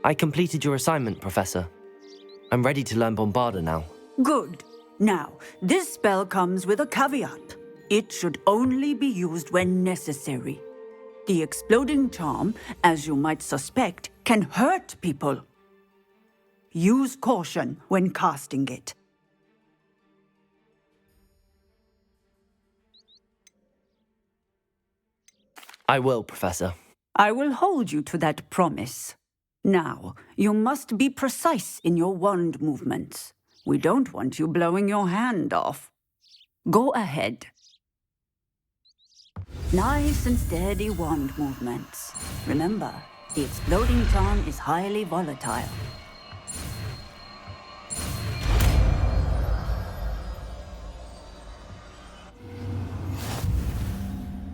I completed your assignment, Professor. I'm ready to learn Bombarda now. Good. Now, this spell comes with a caveat. It should only be used when necessary. The exploding charm, as you might suspect, can hurt people. Use caution when casting it. I will, Professor. I will hold you to that promise. Now, you must be precise in your wand movements. We don't want you blowing your hand off. Go ahead. Nice and steady wand movements. Remember, the exploding charm is highly volatile.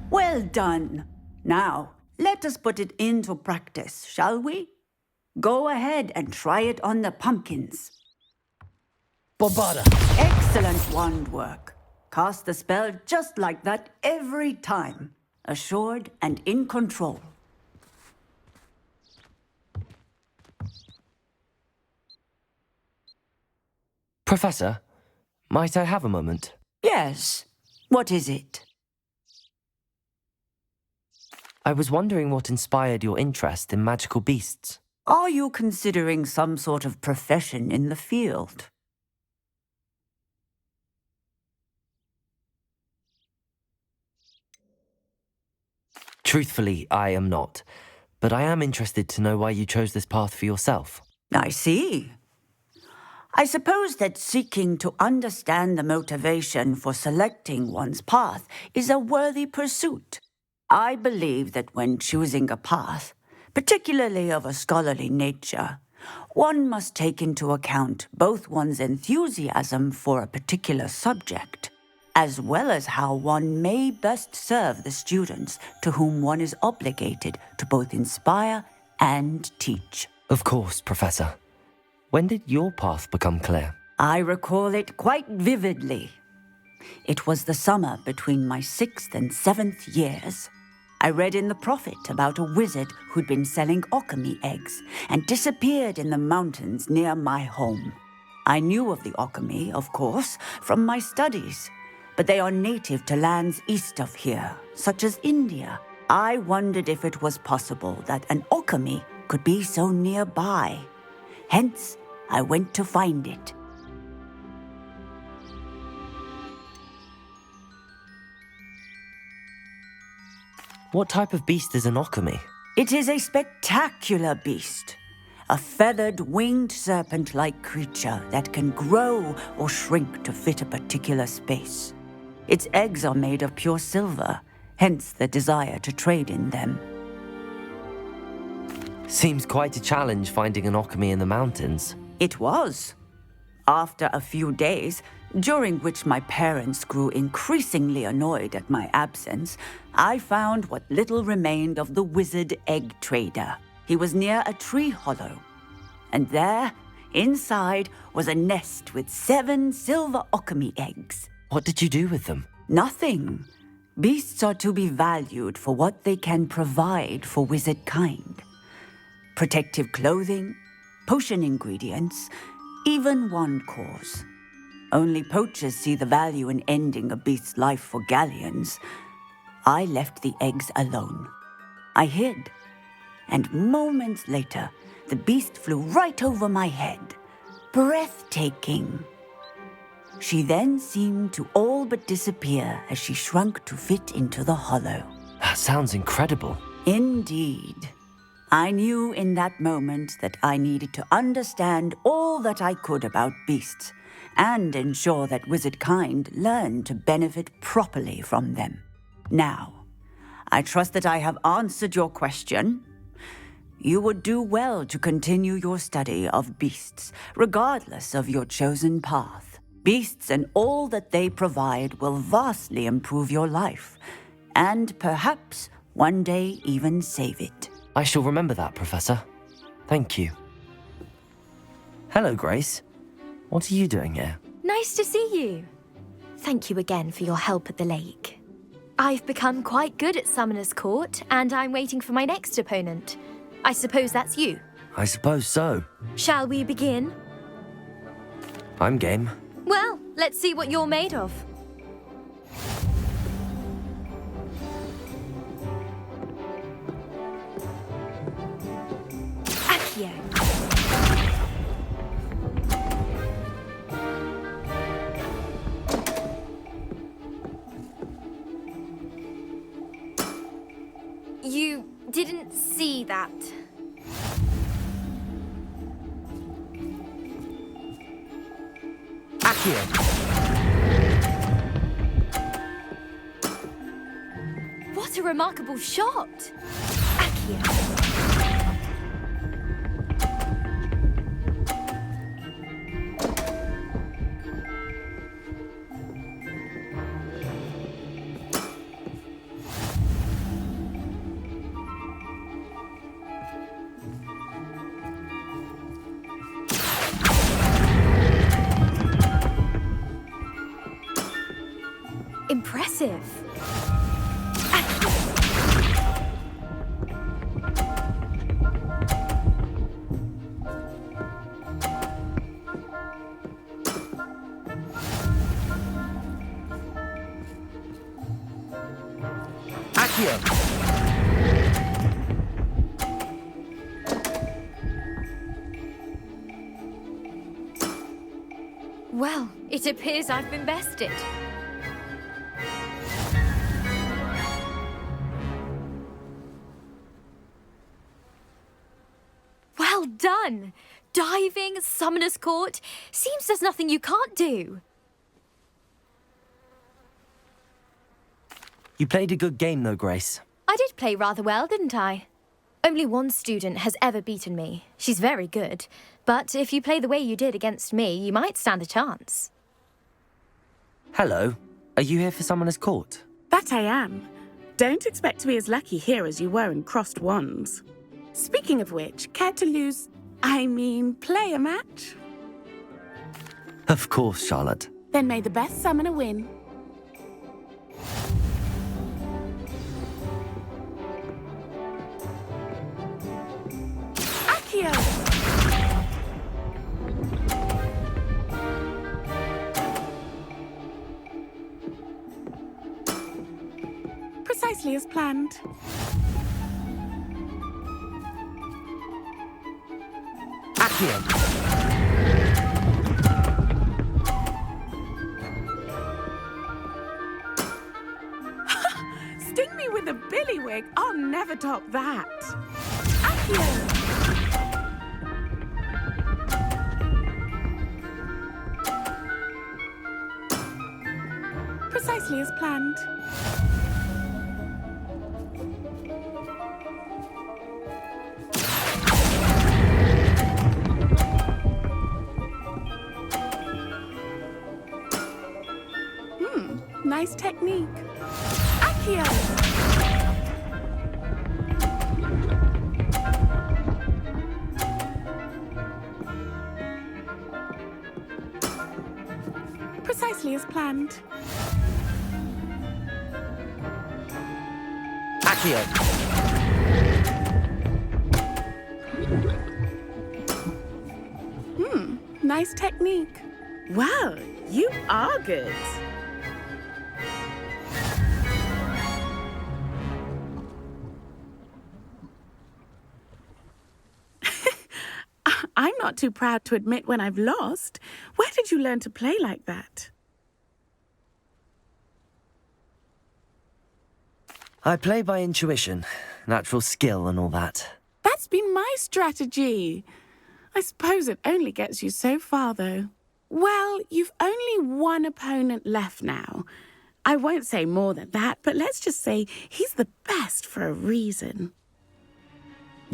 Well done. Now, let us put it into practice, shall we? Go ahead and try it on the pumpkins. Bombarda! Excellent wand work. Cast the spell just like that every time. Assured and in control. Professor, might I have a moment? Yes. What is it? I was wondering what inspired your interest in magical beasts. Are you considering some sort of profession in the field? Truthfully, I am not. But I am interested to know why you chose this path for yourself. I see. I suppose that seeking to understand the motivation for selecting one's path is a worthy pursuit. I believe that when choosing a path, particularly of a scholarly nature, one must take into account both one's enthusiasm for a particular subject, as well as how one may best serve the students to whom one is obligated to both inspire and teach. Of course, Professor. When did your path become clear? I recall it quite vividly. It was the summer between my 6th and 7th years. I read in the Prophet about a wizard who'd been selling alchemy eggs and disappeared in the mountains near my home. I knew of the alchemy, of course, from my studies, but they are native to lands east of here, such as India. I wondered if it was possible that an alchemy could be so nearby. Hence, I went to find it. What type of beast is an alchemy? It is a spectacular beast. A feathered, winged serpent-like creature that can grow or shrink to fit a particular space. Its eggs are made of pure silver, hence the desire to trade in them. Seems quite a challenge finding an alchemy in the mountains. It was. After a few days, during which my parents grew increasingly annoyed at my absence, I found what little remained of the wizard egg trader. He was near a tree hollow, and there, inside, was a nest with 7 silver alchemy eggs. What did you do with them? Nothing. Beasts are to be valued for what they can provide for wizard kind. Protective clothing, potion ingredients, even wand cores. Only poachers see the value in ending a beast's life for galleons. I left the eggs alone. I hid, and moments later, the beast flew right over my head. Breathtaking. She then seemed to all but disappear as she shrunk to fit into the hollow. That sounds incredible. Indeed. I knew in that moment that I needed to understand all that I could about beasts and ensure that wizard kind learned to benefit properly from them. Now, I trust that I have answered your question. You would do well to continue your study of beasts, regardless of your chosen path. Beasts and all that they provide will vastly improve your life, and perhaps one day even save it. I shall remember that, Professor. Thank you. Hello, Grace. What are you doing here? Nice to see you. Thank you again for your help at the lake. I've become quite good at Summoner's Court, and I'm waiting for my next opponent. I suppose that's you. I suppose so. Shall we begin? I'm game. Well, let's see what you're made of. Accio. You didn't see that. Accio. What a remarkable shot! Accio. Impressive. Accio. Well, it appears I've been bested. Well done! Diving, Summoner's Court. Seems there's nothing you can't do. You played a good game though, Grace. I did play rather well, didn't I? Only one student has ever beaten me. She's very good. But if you play the way you did against me, you might stand a chance. Hello. Are you here for Summoner's Court? That I am. Don't expect to be as lucky here as you were in Crossed Wands. Speaking of which, care to play a match? Of course, Charlotte. Then may the best summoner win. Accio! Precisely as planned. Accio. Sting me with a billywig. I'll never top that. Accio! Precisely as planned. Nice technique. Accio! Precisely as planned. Accio. Nice technique. Well, you are good. I'm not too proud to admit when I've lost. Where did you learn to play like that? I play by intuition, natural skill and all that. That's been my strategy. I suppose it only gets you so far, though. Well, you've only one opponent left now. I won't say more than that, but let's just say he's the best for a reason.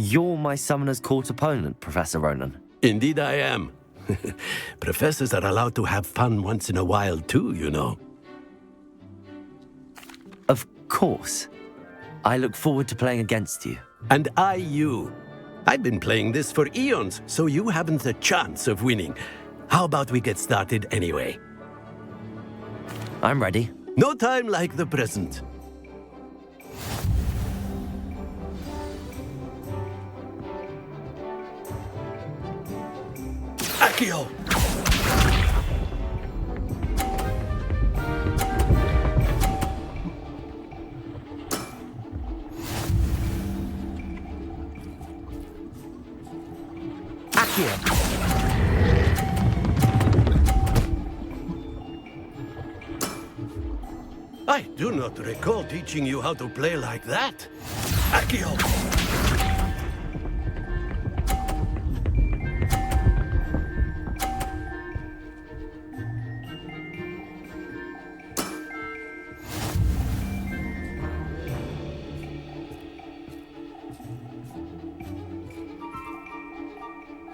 You're my Summoner's Court opponent, Professor Ronan. Indeed I am. Professors are allowed to have fun once in a while too, you know. Of course. I look forward to playing against you. And I you. I've been playing this for eons, so you haven't a chance of winning. How about we get started anyway? I'm ready. No time like the present. Accio! Accio! I do not recall teaching you how to play like that. Accio!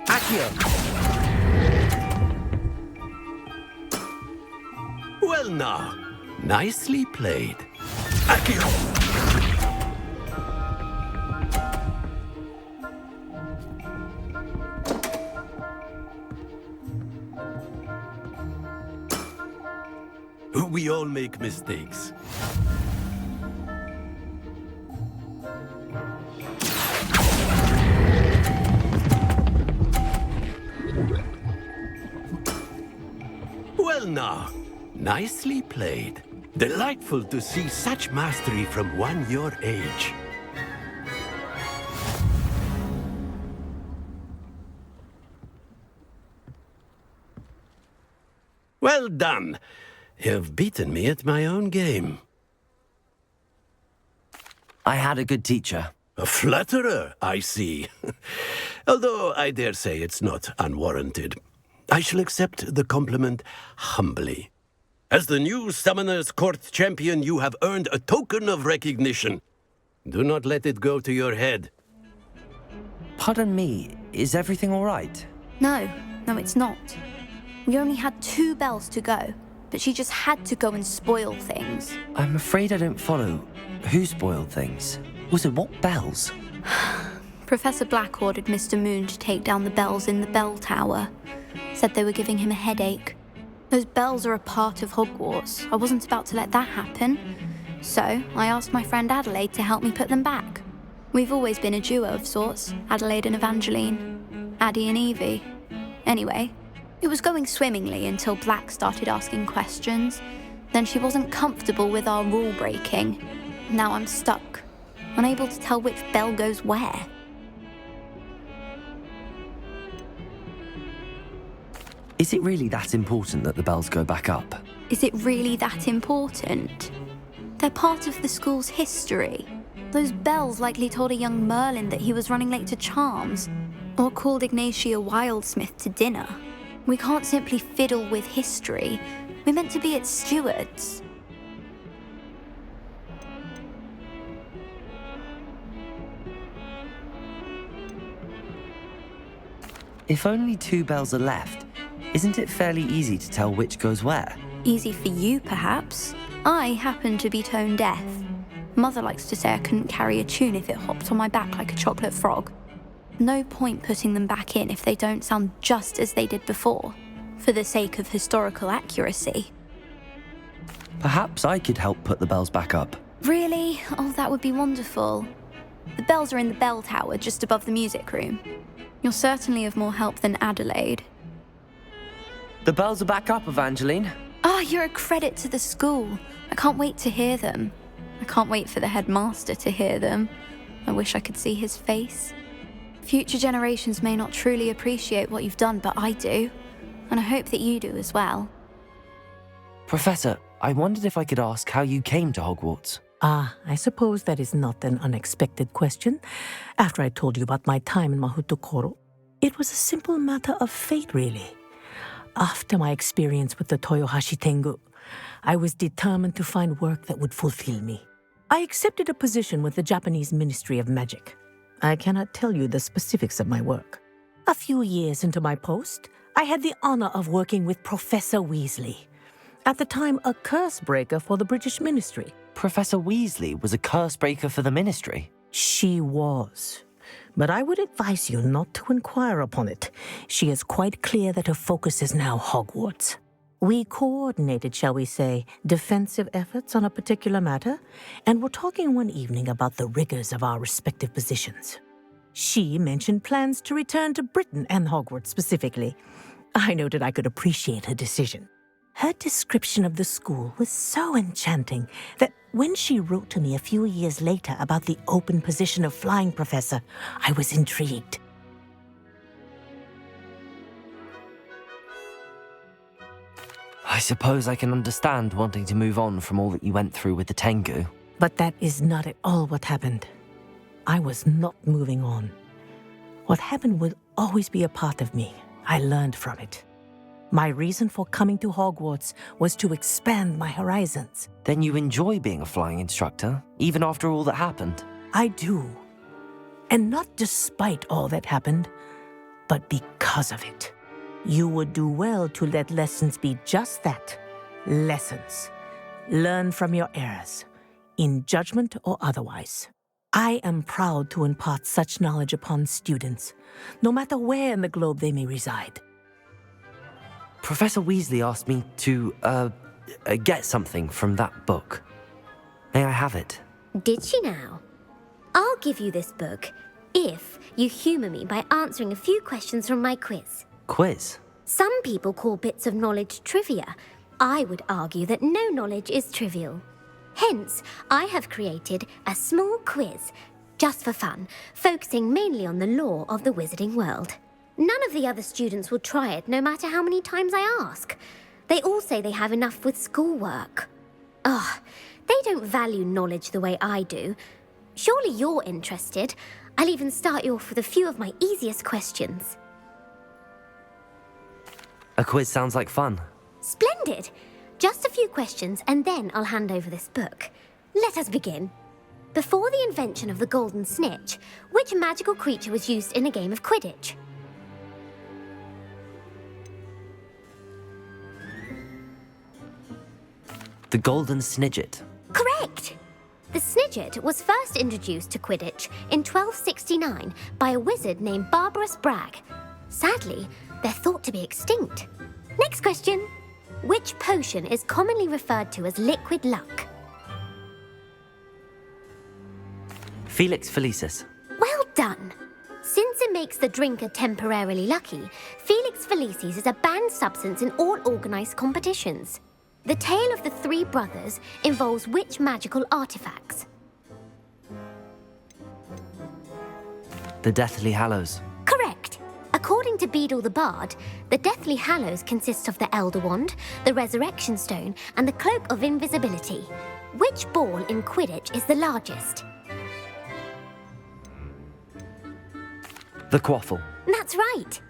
Accio! Well now, nicely played. Accio! We all make mistakes. Well now, nicely played. Delightful to see such mastery from one your age. Well done. You've beaten me at my own game. I had a good teacher. A flatterer, I see. Although I dare say it's not unwarranted. I shall accept the compliment humbly. As the new Summoner's Court champion, you have earned a token of recognition. Do not let it go to your head. Pardon me, is everything all right? No, it's not. We only had 2 bells to go, but she just had to go and spoil things. I'm afraid I don't follow. Who spoiled things? Was it what bells? Professor Black ordered Mr. Moon to take down the bells in the bell tower. Said they were giving him a headache. Those bells are a part of Hogwarts. I wasn't about to let that happen. So I asked my friend Adelaide to help me put them back. We've always been a duo of sorts, Adelaide and Evangeline. Addie and Evie. Anyway, it was going swimmingly until Black started asking questions. Then she wasn't comfortable with our rule breaking. Now I'm stuck, unable to tell which bell goes where. Is it really that important that the bells go back up? Is it really that important? They're part of the school's history. Those bells likely told a young Merlin that he was running late to Charms, or called Ignatia Wildsmith to dinner. We can't simply fiddle with history. We're meant to be its stewards. If only 2 bells are left, isn't it fairly easy to tell which goes where? Easy for you, perhaps. I happen to be tone deaf. Mother likes to say I couldn't carry a tune if it hopped on my back like a chocolate frog. No point putting them back in if they don't sound just as they did before, for the sake of historical accuracy. Perhaps I could help put the bells back up. Really? Oh, that would be wonderful. The bells are in the bell tower just above the music room. You're certainly of more help than Adelaide. The bells are back up, Evangeline. Oh, you're a credit to the school. I can't wait to hear them. I can't wait for the headmaster to hear them. I wish I could see his face. Future generations may not truly appreciate what you've done, but I do. And I hope that you do as well. Professor, I wondered if I could ask how you came to Hogwarts. I suppose that is not an unexpected question. After I told you about my time in Mahutokoro, it was a simple matter of fate, really. After my experience with the Toyohashi Tengu, I was determined to find work that would fulfill me. I accepted a position with the Japanese Ministry of Magic. I cannot tell you the specifics of my work. A few years into my post, I had the honor of working with Professor Weasley, at the time a curse breaker for the British Ministry. Professor Weasley was a curse breaker for the Ministry. She was. But I would advise you not to inquire upon it. She is quite clear that her focus is now Hogwarts. We coordinated, shall we say, defensive efforts on a particular matter, and were talking one evening about the rigors of our respective positions. She mentioned plans to return to Britain and Hogwarts specifically. I noted I could appreciate her decision. Her description of the school was so enchanting that when she wrote to me a few years later about the open position of flying professor, I was intrigued. I suppose I can understand wanting to move on from all that you went through with the Tengu. But that is not at all what happened. I was not moving on. What happened will always be a part of me. I learned from it. My reason for coming to Hogwarts was to expand my horizons. Then you enjoy being a flying instructor, even after all that happened? I do. And not despite all that happened, but because of it. You would do well to let lessons be just that, lessons. Learn from your errors, in judgment or otherwise. I am proud to impart such knowledge upon students, no matter where in the globe they may reside. Professor Weasley asked me to, get something from that book. May I have it? Did she now? I'll give you this book if you humour me by answering a few questions from my quiz. Quiz? Some people call bits of knowledge trivia. I would argue that no knowledge is trivial. Hence, I have created a small quiz, just for fun, focusing mainly on the lore of the wizarding world. None of the other students will try it, no matter how many times I ask. They all say they have enough with schoolwork. Ugh, they don't value knowledge the way I do. Surely you're interested. I'll even start you off with a few of my easiest questions. A quiz sounds like fun. Splendid! Just a few questions, and then I'll hand over this book. Let us begin. Before the invention of the golden snitch, which magical creature was used in a game of Quidditch? The Golden Snidget. Correct! The Snidget was first introduced to Quidditch in 1269 by a wizard named Barbarous Bragg. Sadly, they're thought to be extinct. Next question. Which potion is commonly referred to as liquid luck? Felix Felicis. Well done! Since it makes the drinker temporarily lucky, Felix Felicis is a banned substance in all organised competitions. The tale of the three brothers involves which magical artifacts? The Deathly Hallows. Correct. According to Beedle the Bard, the Deathly Hallows consists of the Elder Wand, the Resurrection Stone, and the Cloak of Invisibility. Which ball in Quidditch is the largest? The Quaffle. That's right.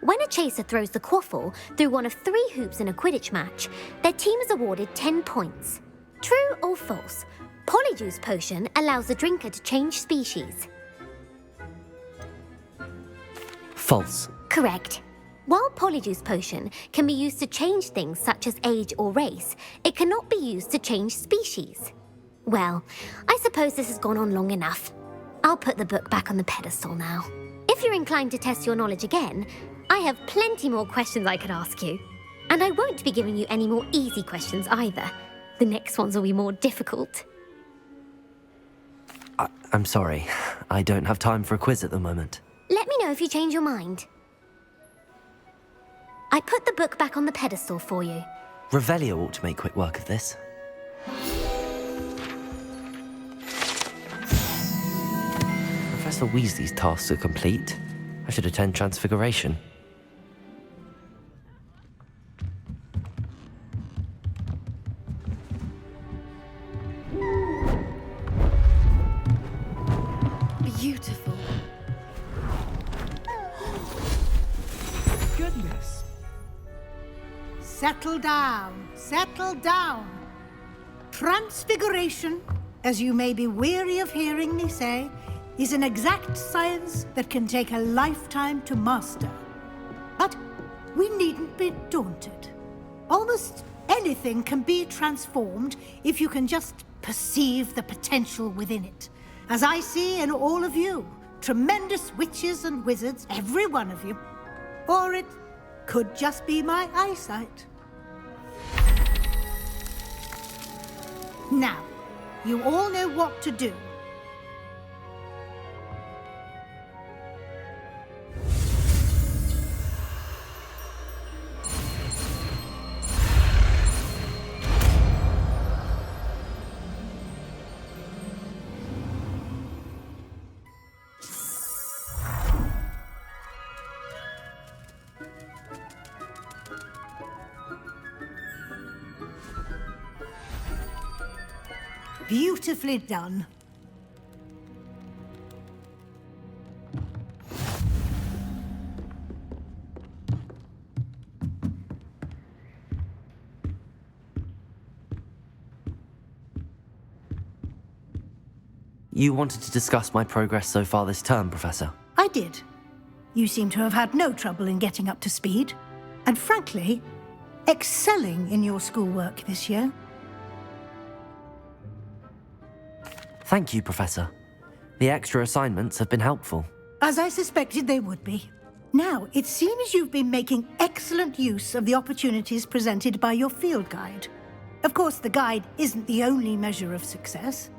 When a chaser throws the quaffle through one of 3 hoops in a Quidditch match, their team is awarded 10 points. True or false? Polyjuice Potion allows the drinker to change species. False. Correct. While Polyjuice Potion can be used to change things such as age or race, it cannot be used to change species. Well, I suppose this has gone on long enough. I'll put the book back on the pedestal now. If you're inclined to test your knowledge again, I have plenty more questions I could ask you. And I won't be giving you any more easy questions either. The next ones will be more difficult. I'm sorry. I don't have time for a quiz at the moment. Let me know if you change your mind. I put the book back on the pedestal for you. Revelio ought to make quick work of this. Professor Weasley's tasks are complete. I should attend Transfiguration. Beautiful. Goodness. Settle down, settle down. Transfiguration, as you may be weary of hearing me say, is an exact science that can take a lifetime to master. But we needn't be daunted. Almost anything can be transformed if you can just perceive the potential within it. As I see in all of you, tremendous witches and wizards, every one of you. Or it could just be my eyesight. Now, you all know what to do. Beautifully done. You wanted to discuss my progress so far this term, Professor? I did. You seem to have had no trouble in getting up to speed, and frankly, excelling in your schoolwork this year. Thank you, Professor. The extra assignments have been helpful. As I suspected they would be. Now, it seems you've been making excellent use of the opportunities presented by your field guide. Of course, the guide isn't the only measure of success.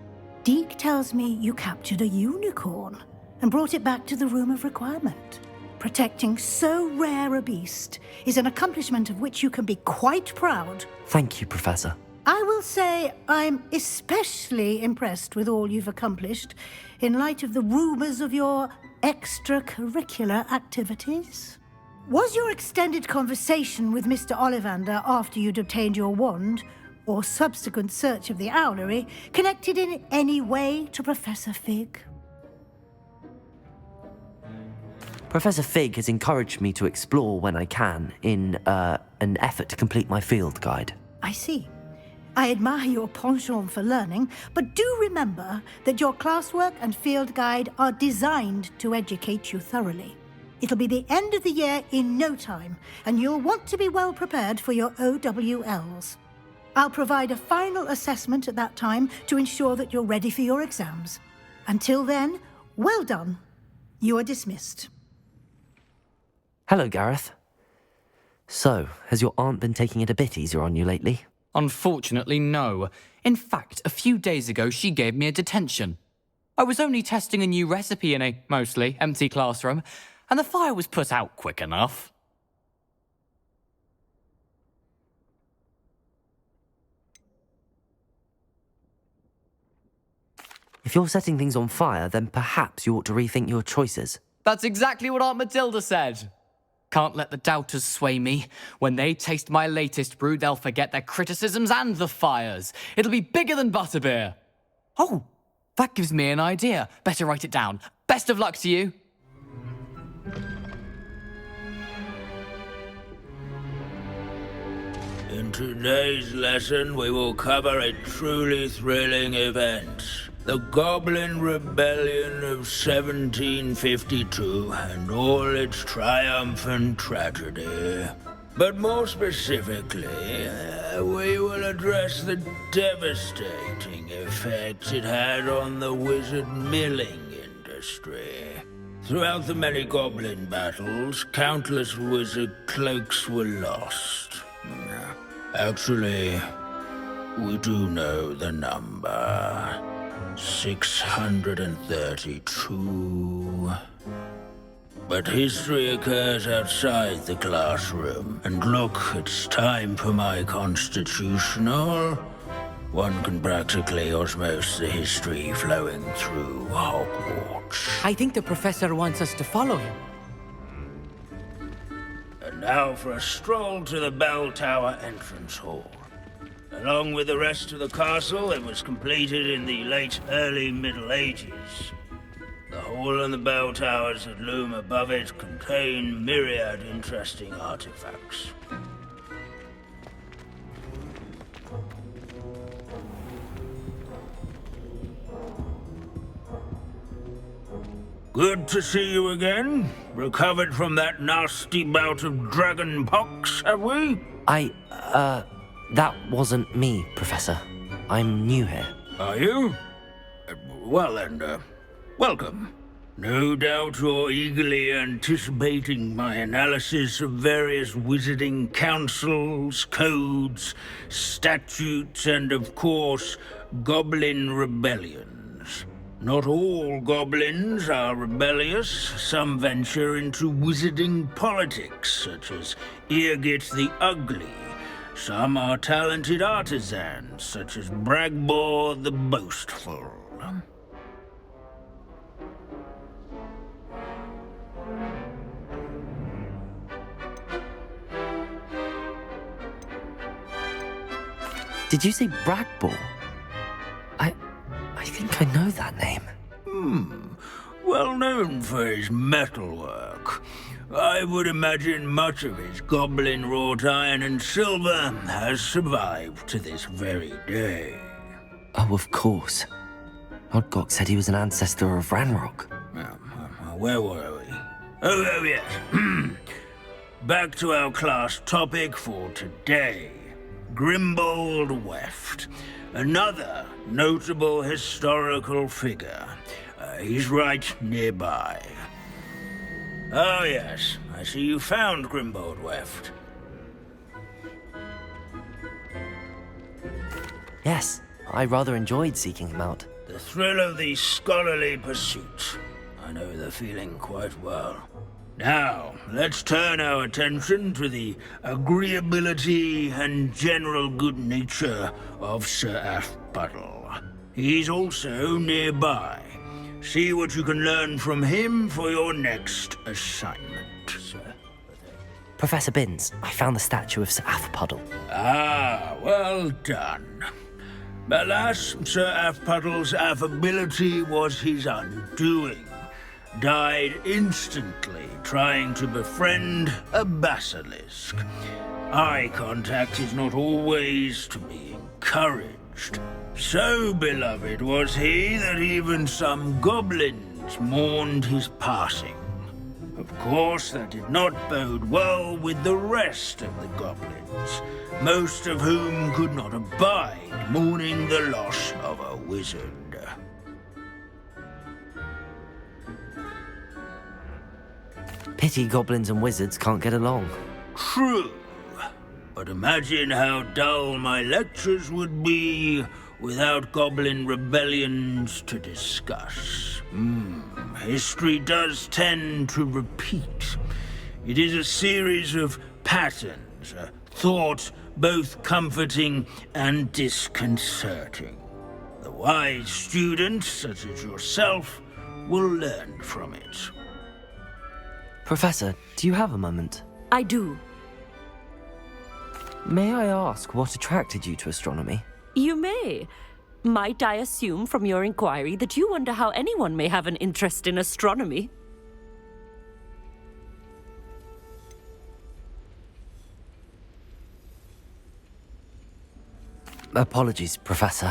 Deke tells me you captured a unicorn and brought it back to the Room of Requirement. Protecting so rare a beast is an accomplishment of which you can be quite proud. Thank you, Professor. I will say I'm especially impressed with all you've accomplished in light of the rumors of your extracurricular activities. Was your extended conversation with Mr. Ollivander after you'd obtained your wand, or subsequent search of the owlery, connected in any way to Professor Fig? Professor Fig has encouraged me to explore when I can in an effort to complete my field guide. I see. I admire your penchant for learning, but do remember that your classwork and field guide are designed to educate you thoroughly. It'll be the end of the year in no time, and you'll want to be well prepared for your OWLs. I'll provide a final assessment at that time to ensure that you're ready for your exams. Until then, well done. You are dismissed. Hello, Gareth. So, has your aunt been taking it a bit easier on you lately? Unfortunately, no. In fact, a few days ago, she gave me a detention. I was only testing a new recipe in a mostly empty classroom, and the fire was put out quick enough. If you're setting things on fire, then perhaps you ought to rethink your choices. That's exactly what Aunt Matilda said. Can't let the doubters sway me. When they taste my latest brew, they'll forget their criticisms and the fires. It'll be bigger than butterbeer. Oh, that gives me an idea. Better write it down. Best of luck to you. In today's lesson, we will cover a truly thrilling event. The Goblin Rebellion of 1752 and all its triumphant tragedy. But more specifically, we will address the devastating effects it had on the wizard milling industry. Throughout the many goblin battles, countless wizard cloaks were lost. Actually, we do know the number. 632. But history occurs outside the classroom. And look, it's time for my constitutional. One can practically osmose the history flowing through Hogwarts. I think the professor wants us to follow him. And now for a stroll to the bell tower entrance hall. Along with the rest of the castle, it was completed in the late early Middle Ages. The hall and the bell towers that loom above it contain myriad interesting artifacts. Good to see you again. Recovered from that nasty bout of dragon pox, have we? That wasn't me, Professor. I'm new here. Are you? Well then, welcome. No doubt you're eagerly anticipating my analysis of various wizarding councils, codes, statutes, and of course, goblin rebellions. Not all goblins are rebellious. Some venture into wizarding politics, such as Eargit the Ugly. Some are talented artisans, such as Bragbor the Boastful. Did you say Bragbor? think I know that name. Well known for his metalwork. I would imagine much of his goblin-wrought iron and silver has survived to this very day. Oh, of course. Odgok said he was an ancestor of Ranrock. Where were we? Oh yes. Back to our class topic for today. Grimbold Weft. Another notable historical figure. He's right nearby. Oh yes, I see you found Grimbold Weft. Yes, I rather enjoyed seeking him out. The thrill of the scholarly pursuit. I know the feeling quite well. Now, let's turn our attention to the agreeability and general good nature of Sir Afpuddle. He's also nearby. See what you can learn from him for your next assignment, sir. Professor Binns, I found the statue of Sir Afpuddle. Ah, well done. Alas, Sir Afpuddle's affability was his undoing. Died instantly trying to befriend a basilisk. Eye contact is not always to be encouraged. So beloved was he that even some goblins mourned his passing. Of course, that did not bode well with the rest of the goblins, most of whom could not abide mourning the loss of a wizard. Pity goblins and wizards can't get along. True. But imagine how dull my lectures would be without goblin rebellions to discuss. History does tend to repeat. It is a series of patterns, a thought both comforting and disconcerting. The wise student, such as yourself, will learn from it. Professor, do you have a moment? I do. May I ask what attracted you to astronomy? You may. Might I assume from your inquiry that you wonder how anyone may have an interest in astronomy? Apologies, Professor.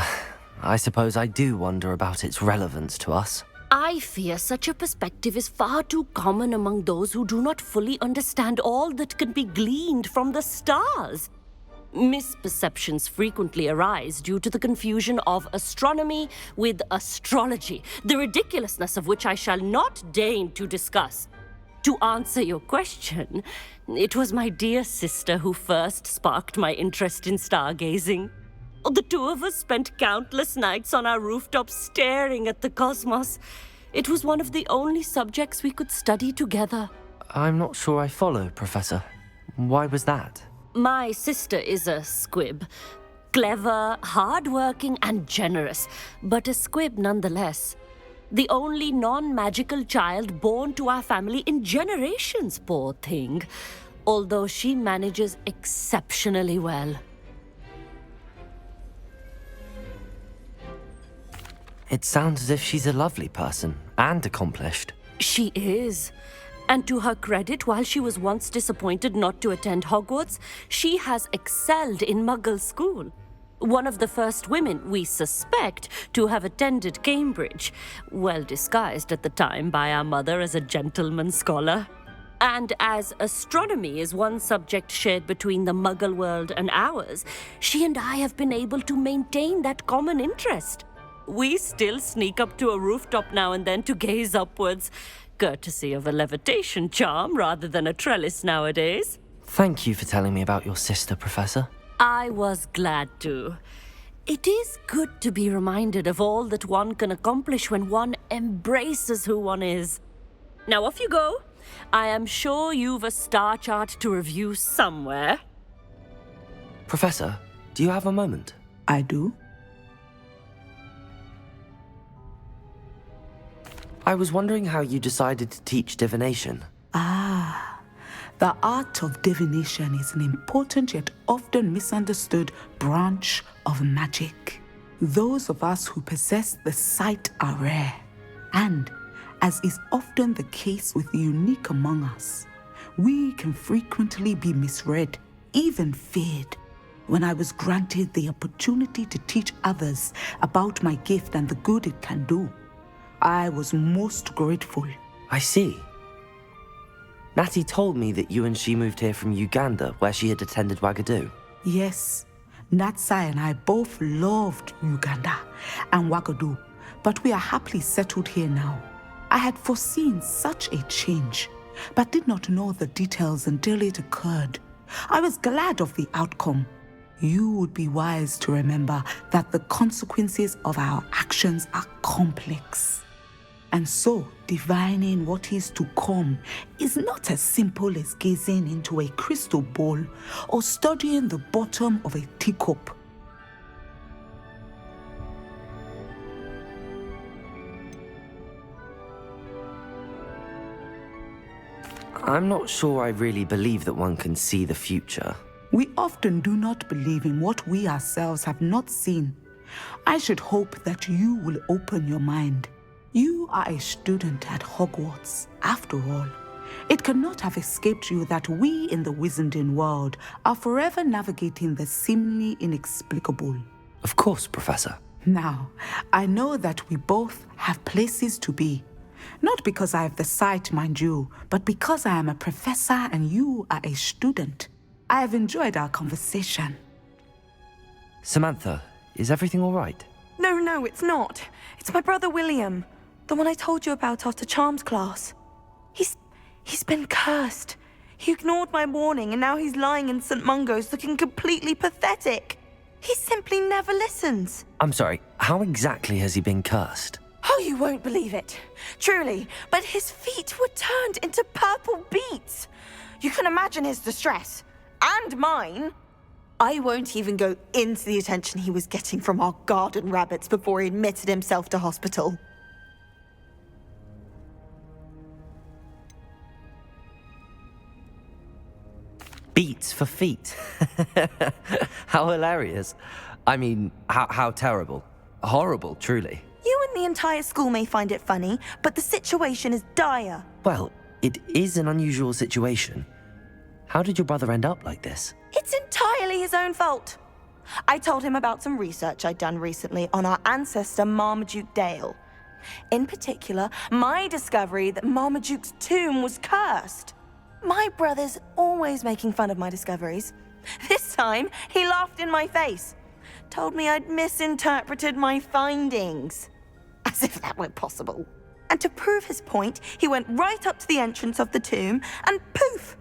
I suppose I do wonder about its relevance to us. I fear such a perspective is far too common among those who do not fully understand all that can be gleaned from the stars. Misperceptions frequently arise due to the confusion of astronomy with astrology, the ridiculousness of which I shall not deign to discuss. To answer your question, it was my dear sister who first sparked my interest in stargazing. The two of us spent countless nights on our rooftops staring at the cosmos. It was one of the only subjects we could study together. I'm not sure I follow, Professor. Why was that? My sister is a squib. Clever, hardworking, and generous, but a squib nonetheless. The only non-magical child born to our family in generations, poor thing. Although she manages exceptionally well. It sounds as if she's a lovely person and accomplished. She is. And to her credit, while she was once disappointed not to attend Hogwarts, she has excelled in Muggle school. One of the first women, we suspect, to have attended Cambridge, well disguised at the time by our mother as a gentleman scholar. And as astronomy is one subject shared between the Muggle world and ours, she and I have been able to maintain that common interest. We still sneak up to a rooftop now and then to gaze upwards, courtesy of a levitation charm rather than a trellis nowadays. Thank you for telling me about your sister, Professor. I was glad to. It is good to be reminded of all that one can accomplish when one embraces who one is. Now off you go. I am sure you've a star chart to review somewhere. Professor, do you have a moment? I do. I was wondering how you decided to teach divination. The art of divination is an important yet often misunderstood branch of magic. Those of us who possess the sight are rare, and, as is often the case with the unique among us, we can frequently be misread, even feared. When I was granted the opportunity to teach others about my gift and the good it can do, I was most grateful. I see. Natty told me that you and she moved here from Uganda, where she had attended Wagadu. Yes, Natsai and I both loved Uganda and Wagadu, but we are happily settled here now. I had foreseen such a change, but did not know the details until it occurred. I was glad of the outcome. You would be wise to remember that the consequences of our actions are complex. And so, divining what is to come is not as simple as gazing into a crystal ball or studying the bottom of a teacup. I'm not sure I really believe that one can see the future. We often do not believe in what we ourselves have not seen. I should hope that you will open your mind. You are a student at Hogwarts, after all. It cannot have escaped you that we in the Wizarding world are forever navigating the seemingly inexplicable. Of course, Professor. Now, I know that we both have places to be. Not because I have the sight, mind you, but because I am a professor and you are a student. I have enjoyed our conversation. Samantha, is everything all right? No, it's not. It's my brother William, the one I told you about after Charms class. He's been cursed. He ignored my warning and now he's lying in St. Mungo's looking completely pathetic. He simply never listens. I'm sorry, how exactly has he been cursed? Oh, you won't believe it. Truly, but his feet were turned into purple beets. You can imagine his distress. And mine. I won't even go into the attention he was getting from our garden rabbits before he admitted himself to hospital. Beats for feet. How hilarious. I mean, how terrible. Horrible, truly. You and the entire school may find it funny, but the situation is dire. Well, it is an unusual situation. How did your brother end up like this? It's entirely his own fault. I told him about some research I'd done recently on our ancestor Marmaduke Dale. In particular, my discovery that Marmaduke's tomb was cursed. My brother's always making fun of my discoveries. This time, he laughed in my face. Told me I'd misinterpreted my findings. As if that were possible. And to prove his point, he went right up to the entrance of the tomb and poof!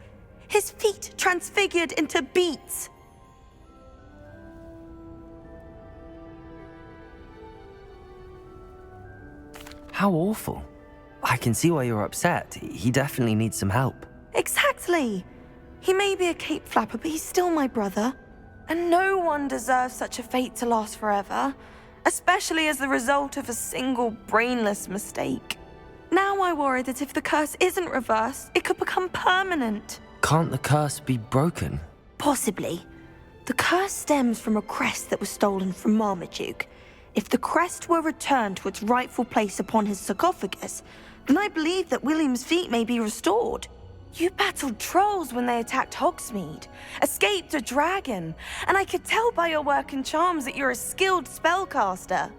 His feet transfigured into beets. How awful. I can see why you're upset. He definitely needs some help. Exactly. He may be a cape flapper, but he's still my brother. And no one deserves such a fate to last forever, especially as the result of a single brainless mistake. Now I worry that if the curse isn't reversed, it could become permanent. Can't the curse be broken? Possibly. The curse stems from a crest that was stolen from Marmaduke. If the crest were returned to its rightful place upon his sarcophagus, then I believe that William's feet may be restored. You battled trolls when they attacked Hogsmeade, escaped a dragon, and I could tell by your work and charms that you're a skilled spellcaster.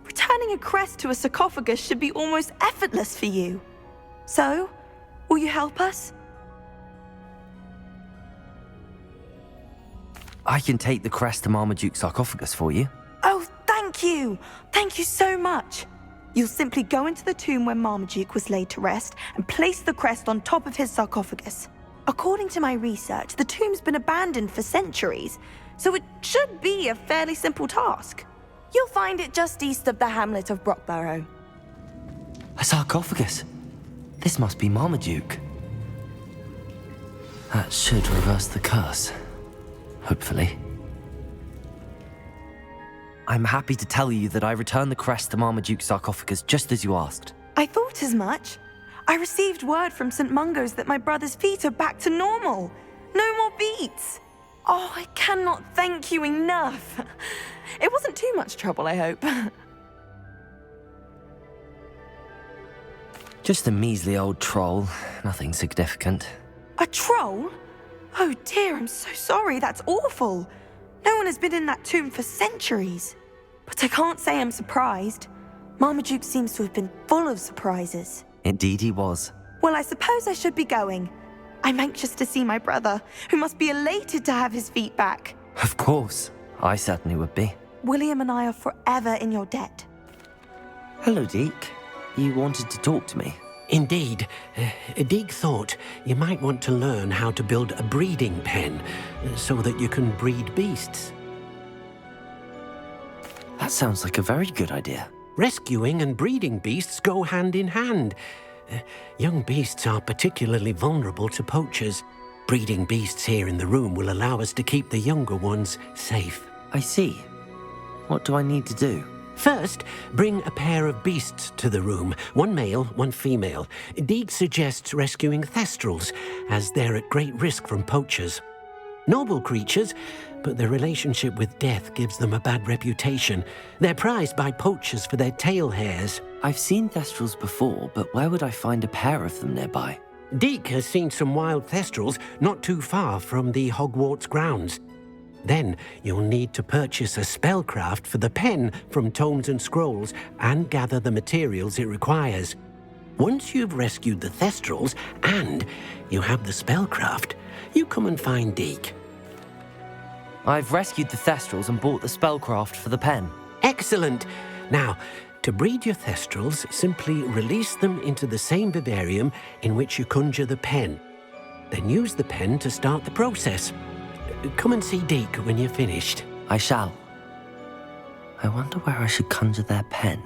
Returning a crest to a sarcophagus should be almost effortless for you. So, will you help us? I can take the crest to Marmaduke's sarcophagus for you. Oh, thank you! Thank you so much! You'll simply go into the tomb where Marmaduke was laid to rest and place the crest on top of his sarcophagus. According to my research, the tomb's been abandoned for centuries, so it should be a fairly simple task. You'll find it just east of the hamlet of Brockborough. A sarcophagus? This must be Marmaduke. That should reverse the curse. Hopefully. I'm happy to tell you that I returned the crest to Marmaduke's sarcophagus just as you asked. I thought as much. I received word from St. Mungo's that my brother's feet are back to normal. No more beets. Oh, I cannot thank you enough. It wasn't too much trouble, I hope. Just a measly old troll. Nothing significant. A troll? Oh dear, I'm so sorry. That's awful. No one has been in that tomb for centuries. But I can't say I'm surprised. Marmaduke seems to have been full of surprises. Indeed he was. Well, I suppose I should be going. I'm anxious to see my brother, who must be elated to have his feet back. Of course. I certainly would be. William and I are forever in your debt. Hello, Deke. You wanted to talk to me? Indeed. Deek thought you might want to learn how to build a breeding pen so that you can breed beasts. That sounds like a very good idea. Rescuing and breeding beasts go hand in hand. Young beasts are particularly vulnerable to poachers. Breeding beasts here in the room will allow us to keep the younger ones safe. I see. What do I need to do? First, bring a pair of beasts to the room. One male, one female. Deek suggests rescuing thestrals, as they're at great risk from poachers. Noble creatures, but their relationship with death gives them a bad reputation. They're prized by poachers for their tail hairs. I've seen thestrals before, but where would I find a pair of them nearby? Deek has seen some wild thestrals not too far from the Hogwarts grounds. Then you'll need to purchase a spellcraft for the pen from Tomes and Scrolls and gather the materials it requires. Once you've rescued the thestrals and you have the spellcraft, you come and find Deek. I've rescued the thestrals and bought the spellcraft for the pen. Excellent! Now, to breed your thestrals, simply release them into the same vivarium in which you conjure the pen. Then use the pen to start the process. Come and see Deek when you're finished. I shall. I wonder where I should conjure their pen.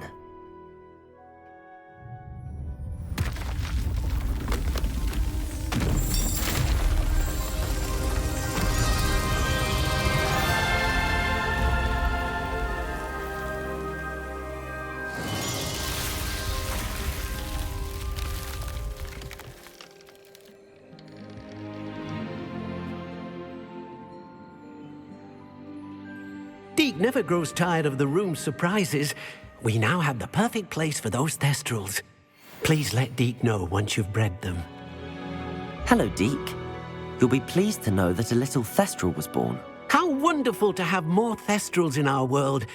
Deek never grows tired of the room's surprises. We now have the perfect place for those thestrals. Please let Deek know once you've bred them. Hello, Deek. You'll be pleased to know that a little thestral was born. How wonderful to have more thestrals in our world.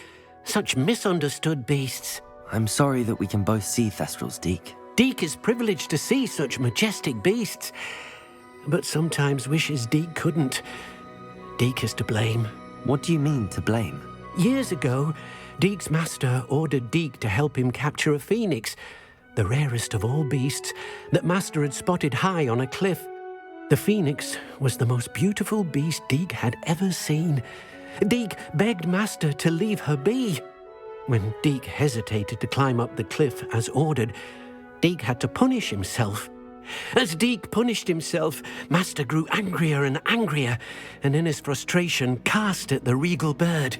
Such misunderstood beasts. I'm sorry that we can both see thestrals, Deek. Deek is privileged to see such majestic beasts, but sometimes wishes Deek couldn't. Deek is to blame. What do you mean, to blame? Years ago, Deek's master ordered Deek to help him capture a phoenix, the rarest of all beasts that Master had spotted high on a cliff. The phoenix was the most beautiful beast Deek had ever seen. Deek begged Master to leave her be. When Deek hesitated to climb up the cliff as ordered, Deek had to punish himself. As Deek punished himself, Master grew angrier and angrier, and in his frustration cast at the regal bird.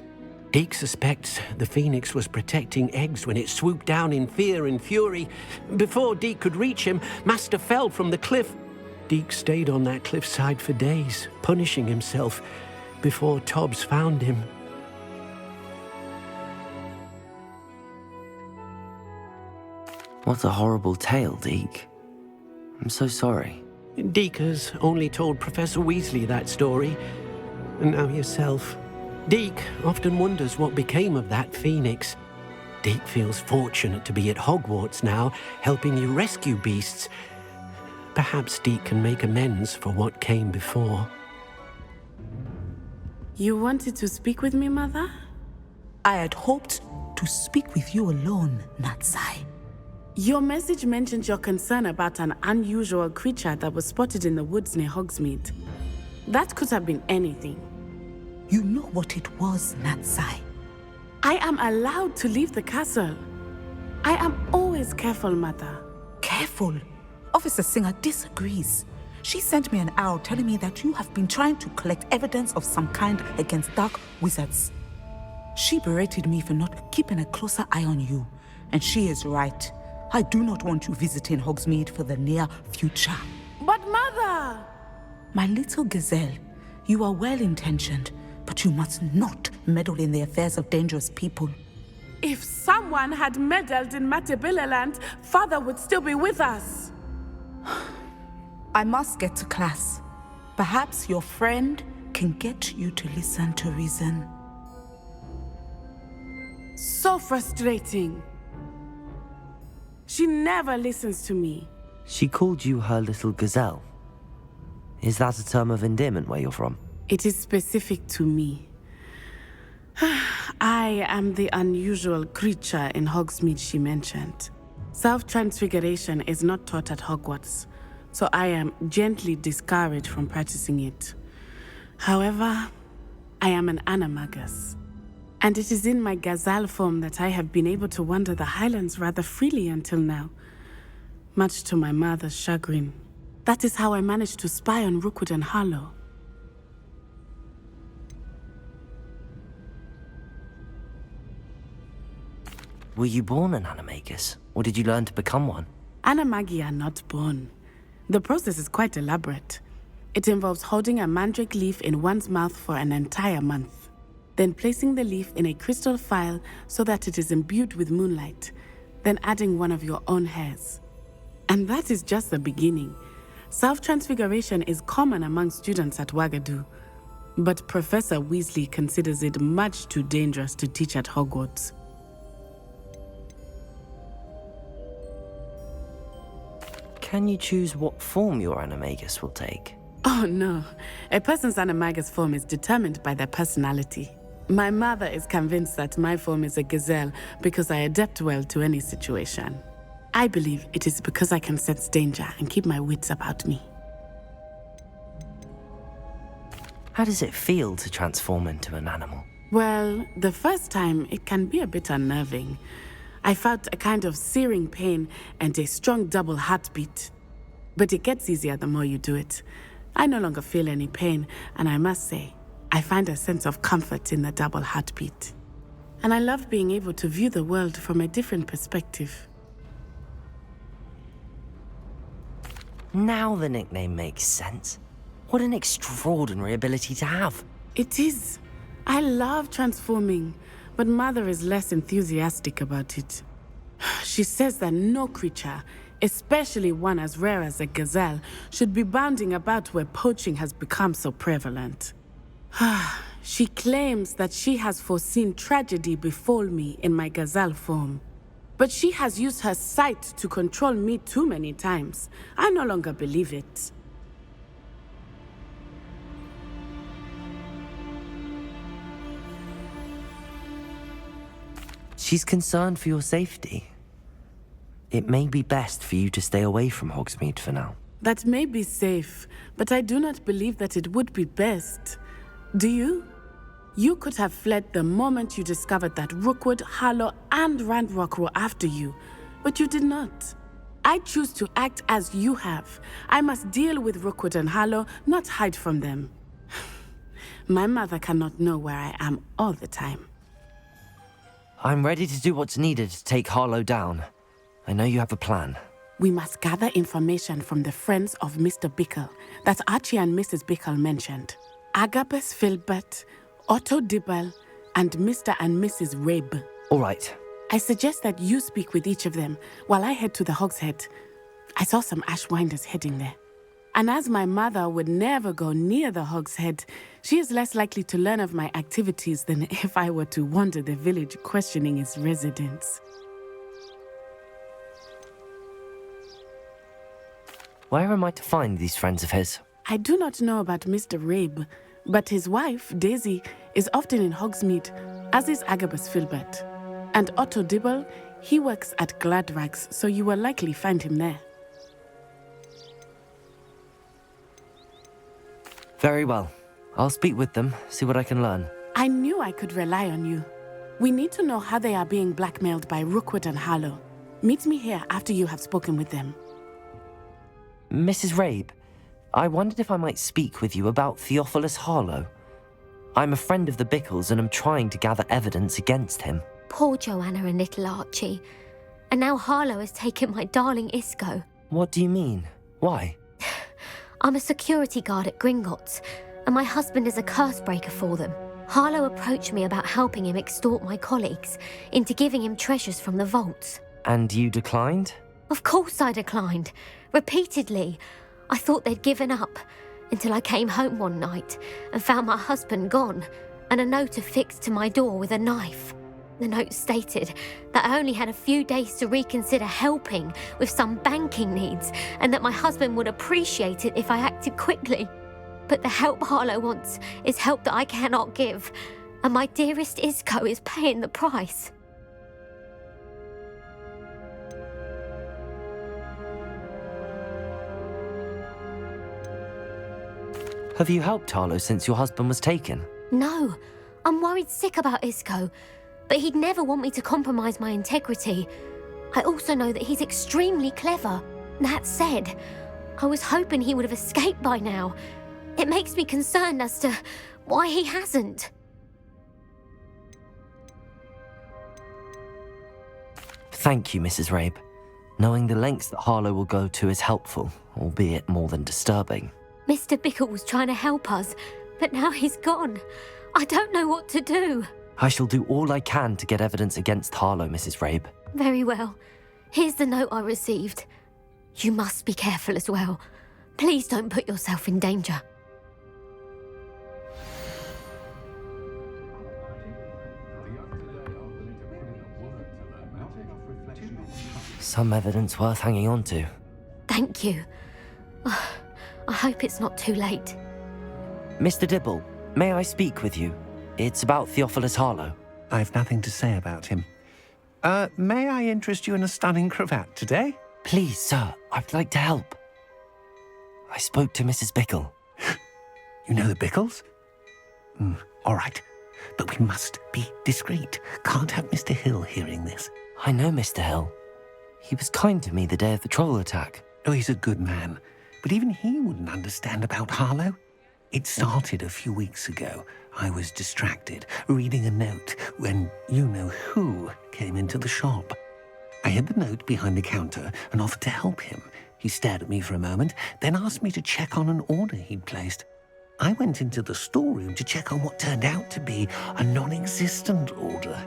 Deek suspects the phoenix was protecting eggs when it swooped down in fear and fury. Before Deek could reach him, Master fell from the cliff. Deek stayed on that cliffside for days, punishing himself, before Tobbs found him. What a horrible tale, Deek. I'm so sorry. Deek has only told Professor Weasley that story, and now yourself. Deek often wonders what became of that phoenix. Deek feels fortunate to be at Hogwarts now, helping you rescue beasts. Perhaps Deek can make amends for what came before. You wanted to speak with me, Mother? I had hoped to speak with you alone, Natsai. Your message mentioned your concern about an unusual creature that was spotted in the woods near Hogsmeade. That could have been anything. You know what it was, Natsai. I am allowed to leave the castle. I am always careful, Mother. Careful? Officer Singer disagrees. She sent me an arrow telling me that you have been trying to collect evidence of some kind against dark wizards. She berated me for not keeping a closer eye on you, and she is right. I do not want you visiting Hogsmeade for the near future. But Mother! My little gazelle, you are well-intentioned, but you must not meddle in the affairs of dangerous people. If someone had meddled in Matabilaland, Father would still be with us. I must get to class. Perhaps your friend can get you to listen to reason. So frustrating. She never listens to me. She called you her little gazelle. Is that a term of endearment where you're from? It is specific to me. I am the unusual creature in Hogsmeade she mentioned. Self-transfiguration is not taught at Hogwarts, so I am gently discouraged from practicing it. However, I am an animagus, and it is in my gazelle form that I have been able to wander the Highlands rather freely until now, much to my mother's chagrin. That is how I managed to spy on Rookwood and Harlow. Were you born an animagus, or did you learn to become one? Animagi are not born. The process is quite elaborate. It involves holding a mandrake leaf in one's mouth for an entire month, then placing the leaf in a crystal phial so that it is imbued with moonlight, then adding one of your own hairs. And that is just the beginning. Self-transfiguration is common among students at Wagadu, but Professor Weasley considers it much too dangerous to teach at Hogwarts. Can you choose what form your animagus will take? Oh no, a person's animagus form is determined by their personality. My mother is convinced that my form is a gazelle because I adapt well to any situation. I believe it is because I can sense danger and keep my wits about me. How does it feel to transform into an animal? Well, the first time it can be a bit unnerving. I felt a kind of searing pain and a strong double heartbeat. But it gets easier the more you do it. I no longer feel any pain, and I must say, I find a sense of comfort in the double heartbeat. And I love being able to view the world from a different perspective. Now the nickname makes sense. What an extraordinary ability to have. It is. I love transforming, but Mother is less enthusiastic about it. She says that no creature, especially one as rare as a gazelle, should be bounding about where poaching has become so prevalent. She claims that she has foreseen tragedy befall me in my gazelle form. But she has used her sight to control me too many times. I no longer believe it. She's concerned for your safety. It may be best for you to stay away from Hogsmeade for now. That may be safe, but I do not believe that it would be best. Do you? You could have fled the moment you discovered that Rookwood, Harlow, and Ranrock were after you, but you did not. I choose to act as you have. I must deal with Rookwood and Harlow, not hide from them. My mother cannot know where I am all the time. I'm ready to do what's needed to take Harlow down. I know you have a plan. We must gather information from the friends of Mr. Bickle that Archie and Mrs. Bickle mentioned. Agabus Filbert, Otto Dibble, and Mr. and Mrs. Rabe. All right. I suggest that you speak with each of them while I head to the Hog's Head. I saw some Ashwinders heading there. And as my mother would never go near the Hog's Head, she is less likely to learn of my activities than if I were to wander the village questioning its residents. Where am I to find these friends of his? I do not know about Mr. Rabe, but his wife, Daisy, is often in Hogsmeade, as is Agabus Filbert. And Otto Dibble, he works at Gladrags, so you will likely find him there. Very well. I'll speak with them, see what I can learn. I knew I could rely on you. We need to know how they are being blackmailed by Rookwood and Harlow. Meet me here after you have spoken with them. Mrs. Rabe, I wondered if I might speak with you about Theophilus Harlow. I'm a friend of the Bickles and am trying to gather evidence against him. Poor Joanna and little Archie. And now Harlow has taken my darling Isco. What do you mean? Why? I'm a security guard at Gringotts, and my husband is a curse breaker for them. Harlow approached me about helping him extort my colleagues into giving him treasures from the vaults. And you declined? Of course I declined. Repeatedly. I thought they'd given up, until I came home one night and found my husband gone, and a note affixed to my door with a knife. The note stated that I only had a few days to reconsider helping with some banking needs, and that my husband would appreciate it if I acted quickly. But the help Harlow wants is help that I cannot give, and my dearest Isco is paying the price. Have you helped Harlow since your husband was taken? No, I'm worried sick about Isco, but he'd never want me to compromise my integrity. I also know that he's extremely clever. That said, I was hoping he would have escaped by now. It makes me concerned as to why he hasn't. Thank you, Mrs. Rabe. Knowing the lengths that Harlow will go to is helpful, albeit more than disturbing. Mr. Bickle was trying to help us, but now he's gone. I don't know what to do. I shall do all I can to get evidence against Harlow, Mrs. Rabe. Very well. Here's the note I received. You must be careful as well. Please don't put yourself in danger. Some evidence worth hanging on to. Thank you. I hope it's not too late. Mr. Dibble, may I speak with you? It's about Theophilus Harlow. I've nothing to say about him. May I interest you in a stunning cravat today? Please, sir, I'd like to help. I spoke to Mrs. Bickle. You know the Bickles? All right, but we must be discreet. Can't have Mr. Hill hearing this. I know Mr. Hill. He was kind to me the day of the troll attack. Oh, he's a good man. But even he wouldn't understand about Harlow. It started a few weeks ago. I was distracted, reading a note, when you-know-who came into the shop. I hid the note behind the counter and offered to help him. He stared at me for a moment, then asked me to check on an order he'd placed. I went into the storeroom to check on what turned out to be a non-existent order.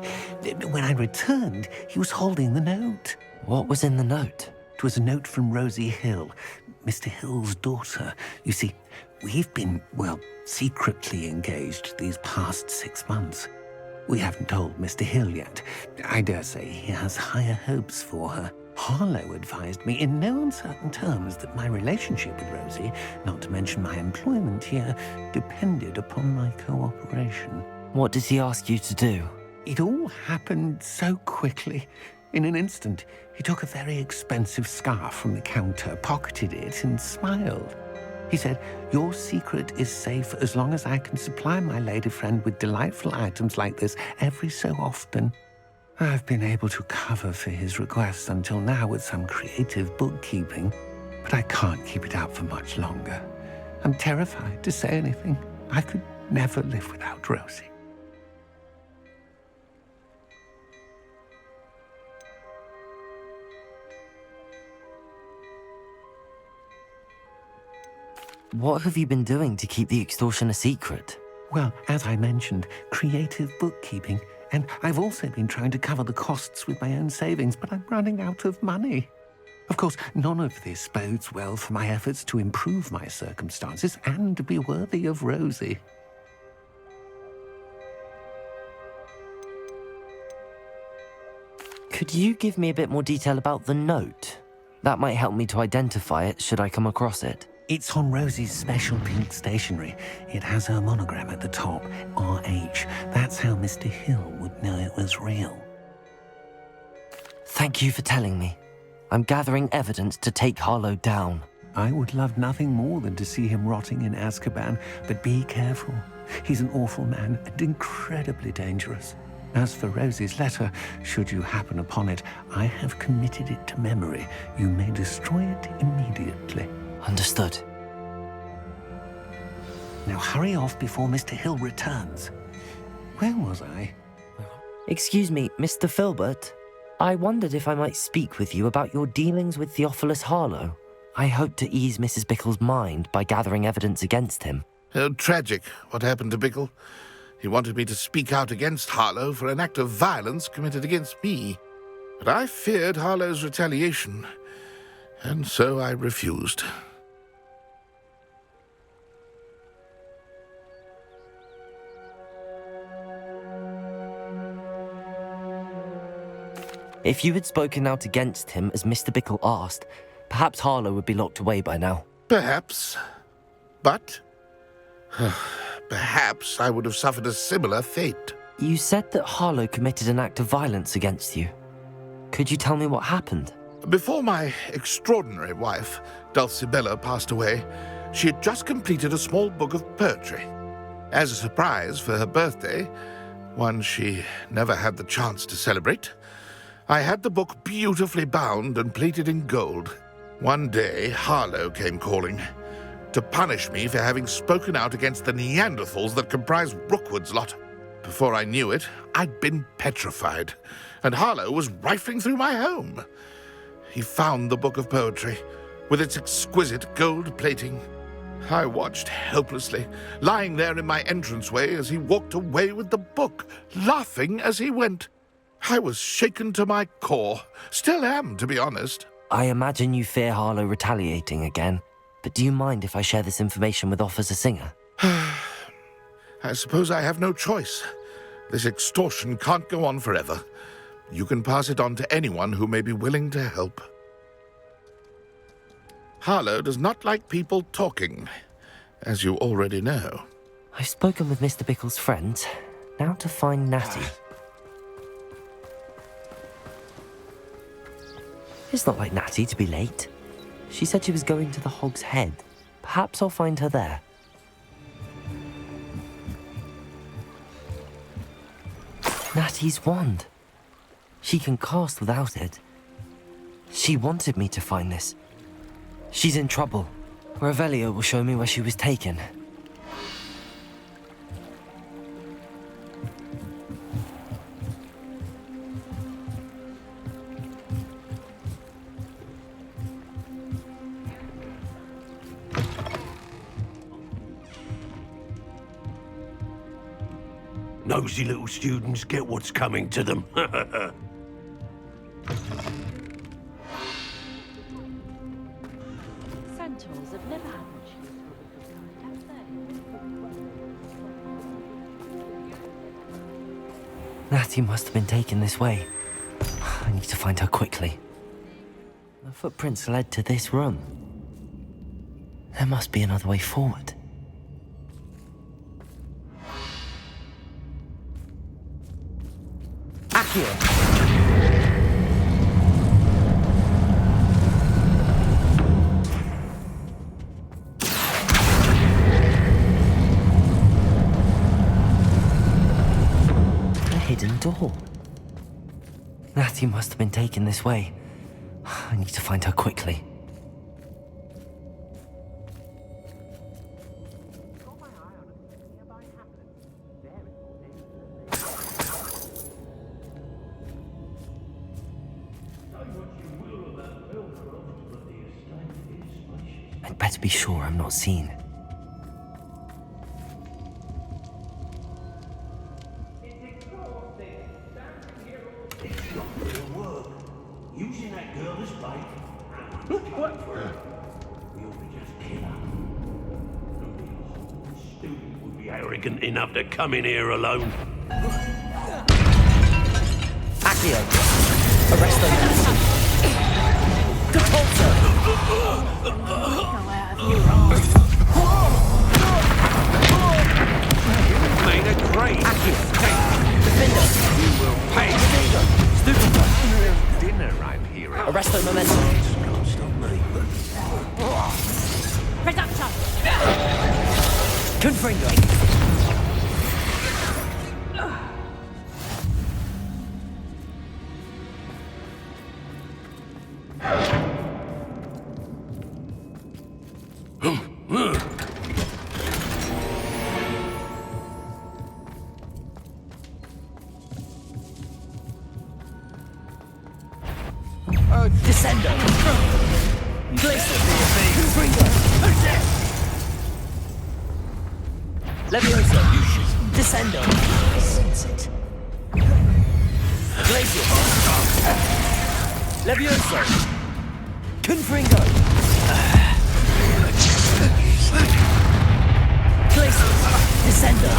When I returned, he was holding the note. What was in the note? It was a note from Rosie Hill, Mr. Hill's daughter. You see, we've been, secretly engaged these past 6 months. We haven't told Mr. Hill yet. I dare say he has higher hopes for her. Harlow advised me in no uncertain terms that my relationship with Rosie, not to mention my employment here, depended upon my cooperation. What did he ask you to do? It all happened so quickly. In an instant, he took a very expensive scarf from the counter, pocketed it, and smiled. He said, "Your secret is safe as long as I can supply my lady friend with delightful items like this every so often." I've been able to cover for his requests until now with some creative bookkeeping, but I can't keep it up for much longer. I'm terrified to say anything. I could never live without Rosie. What have you been doing to keep the extortion a secret? Well, as I mentioned, creative bookkeeping. And I've also been trying to cover the costs with my own savings, but I'm running out of money. Of course, none of this bodes well for my efforts to improve my circumstances and to be worthy of Rosie. Could you give me a bit more detail about the note? That might help me to identify it should I come across it. It's on Rosie's special pink stationery. It has her monogram at the top, RH. That's how Mr. Hill would know it was real. Thank you for telling me. I'm gathering evidence to take Harlow down. I would love nothing more than to see him rotting in Azkaban, but be careful. He's an awful man and incredibly dangerous. As for Rosie's letter, should you happen upon it, I have committed it to memory. You may destroy it immediately. Understood. Now hurry off before Mr. Hill returns. Where was I? Excuse me, Mr. Filbert. I wondered if I might speak with you about your dealings with Theophilus Harlow. I hope to ease Mrs. Bickle's mind by gathering evidence against him. Tragic, what happened to Bickle. He wanted me to speak out against Harlow for an act of violence committed against me. But I feared Harlow's retaliation, and so I refused. If you had spoken out against him as Mr. Bickle asked, perhaps Harlow would be locked away by now. Perhaps. But perhaps I would have suffered a similar fate. You said that Harlow committed an act of violence against you. Could you tell me what happened? Before my extraordinary wife, Dulcibella, passed away, she had just completed a small book of poetry. As a surprise for her birthday, one she never had the chance to celebrate, I had the book beautifully bound and plated in gold. One day, Harlow came calling to punish me for having spoken out against the Neanderthals that comprise Rookwood's lot. Before I knew it, I'd been petrified, and Harlow was rifling through my home. He found the book of poetry, with its exquisite gold plating. I watched helplessly, lying there in my entranceway as he walked away with the book, laughing as he went. I was shaken to my core. Still am, to be honest. I imagine you fear Harlow retaliating again, but do you mind if I share this information with Officer Singer? I suppose I have no choice. This extortion can't go on forever. You can pass it on to anyone who may be willing to help. Harlow does not like people talking, as you already know. I've spoken with Mr. Bickle's friends. Now to find Natty. It's not like Natty to be late. She said she was going to the Hog's Head. Perhaps I'll find her there. Natty's wand. She can cast without it. She wanted me to find this. She's in trouble. Revelio will show me where she was taken. Nosy little students get what's coming to them. Centaurs have never had much use for have they? Natty must have been taken this way. I need to find her quickly. The footprints led to this room. There must be another way forward. Accio! Hidden door. Natty must have been taken this way. I need to find her quickly. I'd better be sure I'm not seen. Using that girl as bait. What? We ought to just kill her. Only a Hogwarts student would be arrogant enough to come in here alone. Accio! Arrest them! Depulso! You made a great Defender! You will pay. Stupid! Dinner, I'm hearing. Arresto Memento! Can't stop me. Reductor! Confringo! Descendo! Glacial! Confringo! Levioso! You should Descendo! I sense it. Glacius! Levioso! Confringo! Glacius! Descendo!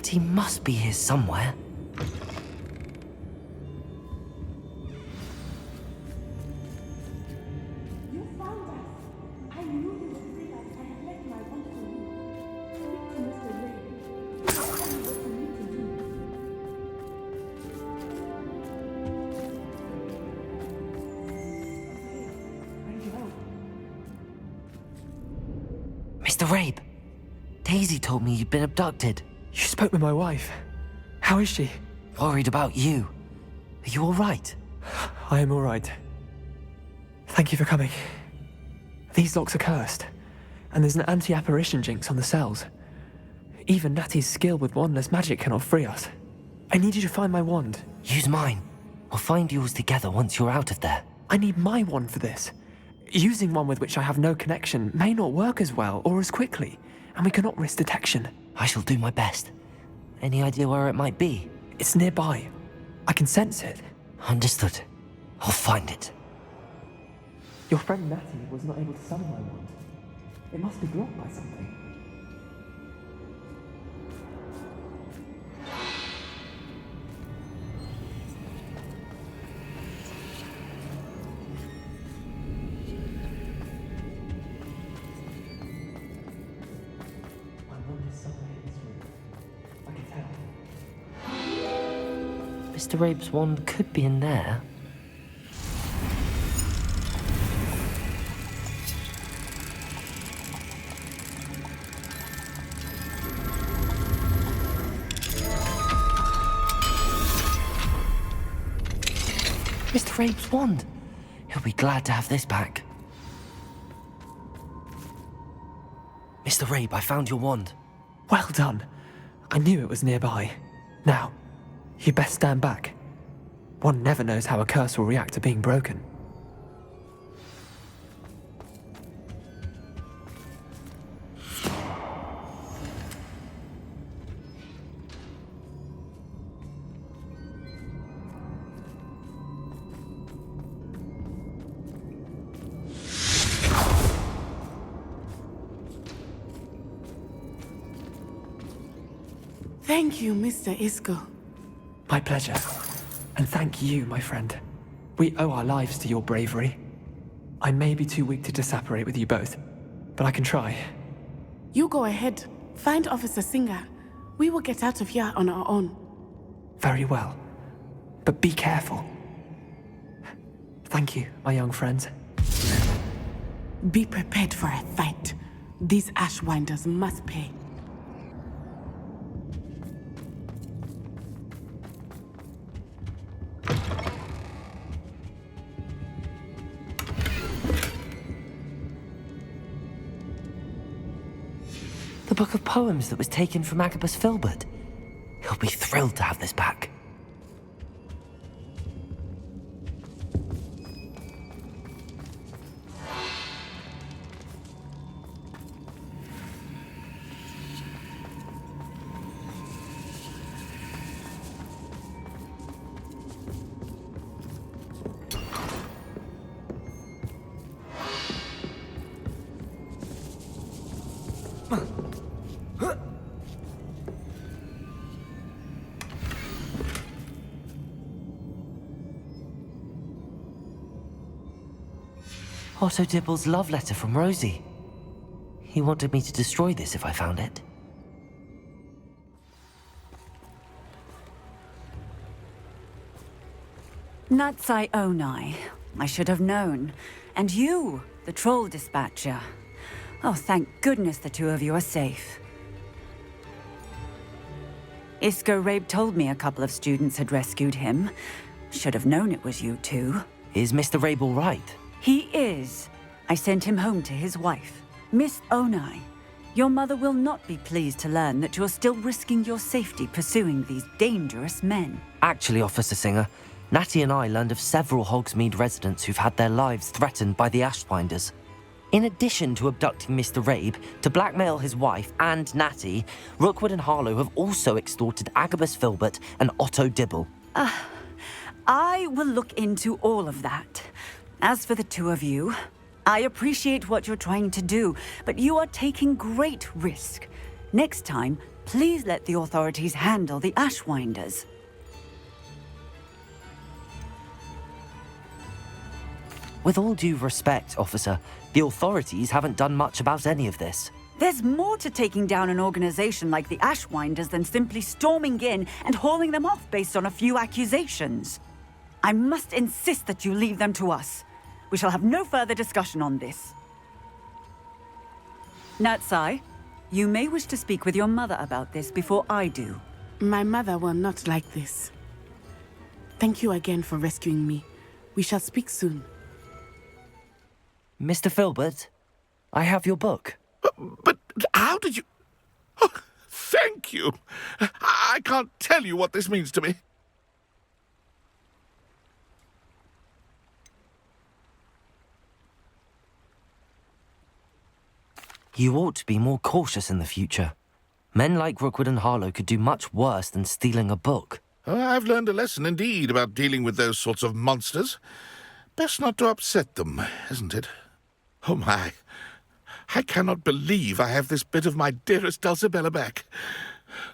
He must be here somewhere. You found us. I knew you would bring us. I had left my wand for you. Speak to Mr. Ray. Tell me what you need to do. Mr. Rabe, Daisy told me you'd been abducted. You spoke with my wife. How is she? Worried about you. Are you all right? I am all right. Thank you for coming. These locks are cursed, and there's an anti-apparition jinx on the cells. Even Natty's skill with wandless magic cannot free us. I need you to find my wand. Use mine. We'll find yours together once you're out of there. I need my wand for this. Using one with which I have no connection may not work as well or as quickly, and we cannot risk detection. I shall do my best. Any idea where it might be? It's nearby. I can sense it. Understood. I'll find it. Your friend Natty was not able to summon my wand. It must be blocked by something. Mr. Rabe's wand could be in there. Mr. Rabe's wand! He'll be glad to have this back. Mr. Rabe, I found your wand. Well done. I knew it was nearby. Now, you best stand back. One never knows how a curse will react to being broken. Thank you, Mr. Isco. My pleasure. And thank you, my friend. We owe our lives to your bravery. I may be too weak to disapparate with you both, but I can try. You go ahead. Find Officer Singer. We will get out of here on our own. Very well. But be careful. Thank you, my young friends. Be prepared for a fight. These Ashwinders must pay. The book of poems that was taken from Agabus Filbert. He'll be thrilled to have this back. Otto Dibble's love letter from Rosie. He wanted me to destroy this if I found it. Natsai Onai. I should have known. And you, the troll dispatcher. Oh, thank goodness the two of you are safe. Isco Rabe told me a couple of students had rescued him. Should have known it was you two. Is Mr. Rabe all right? He is. I sent him home to his wife. Miss Onai, your mother will not be pleased to learn that you're still risking your safety pursuing these dangerous men. Actually, Officer Singer, Natty and I learned of several Hogsmeade residents who've had their lives threatened by the Ashwinders. In addition to abducting Mr. Rabe to blackmail his wife and Natty, Rookwood and Harlow have also extorted Agabus Filbert and Otto Dibble. I will look into all of that. As for the two of you, I appreciate what you're trying to do, but you are taking great risk. Next time, please let the authorities handle the Ashwinders. With all due respect, officer, the authorities haven't done much about any of this. There's more to taking down an organization like the Ashwinders than simply storming in and hauling them off based on a few accusations. I must insist that you leave them to us. We shall have no further discussion on this. Natsai, you may wish to speak with your mother about this before I do. My mother will not like this. Thank you again for rescuing me. We shall speak soon. Mr. Filbert, I have your book. But how did you... Oh, thank you. I can't tell you what this means to me. You ought to be more cautious in the future. Men like Rookwood and Harlow could do much worse than stealing a book. Oh, I've learned a lesson indeed about dealing with those sorts of monsters. Best not to upset them, isn't it? Oh my, I cannot believe I have this bit of my dearest Dulcibella back.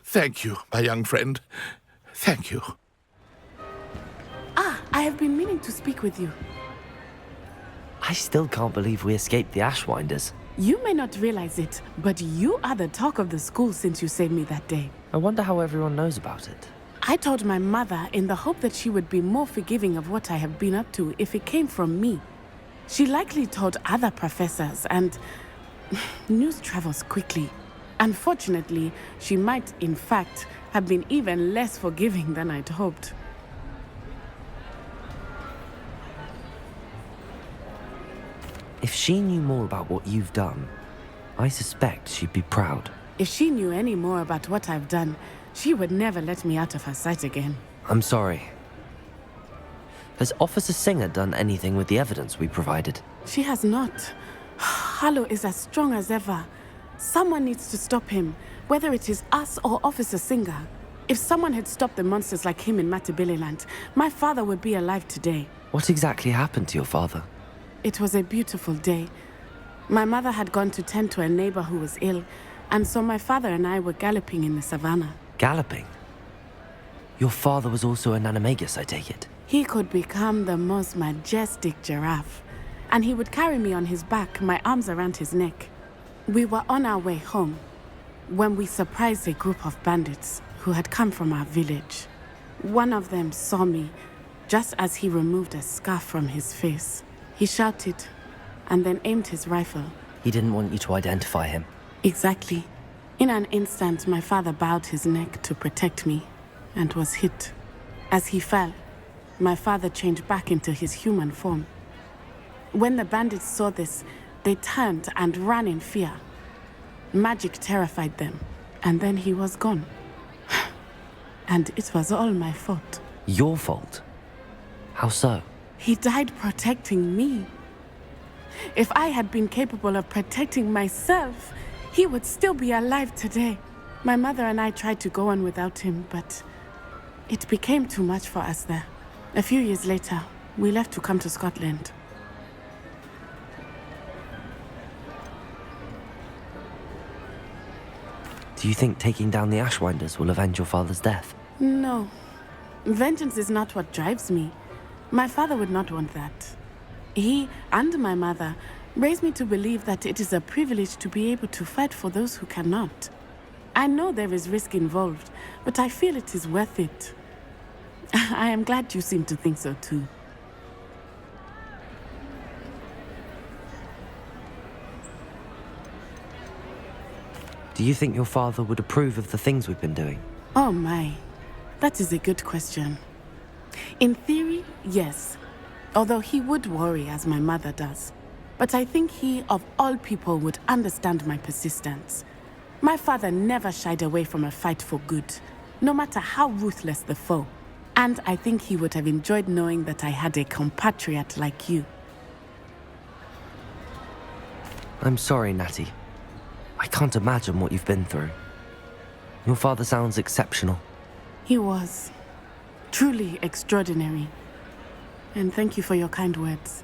Thank you, my young friend. Thank you. I have been meaning to speak with you. I still can't believe we escaped the Ashwinders. You may not realize it, but you are the talk of the school since you saved me that day. I wonder how everyone knows about it. I told my mother in the hope that she would be more forgiving of what I have been up to if it came from me. She likely told other professors, and news travels quickly. Unfortunately, she might, in fact, have been even less forgiving than I'd hoped. If she knew more about what you've done, I suspect she'd be proud. If she knew any more about what I've done, she would never let me out of her sight again. I'm sorry. Has Officer Singer done anything with the evidence we provided? She has not. Harlow is as strong as ever. Someone needs to stop him, whether it is us or Officer Singer. If someone had stopped the monsters like him in Matabeleland, my father would be alive today. What exactly happened to your father? It was a beautiful day. My mother had gone to tend to a neighbor who was ill, and so my father and I were galloping in the savannah. Galloping? Your father was also an animagus, I take it? He could become the most majestic giraffe, and he would carry me on his back, my arms around his neck. We were on our way home when we surprised a group of bandits who had come from our village. One of them saw me just as he removed a scarf from his face. He shouted and then aimed his rifle. He didn't want you to identify him. Exactly. In an instant, my father bowed his neck to protect me and was hit. As he fell, my father changed back into his human form. When the bandits saw this, they turned and ran in fear. Magic terrified them, and then he was gone. And it was all my fault. Your fault? How so? He died protecting me. If I had been capable of protecting myself, he would still be alive today. My mother and I tried to go on without him, but it became too much for us there. A few years later, we left to come to Scotland. Do you think taking down the Ashwinders will avenge your father's death? No. Vengeance is not what drives me. My father would not want that. He and my mother raised me to believe that it is a privilege to be able to fight for those who cannot. I know there is risk involved, but I feel it is worth it. I am glad you seem to think so too. Do you think your father would approve of the things we've been doing? Oh my, that is a good question. In theory, yes. Although he would worry as my mother does. But I think he, of all people, would understand my persistence. My father never shied away from a fight for good, no matter how ruthless the foe. And I think he would have enjoyed knowing that I had a compatriot like you. I'm sorry, Natty. I can't imagine what you've been through. Your father sounds exceptional. He was. Truly extraordinary. And thank you for your kind words.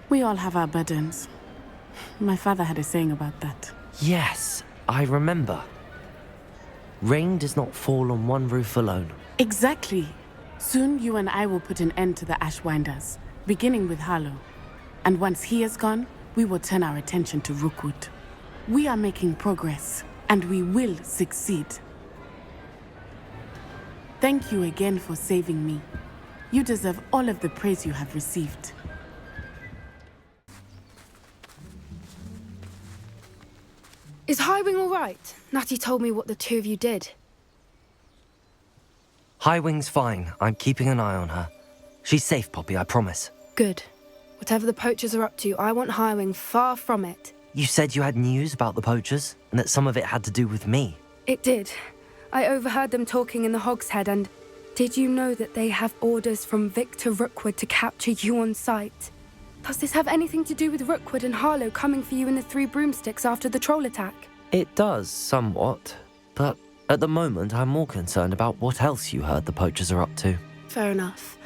We all have our burdens. My father had a saying about that. Yes, I remember. Rain does not fall on one roof alone. Exactly. Soon you and I will put an end to the Ashwinders, beginning with Harlow. And once he is gone, we will turn our attention to Rookwood. We are making progress, and we will succeed. Thank you again for saving me. You deserve all of the praise you have received. Is Highwing all right? Natty told me what the two of you did. Highwing's fine. I'm keeping an eye on her. She's safe, Poppy, I promise. Good. Whatever the poachers are up to, I want Highwing far from it. You said you had news about the poachers, and that some of it had to do with me. It did. I overheard them talking in the Hogshead, and did you know that they have orders from Victor Rookwood to capture you on sight? Does this have anything to do with Rookwood and Harlow coming for you in the Three Broomsticks after the troll attack? It does, somewhat. But at the moment, I'm more concerned about what else you heard the poachers are up to. Fair enough.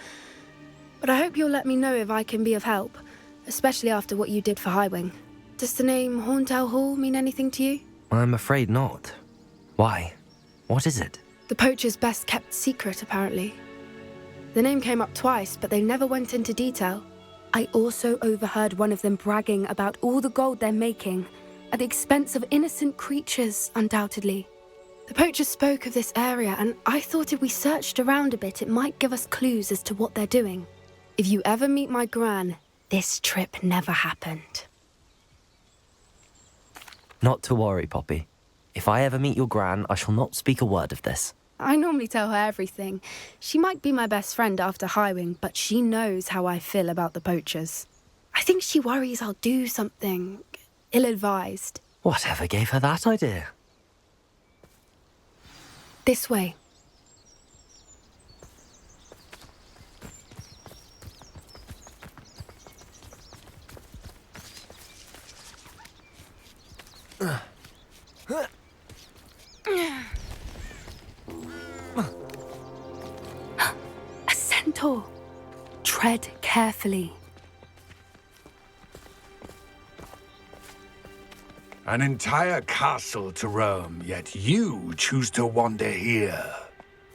But I hope you'll let me know if I can be of help, especially after what you did for Highwing. Does the name Horntail Hall mean anything to you? I'm afraid not. Why? What is it? The poacher's best kept secret, apparently. The name came up twice, but they never went into detail. I also overheard one of them bragging about all the gold they're making, at the expense of innocent creatures, undoubtedly. The poachers spoke of this area, and I thought if we searched around a bit, it might give us clues as to what they're doing. If you ever meet my gran, this trip never happened. Not to worry, Poppy. If I ever meet your gran, I shall not speak a word of this. I normally tell her everything. She might be my best friend after Highwing, but she knows how I feel about the poachers. I think she worries I'll do something ill-advised. Whatever gave her that idea? This way. A centaur. Tread carefully. An entire castle to roam, yet you choose to wander here.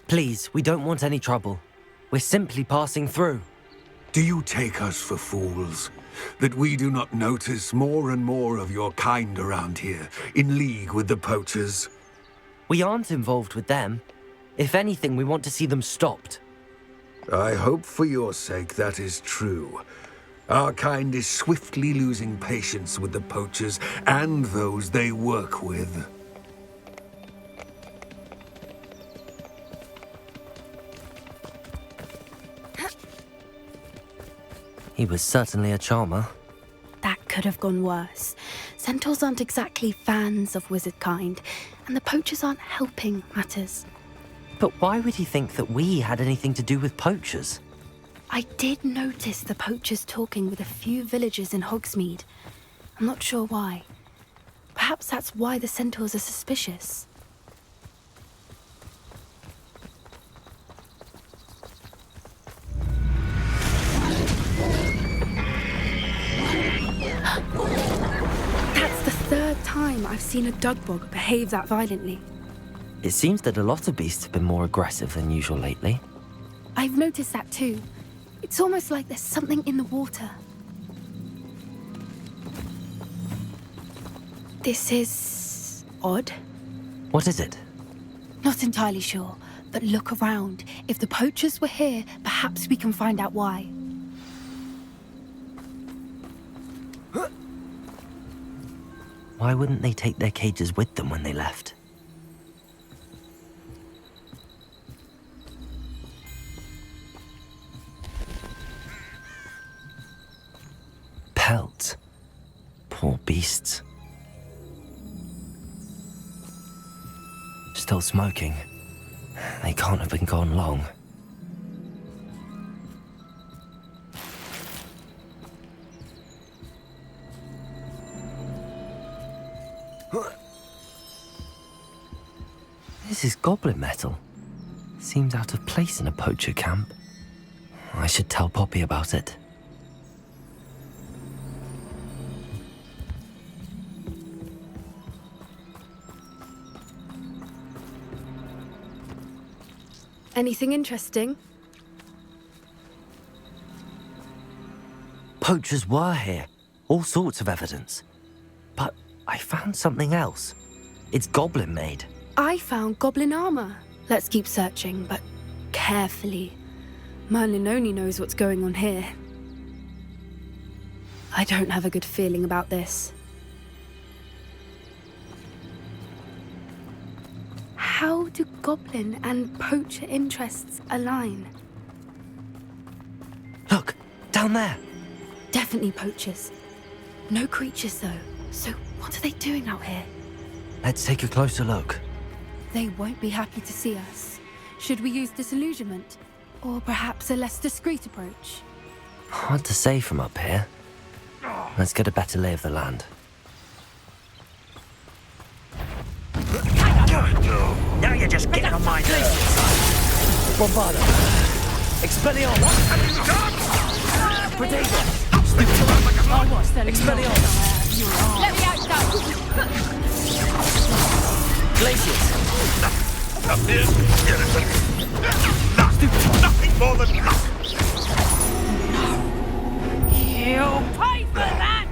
Please, we don't want any trouble. We're simply passing through. Do you take us for fools? That we do not notice more and more of your kind around here, in league with the poachers? We aren't involved with them. If anything, we want to see them stopped. I hope for your sake that is true. Our kind is swiftly losing patience with the poachers and those they work with. He was certainly a charmer. That could have gone worse. Centaurs aren't exactly fans of wizard kind, and the poachers aren't helping matters. But why would he think that we had anything to do with poachers? I did notice the poachers talking with a few villagers in Hogsmeade. I'm not sure why. Perhaps that's why the centaurs are suspicious. That's the third time I've seen a Dugbog behave that violently. It seems that a lot of beasts have been more aggressive than usual lately. I've noticed that too. It's almost like there's something in the water. This is odd. What is it? Not entirely sure, but look around. If the poachers were here, perhaps we can find out why. Why wouldn't they take their cages with them when they left? beasts. Still smoking. They can't have been gone long. This is goblin metal. Seems out of place in a poacher camp. I should tell Poppy about it. Anything interesting? Poachers were here. All sorts of evidence. But I found something else. It's goblin made. I found goblin armor. Let's keep searching, but carefully. Merlin only knows what's going on here. I don't have a good feeling about this. How do goblin and poacher interests align? Look, down there. Definitely poachers. No creatures, though. So what are they doing out here? Let's take a closer look. They won't be happy to see us. Should we use disillusionment? Or perhaps a less discreet approach? Hard to say from up here. Let's get a better lay of the land. Now you're just getting on my nerves. Bombada. Expelliarmus. Predator. Expelliarmus. Let me out, Glaciers. Up here. Nothing more than luck. You'll pay for that!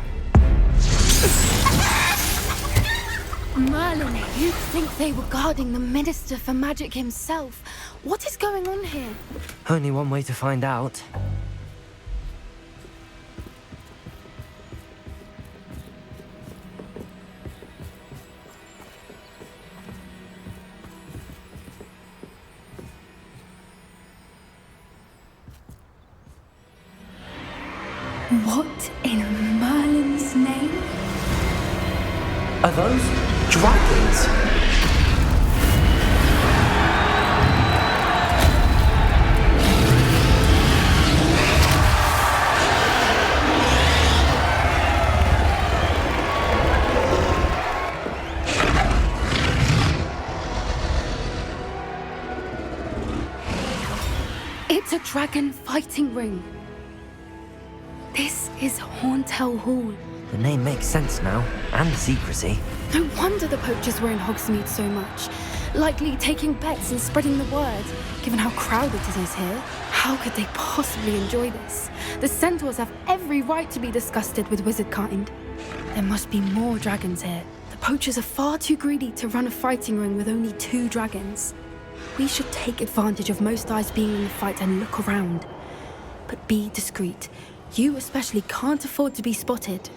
Merlin, you'd think they were guarding the Minister for Magic himself. What is going on here? Only one way to find out. What in Merlin's name? Are those dragons? It's a dragon fighting ring. This is Horntail Hall. The name makes sense now, and the secrecy. No wonder the poachers were in Hogsmeade so much. Likely taking bets and spreading the word, given how crowded it is here. How could they possibly enjoy this? The centaurs have every right to be disgusted with wizard kind. There must be more dragons here. The poachers are far too greedy to run a fighting ring with only 2 dragons. We should take advantage of most eyes being in the fight and look around. But be discreet. You especially can't afford to be spotted.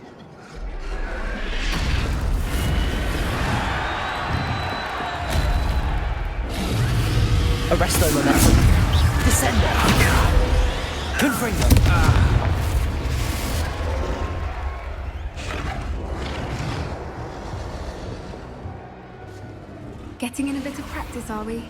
Arresto momentum. Descender. Confringo. Getting in a bit of practice, are we?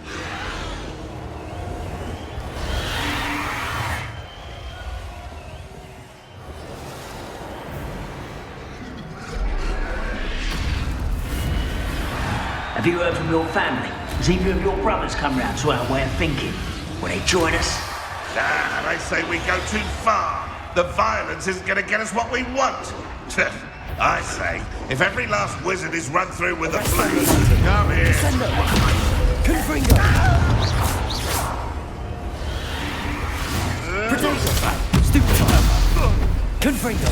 Have you heard from your family? Has either of your brothers come round to our way of thinking? Will they join us? Nah, they say we go too far. The violence isn't going to get us what we want. I say, if every last wizard is run through with a blade, come here. Confringo. Predator. Stupefy. Confringo.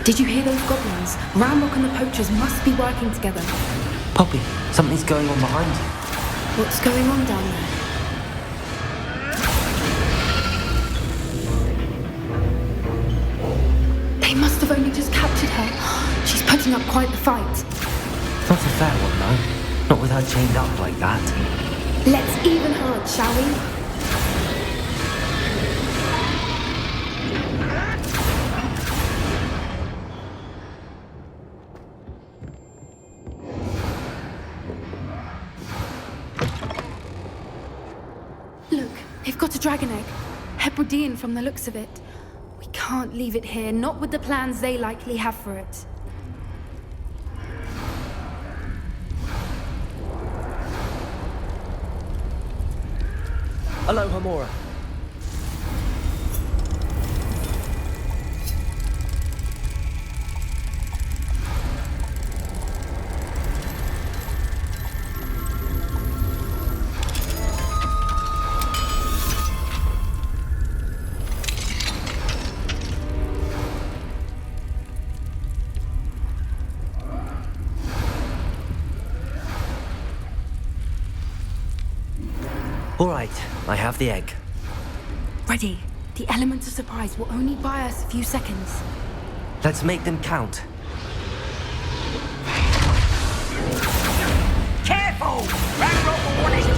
Did you hear those goblins? Ramrock and the poachers must be working together. Poppy, something's going on behind you. What's going on down there? They must have only just captured her. She's putting up quite the fight. Not a fair one, though. Not with her chained up like that. Let's even hands, shall we? Look, they've got a dragon egg. Hebridean from the looks of it. We can't leave it here, not with the plans they likely have for it. Aloha, Mora. All right, I have the egg. Ready. The elements of surprise will only buy us a few seconds. Let's make them count. Careful! Ramrock will want us to...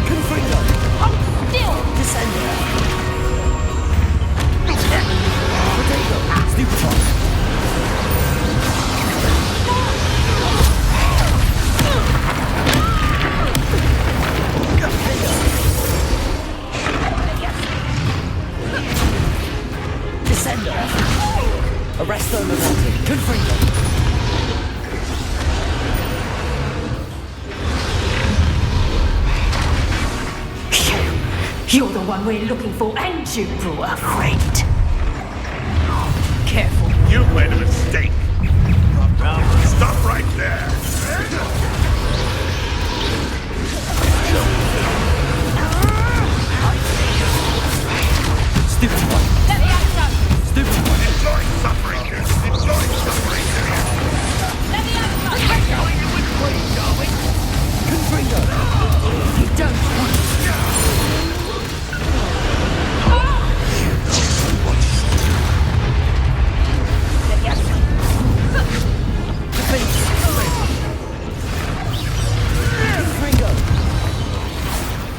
Confringo! Hold still! Descender! Potato! Stupefy! Descender! Arresto Movante! Confringo! You're the one we're looking for, and you brought a friend. Careful. You made a mistake. Stop right there. Stupid one! Let me out, son! Stupid one! Enjoy suffering. Enjoy suffering. Let me out, son! We're going in with Queen, darling. Confringo! You don't want to.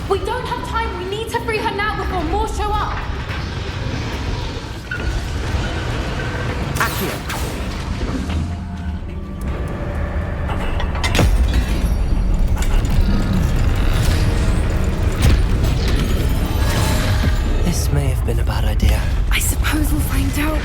We don't have time. We need to free her now before more show up. Accio! This may have been a bad idea. I suppose we'll find out.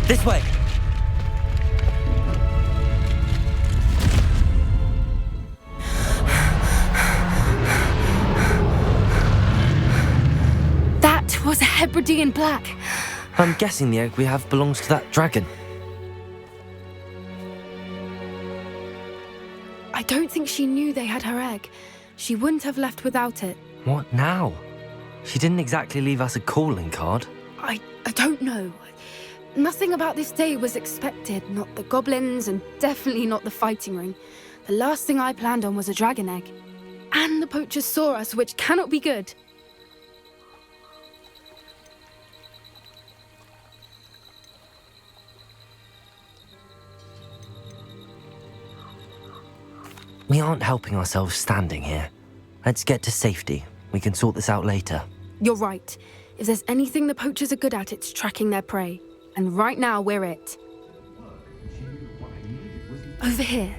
This way! That was a Hebridean black. I'm guessing the egg we have belongs to that dragon. I don't think she knew they had her egg. She wouldn't have left without it. What now? She didn't exactly leave us a calling card. I don't know. Nothing about this day was expected. Not the goblins, and definitely not the fighting ring. The last thing I planned on was a dragon egg. And the poachers saw us, which cannot be good. We aren't helping ourselves standing here. Let's get to safety. We can sort this out later. You're right. If there's anything the poachers are good at, it's tracking their prey. And right now, we're it. Over here.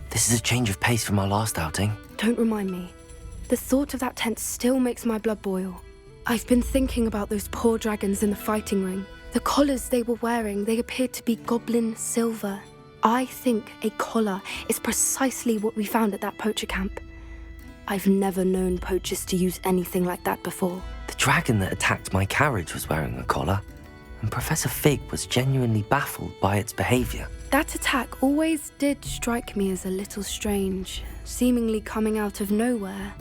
This is a change of pace from our last outing. Don't remind me. The thought of that tent still makes my blood boil. I've been thinking about those poor dragons in the fighting ring. The collars they were wearing, they appeared to be goblin silver. I think a collar is precisely what we found at that poacher camp. I've never known poachers to use anything like that before. The dragon that attacked my carriage was wearing a collar, and Professor Fig was genuinely baffled by its behavior. That attack always did strike me as a little strange, seemingly coming out of nowhere.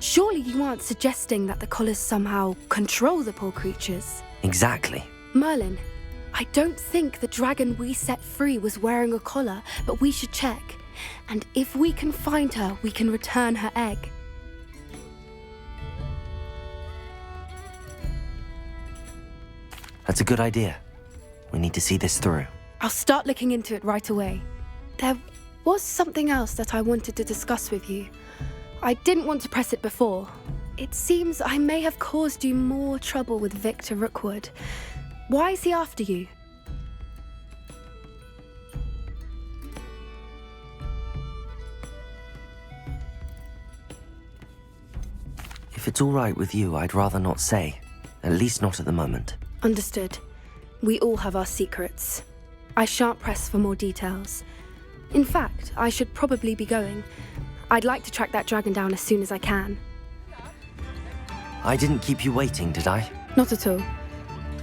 Surely you aren't suggesting that the collars somehow control the poor creatures? Exactly. Merlin, I don't think the dragon we set free was wearing a collar, but we should check. And if we can find her, we can return her egg. That's a good idea. We need to see this through. I'll start looking into it right away. There was something else that I wanted to discuss with you. I didn't want to press it before. It seems I may have caused you more trouble with Victor Rookwood. Why is he after you? If it's all right with you, I'd rather not say. At least not at the moment. Understood. We all have our secrets. I shan't press for more details. In fact, I should probably be going. I'd like to track that dragon down as soon as I can. I didn't keep you waiting, did I? Not at all.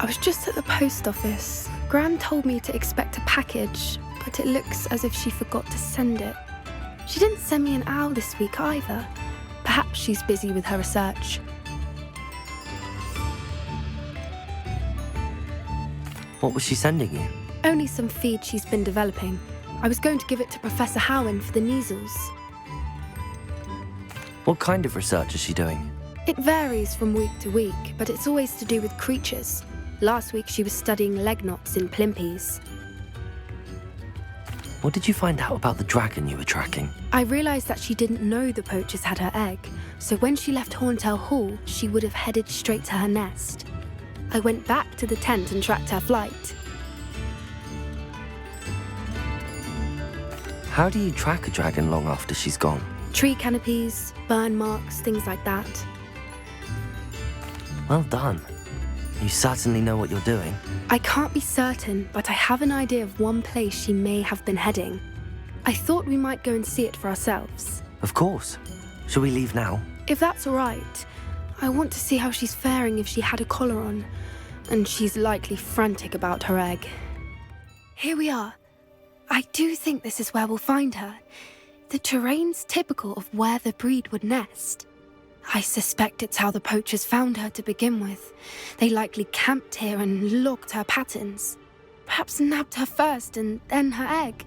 I was just at the post office. Gran told me to expect a package, but it looks as if she forgot to send it. She didn't send me an owl this week either. Perhaps she's busy with her research. What was she sending you? Only some feed she's been developing. I was going to give it to Professor Howen for the measles. What kind of research is she doing? It varies from week to week, but it's always to do with creatures. Last week she was studying leg knots in plimpies. What did you find out about the dragon you were tracking? I realised that she didn't know the poachers had her egg, so when she left Horntail Hall, she would have headed straight to her nest. I went back to the tent and tracked her flight. How do you track a dragon long after she's gone? Tree canopies, burn marks, things like that. Well done. You certainly know what you're doing. I can't be certain, but I have an idea of one place she may have been heading. I thought we might go and see it for ourselves. Of course. Shall we leave now? If that's all right. I want to see how she's faring if she had a collar on. And she's likely frantic about her egg. Here we are. I do think this is where we'll find her. The terrain's typical of where the breed would nest. I suspect it's how the poachers found her to begin with. They likely camped here and logged her patterns. Perhaps nabbed her first and then her egg.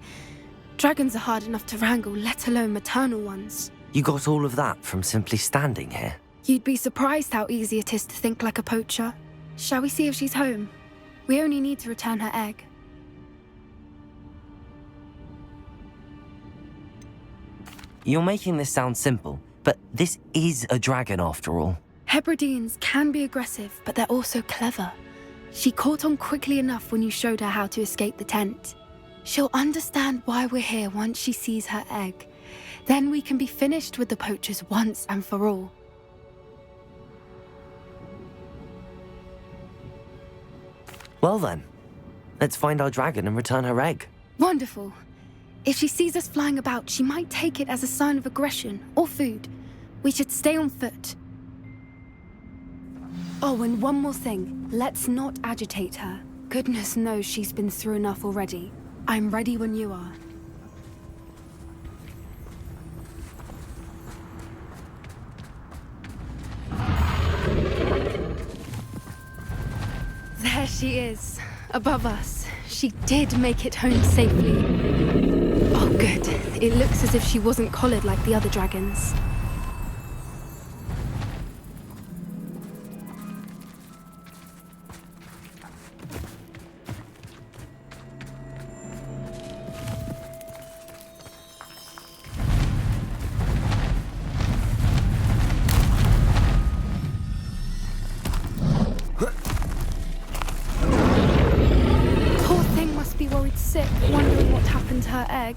Dragons are hard enough to wrangle, let alone maternal ones. You got all of that from simply standing here? You'd be surprised how easy it is to think like a poacher. Shall we see if she's home? We only need to return her egg. You're making this sound simple, but this is a dragon after all. Hebrideans can be aggressive, but they're also clever. She caught on quickly enough when you showed her how to escape the tent. She'll understand why we're here once she sees her egg. Then we can be finished with the poachers once and for all. Well then, let's find our dragon and return her egg. Wonderful. If she sees us flying about, she might take it as a sign of aggression or food. We should stay on foot. Oh, and one more thing. Let's not agitate her. Goodness knows she's been through enough already. I'm ready when you are. There she is, above us. She did make it home safely. Oh, good. It looks as if she wasn't collared like the other dragons. happened to her egg?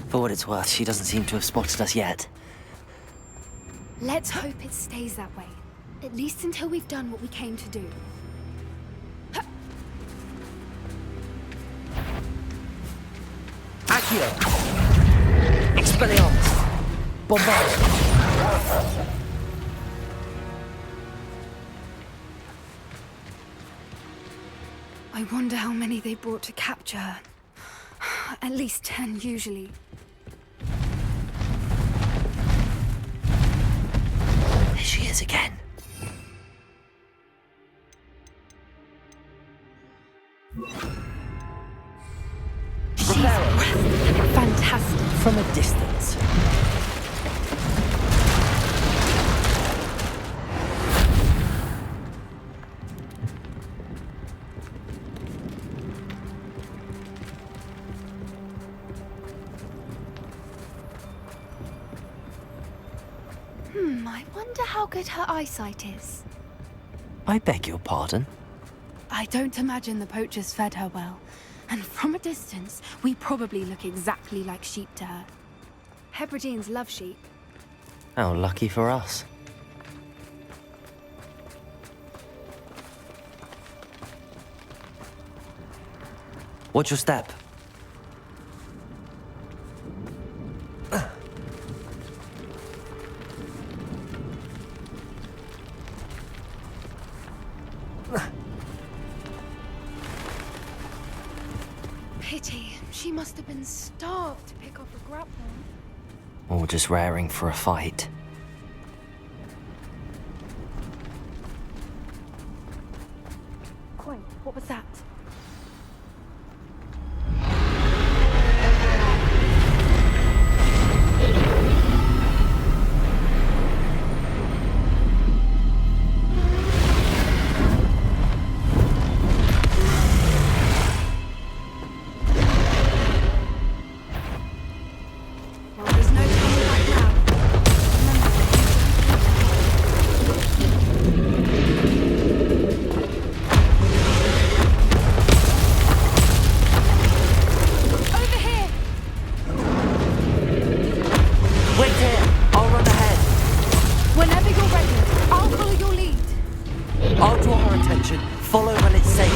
For what it's worth, she doesn't seem to have spotted us yet. Let's hope it stays that way. At least until we've done what we came to do. Accio! Expelliarmus! Bombard! I wonder how many they brought to capture her. At least 10, usually. There she is again. Fantastic. From a distance. I wonder how good her eyesight is. I beg your pardon? I don't imagine the poachers fed her well. And from a distance, we probably look exactly like sheep to her. Hebrideans love sheep. How lucky for us. Watch your step. Pity. She must have been starved to pick off a grapple. Or just raring for a fight. Wait, what was that? Follow when it's safe.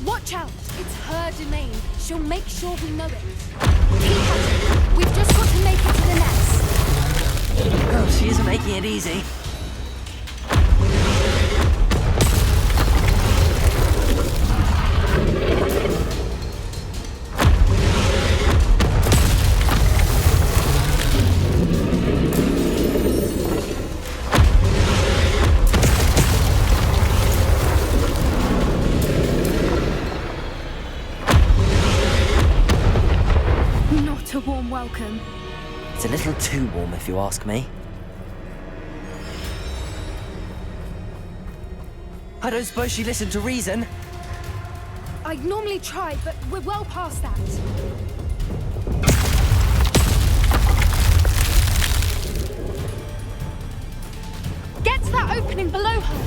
Watch out! It's her domain. She'll make sure we know it. Keep at it. We've just got to make it to the nest. Oh, she isn't making it easy. Not a warm welcome. It's a little too warm, if you ask me. I don't suppose she listened to reason. I'd normally try, but we're well past that. Get to that opening below her.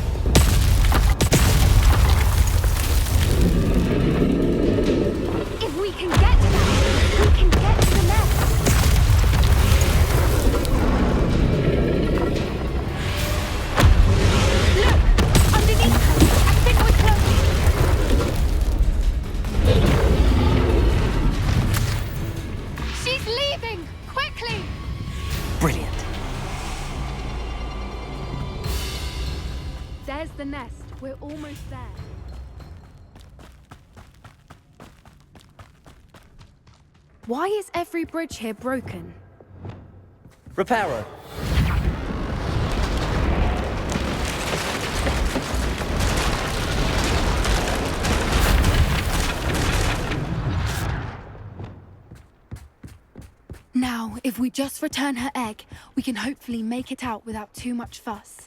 If we can get to that, we can get to the nest. Look! Underneath her! I think we're close. She's leaving! Quickly! Brilliant. There's the nest. We're almost there. Why is every bridge here broken? Reparo. If we just return her egg, we can hopefully make it out without too much fuss.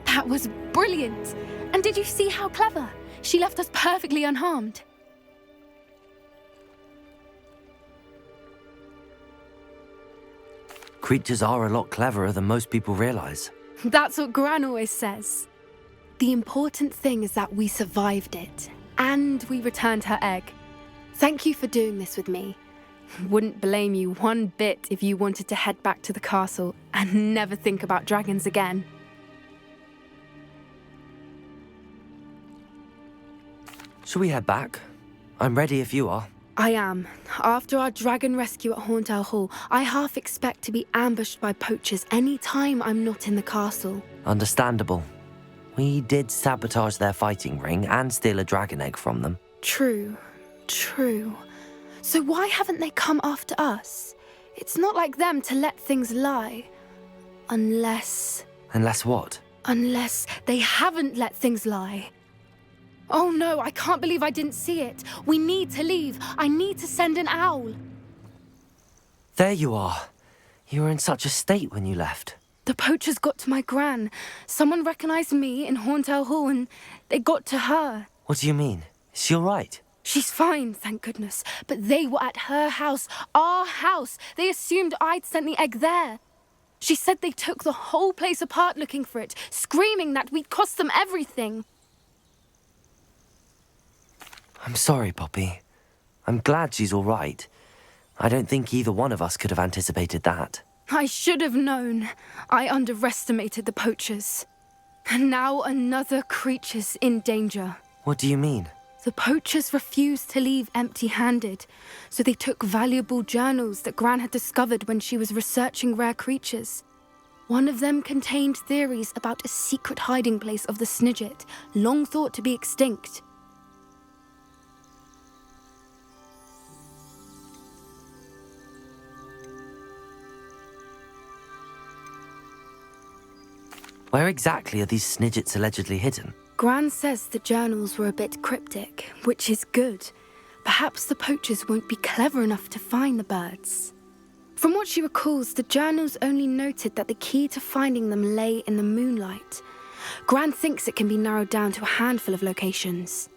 That was brilliant! And did you see how clever? She left us perfectly unharmed. Creatures are a lot cleverer than most people realize. That's what Gran always says. The important thing is that we survived it, and we returned her egg. Thank you for doing this with me. Wouldn't blame you one bit if you wanted to head back to the castle and never think about dragons again. Shall we head back? I'm ready if you are. I am. After our dragon rescue at Hauntow Hall, I half expect to be ambushed by poachers any time I'm not in the castle. Understandable. We did sabotage their fighting ring and steal a dragon egg from them. True. So why haven't they come after us? It's not like them to let things lie. Unless what? Unless they haven't let things lie. Oh no, I can't believe I didn't see it. We need to leave. I need to send an owl. There you are. You were in such a state when you left. The poachers got to my gran. Someone recognized me in Hauntow Hall and they got to her. What do you mean? Is she all right? She's fine, thank goodness. But they were at her house, our house. They assumed I'd sent the egg there. She said they took the whole place apart looking for it, screaming that we'd cost them everything. I'm sorry, Poppy. I'm glad she's all right. I don't think either one of us could have anticipated that. I should have known. I underestimated the poachers. And now another creature's in danger. What do you mean? The poachers refused to leave empty-handed, so they took valuable journals that Gran had discovered when she was researching rare creatures. One of them contained theories about a secret hiding place of the Snidget, long thought to be extinct. Where exactly are these Snidgets allegedly hidden? Gran says the journals were a bit cryptic, which is good. Perhaps the poachers won't be clever enough to find the birds. From what she recalls, the journals only noted that the key to finding them lay in the moonlight. Gran thinks it can be narrowed down to a handful of locations.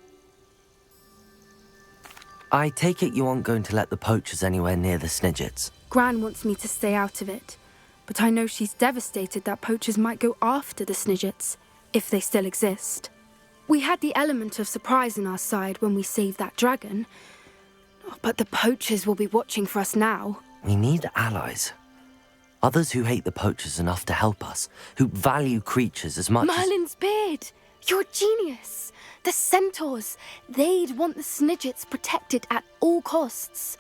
I take it you aren't going to let the poachers anywhere near the Snidgets. Gran wants me to stay out of it, but I know she's devastated that poachers might go after the Snidgets, if they still exist. We had the element of surprise on our side when we saved that dragon, but the poachers will be watching for us now. We need allies. Others who hate the poachers enough to help us, who value creatures as much Merlin's beard! You're a genius! The centaurs! They'd want the Snidgets protected at all costs.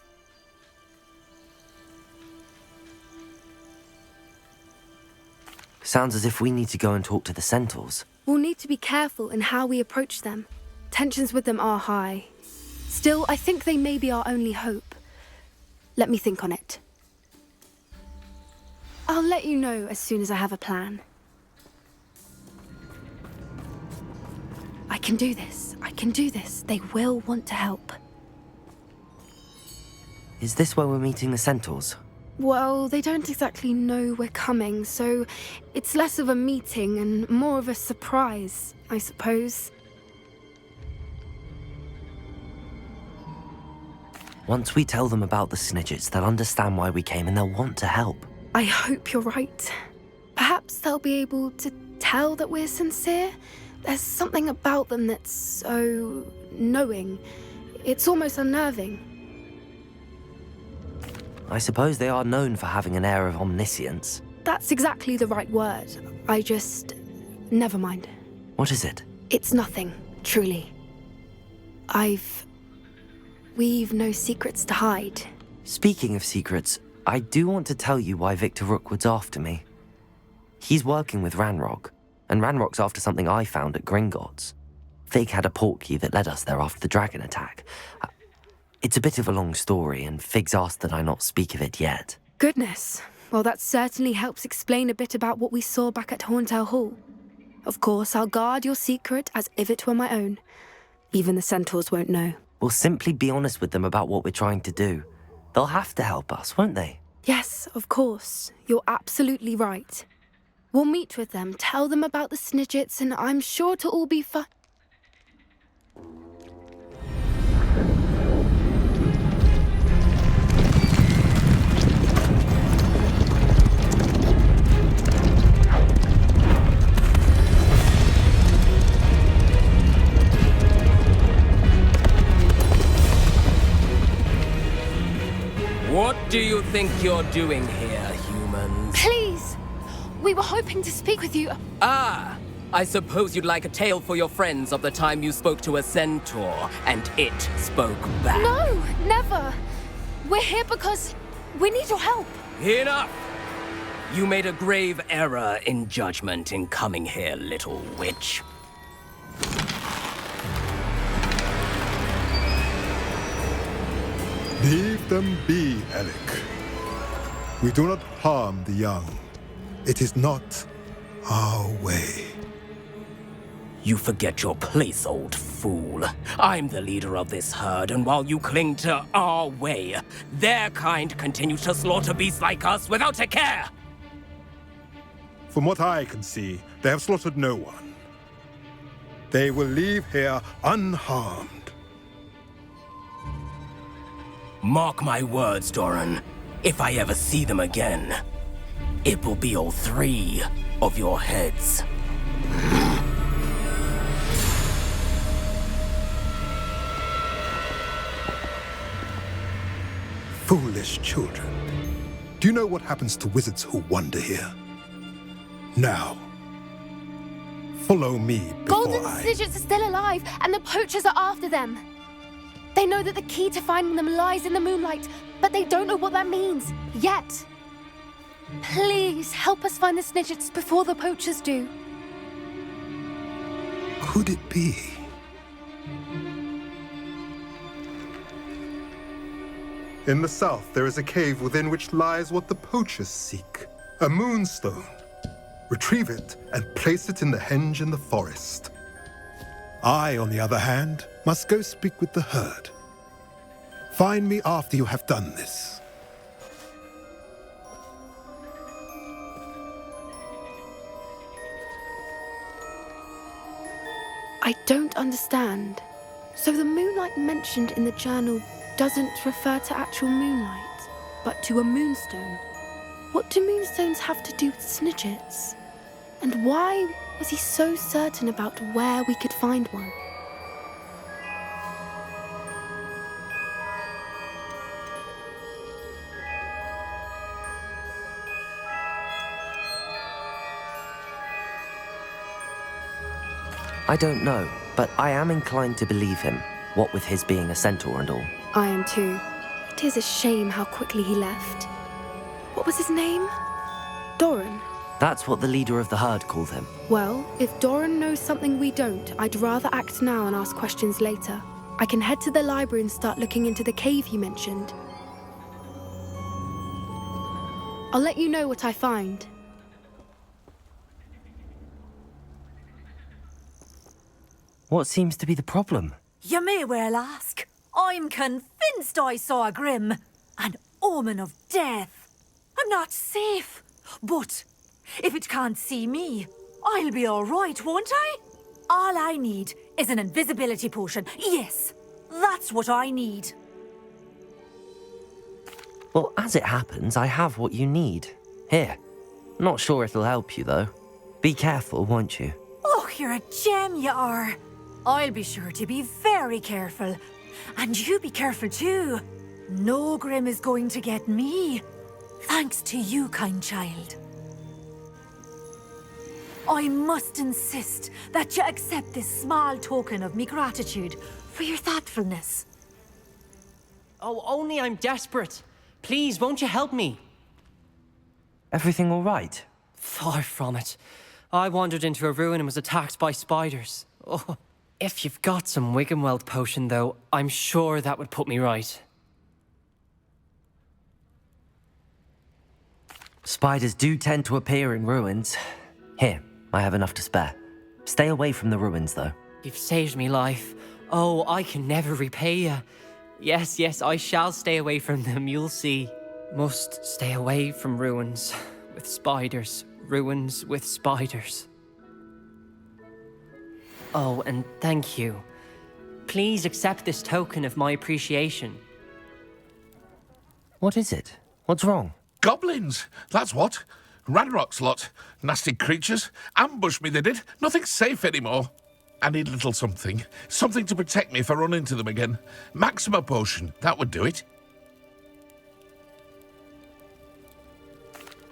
Sounds as if we need to go and talk to the centaurs. We'll need to be careful in how we approach them. Tensions with them are high. Still, I think they may be our only hope. Let me think on it. I'll let you know as soon as I have a plan. I can do this. I can do this. They will want to help. Is this where we're meeting the centaurs? Well, they don't exactly know we're coming, so it's less of a meeting and more of a surprise, I suppose. Once we tell them about the Snidgets, they'll understand why we came and they'll want to help. I hope you're right. Perhaps they'll be able to tell that we're sincere. There's something about them that's so knowing. It's almost unnerving. I suppose they are known for having an air of omniscience. That's exactly the right word. Never mind. What is it? It's nothing, truly. We've no secrets to hide. Speaking of secrets, I do want to tell you why Victor Rookwood's after me. He's working with Ranrock, and Ranrock's after something I found at Gringotts. Fig had a portkey that led us there after the dragon attack. It's a bit of a long story, and Fig's asked that I not speak of it yet. Goodness. Well, that certainly helps explain a bit about what we saw back at Horntail Hall. Of course, I'll guard your secret as if it were my own. Even the centaurs won't know. We'll simply be honest with them about what we're trying to do. They'll have to help us, won't they? Yes, of course. You're absolutely right. We'll meet with them, tell them about the Snidgets, and I'm sure it'll all be fun. What do you think you're doing here, humans? Please! We were hoping to speak with you. Ah! I suppose you'd like a tale for your friends of the time you spoke to a centaur, and it spoke back. No, never! We're here because we need your help. Enough! You made a grave error in judgment in coming here, little witch. Leave them be, Alec. We do not harm the young. It is not our way. You forget your place, old fool. I'm the leader of this herd, and while you cling to our way, their kind continues to slaughter beasts like us without a care! From what I can see, they have slaughtered no one. They will leave here unharmed. Mark my words, Doran. If I ever see them again, it will be all 3 of your heads. Foolish children. Do you know what happens to wizards who wander here? Now, follow me before Golden Snidgets are still alive, and the poachers are after them. They know that the key to finding them lies in the moonlight, but they don't know what that means, yet. Please, help us find the Snidgets before the poachers do. Could it be? In the south, there is a cave within which lies what the poachers seek. A moonstone. Retrieve it and place it in the henge in the forest. I, on the other hand, must go speak with the herd. Find me after you have done this. I don't understand. So the moonlight mentioned in the journal doesn't refer to actual moonlight, but to a moonstone. What do moonstones have to do with Snidgets? And why was he so certain about where we could find one? I don't know, but I am inclined to believe him, what with his being a centaur and all. I am too. It is a shame how quickly he left. What was his name? Doran. That's what the leader of the herd called him. Well, if Doran knows something we don't, I'd rather act now and ask questions later. I can head to the library and start looking into the cave you mentioned. I'll let you know what I find. What seems to be the problem? You may well ask. I'm convinced I saw a Grim, an omen of death. I'm not safe, but if it can't see me, I'll be all right, won't I? All I need is an invisibility potion. Yes, that's what I need. Well, as it happens, I have what you need. Here. Not sure it'll help you, though. Be careful, won't you? Oh, you're a gem, you are. I'll be sure to be very careful. And you be careful too. No Grim is going to get me. Thanks to you, kind child. I must insist that you accept this small token of me gratitude for your thoughtfulness. Oh, only I'm desperate. Please, won't you help me? Everything all right? Far from it. I wandered into a ruin and was attacked by spiders. Oh. If you've got some Wiggenweld potion, though, I'm sure that would put me right. Spiders do tend to appear in ruins. Here, I have enough to spare. Stay away from the ruins, though. You've saved me life. Oh, I can never repay you. Yes, I shall stay away from them, you'll see. Must stay away from ruins with spiders. Ruins with spiders. Oh, and thank you. Please accept this token of my appreciation. What is it? What's wrong? Goblins, that's what. Ranrock's lot. Nasty creatures. Ambushed me, they did. Nothing's safe anymore. I need a little something. Something to protect me if I run into them again. Maxima potion, that would do it.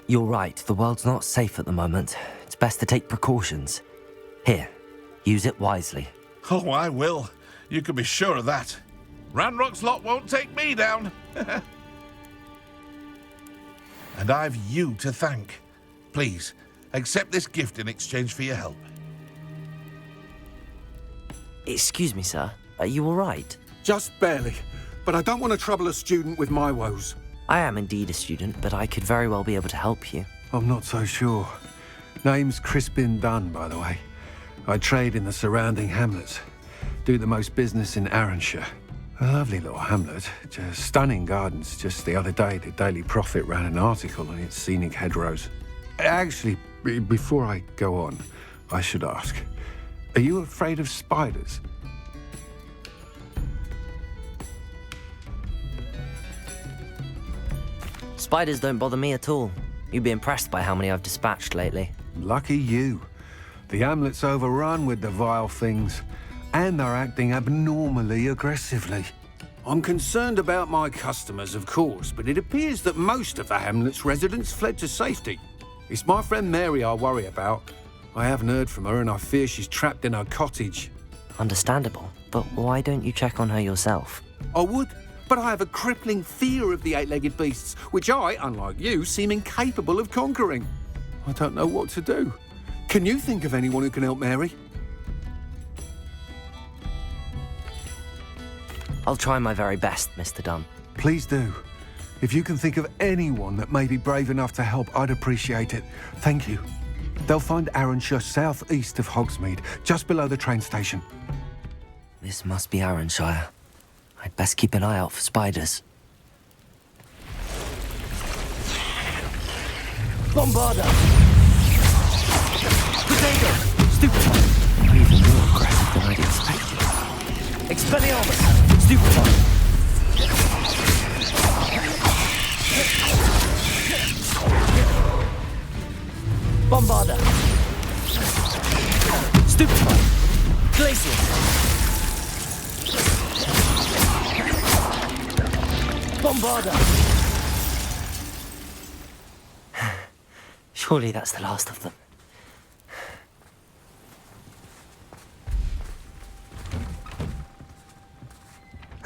You're right, the world's not safe at the moment. It's best to take precautions. Here, use it wisely. Oh, I will. You can be sure of that. Ranrock's lot won't take me down. And I've you to thank. Please, accept this gift in exchange for your help. Excuse me, sir. Are you all right? Just barely. But I don't want to trouble a student with my woes. I am indeed a student, but I could very well be able to help you. I'm not so sure. Name's Crispin Dunn, by the way. I trade in the surrounding hamlets. Do the most business in Arranshire. A lovely little hamlet. Just stunning gardens. Just the other day, the Daily Prophet ran an article on its scenic hedgerows. Actually, before I go on, I should ask, are you afraid of spiders? Spiders don't bother me at all. You'd be impressed by how many I've dispatched lately. Lucky you. The hamlet's overrun with the vile things, and they're acting abnormally aggressively. I'm concerned about my customers, of course, but it appears that most of the hamlet's residents fled to safety. It's my friend Mary I worry about. I haven't heard from her, and I fear she's trapped in her cottage. Understandable, but why don't you check on her yourself? I would, but I have a crippling fear of the eight-legged beasts, which I, unlike you, seem incapable of conquering. I don't know what to do. Can you think of anyone who can help Mary? I'll try my very best, Mr. Dunn. Please do. If you can think of anyone that may be brave enough to help, I'd appreciate it. Thank you. They'll find Arranshire southeast of Hogsmeade, just below the train station. This must be Arranshire. I'd best keep an eye out for spiders. Bombarda! Potato! Stupefy! You're even more aggressive than I'd expected. Expelliarmus! Stupefy! Bombarda! Stupefy! Glacial! Bombarda! Surely that's the last of them.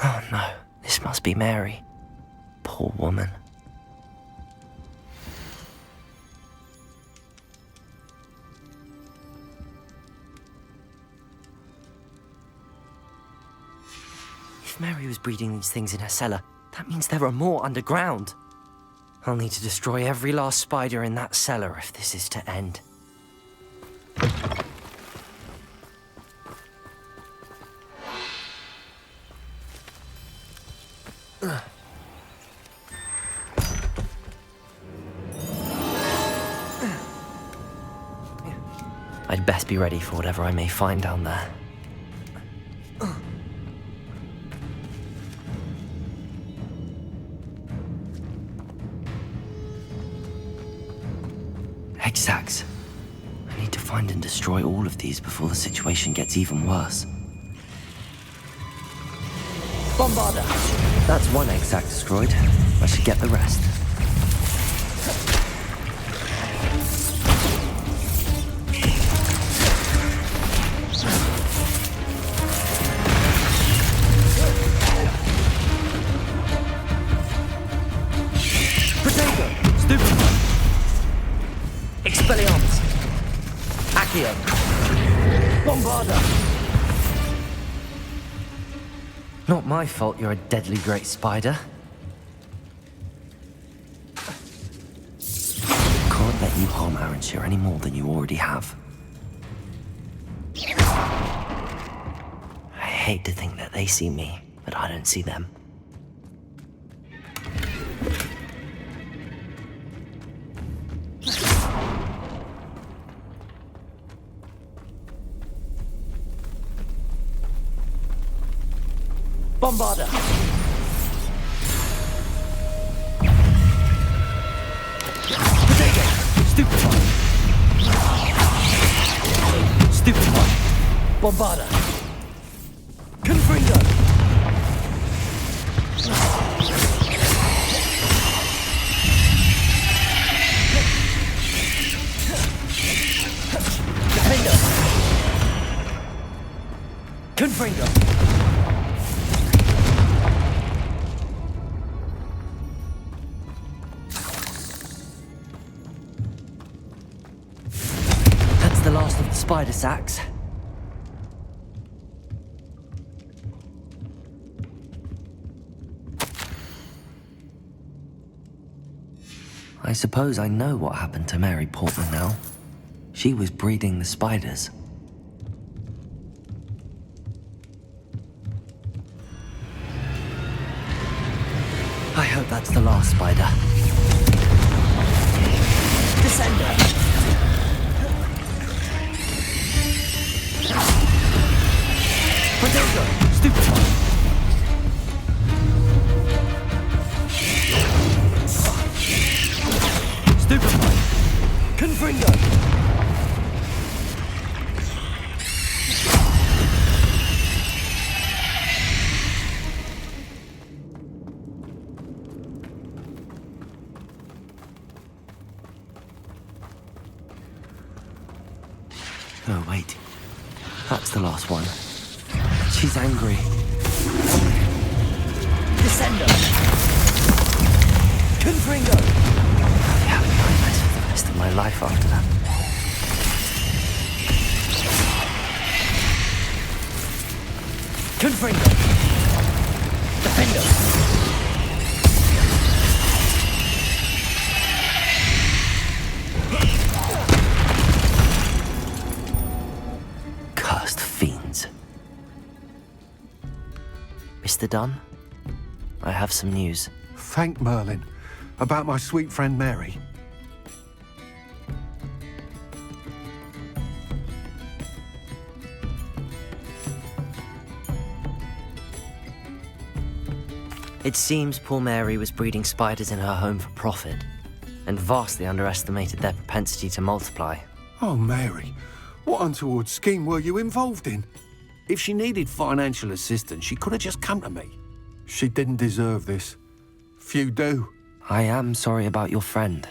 Oh no, this must be Mary. Poor woman. If Mary was breeding these things in her cellar, that means there are more underground. I'll need to destroy every last spider in that cellar if this is to end. I'd best be ready for whatever I may find down there. Exacts. I need to find and destroy all of these before the situation gets even worse. Bombarder! That's one exact destroyed. I should get the rest. Potato! Stupefy! Expelliarmus! Accio! Bombarder! Not my fault you're a deadly great spider. Can't let you harm Arrynshire any more than you already have. I hate to think that they see me, but I don't see them. Bombarder! Potato! Stupefy! Stupefy! Bombarder! Confringo! Defender! Confringo! The last of the spider sacks. I suppose I know what happened to Mary Portman now. She was breeding the spiders. I hope that's the last spider. Descender! Potato! Stupefy! Stupefy! Confringo! Oh, wait. That's the last one. She's angry. Descender! Confringo! I'll be having nightmares for the rest of my life after that. Confringo! Defender! Cursed fiends. Mr. Dunn, I have some news. Thank Merlin. About my sweet friend Mary. It seems poor Mary was breeding spiders in her home for profit, and vastly underestimated their propensity to multiply. Oh, Mary, what untoward scheme were you involved in? If she needed financial assistance, she could have just come to me. She didn't deserve this. Few do. I am sorry about your friend,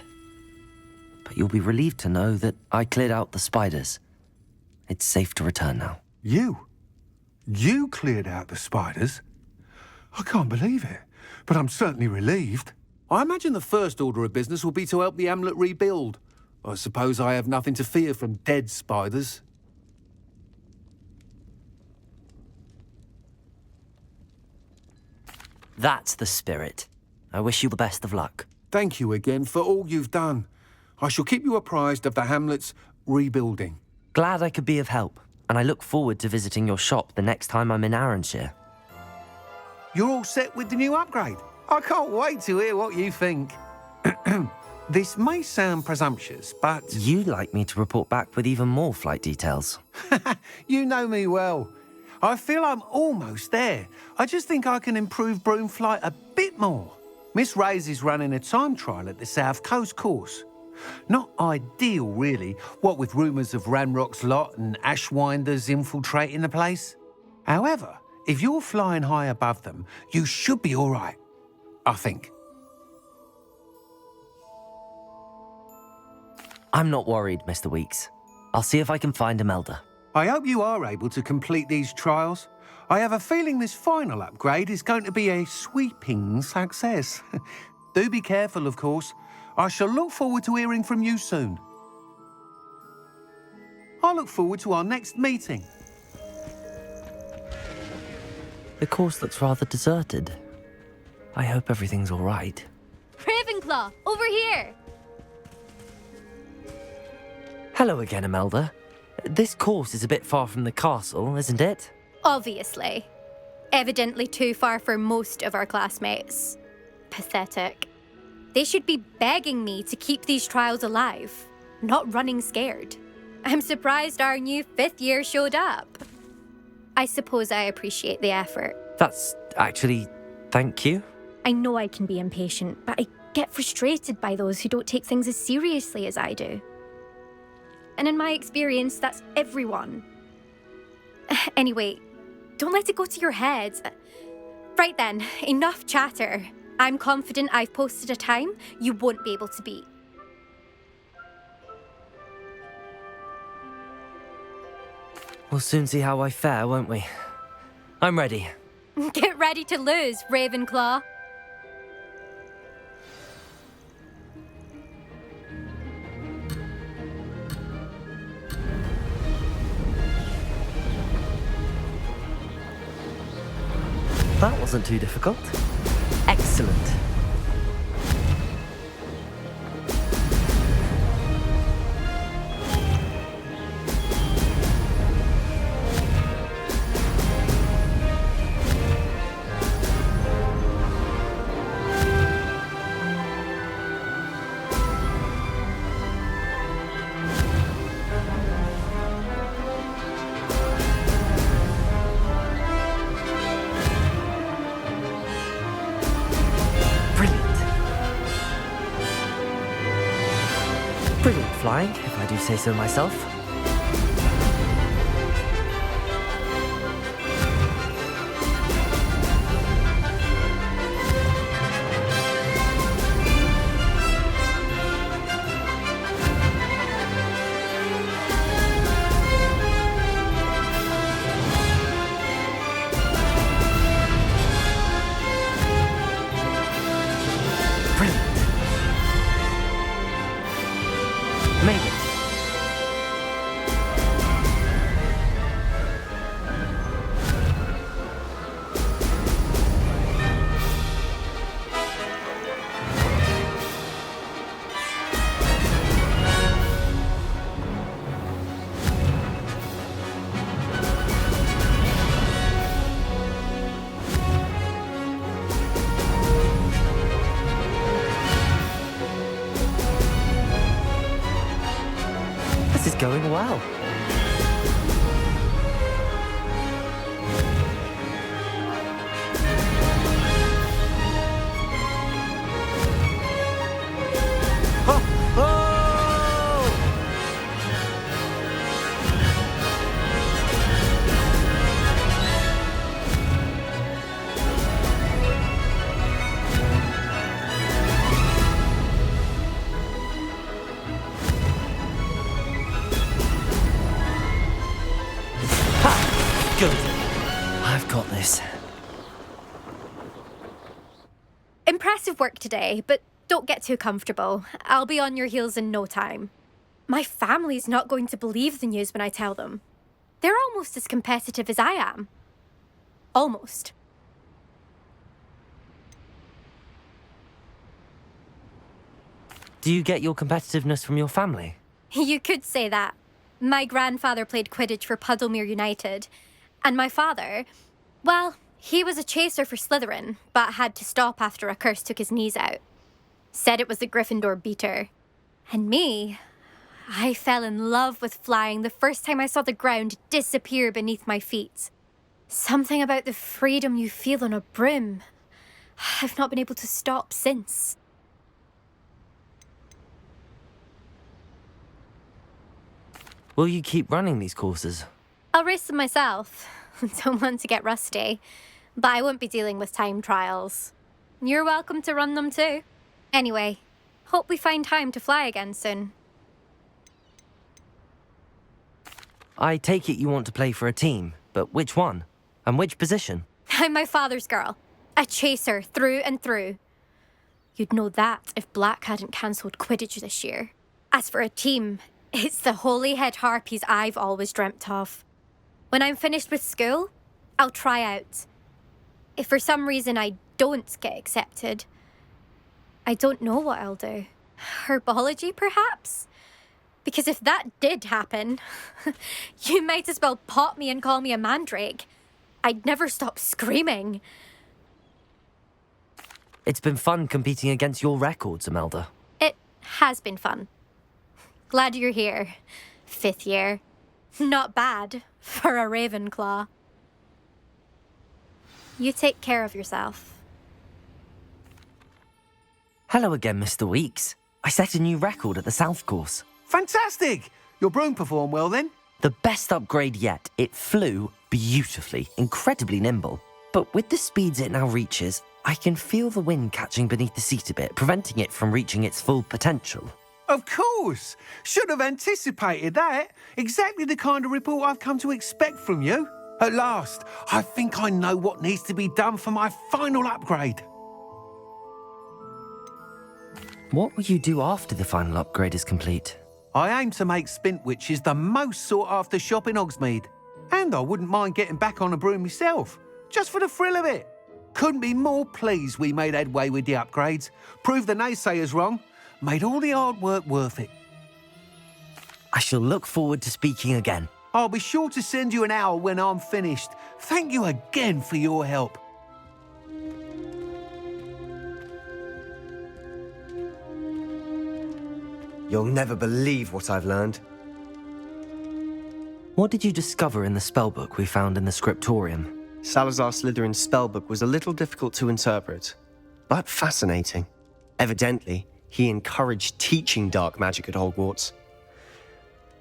but you'll be relieved to know that I cleared out the spiders. It's safe to return now. You? You cleared out the spiders? I can't believe it, but I'm certainly relieved. I imagine the first order of business will be to help the amulet rebuild. I suppose I have nothing to fear from dead spiders. That's the spirit. I wish you the best of luck. Thank you again for all you've done. I shall keep you apprised of the hamlet's rebuilding. Glad I could be of help, and I look forward to visiting your shop the next time I'm in Arrynshire. You're all set with the new upgrade. I can't wait to hear what you think. This may sound presumptuous, but... You'd like me to report back with even more flight details. You know me well. I feel I'm almost there. I just think I can improve broom flight a bit more. Miss Ray's is running a time trial at the South Coast course. Not ideal, really, what with rumours of Ranrock's lot and Ashwinders infiltrating the place. However, if you're flying high above them, you should be all right, I think. I'm not worried, Mr. Weeks. I'll see if I can find Imelda. I hope you are able to complete these trials. I have a feeling this final upgrade is going to be a sweeping success. Do be careful, of course. I shall look forward to hearing from you soon. I look forward to our next meeting. The course looks rather deserted. I hope everything's all right. Ravenclaw, over here! Hello again, Imelda. This course is a bit far from the castle, isn't it? Obviously. Evidently too far for most of our classmates. Pathetic. They should be begging me to keep these trials alive, not running scared. I'm surprised our new 5th year showed up. I suppose I appreciate the effort. That's actually... thank you. I know I can be impatient, but I get frustrated by those who don't take things as seriously as I do. And in my experience, that's everyone. Anyway, don't let it go to your head. Right then, enough chatter. I'm confident I've posted a time you won't be able to beat. We'll soon see how I fare, won't we? I'm ready. Get ready to lose, Ravenclaw. That wasn't too difficult. Excellent. Brilliant flying, if I do say so myself. Made it. This is going well. Good. I've got this. Impressive work today, but don't get too comfortable. I'll be on your heels in no time. My family's not going to believe the news when I tell them. They're almost as competitive as I am. Almost. Do you get your competitiveness from your family? You could say that. My grandfather played Quidditch for Puddlemere United. And my father, well, he was a chaser for Slytherin, but had to stop after a curse took his knees out. Said it was the Gryffindor beater. And me, I fell in love with flying the first time I saw the ground disappear beneath my feet. Something about the freedom you feel on a broom. I've not been able to stop since. Will you keep running these courses? I'll race them myself. Don't want to get rusty. But I won't be dealing with time trials. You're welcome to run them too. Anyway, hope we find time to fly again soon. I take it you want to play for a team, but which one? And which position? I'm my father's girl. A chaser through and through. You'd know that if Black hadn't cancelled Quidditch this year. As for a team, it's the Holyhead Harpies I've always dreamt of. When I'm finished with school, I'll try out. If for some reason I don't get accepted, I don't know what I'll do. Herbology, perhaps? Because if that did happen, you might as well pop me and call me a mandrake. I'd never stop screaming. It's been fun competing against your records, Imelda. It has been fun. Glad you're here. 5th year. Not bad for a Ravenclaw. You take care of yourself. Hello again, Mr. Weeks. I set a new record at the South Course. Fantastic! Your broom performed well then? The best upgrade yet. It flew beautifully, incredibly nimble. But with the speeds it now reaches, I can feel the wind catching beneath the seat a bit, preventing it from reaching its full potential. Of course! Should have anticipated that. Exactly the kind of report I've come to expect from you. At last, I think I know what needs to be done for my final upgrade. What will you do after the final upgrade is complete? I aim to make Spintwitches the most sought-after shop in Hogsmeade. And I wouldn't mind getting back on a broom myself, just for the thrill of it. Couldn't be more pleased we made headway with the upgrades, proved the naysayers wrong, made all the hard work worth it. I shall look forward to speaking again. I'll be sure to send you an owl when I'm finished. Thank you again for your help. You'll never believe what I've learned. What did you discover in the spellbook we found in the scriptorium? Salazar Slytherin's spellbook was a little difficult to interpret, but fascinating. Evidently, he encouraged teaching dark magic at Hogwarts.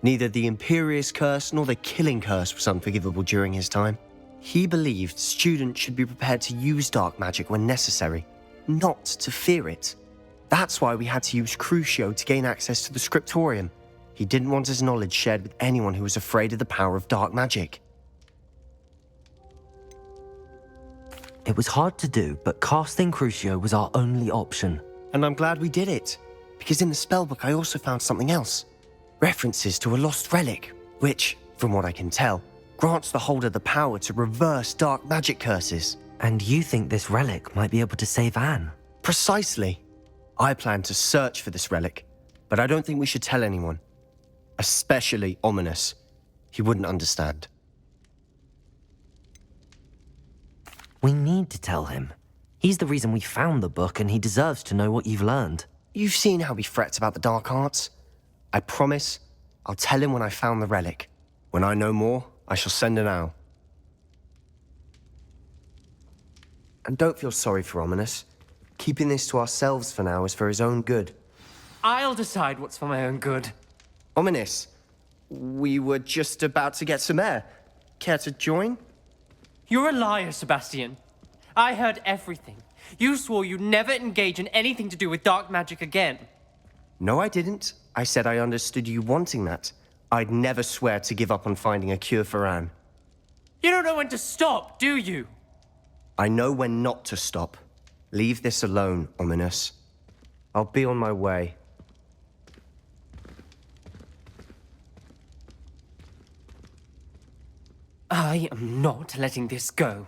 Neither the Imperious Curse nor the Killing Curse was unforgivable during his time. He believed students should be prepared to use dark magic when necessary, not to fear it. That's why we had to use Crucio to gain access to the scriptorium. He didn't want his knowledge shared with anyone who was afraid of the power of dark magic. It was hard to do, but casting Crucio was our only option. And I'm glad we did it, because in the spellbook I also found something else. References to a lost relic, which, from what I can tell, grants the holder the power to reverse dark magic curses. And you think this relic might be able to save Anne? Precisely. I plan to search for this relic, but I don't think we should tell anyone. Especially Ominous. He wouldn't understand. We need to tell him. He's the reason we found the book, and he deserves to know what you've learned. You've seen how he frets about the dark arts. I promise I'll tell him when I found the relic. When I know more, I shall send an owl. And don't feel sorry for Ominous. Keeping this to ourselves for now is for his own good. I'll decide what's for my own good. Ominous, we were just about to get some air. Care to join? You're a liar, Sebastian. I heard everything. You swore you'd never engage in anything to do with dark magic again. No, I didn't. I said I understood you wanting that. I'd never swear to give up on finding a cure for Anne. You don't know when to stop, do you? I know when not to stop. Leave this alone, Ominous. I'll be on my way. I am not letting this go.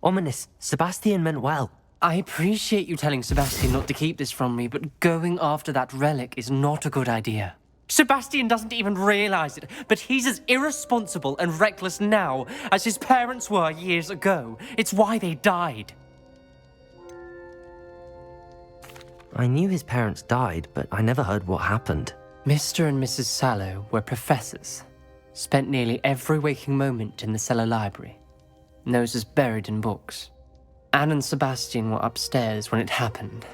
Ominous, Sebastian meant well. I appreciate you telling Sebastian not to keep this from me, but going after that relic is not a good idea. Sebastian doesn't even realize it, but he's as irresponsible and reckless now as his parents were years ago. It's why they died. I knew his parents died, but I never heard what happened. Mr. and Mrs. Sallow were professors. Spent nearly every waking moment in the cellar library. Noses buried in books. Anne and Sebastian were upstairs when it happened.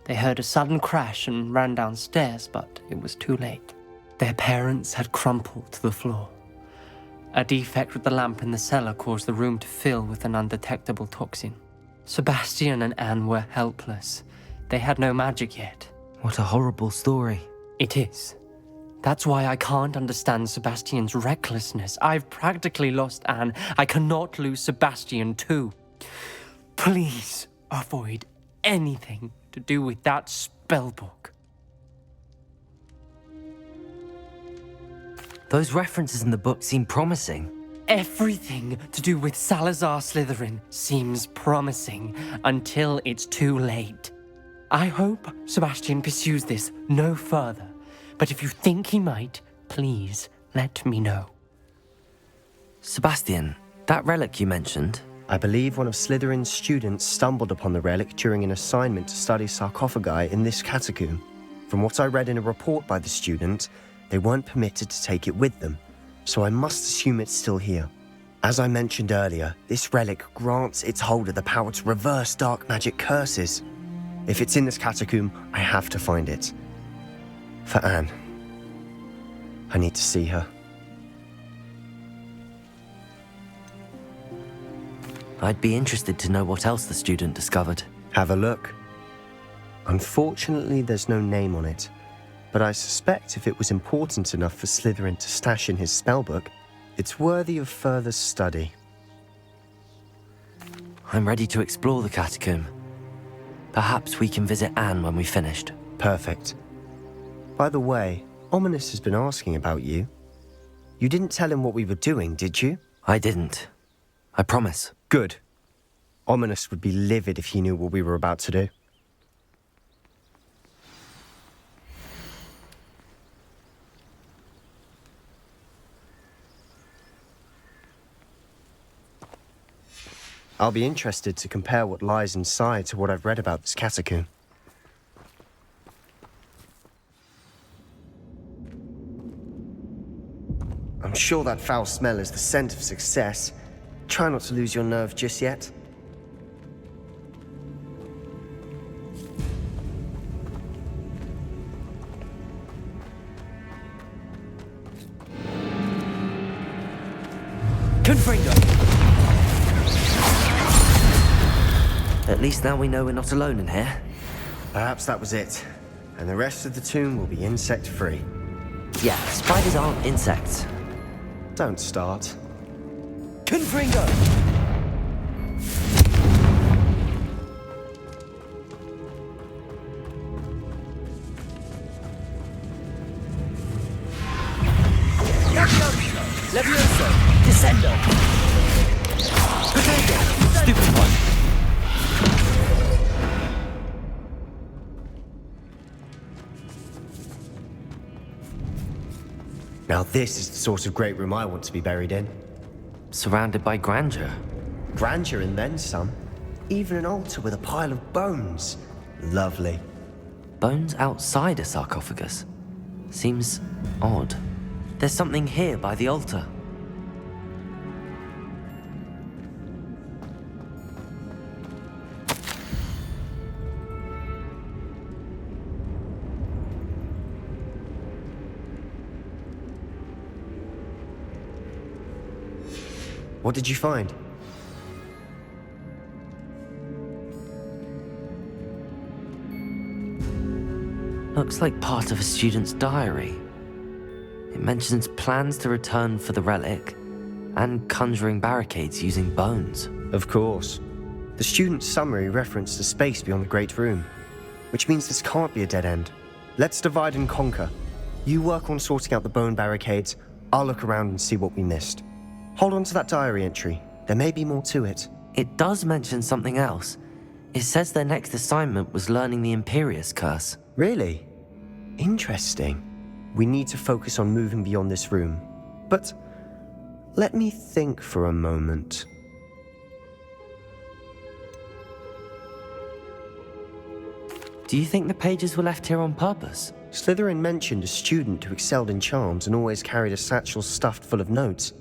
They heard a sudden crash and ran downstairs, but it was too late. Their parents had crumpled to the floor. A defect with the lamp in the cellar caused the room to fill with an undetectable toxin. Sebastian and Anne were helpless. They had no magic yet. What a horrible story. It is. That's why I can't understand Sebastian's recklessness. I've practically lost Anne. I cannot lose Sebastian too. Please avoid anything to do with that spellbook. Those references in the book seem promising. Everything to do with Salazar Slytherin seems promising until it's too late. I hope Sebastian pursues this no further, but if you think he might, please let me know. Sebastian, that relic you mentioned... I believe one of Slytherin's students stumbled upon the relic during an assignment to study sarcophagi in this catacomb. From what I read in a report by the student, they weren't permitted to take it with them, so I must assume it's still here. As I mentioned earlier, this relic grants its holder the power to reverse dark magic curses. If it's in this catacomb, I have to find it. For Anne. I need to see her. I'd be interested to know what else the student discovered. Have a look. Unfortunately, there's no name on it, but I suspect if it was important enough for Slytherin to stash in his spellbook, it's worthy of further study. I'm ready to explore the catacomb. Perhaps we can visit Anne when we've finished. Perfect. By the way, Ominous has been asking about you. You didn't tell him what we were doing, did you? I didn't. I promise. Good. Ominous would be livid if he knew what we were about to do. I'll be interested to compare what lies inside to what I've read about this catacomb. I'm sure that foul smell is the scent of success. Try not to lose your nerve just yet. Confringo! At least now we know we're not alone in here. Perhaps that was it. And the rest of the tomb will be insect-free. Yeah, spiders aren't insects. Don't start. Confringo! Levioso! Descendo! Potato! Stupid one! Now this is the sort of great room I want to be buried in. Surrounded by grandeur. Grandeur and then some. Even an altar with a pile of bones. Lovely. Bones outside a sarcophagus? Seems odd. There's something here by the altar. What did you find? Looks like part of a student's diary. It mentions plans to return for the relic and conjuring barricades using bones. Of course. The student's summary referenced a space beyond the Great Room, which means this can't be a dead end. Let's divide and conquer. You work on sorting out the bone barricades, I'll look around and see what we missed. Hold on to that diary entry. There may be more to it. It does mention something else. It says their next assignment was learning the Imperius Curse. Really? Interesting. We need to focus on moving beyond this room. But let me think for a moment. Do you think the pages were left here on purpose? Slytherin mentioned a student who excelled in charms and always carried a satchel stuffed full of notes.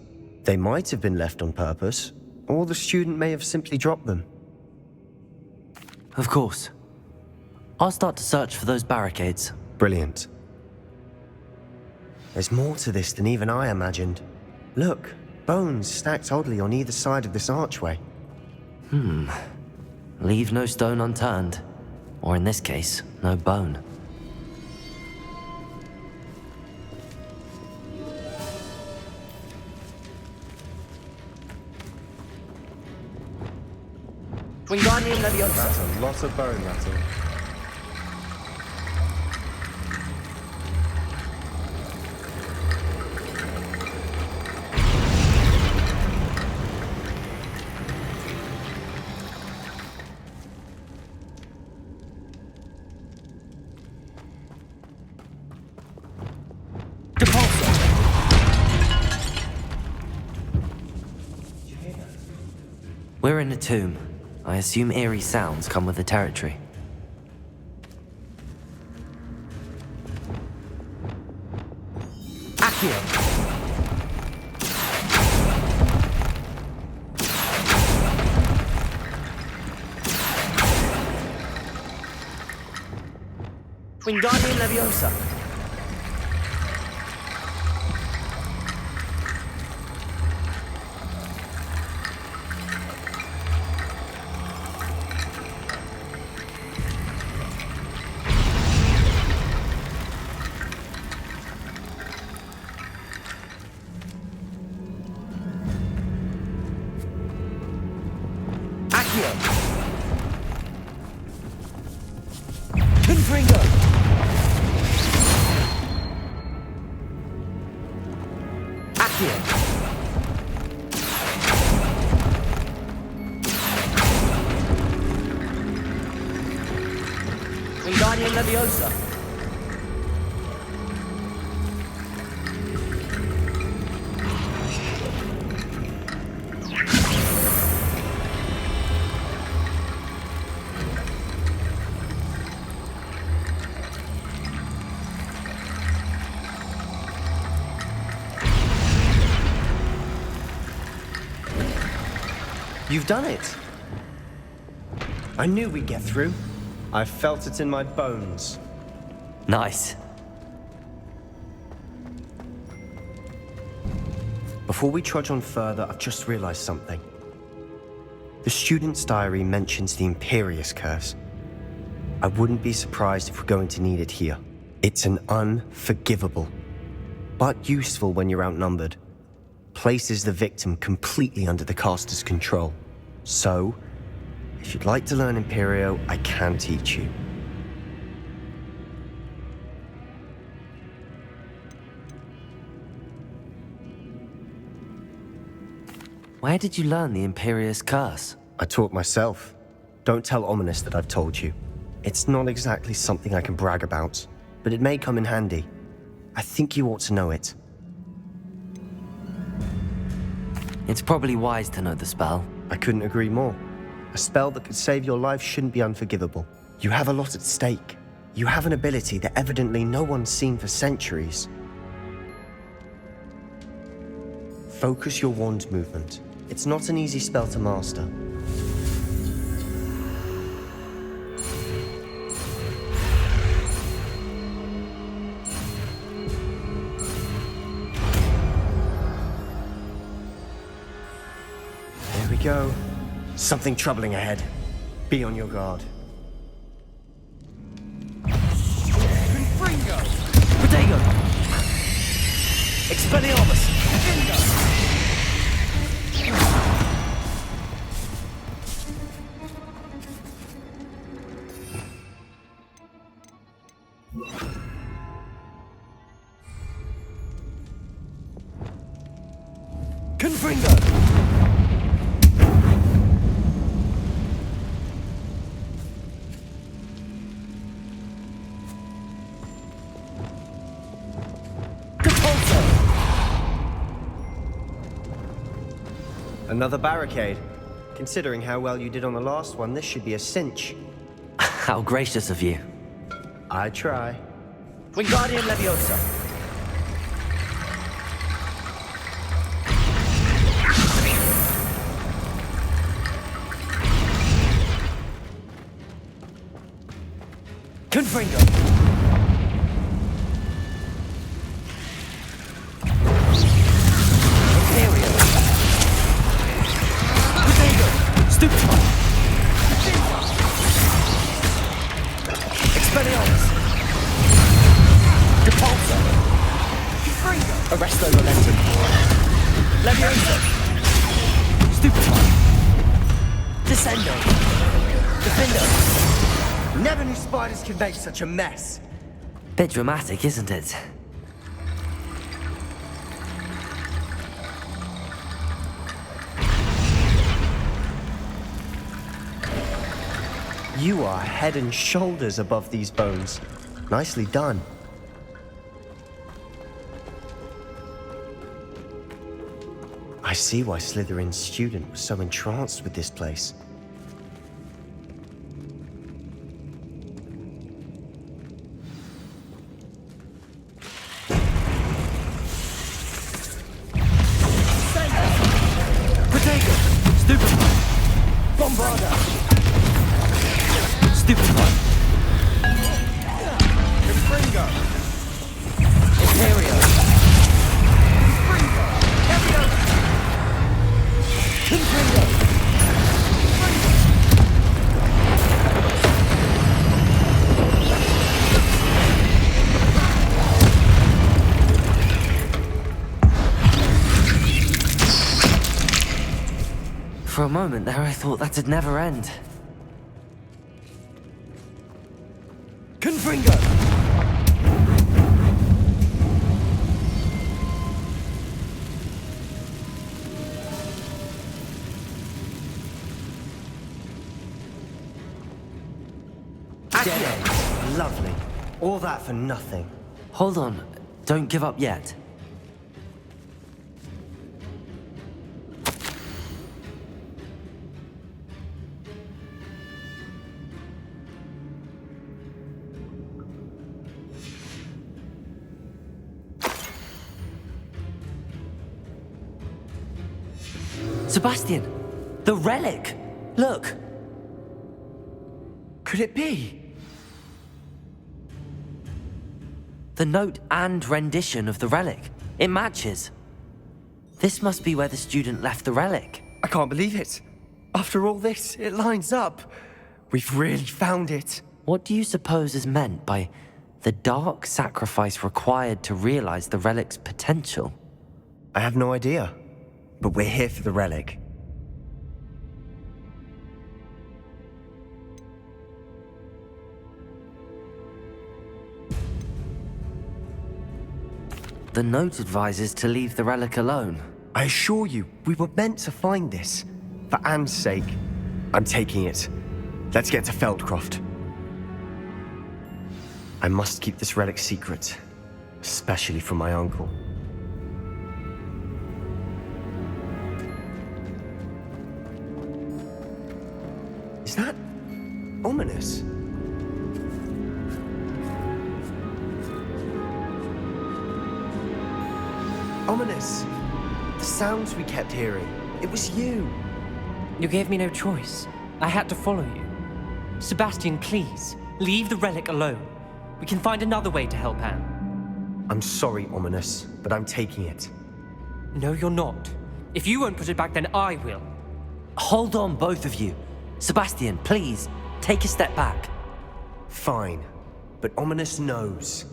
They might have been left on purpose, or the student may have simply dropped them. Of course. I'll start to search for those barricades. Brilliant. There's more to this than even I imagined. Look, bones stacked oddly on either side of this archway. Leave no stone unturned. Or in this case, no bone. Wingardium Leviosa. That's a lot of bone rattle. We're in a tomb. I assume eerie sounds come with the territory. Accio! Wingardium Leviosa. Wingardium Leviosa. You've done it. I knew we'd get through. I felt it in my bones. Nice. Before we trudge on further, I've just realized something. The student's diary mentions the Imperious Curse. I wouldn't be surprised if we're going to need it here. It's an unforgivable, but useful when you're outnumbered. Places the victim completely under the caster's control. So, if you'd like to learn Imperio, I can teach you. Where did you learn the Imperious Curse? I taught myself. Don't tell Ominous that I've told you. It's not exactly something I can brag about, but it may come in handy. I think you ought to know it. It's probably wise to know the spell. I couldn't agree more. A spell that could save your life shouldn't be unforgivable. You have a lot at stake. You have an ability that evidently no one's seen for centuries. Focus your wand movement. It's not an easy spell to master. There we go. Something troubling ahead. Be on your guard. Confringo! Protego! Expelliarmus! Confringo! Another barricade. Considering how well you did on the last one, this should be a cinch. How gracious of you. I try. Wingardium Leviosa. Confringo! Imperial! Potato! Stupefy! Expelliarmus! Depulso! Confringo! Arresto Momentum! Leviosa! Stupefy! Descendo! Defendo! Never knew spiders could make such a mess. Bit dramatic, isn't it? You are head and shoulders above these bones. Nicely done. I see why Slytherin's student was so entranced with this place. Potato! Stupefy! Bombarda! Stupefy! Confringo! Imperio! Confringo! For a moment there, I thought that'd never end. Confringo! Dead. Lovely. All that for nothing. Hold on. Don't give up yet. Sebastian! The relic! Look! Could it be? The note and rendition of the relic. It matches. This must be where the student left the relic. I can't believe it. After all this, it lines up. We've really found it. What do you suppose is meant by the dark sacrifice required to realize the relic's potential? I have no idea. But we're here for the relic. The note advises to leave the relic alone. I assure you, we were meant to find this. For Anne's sake. I'm taking it. Let's get to Feldcroft. I must keep this relic secret. Especially from my uncle. Is that ominous? Ominous. The sounds we kept hearing. It was you. You gave me no choice. I had to follow you. Sebastian, please, leave the relic alone. We can find another way to help Anne. I'm sorry, Ominous, but I'm taking it. No, you're not. If you won't put it back, then I will. Hold on, both of you. Sebastian, please, take a step back. Fine. But Ominous knows.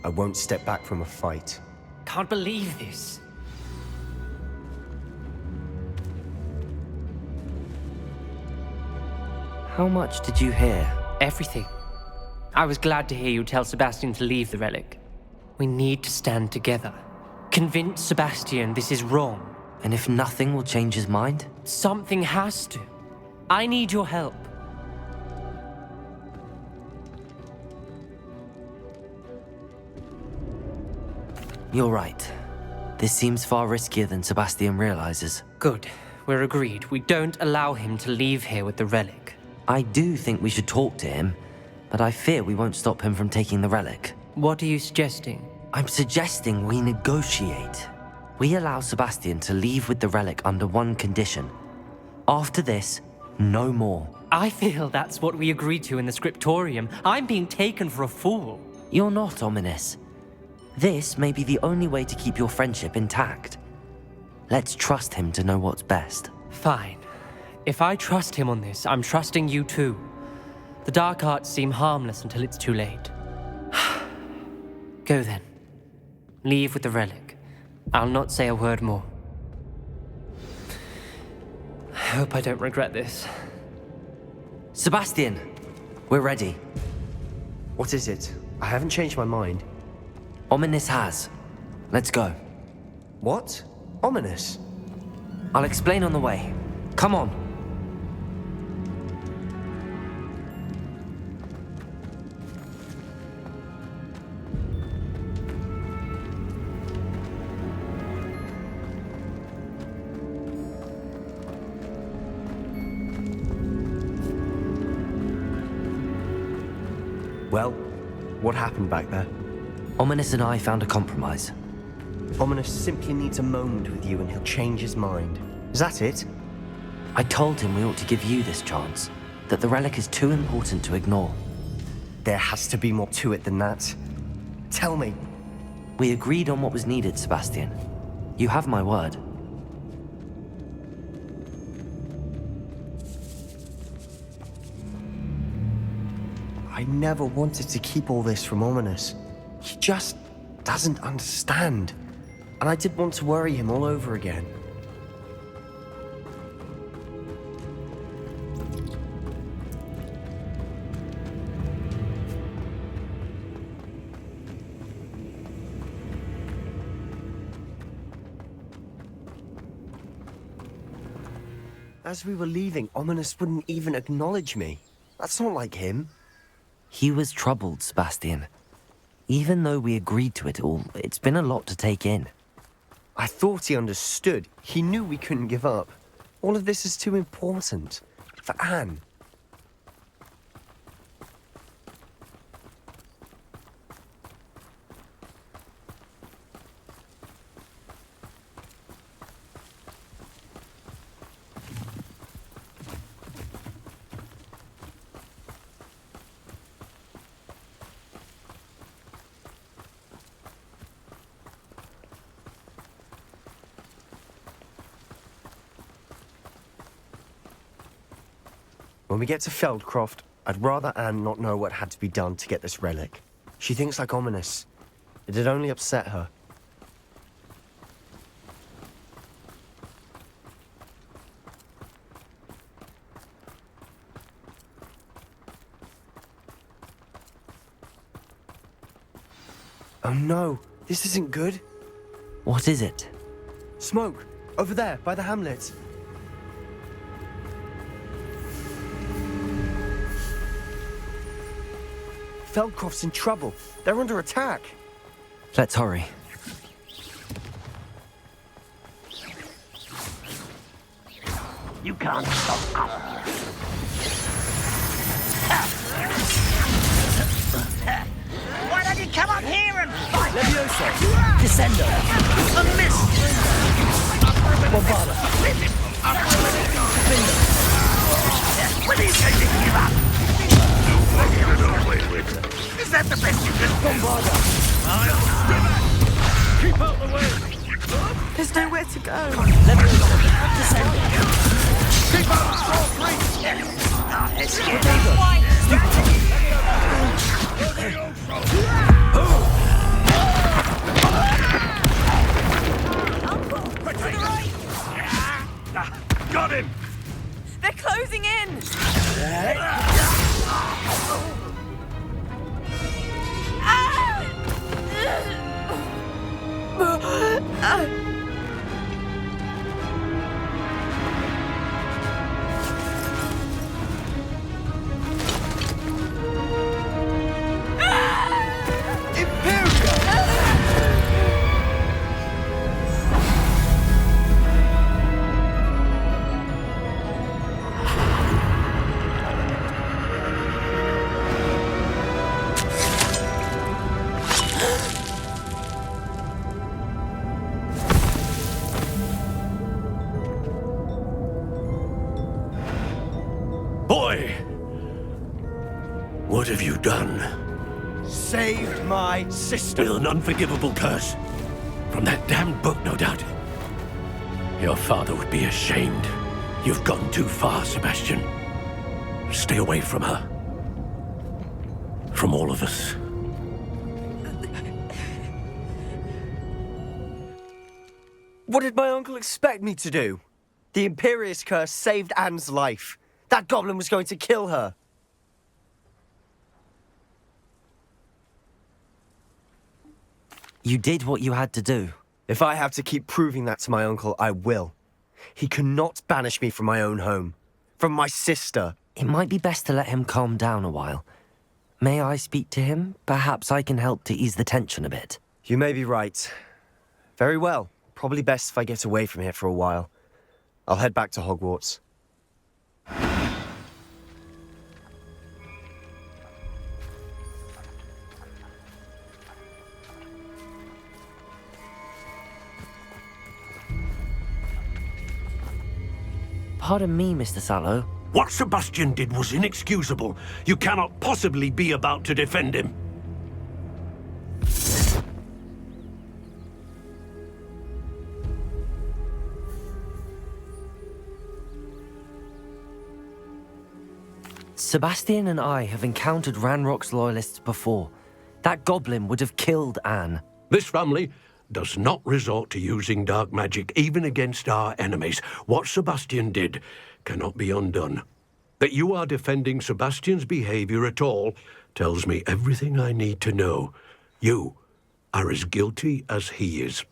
I won't step back from a fight. Can't believe this. How much did you hear? Everything. I was glad to hear you tell Sebastian to leave the relic. We need to stand together. Convince Sebastian this is wrong. And if nothing will change his mind? Something has to. I need your help. You're right. This seems far riskier than Sebastian realizes. Good. We're agreed. We don't allow him to leave here with the relic. I do think we should talk to him, but I fear we won't stop him from taking the relic. What are you suggesting? I'm suggesting we negotiate. We allow Sebastian to leave with the relic under one condition. After this, No more. I feel that's what we agreed to in the scriptorium. I'm being taken for a fool. You're not ominous. This may be the only way to keep your friendship intact. Let's trust him to know what's best. Fine. If I trust him on this, I'm trusting you too. The dark arts seem harmless until it's too late. Go then. Leave with the relic. I'll not say a word more. I hope I don't regret this. Sebastian, we're ready. What is it? I haven't changed my mind. Ominous has. Let's go. What? Ominous? I'll explain on the way. Come on. Well, what happened back there? Ominous and I found a compromise. Ominous simply needs a moment with you and he'll change his mind. Is that it? I told him we ought to give you this chance, that the relic is too important to ignore. There has to be more to it than that. Tell me. We agreed on what was needed, Sebastian. You have my word. I never wanted to keep all this from Ominous. He just doesn't understand. And I did want to worry him all over again. As we were leaving, Ominous wouldn't even acknowledge me. That's not like him. He was troubled, Sebastian. Even though we agreed to it all, it's been a lot to take in. I thought he understood. He knew we couldn't give up. All of this is too important. For Anne. When we get to Feldcroft, I'd rather Anne not know what had to be done to get this relic. She thinks like Ominous. It'd only upset her. Oh no, this isn't good. What is it? Smoke, over there, by the hamlet. Feldcroft's in trouble. They're under attack. Let's hurry. You can't stop us. Why don't you come up here and fight? Levioso. Descendo. A miss. Bombarda. When are you going to give up? Is that the best you can do? Bombarda. Keep out the way. There's nowhere to go. Keep out the strong breach. Let's get Got him! They're closing in! have you done? Saved my sister. With an unforgivable curse. From that damned book, no doubt. Your father would be ashamed. You've gone too far, Sebastian. Stay away from her. From all of us. What did my uncle expect me to do? The Imperious curse saved Anne's life. That goblin was going to kill her. You did what you had to do. If I have to keep proving that to my uncle, I will. He cannot banish me from my own home. From my sister. It might be best to let him calm down a while. May I speak to him? Perhaps I can help to ease the tension a bit. You may be right. Very well. Probably best if I get away from here for a while. I'll head back to Hogwarts. Pardon me, Mr. Sallow. What Sebastian did was inexcusable. You cannot possibly be about to defend him. Sebastian and I have encountered Ranrock's loyalists before. That goblin would have killed Anne. This family does not resort to using dark magic, even against our enemies. What Sebastian did cannot be undone. That you are defending Sebastian's behavior at all tells me everything I need to know. You are as guilty as he is.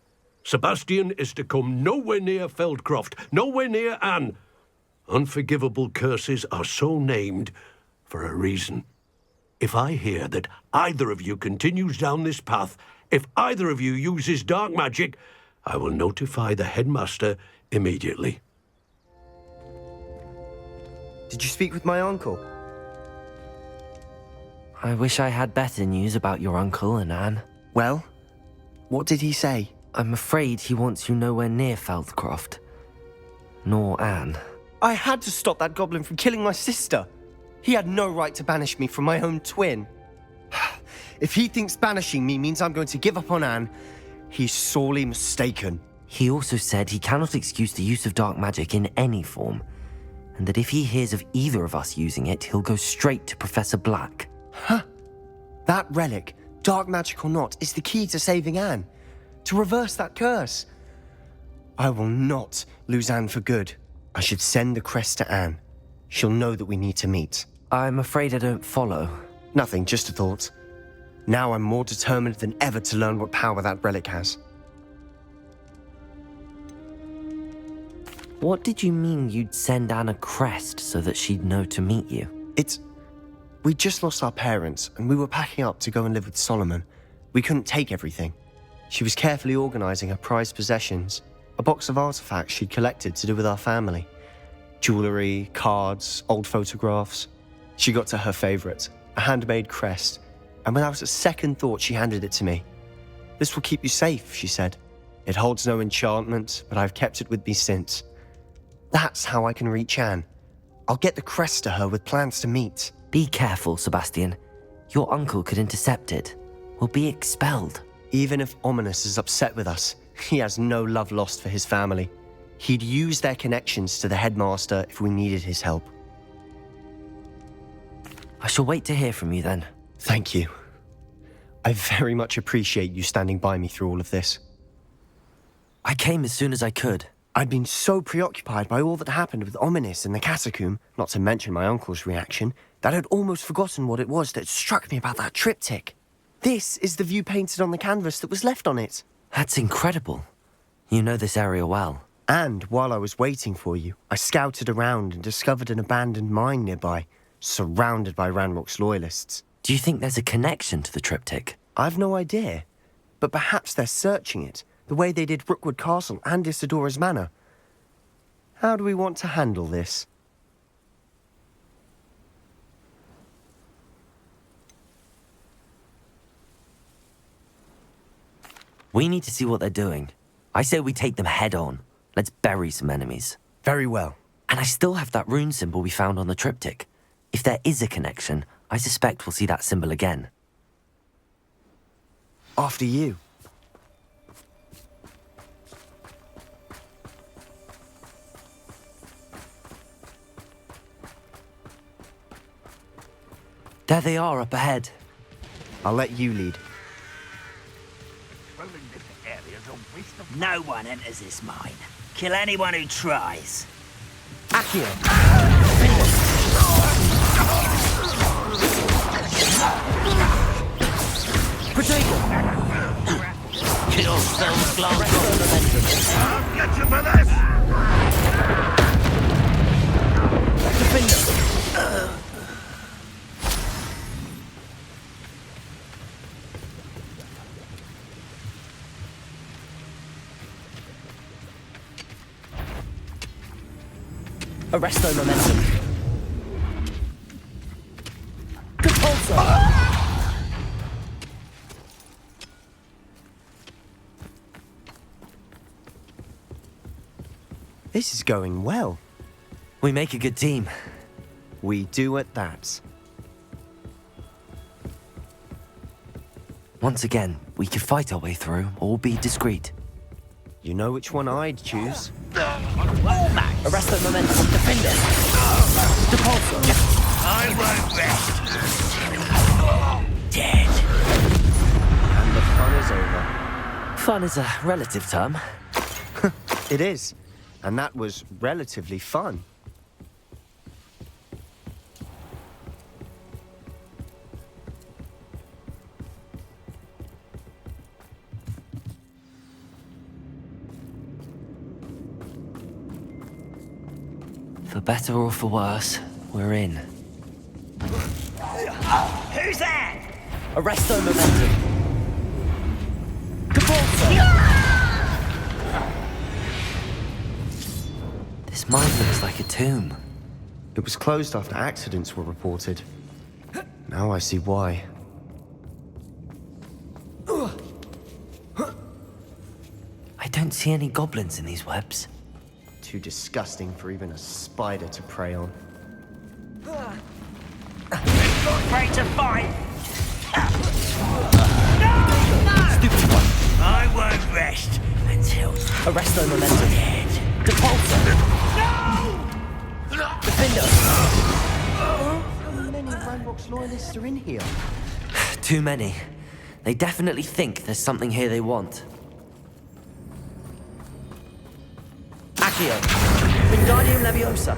Sebastian is to come nowhere near Feldcroft, nowhere near Anne. Unforgivable curses are so named for a reason. If I hear that either of you continues down this path, if either of you uses dark magic, I will notify the headmaster immediately. Did you speak with my uncle? I wish I had better news about your uncle and Anne. Well, what did he say? I'm afraid he wants you nowhere near Feldcroft. Nor Anne. I had to stop that goblin from killing my sister. He had no right to banish me from my own twin. If he thinks banishing me means I'm going to give up on Anne, he's sorely mistaken. He also said he cannot excuse the use of dark magic in any form, and that if he hears of either of us using it, he'll go straight to Professor Black. Huh? That relic, dark magic or not, is the key to saving Anne. To reverse that curse. I will not lose Anne for good. I should send the crest to Anne. She'll know that we need to meet. I'm afraid I don't follow. Nothing, just a thought. Now I'm more determined than ever to learn what power that relic has. What did you mean you'd send Anne a crest so that she'd know to meet you? We just lost our parents, and we were packing up to go and live with Solomon. We couldn't take everything. She was carefully organizing her prized possessions, a box of artifacts she'd collected to do with our family. Jewelry, cards, old photographs. She got to her favorite, a handmade crest, and without a second thought she handed it to me. This will keep you safe, she said. It holds no enchantment, but I've kept it with me since. That's how I can reach Anne. I'll get the crest to her with plans to meet. Be careful, Sebastian. Your uncle could intercept it. We'll be expelled. Even if Ominous is upset with us, he has no love lost for his family. He'd use their connections to the headmaster if we needed his help. I shall wait to hear from you then. Thank you. I very much appreciate you standing by me through all of this. I came as soon as I could. I'd been so preoccupied by all that happened with Ominous and the catacomb, not to mention my uncle's reaction, that I'd almost forgotten what it was that struck me about that triptych. This is the view painted on the canvas that was left on it. That's incredible. You know this area well. And while I was waiting for you, I scouted around and discovered an abandoned mine nearby, surrounded by Ranrock's loyalists. Do you think there's a connection to the triptych? I've no idea, but perhaps they're searching it, the way they did Rookwood Castle and Isidora's Manor. How do we want to handle this? We need to see what they're doing. I say we take them head on. Let's bury some enemies. Very well. And I still have that rune symbol we found on the triptych. If there is a connection, I suspect we'll see that symbol again. After you. There they are up ahead. I'll let you lead. No one enters this mine. Kill anyone who tries. Accio! Protego! Kill spells glance on momentum. I'll get you for this! Defender! Arresto momentum. Compulso! This is going well. We make a good team. We do at that. Once again, we could fight our way through or be discreet. You know which one I'd choose. Arresto momentum. Defender! Depulso! I won't rest. Dead. And the fun is over. Fun is a relative term. It is. And that was relatively fun. For better or for worse, we're in. Who's that? Arresto momentum. Compulso! This mine looks like a tomb. It was closed after accidents were reported. Now I see why. I don't see any goblins in these webs. Too disgusting for even a spider to prey on. Not afraid to fight. Stupid one. I won't rest until Arresto momentum. dead. Depulso! No! Defender! How many Ranrock's loyalists are in here? Too many. They definitely think there's something here they want. Accio! Wingardium Leviosa!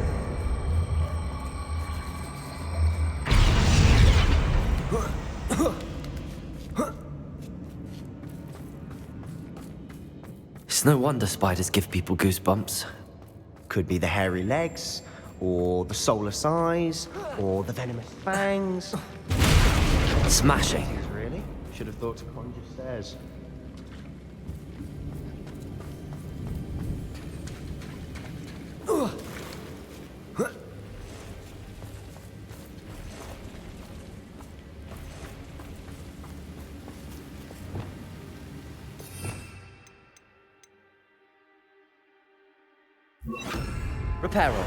It's no wonder spiders give people goosebumps. Could be the hairy legs, or the soulless eyes, or the venomous fangs. Smashing. Really? Should have thought to conjure stairs. Reparo.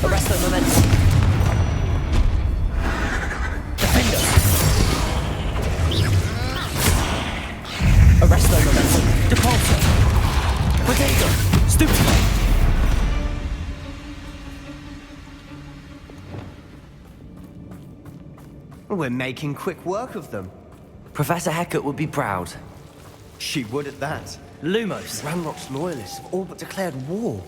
Arresto momentum. Defender. Arresto momentum. Depulso. Potato. Stupid. We're making quick work of them. Professor Hecat would be proud. She would at that. Lumos. Ranrock's loyalists have all but declared war.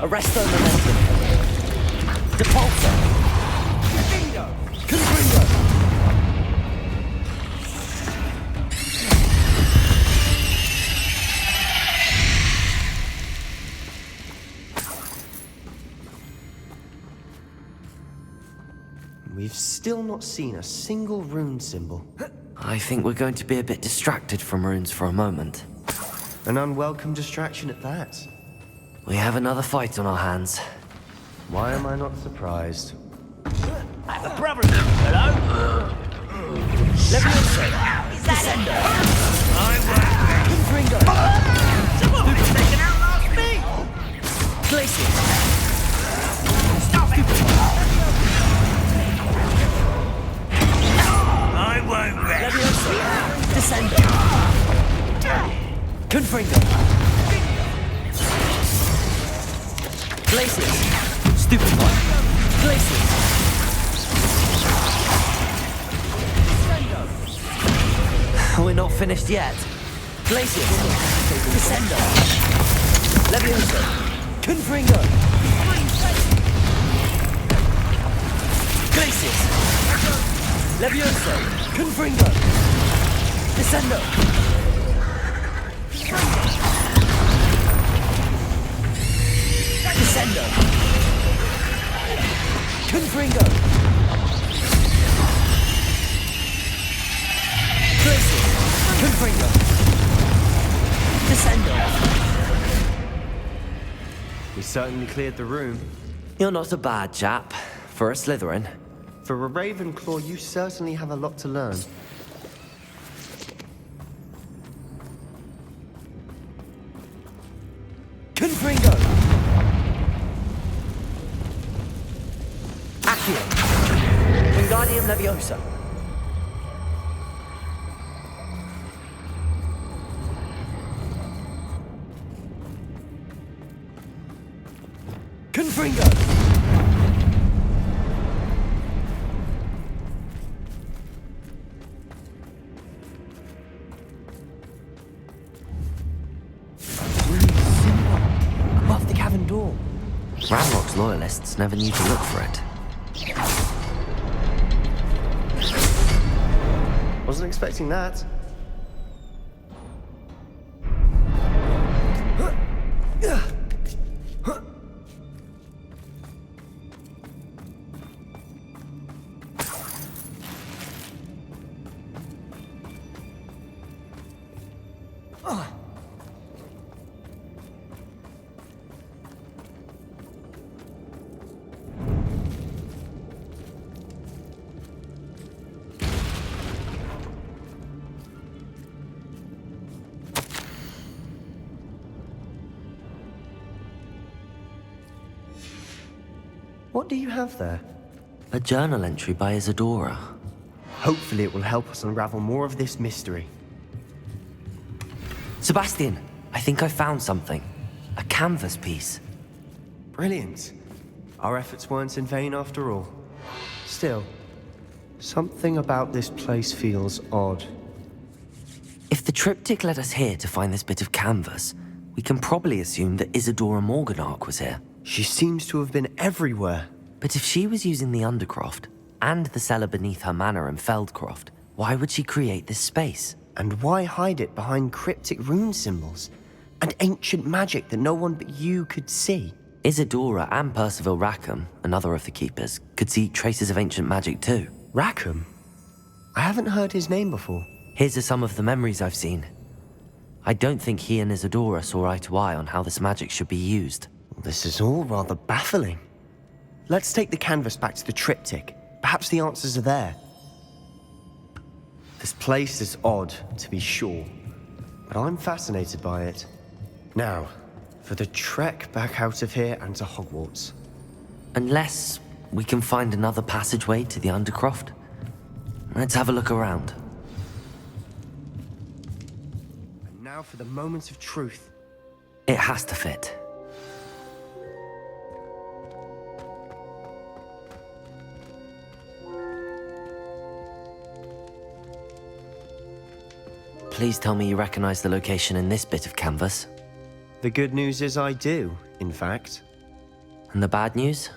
Arresto momentum. Depulso. Confringo. We We've still not seen a single rune symbol. I think we're going to be a bit distracted from runes for a moment. An unwelcome distraction at that. We have another fight on our hands. Why am I not surprised? The brothers, hello? Let me say, Descender. Ringo. Someone is taking out last me. Glacius. Stop it. I won't rest. Leviosa. Descender. Confringo. Glacius. Stupefy. Glacius. We're not finished yet. Glacius. Descender. Leviosa. Confringo. Glacius. Leviosa. Confringo. Descendo. Descendo. Confringo. Glacius. Confringo. Descendo. We certainly cleared the room. You're not a bad chap. For a Slytherin. For a Ravenclaw, you certainly have a lot to learn. Confringo. Accio. Wingardium Leviosa. Confringo. Above the cavern door. Ranrock's loyalists never knew to look for it. Wasn't expecting that. What do you have there? A journal entry by Isadora. Hopefully it will help us unravel more of this mystery. Sebastian, I think I found something. A canvas piece. Brilliant. Our efforts weren't in vain after all. Still, something about this place feels odd. If the triptych led us here to find this bit of canvas, we can probably assume that Isadora Morganach was here. She seems to have been everywhere. But if she was using the Undercroft, and the cellar beneath her manor in Feldcroft, why would she create this space? And why hide it behind cryptic rune symbols? And ancient magic that no one but you could see? Isadora and Percival Rackham, another of the Keepers, could see traces of ancient magic too. Rackham? I haven't heard his name before. Here's some of the memories I've seen. I don't think he and Isadora saw eye to eye on how this magic should be used. This is all rather baffling. Let's take the canvas back to the triptych. Perhaps the answers are there. This place is odd, to be sure, but I'm fascinated by it. Now, for the trek back out of here and to Hogwarts. Unless we can find another passageway to the Undercroft. Let's have a look around. And now for the moment of truth. It has to fit. Please tell me you recognize the location in this bit of canvas. The good news is I do, in fact. And the bad news?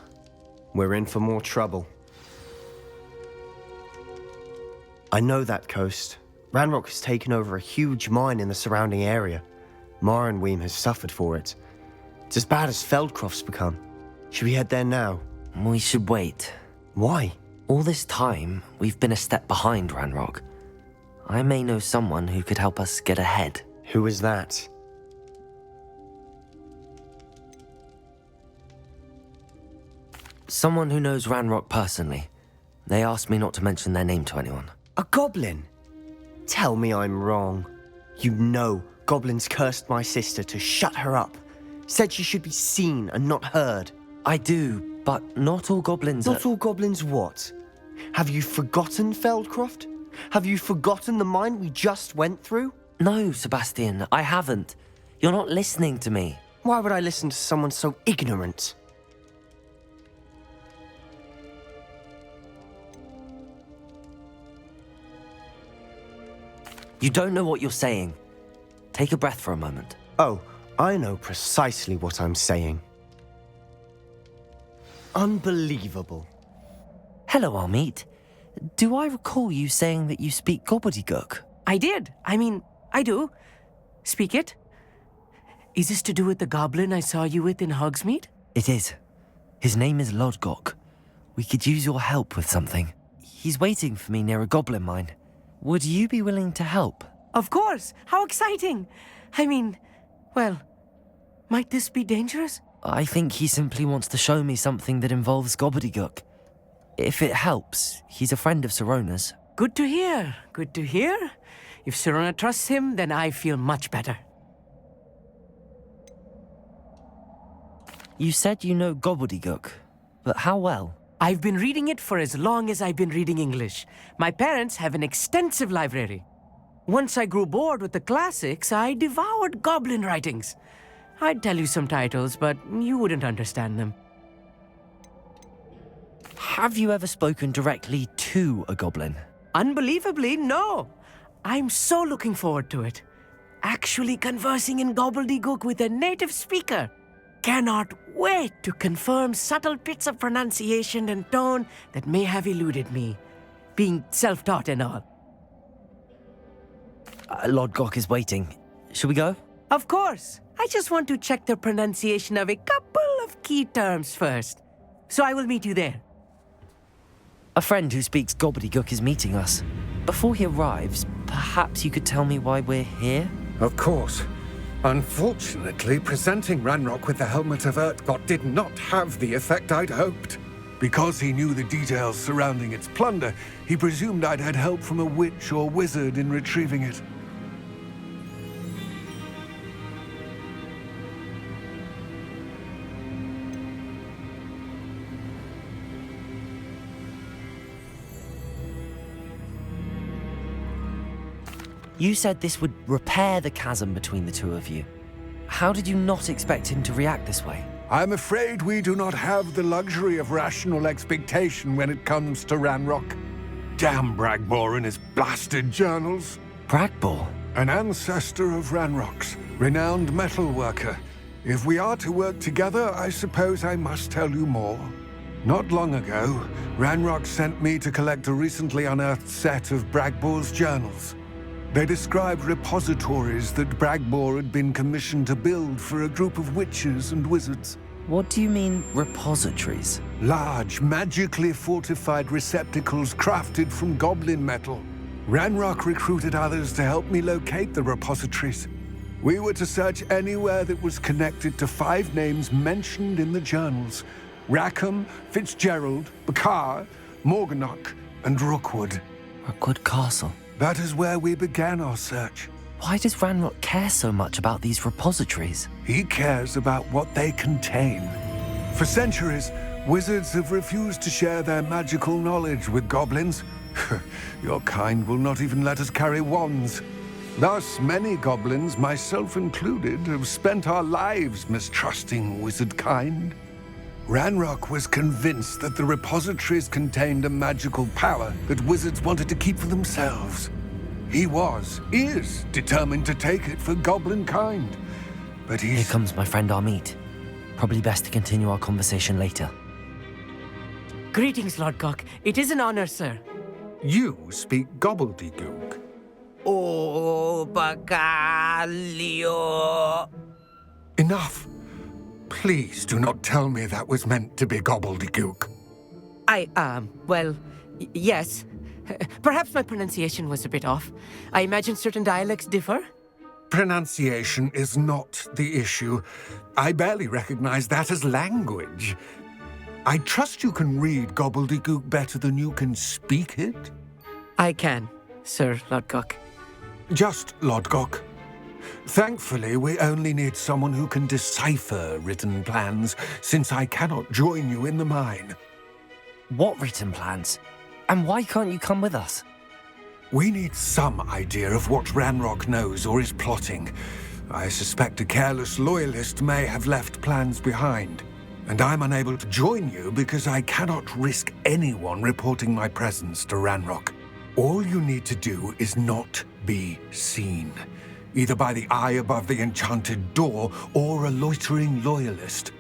We're in for more trouble. I know that coast. Ranrock has taken over a huge mine in the surrounding area. Marrenweem has suffered for it. It's as bad as Feldcroft's become. Should we head there now? We should wait. Why? All this time, we've been a step behind Ranrock. I may know someone who could help us get ahead. Who is that? Someone who knows Ranrock personally. They asked me not to mention their name to anyone. A goblin? Tell me I'm wrong. You know goblins cursed my sister to shut her up. Said she should be seen and not heard. I do, but not all goblins Not all goblins what? Have you forgotten Feldcroft? Have you forgotten the mine we just went through? No, Sebastian, I haven't. You're not listening to me. Why would I listen to someone so ignorant? You don't know what you're saying. Take a breath for a moment. Oh, I know precisely what I'm saying. Unbelievable. Hello, Amit. Do I recall you saying that you speak gobbledygook? I did. I do. Speak it. Is this to do with the goblin I saw you with in Hogsmeade? It is. His name is Lodgok. We could use your help with something. He's waiting for me near a goblin mine. Would you be willing to help? Of course. How exciting. Well, might this be dangerous? I think he simply wants to show me something that involves gobbledygook. If it helps, he's a friend of Sirona's. Good to hear. Good to hear. If Sirona trusts him, then I feel much better. You said you know gobbledygook, but how well? I've been reading it for as long as I've been reading English. My parents have an extensive library. Once I grew bored with the classics, I devoured goblin writings. I'd tell you some titles, but you wouldn't understand them. Have you ever spoken directly to a goblin? Unbelievably, no. I'm so looking forward to it. Actually conversing in gobbledygook with a native speaker. Cannot wait to confirm subtle bits of pronunciation and tone that may have eluded me, being self-taught and all. Lodgok is waiting. Shall we go? Of course. I just want to check the pronunciation of a couple of key terms first. So I will meet you there. A friend who speaks gobbledygook is meeting us. Before he arrives, perhaps you could tell me why we're here? Of course. Unfortunately, presenting Ranrock with the Helmet of Urtkot did not have the effect I'd hoped. Because he knew the details surrounding its plunder, he presumed I'd had help from a witch or wizard in retrieving it. You said this would repair the chasm between the two of you. How did you not expect him to react this way? I'm afraid we do not have the luxury of rational expectation when it comes to Ranrock. Damn Bragbor and his blasted journals. Bragbor? An ancestor of Ranrock's, renowned metal worker. If we are to work together, I suppose I must tell you more. Not long ago, Ranrock sent me to collect a recently unearthed set of Bragbor's journals. They described repositories that Bragbor had been commissioned to build for a group of witches and wizards. What do you mean, repositories? Large, magically fortified receptacles crafted from goblin metal. Ranrock recruited others to help me locate the repositories. We were to search anywhere that was connected to 5 names mentioned in the journals: Rackham, Fitzgerald, Bakar, Morganach, and Rookwood. Rookwood Castle. That is where we began our search. Why does Ranrock care so much about these repositories? He cares about what they contain. For centuries, wizards have refused to share their magical knowledge with goblins. Your kind will not even let us carry wands. Thus, many goblins, myself included, have spent our lives mistrusting wizard kind. Ranrock was convinced that the repositories contained a magical power that wizards wanted to keep for themselves. He is determined to take it for goblin kind. But Here comes my friend Amit. Probably best to continue our conversation later. Greetings, Lodgok. It is an honor, sir. You speak gobbledygook. Oh, Bacalio. Enough. Please do not tell me that was meant to be gobbledygook. Well, Yes. Perhaps my pronunciation was a bit off. I imagine certain dialects differ. Pronunciation is not the issue. I barely recognize that as language. I trust you can read gobbledygook better than you can speak it? I can, Sir Lodgok. Just Lodgok. Thankfully, we only need someone who can decipher written plans, since I cannot join you in the mine. What written plans? And why can't you come with us? We need some idea of what Ranrock knows or is plotting. I suspect a careless loyalist may have left plans behind. And I'm unable to join you because I cannot risk anyone reporting my presence to Ranrock. All you need to do is not be seen, either by the eye above the enchanted door or a loitering loyalist.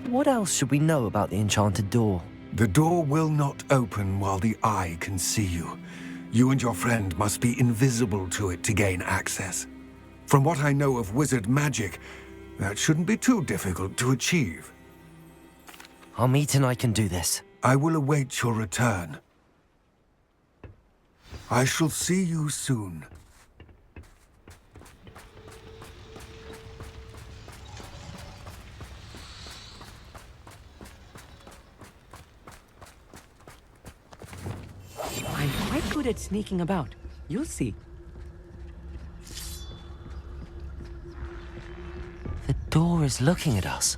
What else should we know about the enchanted door? The door will not open while the eye can see you. You and your friend must be invisible to it to gain access. From what I know of wizard magic, that shouldn't be too difficult to achieve. Amit and I can do this. I will await your return. I shall see you soon. I'm quite good at sneaking about. You'll see. The door is looking at us.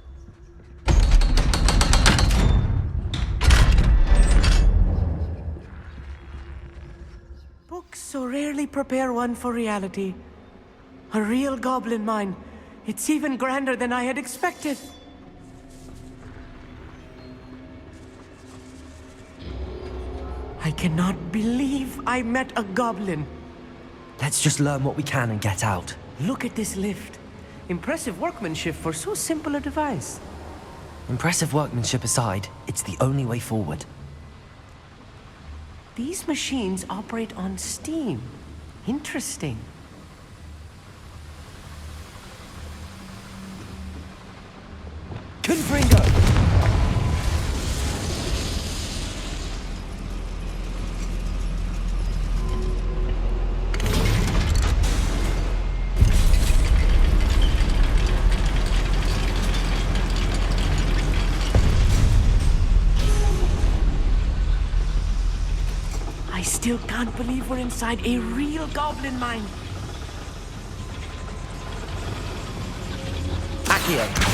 Books so rarely prepare one for reality. A real goblin mine. It's even grander than I had expected. I cannot believe I met a goblin. Let's just learn what we can and get out. Look at this lift. Impressive workmanship for so simple a device. Impressive workmanship aside, it's the only way forward. These machines operate on steam. Interesting. Confringo! I still can't believe we're inside a real goblin mine. Accio!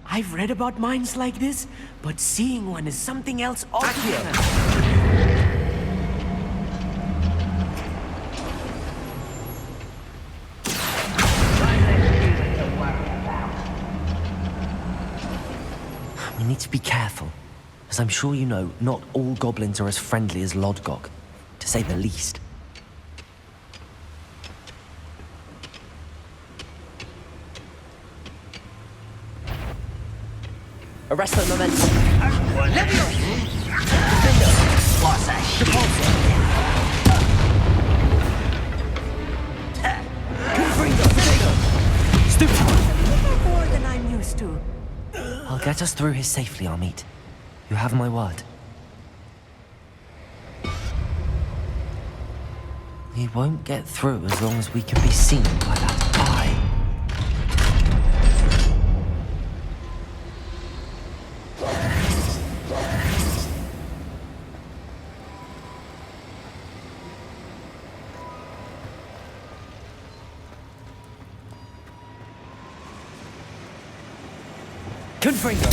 I've read about mines like this, but seeing one is something else altogether. We need to be careful. As I'm sure you know, not all goblins are as friendly as Lodgok, to say the least. Arrest the momentum. What's that shit? Stupid! More than I'm used to. I'll get us through here safely, Amit. You have my word. We won't get through as long as we can be seen by that eye. Confringo!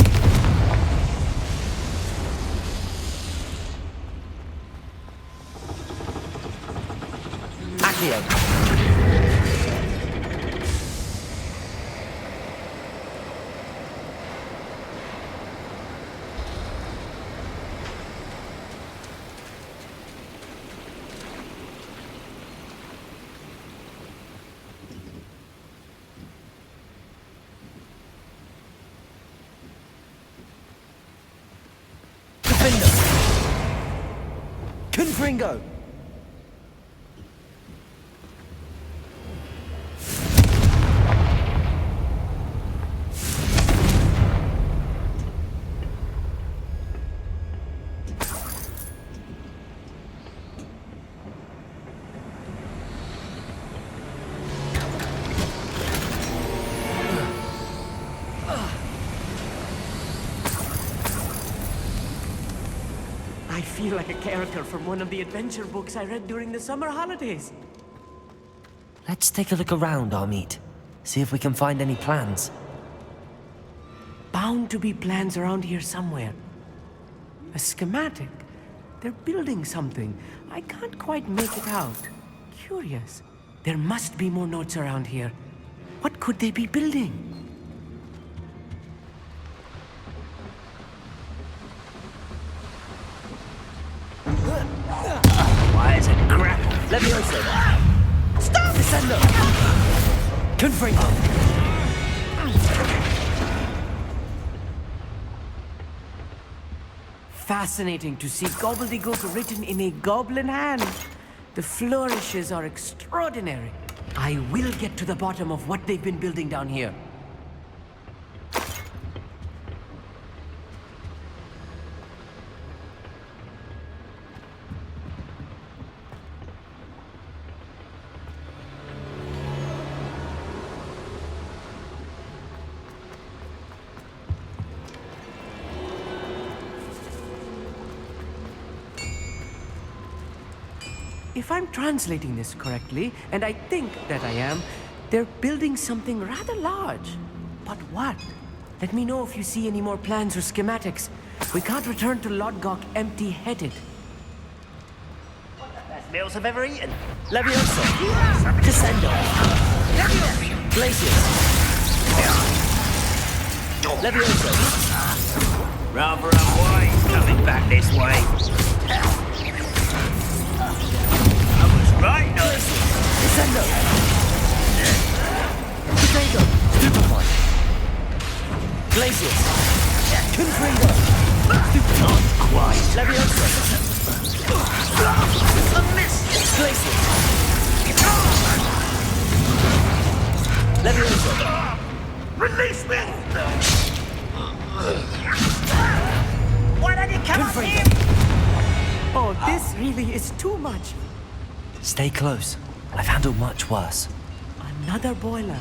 Accio! Confringo! I feel like a character from one of the adventure books I read during the summer holidays. Let's take a look around, Amit. See if we can find any plans. Bound to be plans around here somewhere. A schematic. They're building something. I can't quite make it out. Curious. There must be more notes around here. What could they be building? Why is it crap? Levioso! Stop! Descendo! Confringo! Fascinating to see gobbledygook written in a goblin hand. The flourishes are extraordinary. I will get to the bottom of what they've been building down here. If I'm translating this correctly, and I think that I am, they're building something rather large. But what? Let me know if you see any more plans or schematics. We can't return to Lodgok empty-headed. Best meals I've ever eaten. Levioso! Descendo! Glacius! Levioso! Rather unwise coming back this way. Right, no. Descendo! Potato! Stupefy! Glacius! Confringo! Not quite. Levioso! A miss! Glacius! Levioso! Release me! Why don't you come up here? Oh, this really is too much. Stay close. I've handled much worse. Another boiler.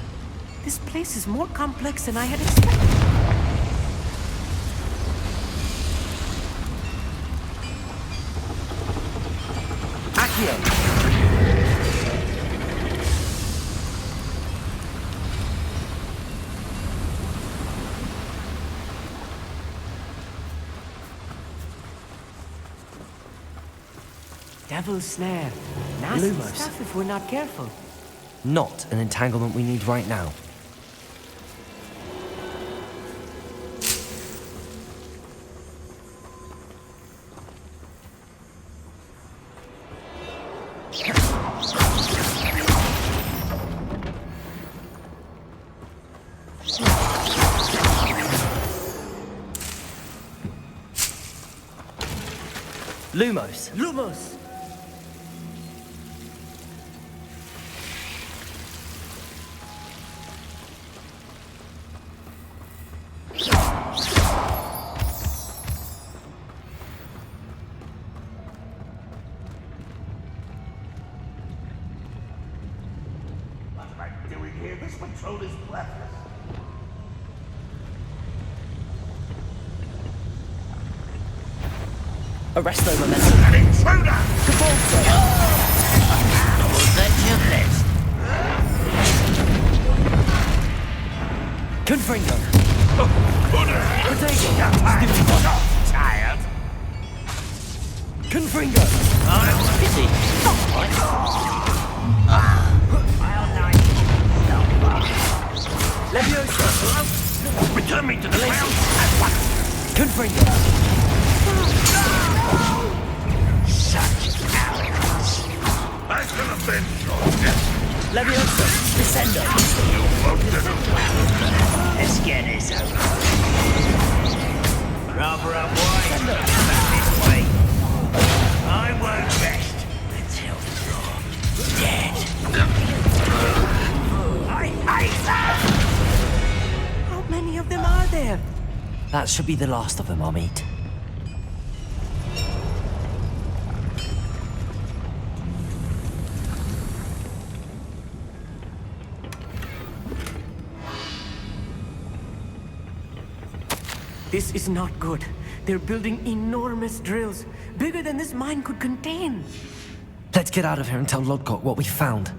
This place is more complex than I had expected. Accio! Devil's snare. Nasty Lumos. stuff if we're not careful. Not an entanglement we need right now. Lumos! Lumos! What am I doing here? This patrol is worthless. Arresto momentum. An intruder! Cabalso! Was that your best? Confringo! Potato! Tired? Confringo! I'm busy. Levioso! Return me to the ground at once! Confringo! Such arrogance. I shall avenge your death! Levioso! Descendo! You won't do it! Let's get this over. Rather unwise back this way. I won't bet. them are there? That should be the last of them, Amit. This is not good. They're building enormous drills, bigger than this mine could contain. Let's get out of here and tell Lodgok what we found.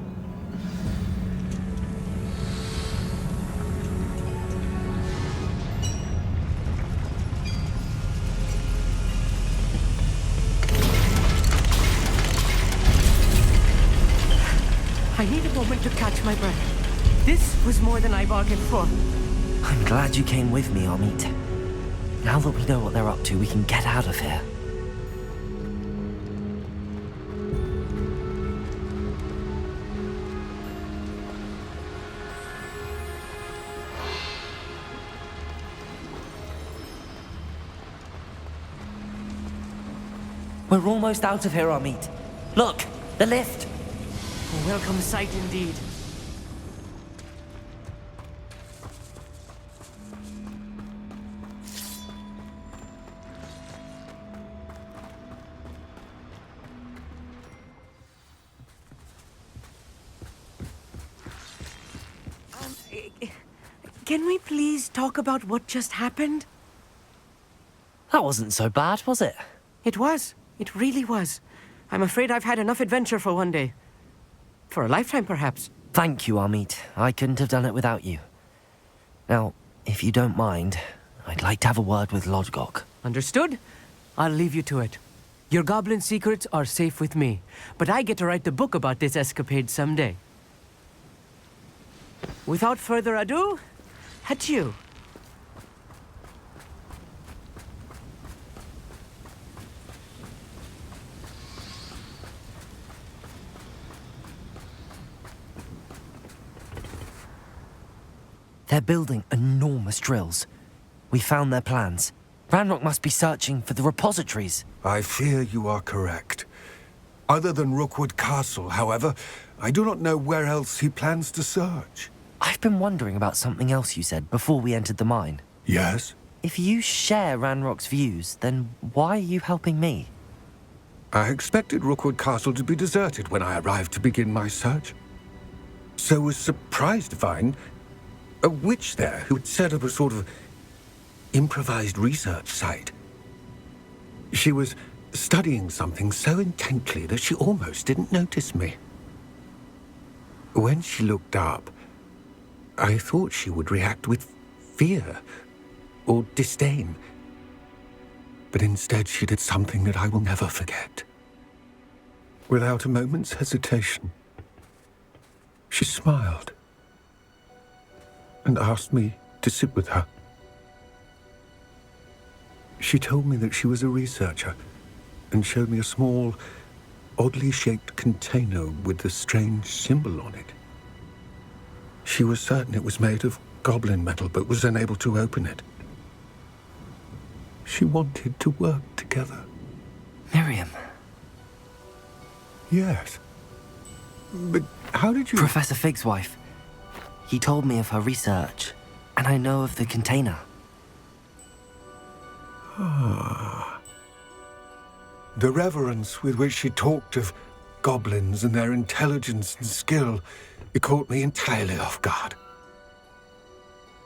I need a moment to catch my breath. This was more than I bargained for. I'm glad you came with me, Amit. Now that we know what they're up to, we can get out of here. We're almost out of here, Amit. Look, the lift. A welcome sight indeed. Can we please talk about what just happened? That wasn't so bad, was it? It was. It really was. I'm afraid I've had enough adventure for one day. For a lifetime, perhaps. Thank you, Amit. I couldn't have done it without you. Now, if you don't mind, I'd like to have a word with Lodgok. Understood? I'll leave you to it. Your goblin secrets are safe with me, but I get to write the book about this escapade someday. Without further ado, adieu. They're building enormous drills. We found their plans. Ranrock must be searching for the repositories. I fear you are correct. Other than Rookwood Castle, however, I do not know where else he plans to search. I've been wondering about something else you said before we entered the mine. Yes? If you share Ranrock's views, then why are you helping me? I expected Rookwood Castle to be deserted when I arrived to begin my search. So was surprised to find a witch there who had set up a sort of improvised research site. She was studying something so intently that she almost didn't notice me. When she looked up, I thought she would react with fear or disdain. But instead she did something that I will never forget. Without a moment's hesitation, she smiled and asked me to sit with her. She told me that she was a researcher and showed me a small, oddly shaped container with a strange symbol on it. She was certain it was made of goblin metal, but was unable to open it. She wanted to work together. Miriam. Yes. But how did you... Professor Fig's wife. He told me of her research, and I know of the container. Ah. The reverence with which she talked of goblins and their intelligence and skill, it caught me entirely off guard.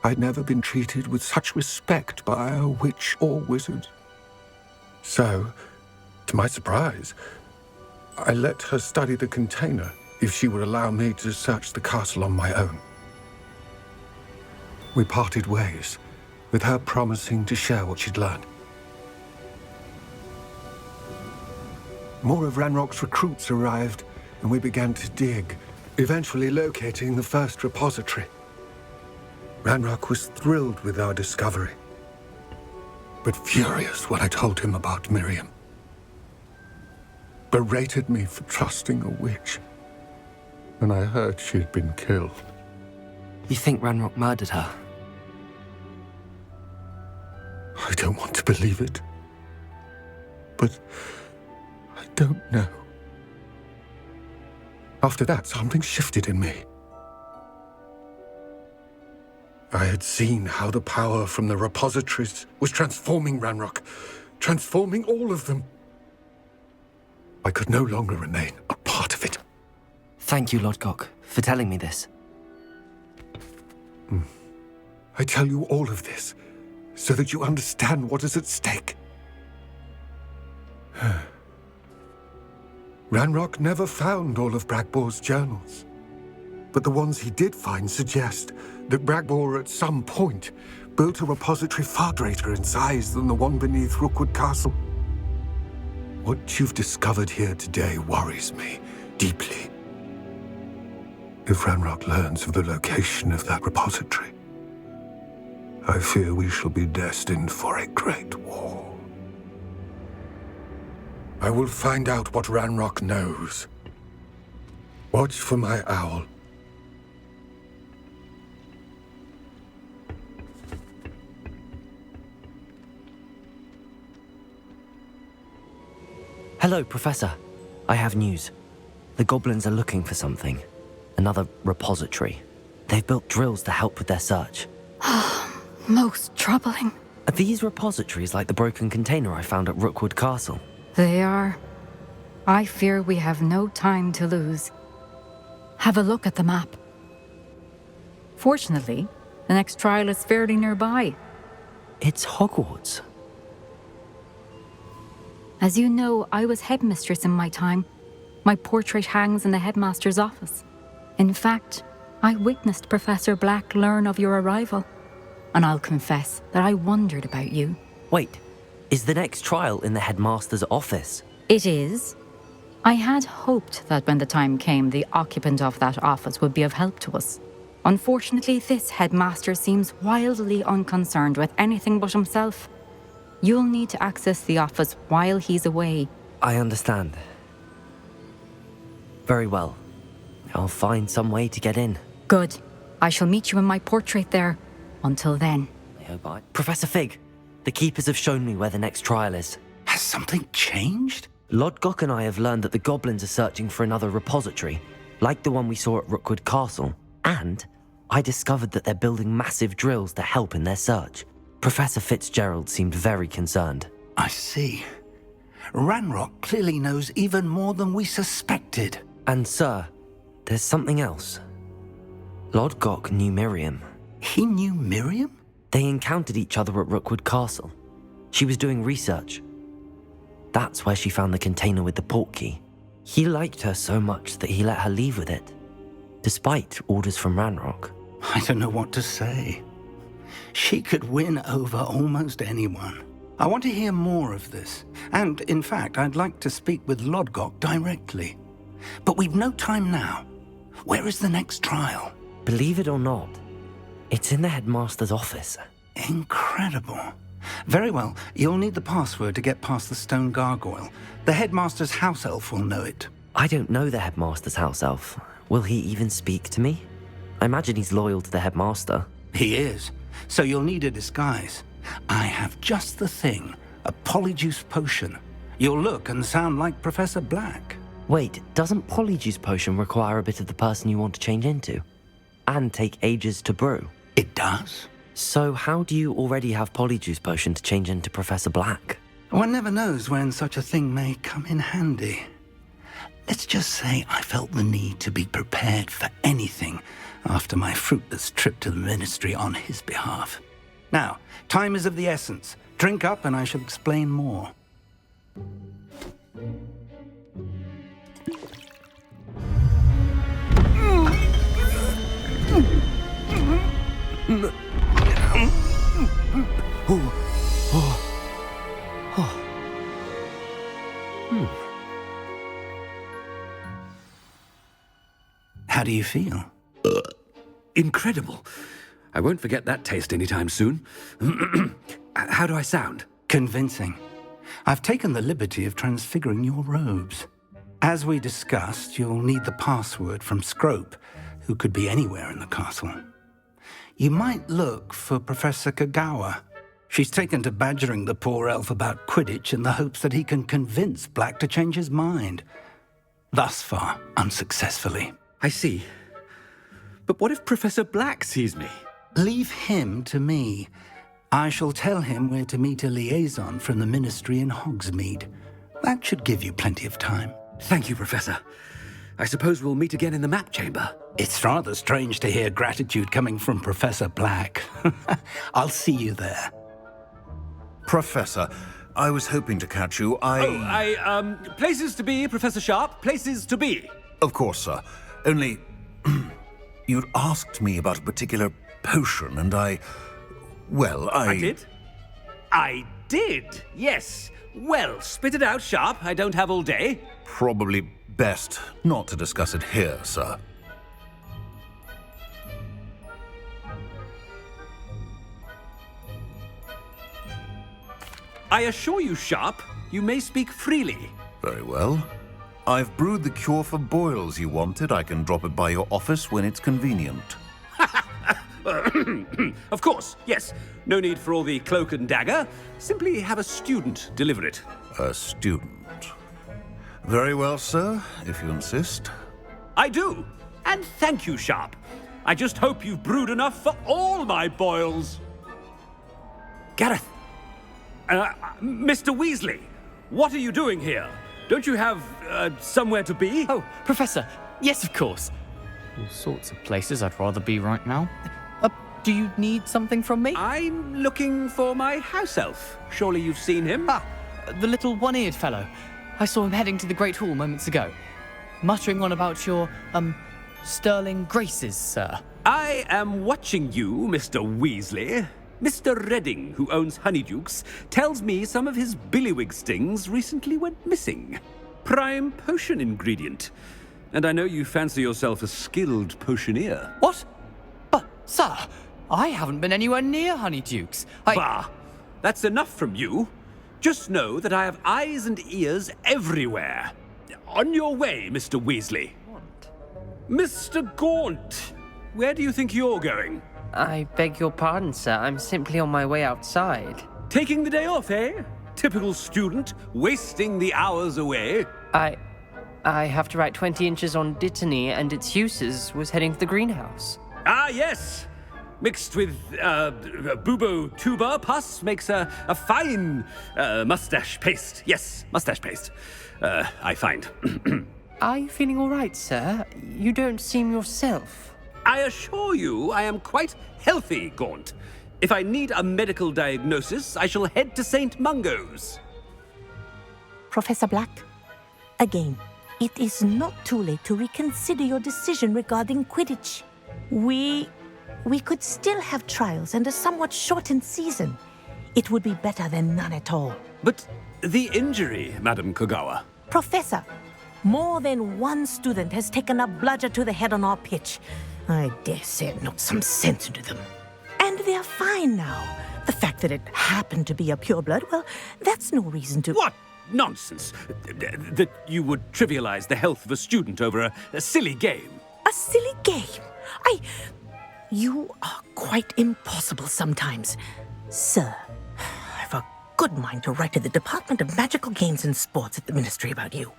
I'd never been treated with such respect by a witch or wizard. So, to my surprise, I let her study the container if she would allow me to search the castle on my own. We parted ways, with her promising to share what she'd learned. More of Ranrock's recruits arrived, and we began to dig, eventually locating the first repository. Ranrock was thrilled with our discovery, but furious when I told him about Miriam. Berated me for trusting a witch, and I heard she'd been killed. You think Ranrock murdered her? I don't want to believe it, but I don't know. After that, something shifted in me. I had seen how the power from the repositories was transforming Ranrock, transforming all of them. I could no longer remain a part of it. Thank you, Lodgok, for telling me this. I tell you all of this so that you understand what is at stake. Ranrock never found all of Bragbor's journals, but the ones he did find suggest that Bragbor at some point built a repository far greater in size than the one beneath Rookwood Castle. What you've discovered here today worries me deeply. If Ranrock learns of the location of that repository, I fear we shall be destined for a great war. I will find out what Ranrock knows. Watch for my owl. Hello, Professor. I have news. The goblins are looking for something. Another repository. They've built drills to help with their search. Most troubling. Are these repositories like the broken container I found at Rookwood Castle? They are. I fear we have no time to lose. Have a look at the map. Fortunately, the next trial is fairly nearby. It's Hogwarts. As you know, I was headmistress in my time. My portrait hangs in the headmaster's office. In fact, I witnessed Professor Black learn of your arrival. And I'll confess that I wondered about you. Wait, is the next trial in the headmaster's office? It is. I had hoped that when the time came, the occupant of that office would be of help to us. Unfortunately, this headmaster seems wildly unconcerned with anything but himself. You'll need to access the office while he's away. I understand. Very well. I'll find some way to get in. Good. I shall meet you in my portrait there. Until then. Professor Fig, the Keepers have shown me where the next trial is. Has something changed? Lodgok and I have learned that the goblins are searching for another repository, like the one we saw at Rookwood Castle. And I discovered that they're building massive drills to help in their search. Professor Fitzgerald seemed very concerned. I see. Ranrock clearly knows even more than we suspected. And sir, there's something else. Lodgok knew Miriam. He knew Miriam? They encountered each other at Rookwood Castle. She was doing research. That's where she found the container with the portkey. He liked her so much that he let her leave with it, despite orders from Ranrock. I don't know what to say. She could win over almost anyone. I want to hear more of this. And, in fact, I'd like to speak with Lodgok directly. But we've no time now. Where is the next trial? Believe it or not, it's in the headmaster's office. Incredible. Very well. You'll need the password to get past the stone gargoyle. The headmaster's house elf will know it. I don't know the headmaster's house elf. Will he even speak to me? I imagine he's loyal to the headmaster. He is. So you'll need a disguise. I have just the thing. A polyjuice potion. You'll look and sound like Professor Black. Wait, doesn't polyjuice potion require a bit of the person you want to change into? And take ages to brew? It does. So how do you already have polyjuice potion to change into Professor Black? One never knows when such a thing may come in handy. Let's just say I felt the need to be prepared for anything after my fruitless trip to the ministry on his behalf. Now, time is of the essence. Drink up and I shall explain more. How do you feel? Incredible. I won't forget that taste anytime soon. How do I sound? Convincing. I've taken the liberty of transfiguring your robes. As we discussed, you'll need the password from Scrope, who could be anywhere in the castle. You might look for Professor Kagawa. She's taken to badgering the poor elf about Quidditch in the hopes that he can convince Black to change his mind. Thus far, unsuccessfully. I see. But what if Professor Black sees me? Leave him to me. I shall tell him where to meet a liaison from the Ministry in Hogsmeade. That should give you plenty of time. Thank you, Professor. I suppose we'll meet again in the map chamber. It's rather strange to hear gratitude coming from Professor Black. I'll see you there. Professor, I was hoping to catch you. Places to be, Professor Sharp. Places to be. Of course, sir. Only, you'd asked me about a particular potion, and I did? I did, yes. Well, spit it out, Sharp. I don't have all day. Probably best not to discuss it here, sir. I assure you, Sharp, you may speak freely. Very well. I've brewed the cure for boils you wanted. I can drop it by your office when it's convenient. Of course, yes. No need for all the cloak and dagger. Simply have a student deliver it. A student? Very well, sir, if you insist. I do. And thank you, Sharp. I just hope you've brewed enough for all my boils. Gareth. Mr. Weasley, what are you doing here? Don't you have somewhere to be? Oh, Professor. Yes, of course. All sorts of places I'd rather be right now. Do you need something from me? I'm looking for my house elf. Surely you've seen him? Ah, the little one-eared fellow. I saw him heading to the Great Hall moments ago, muttering on about your, sterling graces, sir. I am watching you, Mr. Weasley. Mr. Redding, who owns Honeydukes, tells me some of his billywig stings recently went missing. Prime potion ingredient. And I know you fancy yourself a skilled potioneer. What? But, sir, I haven't been anywhere near Honeydukes. Bah! That's enough from you. Just know that I have eyes and ears everywhere. On your way, Mr. Weasley. What? Mr. Gaunt, where do you think you're going? I beg your pardon, sir. I'm simply on my way outside. Taking the day off, eh? Typical student, wasting the hours away. I have to write 20 inches on Dittany and its uses. Was heading to the greenhouse. Ah, yes! Mixed with bubo tuber pus makes a fine mustache paste. Yes, mustache paste. I find. Are you feeling all right, sir? You don't seem yourself. I assure you I am quite healthy, Gaunt. If I need a medical diagnosis, I shall head to St. Mungo's. Professor Black, again, it is not too late to reconsider your decision regarding Quidditch. We could still have trials and a somewhat shortened season. It would be better than none at all. But the injury, Madam Kogawa. Professor, more than one student has taken a bludger to the head on our pitch. I dare say it knocked some sense into them. And they're fine now. The fact that it happened to be a pureblood, well, that's no reason to... What nonsense! That you would trivialize the health of a student over a silly game. A silly game? You are quite impossible sometimes. Sir, I've a good mind to write to the Department of Magical Games and Sports at the Ministry about you.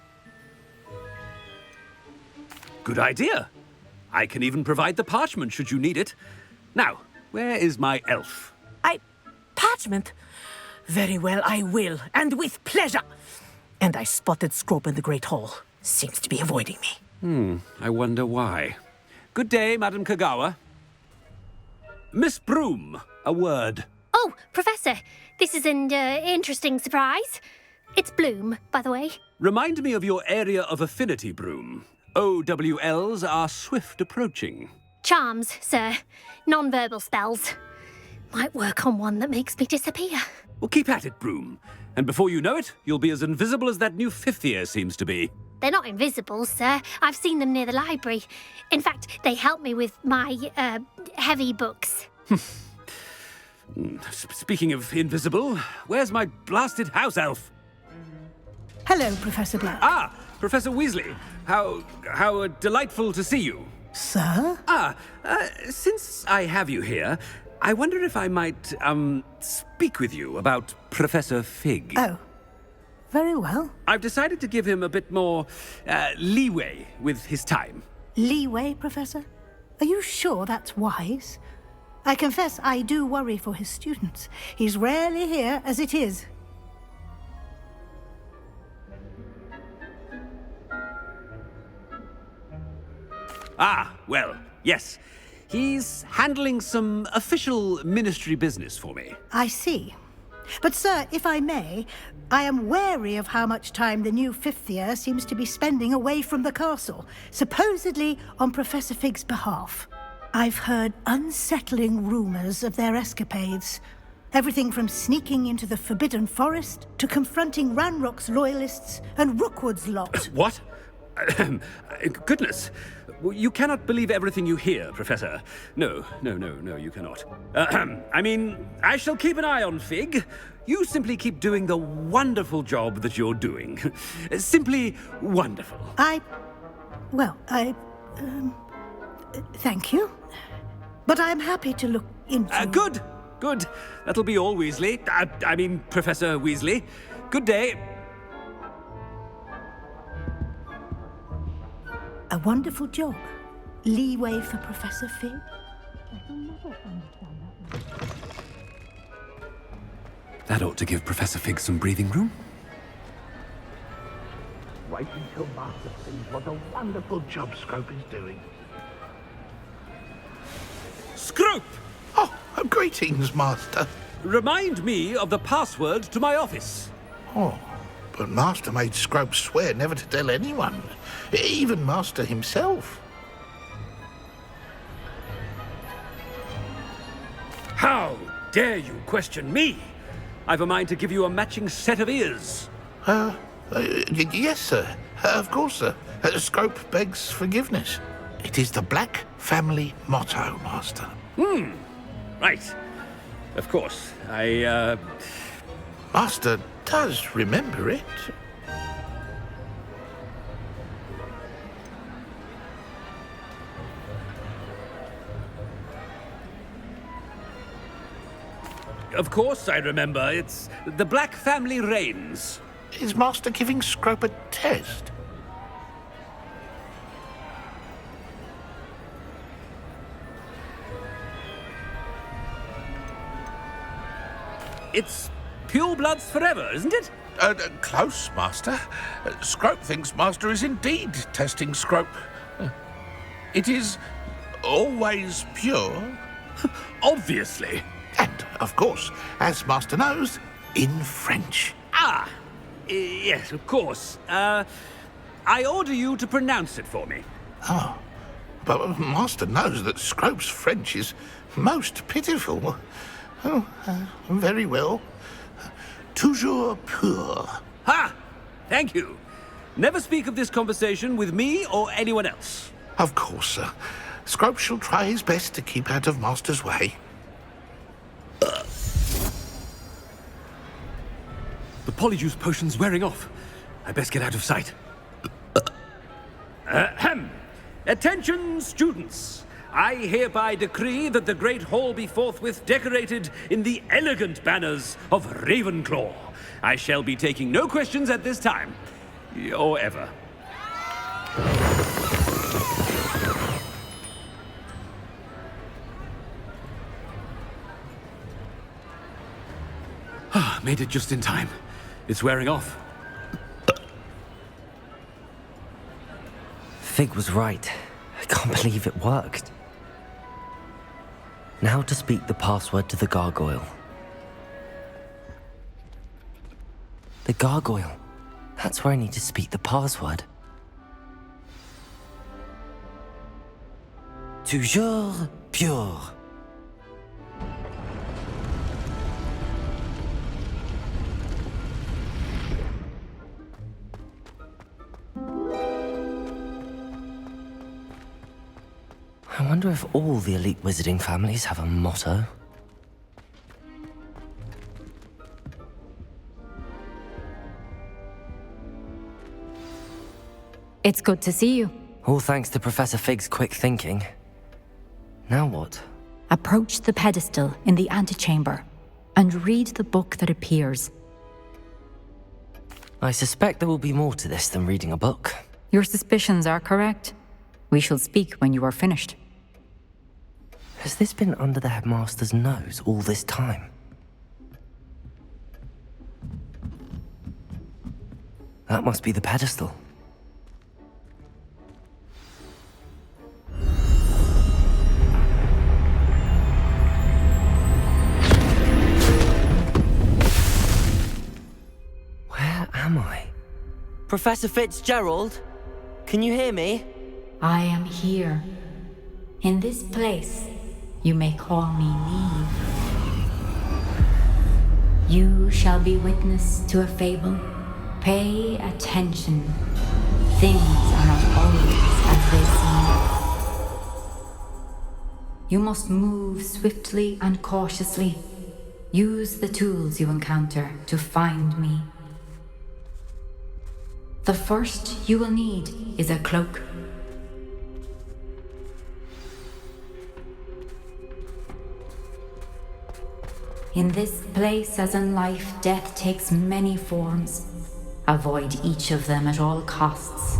Good idea. I can even provide the parchment should you need it. Now, where is my elf? Parchment? Very well, I will, and with pleasure. And I spotted Scrope in the Great Hall. Seems to be avoiding me. I wonder why. Good day, Madam Kogawa. Miss Broom, a word. Oh, Professor, this is an interesting surprise. It's Bloom, by the way. Remind me of your area of affinity, Broom. OWLs are swift approaching. Charms, sir. Non-verbal spells. Might work on one that makes me disappear. Well, keep at it, Broom. And before you know it, you'll be as invisible as that new fifth year seems to be. They're not invisible, sir. I've seen them near the library. In fact, they help me with my, heavy books. Speaking of invisible, where's my blasted house elf? Hello, Professor Black. Ah, Professor Weasley. How delightful to see you. Sir? Since I have you here, I wonder if I might, speak with you about Professor Fig. Oh, very well. I've decided to give him a bit more, leeway with his time. Leeway, Professor? Are you sure that's wise? I confess I do worry for his students. He's rarely here as it is. Ah, well, yes. He's handling some official ministry business for me. I see. But, sir, if I may, I am wary of how much time the new fifth year seems to be spending away from the castle, supposedly on Professor Fig's behalf. I've heard unsettling rumors of their escapades. Everything from sneaking into the Forbidden Forest to confronting Ranrock's loyalists and Rookwood's lot. What? Goodness. You cannot believe everything you hear, Professor. No, you cannot. I mean, I shall keep an eye on Fig. You simply keep doing the wonderful job that you're doing. Simply wonderful. Thank you. But I'm happy to look into... Good. That'll be all, Weasley. I mean, Professor Weasley. Good day. A wonderful job. Leeway for Professor Fig? I can never understand that. That ought to give Professor Fig some breathing room. Wait until Master sees what a wonderful job Scrope is doing. Scrope! Oh, greetings, Master. Remind me of the password to my office. Oh, but Master made Scrope swear never to tell anyone, even Master himself. How dare you question me? I've a mind to give you a matching set of ears. Yes, sir. Of course, sir. Scrope begs forgiveness. It is the Black family motto, Master. Right. Of course. Master does remember it. Of course I remember. It's the Black family reigns. Is Master giving Scrope a test? It's pure bloods forever, isn't it? Close, Master. Scrope thinks Master is indeed testing Scrope. It is always pure. Obviously. And, of course, as Master knows, in French. Yes, of course. I order you to pronounce it for me. Oh, but Master knows that Scrope's French is most pitiful. Oh, very well. Toujours pur. Ha! Thank you. Never speak of this conversation with me or anyone else. Of course, sir. Scrope shall try his best to keep out of Master's way. The Polyjuice potion's wearing off. I best get out of sight. Attention, students! I hereby decree that the Great Hall be forthwith decorated in the elegant banners of Ravenclaw. I shall be taking no questions at this time. Or ever. Made it just in time. It's wearing off. Fig was right. I can't believe it worked. Now to speak the password to the gargoyle. The gargoyle. That's where I need to speak the password. Toujours pure. I wonder if all the elite wizarding families have a motto. It's good to see you. All thanks to Professor Fig's quick thinking. Now what? Approach the pedestal in the antechamber and read the book that appears. I suspect there will be more to this than reading a book. Your suspicions are correct. We shall speak when you are finished. Has this been under the headmaster's nose all this time? That must be the pedestal. Where am I? Professor Fitzgerald? Can you hear me? I am here. In this place, you may call me Neve. You shall be witness to a fable. Pay attention. Things are not always as they seem. You must move swiftly and cautiously. Use the tools you encounter to find me. The first you will need is a cloak. In this place, as in life, death takes many forms. Avoid each of them at all costs.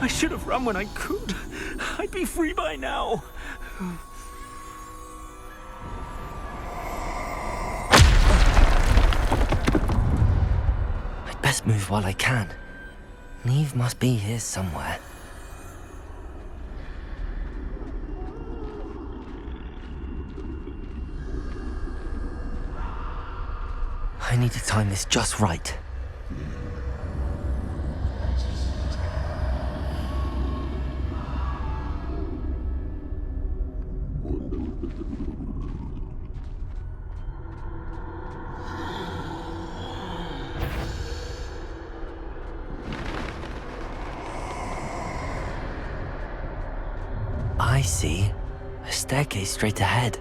I should have run when I could. I'd be free by now. I'd best move while I can. Neve must be here somewhere. I need to time this just right. I see a staircase straight ahead.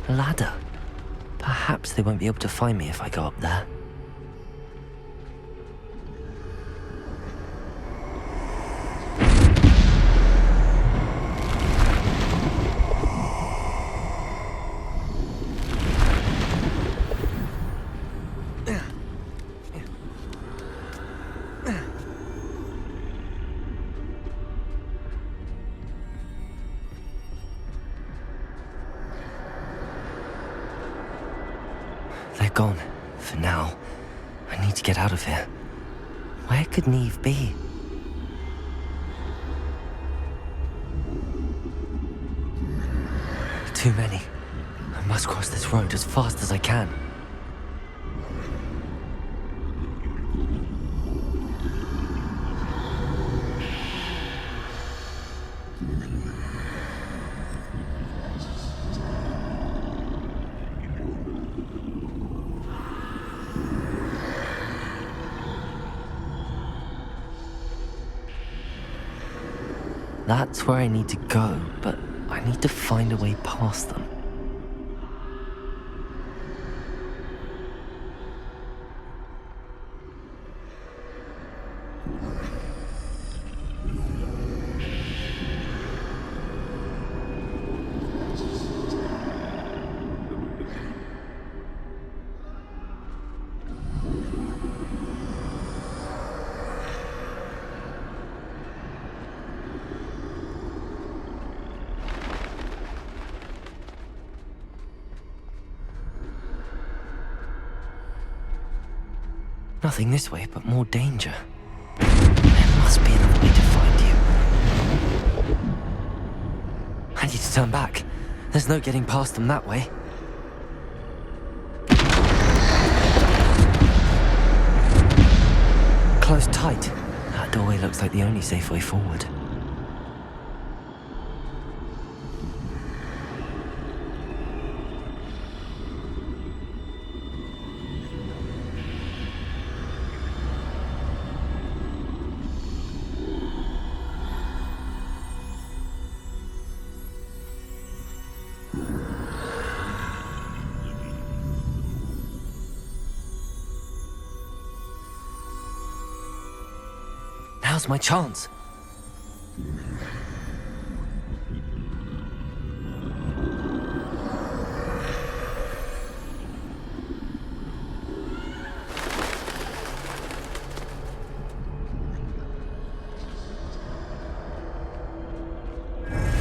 A ladder. Perhaps they won't be able to find me if I go up there. They're gone, for now. I need to get out of here. Where could Neve be? Too many. I must cross this road as fast as I can. That's where I need to go, but I need to find a way past them. Nothing this way, but more danger. There must be another way to find you. I need to turn back. There's no getting past them that way. Closed tight. That doorway looks like the only safe way forward. Now's my chance.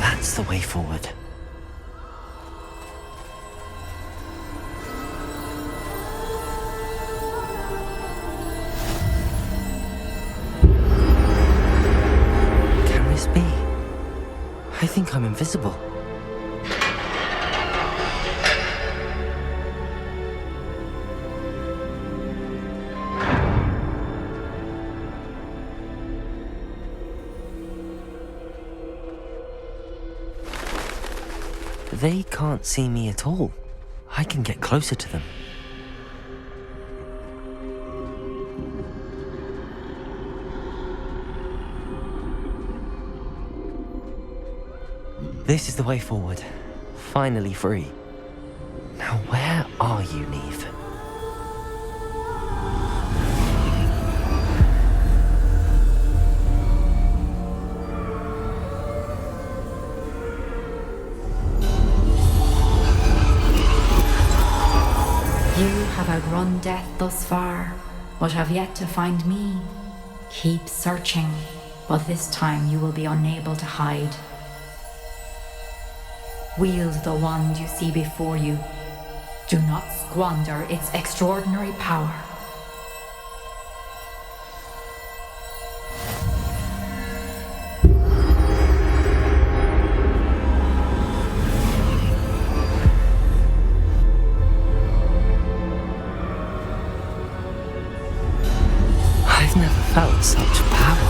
That's the way forward. I think I'm invisible. They can't see me at all. I can get closer to them. This is the way forward. Finally free. Now where are you, Neve? You have outrun death thus far, but have yet to find me. Keep searching, but this time you will be unable to hide. Wield the wand you see before you. Do not squander its extraordinary power. I've never felt such power.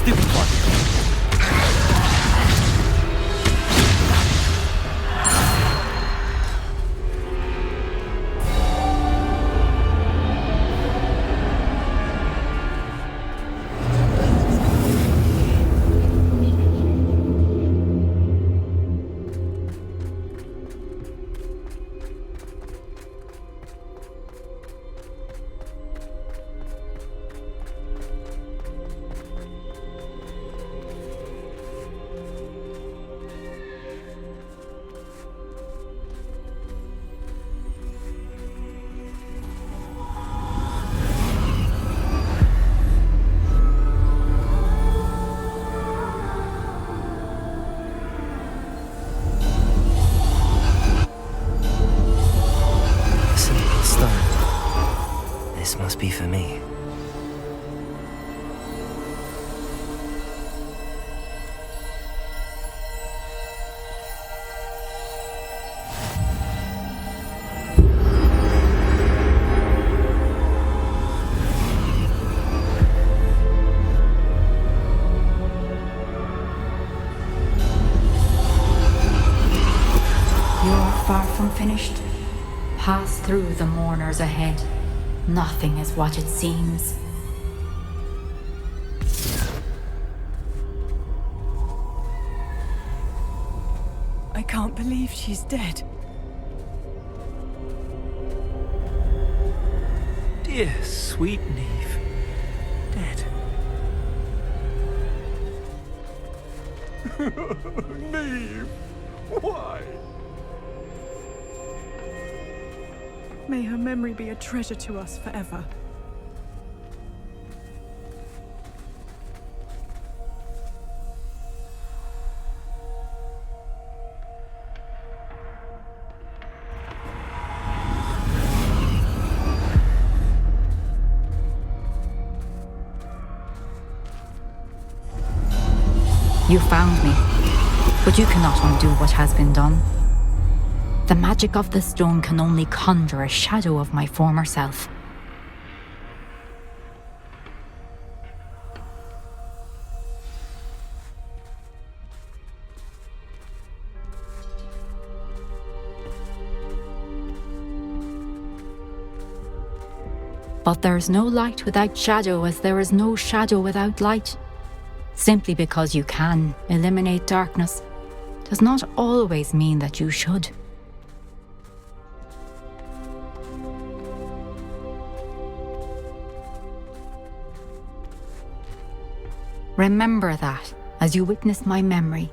stupid one! This must be for me. You're far from finished. Pass through the mourners ahead. Nothing is what it seems. I can't believe she's dead. Dear sweet Neve. Dead. Neve! Why? May her memory be a treasure to us forever. You found me, but you cannot undo what has been done. The magic of the stone can only conjure a shadow of my former self. But there's no light without shadow, as there is no shadow without light. Simply because you can eliminate darkness does not always mean that you should. Remember that as you witness my memory.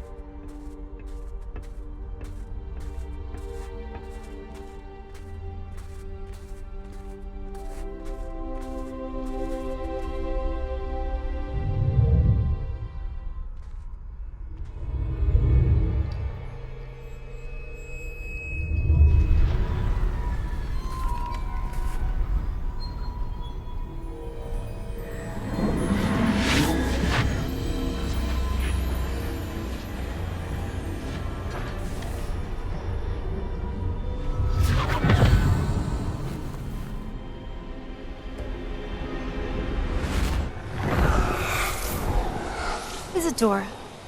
Isadora,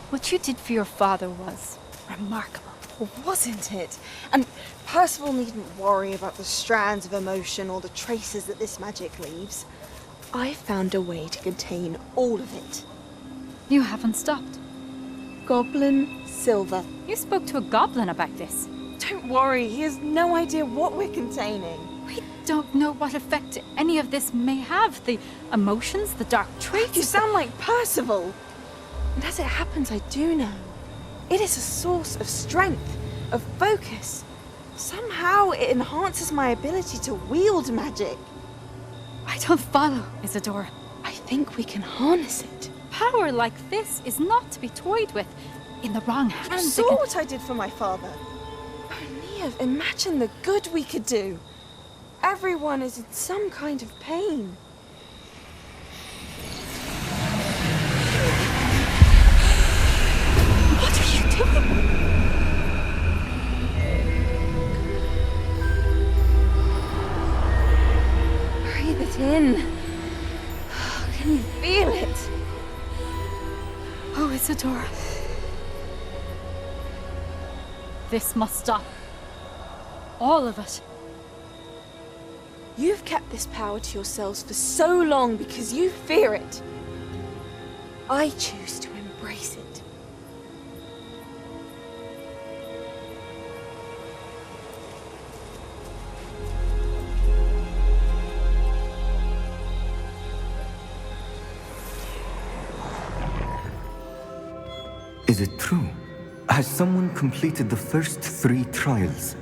what you did for your father was remarkable, Wasn't it? And Percival needn't worry about the strands of emotion or the traces that this magic leaves. I found a way to contain all of it. You haven't stopped. Goblin Silver. You spoke to a goblin about this. Don't worry, he has no idea what we're containing. We don't know what effect any of this may have. The emotions, the dark traits. You sound like Percival. And as it happens, I do know. It is a source of strength, of focus. Somehow it enhances my ability to wield magic. I don't follow, Isadora. I think we can harness it. Power like this is not to be toyed with. In the wrong You hands. saw what I did for my father. Oh, Neve, imagine the good we could do. Everyone is in some kind of pain. What are you doing? Breathe it in. Can you feel it? Isadora. This must stop. All of it. You've kept this power to yourselves for so long because you fear it. I choose to embrace it. Is it true? Has someone completed the first 3 trials?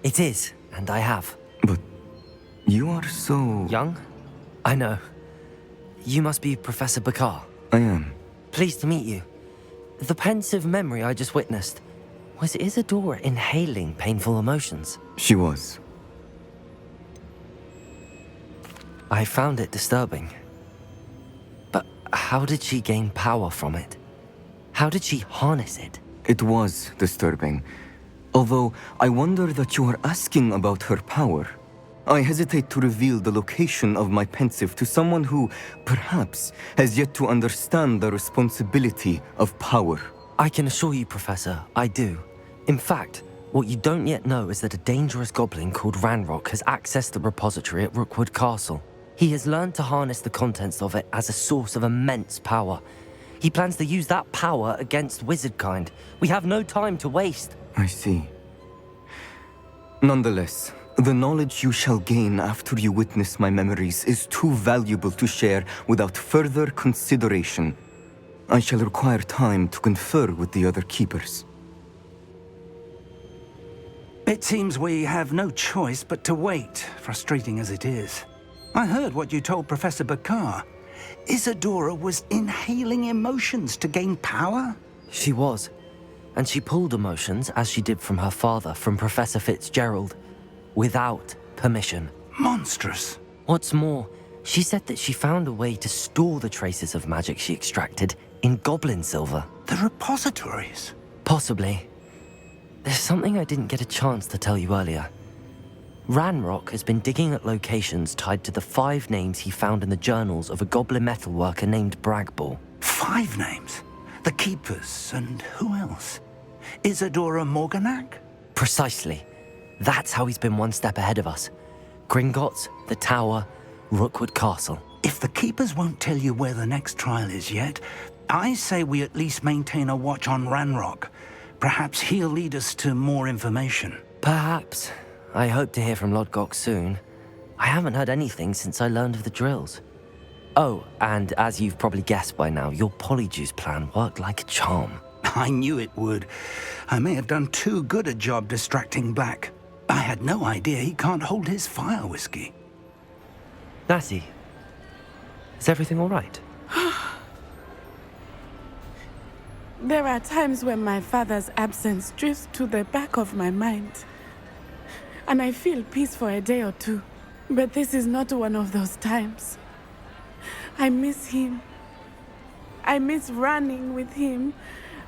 It is, and I have. But you are so... Young? I know. You must be Professor Bakar. I am. Pleased to meet you. The pensive memory I just witnessed, was Isadora inhaling painful emotions? She was. I found it disturbing. But how did she gain power from it? How did she harness it? It was disturbing. Although, I wonder that you are asking about her power. I hesitate to reveal the location of my pensive to someone who, perhaps, has yet to understand the responsibility of power. I can assure you, Professor, I do. In fact, what you don't yet know is that a dangerous goblin called Ranrock has accessed the repository at Rookwood Castle. He has learned to harness the contents of it as a source of immense power. He plans to use that power against wizardkind. We have no time to waste. I see. Nonetheless, the knowledge you shall gain after you witness my memories is too valuable to share without further consideration. I shall require time to confer with the other keepers. It seems we have no choice but to wait, frustrating as it is. I heard what you told Professor Bakar. Isadora was inhaling emotions to gain power? She was. And she pulled emotions, as she did from her father, from Professor Fitzgerald, without permission. Monstrous. What's more, she said that she found a way to store the traces of magic she extracted in goblin silver. The repositories? Possibly. There's something I didn't get a chance to tell you earlier. Ranrock has been digging at locations tied to the 5 names he found in the journals of a goblin metalworker named Bragball. 5 names? The Keepers, and who else? Isadora Morganac? Precisely. That's how he's been one step ahead of us. Gringotts, the Tower, Rookwood Castle. If the Keepers won't tell you where the next trial is yet, I say we at least maintain a watch on Ranrock. Perhaps he'll lead us to more information. Perhaps. I hope to hear from Lodgok soon. I haven't heard anything since I learned of the drills. Oh, and as you've probably guessed by now, your Polyjuice plan worked like a charm. I knew it would. I may have done too good a job distracting Black. I had no idea he can't hold his fire whiskey. Natty, is everything all right? There are times when my father's absence drifts to the back of my mind. And I feel peace for a day or two. But this is not one of those times. I miss him. I miss running with him.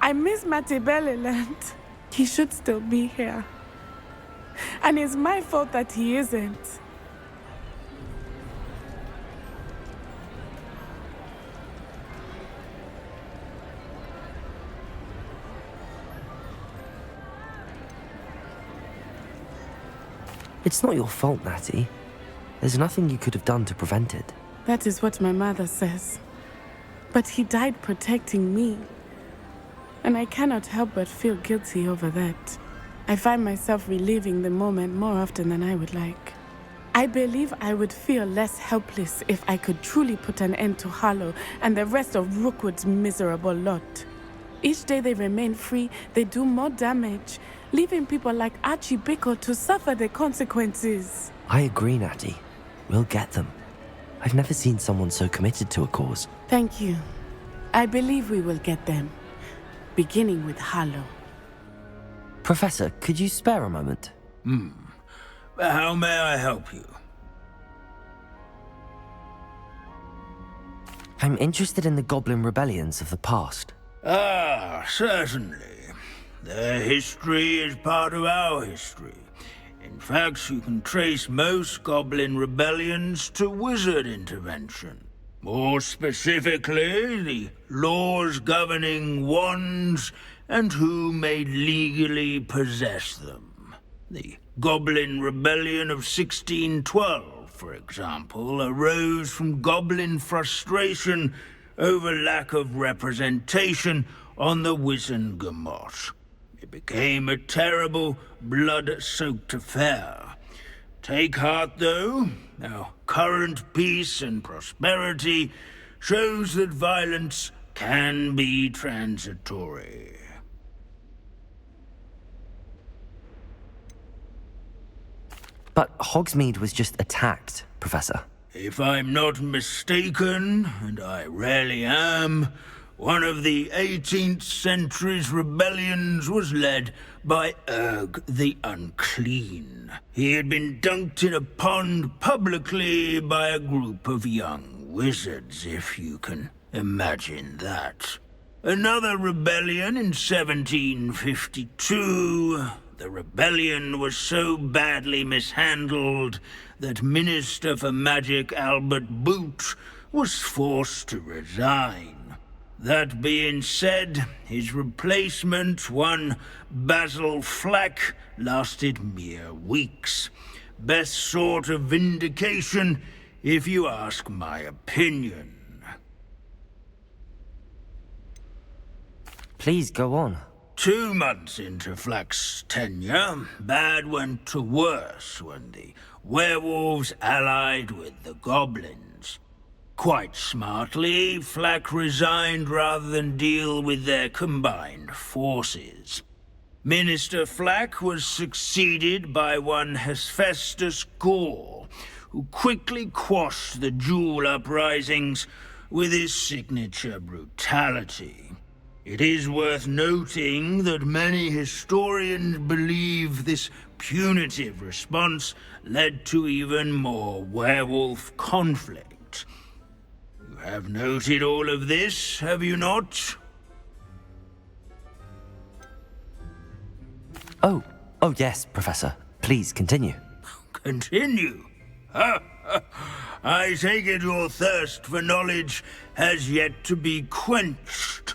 I miss Matibeleland. He should still be here. And it's my fault that he isn't. It's not your fault, Natty. There's nothing you could have done to prevent it. That is what my mother says. But he died protecting me. And I cannot help but feel guilty over that. I find myself reliving the moment more often than I would like. I believe I would feel less helpless if I could truly put an end to Harlow and the rest of Rookwood's miserable lot. Each day they remain free, they do more damage, leaving people like Archie Bickle to suffer the consequences. I agree, Natty. We'll get them. I've never seen someone so committed to a cause. Thank you. I believe we will get them, beginning with Harlow. Professor, could you spare a moment? How may I help you? I'm interested in the goblin rebellions of the past. Ah, certainly. Their history is part of our history. In fact, you can trace most goblin rebellions to wizard intervention. More specifically, the laws governing wands and who may legally possess them. The Goblin Rebellion of 1612, for example, arose from goblin frustration over lack of representation on the Wizengamot. It became a terrible, blood-soaked affair. Take heart, though. Our current peace and prosperity shows that violence can be transitory. But Hogsmeade was just attacked, Professor. If I'm not mistaken, and I rarely am, one of the 18th century's rebellions was led by Urg the Unclean. He had been dunked in a pond publicly by a group of young wizards, if you can imagine that. Another rebellion in 1752. The rebellion was so badly mishandled that Minister for Magic Albert Boot was forced to resign. That being said, his replacement, one Basil Flack, lasted mere weeks. Best sort of vindication, if you ask my opinion. Please go on. 2 months into Flack's tenure, bad went to worse when the werewolves allied with the goblins. Quite smartly, Flack resigned rather than deal with their combined forces. Minister Flack was succeeded by one Hephaestus Gore, who quickly quashed the Jewel uprisings with his signature brutality. It is worth noting that many historians believe this punitive response led to even more werewolf conflict. You have noted all of this, have you not? Oh yes, Professor. Please continue. Continue? I take it your thirst for knowledge has yet to be quenched.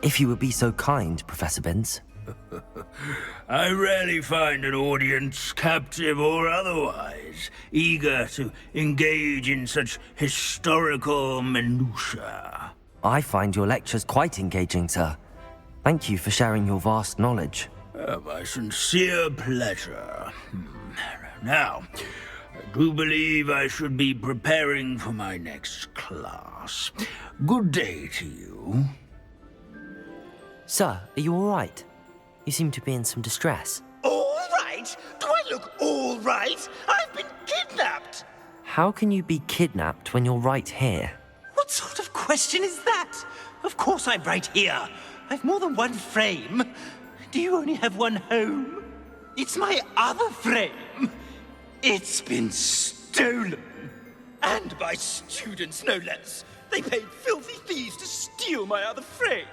If you would be so kind, Professor Binns. I rarely find an audience, captive or otherwise, eager to engage in such historical minutiae. I find your lectures quite engaging, sir. Thank you for sharing your vast knowledge. My sincere pleasure. Now, I do believe I should be preparing for my next class. Good day to you. Sir, are you all right? You seem to be in some distress. All right? Do I look all right? I've been kidnapped! How can you be kidnapped when you're right here? What sort of question is that? Of course I'm right here. I've more than one frame. Do you only have one home? It's my other frame. It's been stolen. And by students, no less. They paid filthy thieves to steal my other frame.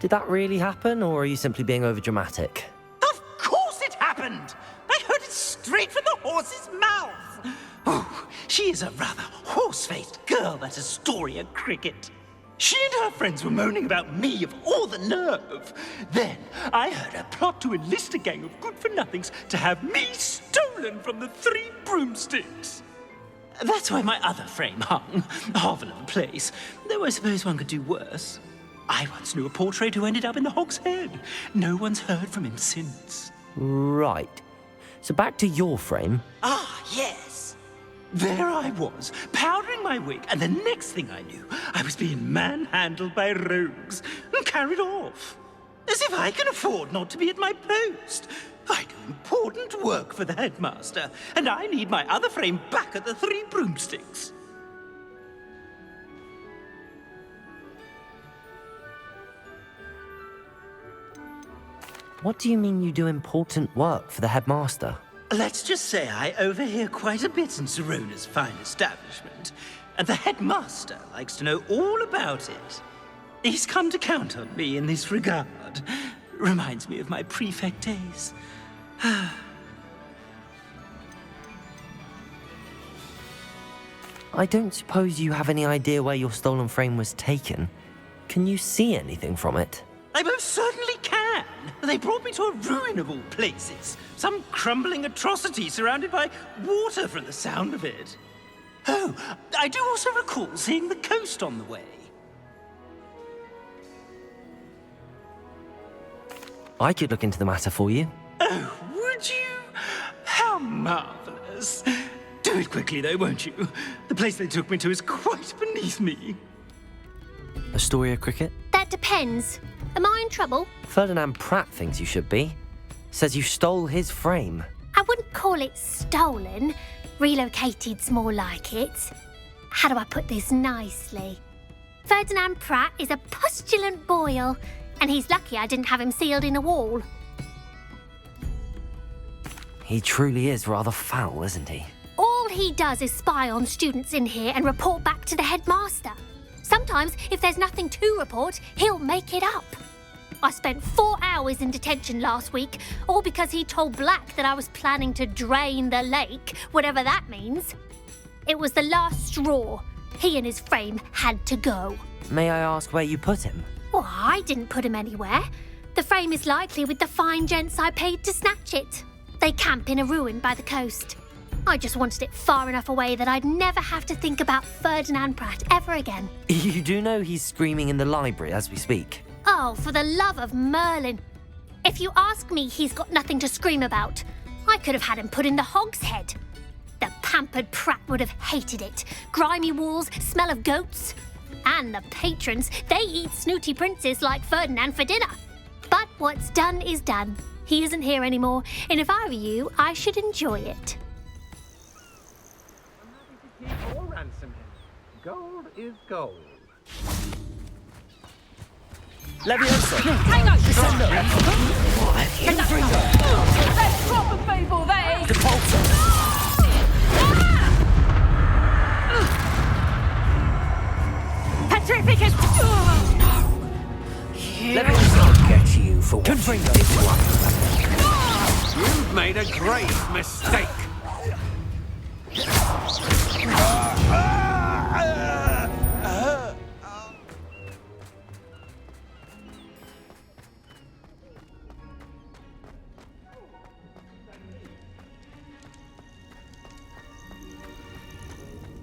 Did that really happen, or are you simply being overdramatic? Of course it happened! I heard it straight from the horse's mouth! Oh, she is a rather horse-faced girl, that Astoria Cricket. She and her friends were moaning about me of all the nerve. Then I heard her plot to enlist a gang of good-for-nothings to have me stolen from the Three Broomsticks. That's why my other frame hung, hovel of a place, though I suppose one could do worse. I once knew a portrait who ended up in the Hog's Head. No one's heard from him since. Right. So back to your frame. Ah, yes. There I was, powdering my wig, and the next thing I knew, I was being manhandled by rogues and carried off. As if I can afford not to be at my post. I do important work for the headmaster, and I need my other frame back at the Three Broomsticks. What do you mean you do important work for the headmaster? Let's just say I overhear quite a bit in Serona's fine establishment, and the headmaster likes to know all about it. He's come to count on me in this regard. Reminds me of my prefect days. I don't suppose you have any idea where your stolen frame was taken. Can you see anything from it? I most certainly can. They brought me to a ruin of all places. Some crumbling atrocity surrounded by water from the sound of it. Oh, I do also recall seeing the coast on the way. I could look into the matter for you. Oh, would you? How marvelous. Do it quickly, though, won't you? The place they took me to is quite beneath me. Astoria Cricket? That depends. Am I in trouble? Ferdinand Pratt thinks you should be. Says you stole his frame. I wouldn't call it stolen. Relocated's more like it. How do I put this nicely? Ferdinand Pratt is a postulant boil, and he's lucky I didn't have him sealed in a wall. He truly is rather foul, isn't he? All he does is spy on students in here and report back to the headmaster. Sometimes, if there's nothing to report, he'll make it up. I spent 4 hours in detention last week, all because he told Black that I was planning to drain the lake, whatever that means. It was the last straw. He and his frame had to go. May I ask where you put him? Well, I didn't put him anywhere. The frame is likely with the fine gents I paid to snatch it. They camp in a ruin by the coast. I just wanted it far enough away that I'd never have to think about Ferdinand Pratt ever again. You do know he's screaming in the library as we speak. Oh, for the love of Merlin. If you ask me, he's got nothing to scream about. I could have had him put in the hogshead. The pampered Pratt would have hated it. Grimy walls, smell of goats. And the patrons, they eat snooty princes like Ferdinand for dinner. But what's done is done. He isn't here anymore, and if I were you, I should enjoy it. Or ransom him. Gold is gold. Leviosa! Hang on! That's proper people, they! Petrificus! I'll get you for what you did to us. You've made a grave mistake.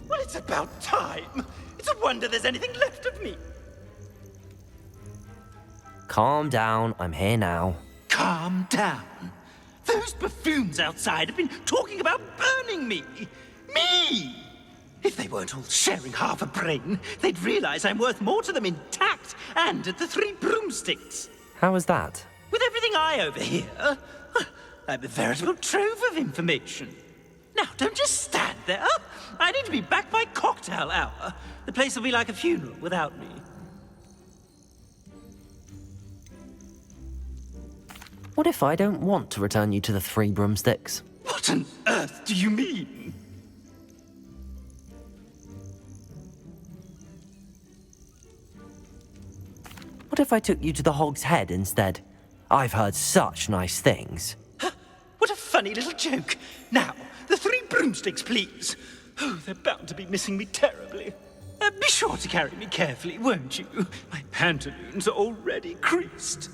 Well, it's about time. It's a wonder there's anything left of me. Calm down, I'm here now. Calm down. Those buffoons outside have been talking about burning me. Me! If they weren't all sharing half a brain, they'd realize I'm worth more to them intact and at the 3 broomsticks. How was that? With everything I overhear, I'm a veritable trove of information. Now, don't just stand there. I need to be back by cocktail hour. The place will be like a funeral without me. What if I don't want to return you to the 3 broomsticks? What on earth do you mean? What if I took you to the Hog's Head instead? I've heard such nice things. What a funny little joke. Now, the 3 broomsticks, please. Oh, they're bound to be missing me terribly. Be sure to carry me carefully, won't you? My pantaloons are already creased.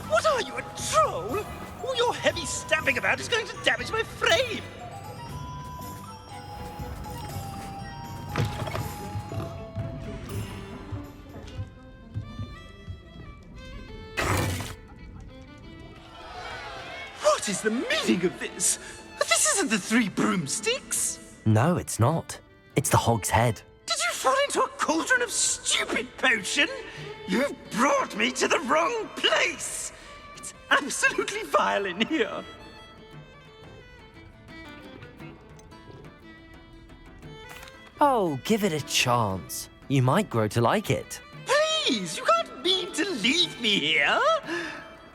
What are you, a troll? All your heavy stamping about is going to damage my frame. What is the meaning of this? This isn't the 3 broomsticks. No, it's not. It's the Hog's Head. Did you fall into a cauldron of stupid potion? You've brought me to the wrong place. It's absolutely vile in here. Oh, give it a chance. You might grow to like it. Please, you can't mean to leave me here.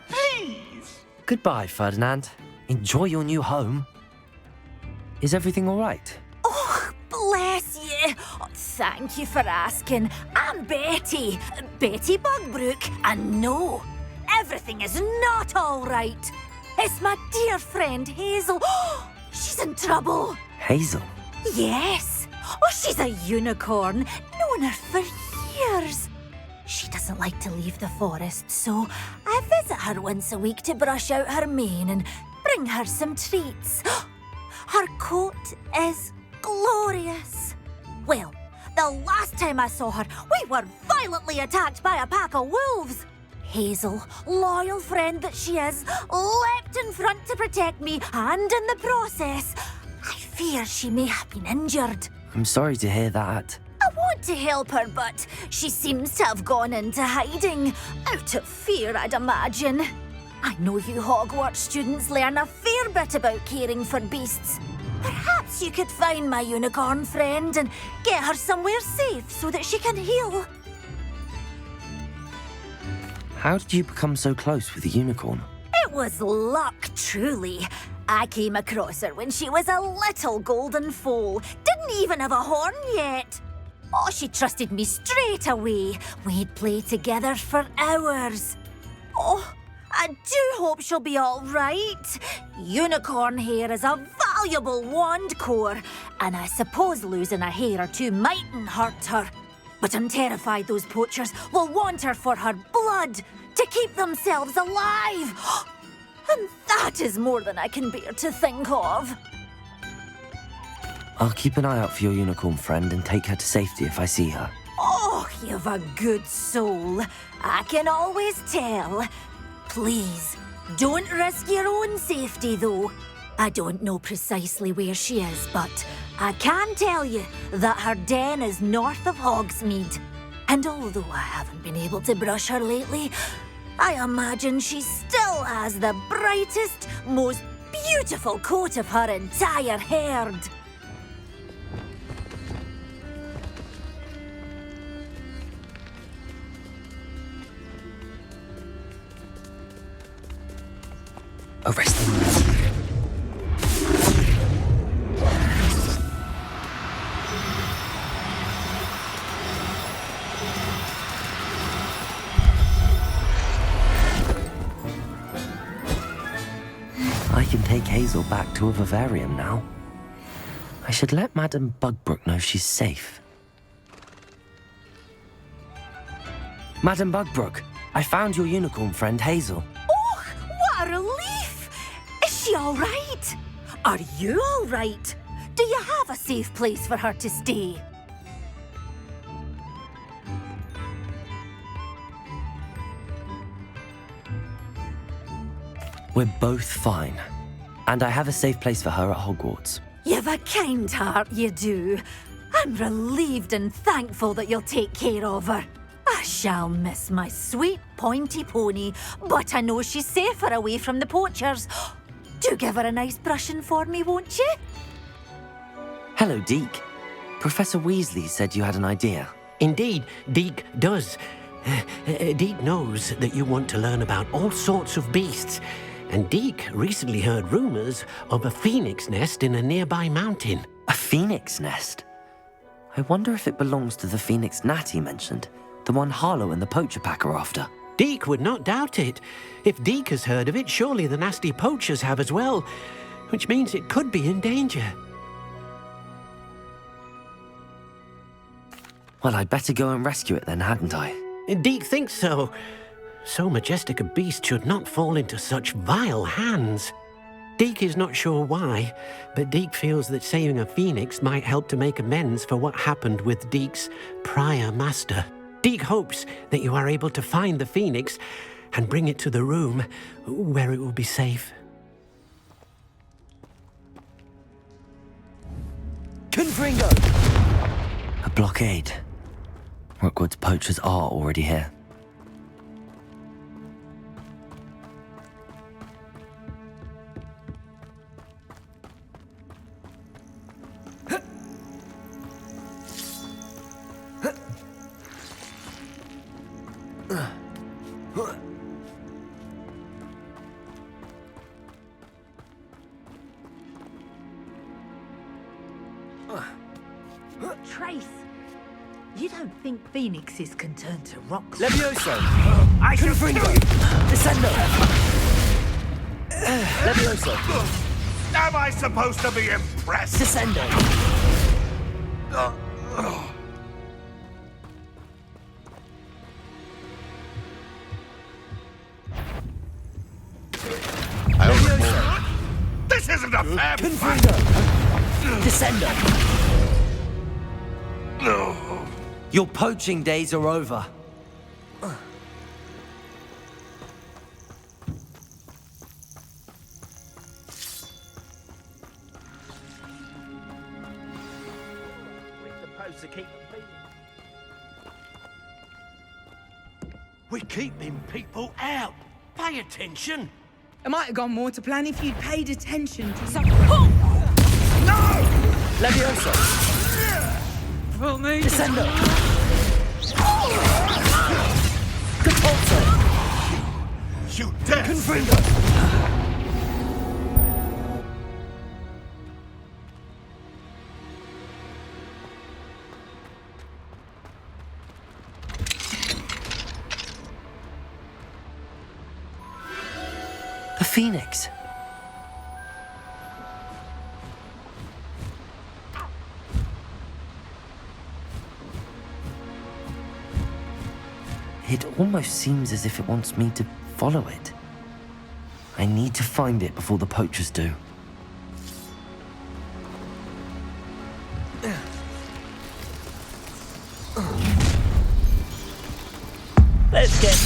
Please. Goodbye, Ferdinand. Enjoy your new home. Is everything all right? Oh, bless you. Oh, thank you for asking. I'm Betty. Betty Bugbrook. And no, everything is not all right. It's my dear friend Hazel. She's in trouble. Hazel? Yes. Oh, she's a unicorn. Known her for years. She doesn't like to leave the forest, so I visit her once a week to brush out her mane and bring her some treats. Her coat is glorious. Well, the last time I saw her, we were violently attacked by a pack of wolves. Hazel, loyal friend that she is, leapt in front to protect me, and in the process, I fear she may have been injured. I'm sorry to hear that. I want to help her, but she seems to have gone into hiding. Out of fear, I'd imagine. I know you Hogwarts students learn a fair bit about caring for beasts. Perhaps you could find my unicorn friend and get her somewhere safe so that she can heal. How did you become so close with the unicorn? It was luck, truly. I came across her when she was a little golden foal. Didn't even have a horn yet. Oh, she trusted me straight away. We'd play together for hours. Oh, I do hope she'll be all right. Unicorn hair is a valuable wand core, and I suppose losing a hair or two mightn't hurt her. But I'm terrified those poachers will want her for her blood to keep themselves alive. And that is more than I can bear to think of. I'll keep an eye out for your unicorn friend and take her to safety if I see her. Oh, you've a good soul. I can always tell. Please, don't risk your own safety, though. I don't know precisely where she is, but I can tell you that her den is north of Hogsmeade. And although I haven't been able to brush her lately, I imagine she still has the brightest, most beautiful coat of her entire herd. Arrest them. I can take Hazel back to a vivarium now. I should let Madame Bugbrook know she's safe. Madame Bugbrook, I found your unicorn friend Hazel. Oh, what a relief! Is she all right? Are you all right? Do you have a safe place for her to stay? We're both fine. And I have a safe place for her at Hogwarts. You've a kind heart, you do. I'm relieved and thankful that you'll take care of her. I shall miss my sweet pointy pony, but I know she's safer away from the poachers. Do give her a nice brushing for me, won't you? Hello, Deke. Professor Weasley said you had an idea. Indeed, Deke does. Deke knows that you want to learn about all sorts of beasts. And Deke recently heard rumors of a phoenix nest in a nearby mountain. A phoenix nest? I wonder if it belongs to the phoenix gnat he mentioned. The one Harlow and the poacher pack are after. Deke would not doubt it. If Deke has heard of it, surely the nasty poachers have as well. Which means it could be in danger. Well, I'd better go and rescue it then, hadn't I? Deke thinks so. So majestic a beast should not fall into such vile hands. Deke is not sure why, but Deke feels that saving a phoenix might help to make amends for what happened with Deke's prior master. Deke hopes that you are able to find the phoenix and bring it to the room where it will be safe. Confringo! A blockade. Rookwood's poachers are already here. Trace, you don't think phoenixes can turn to rocks? Levioso! I shall Confringo! kill you! Descendo! Levioso! Am I supposed to be impressed? Descendo! This isn't a fair fight! Descendo! Your poaching days are over. We're keeping people out. Pay attention. It might have gone more to plan if you'd paid attention to some. Levioso! Descendo! Capulso! You dare! Confringo! The Phoenix! It almost seems as if it wants me to follow it. I need to find it before the poachers do. Let's get...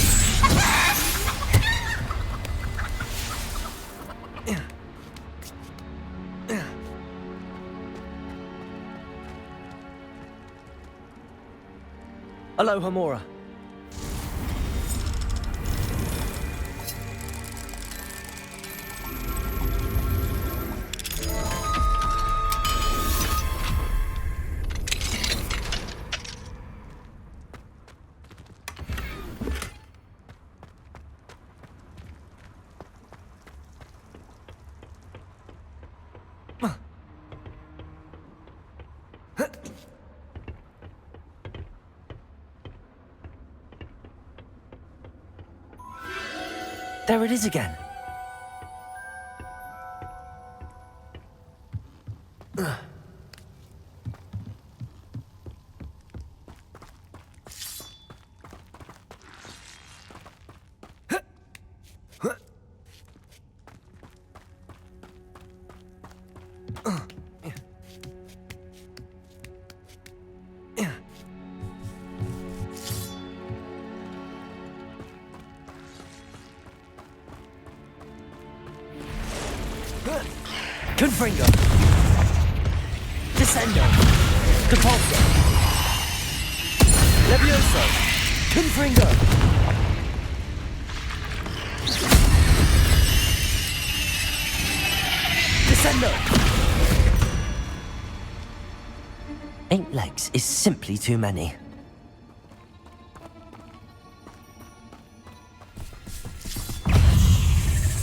Aloha, Mora. There it is again. Confringo! Descendo! Capulso! Levioso! Confringo! Descendo! 8 legs is simply too many.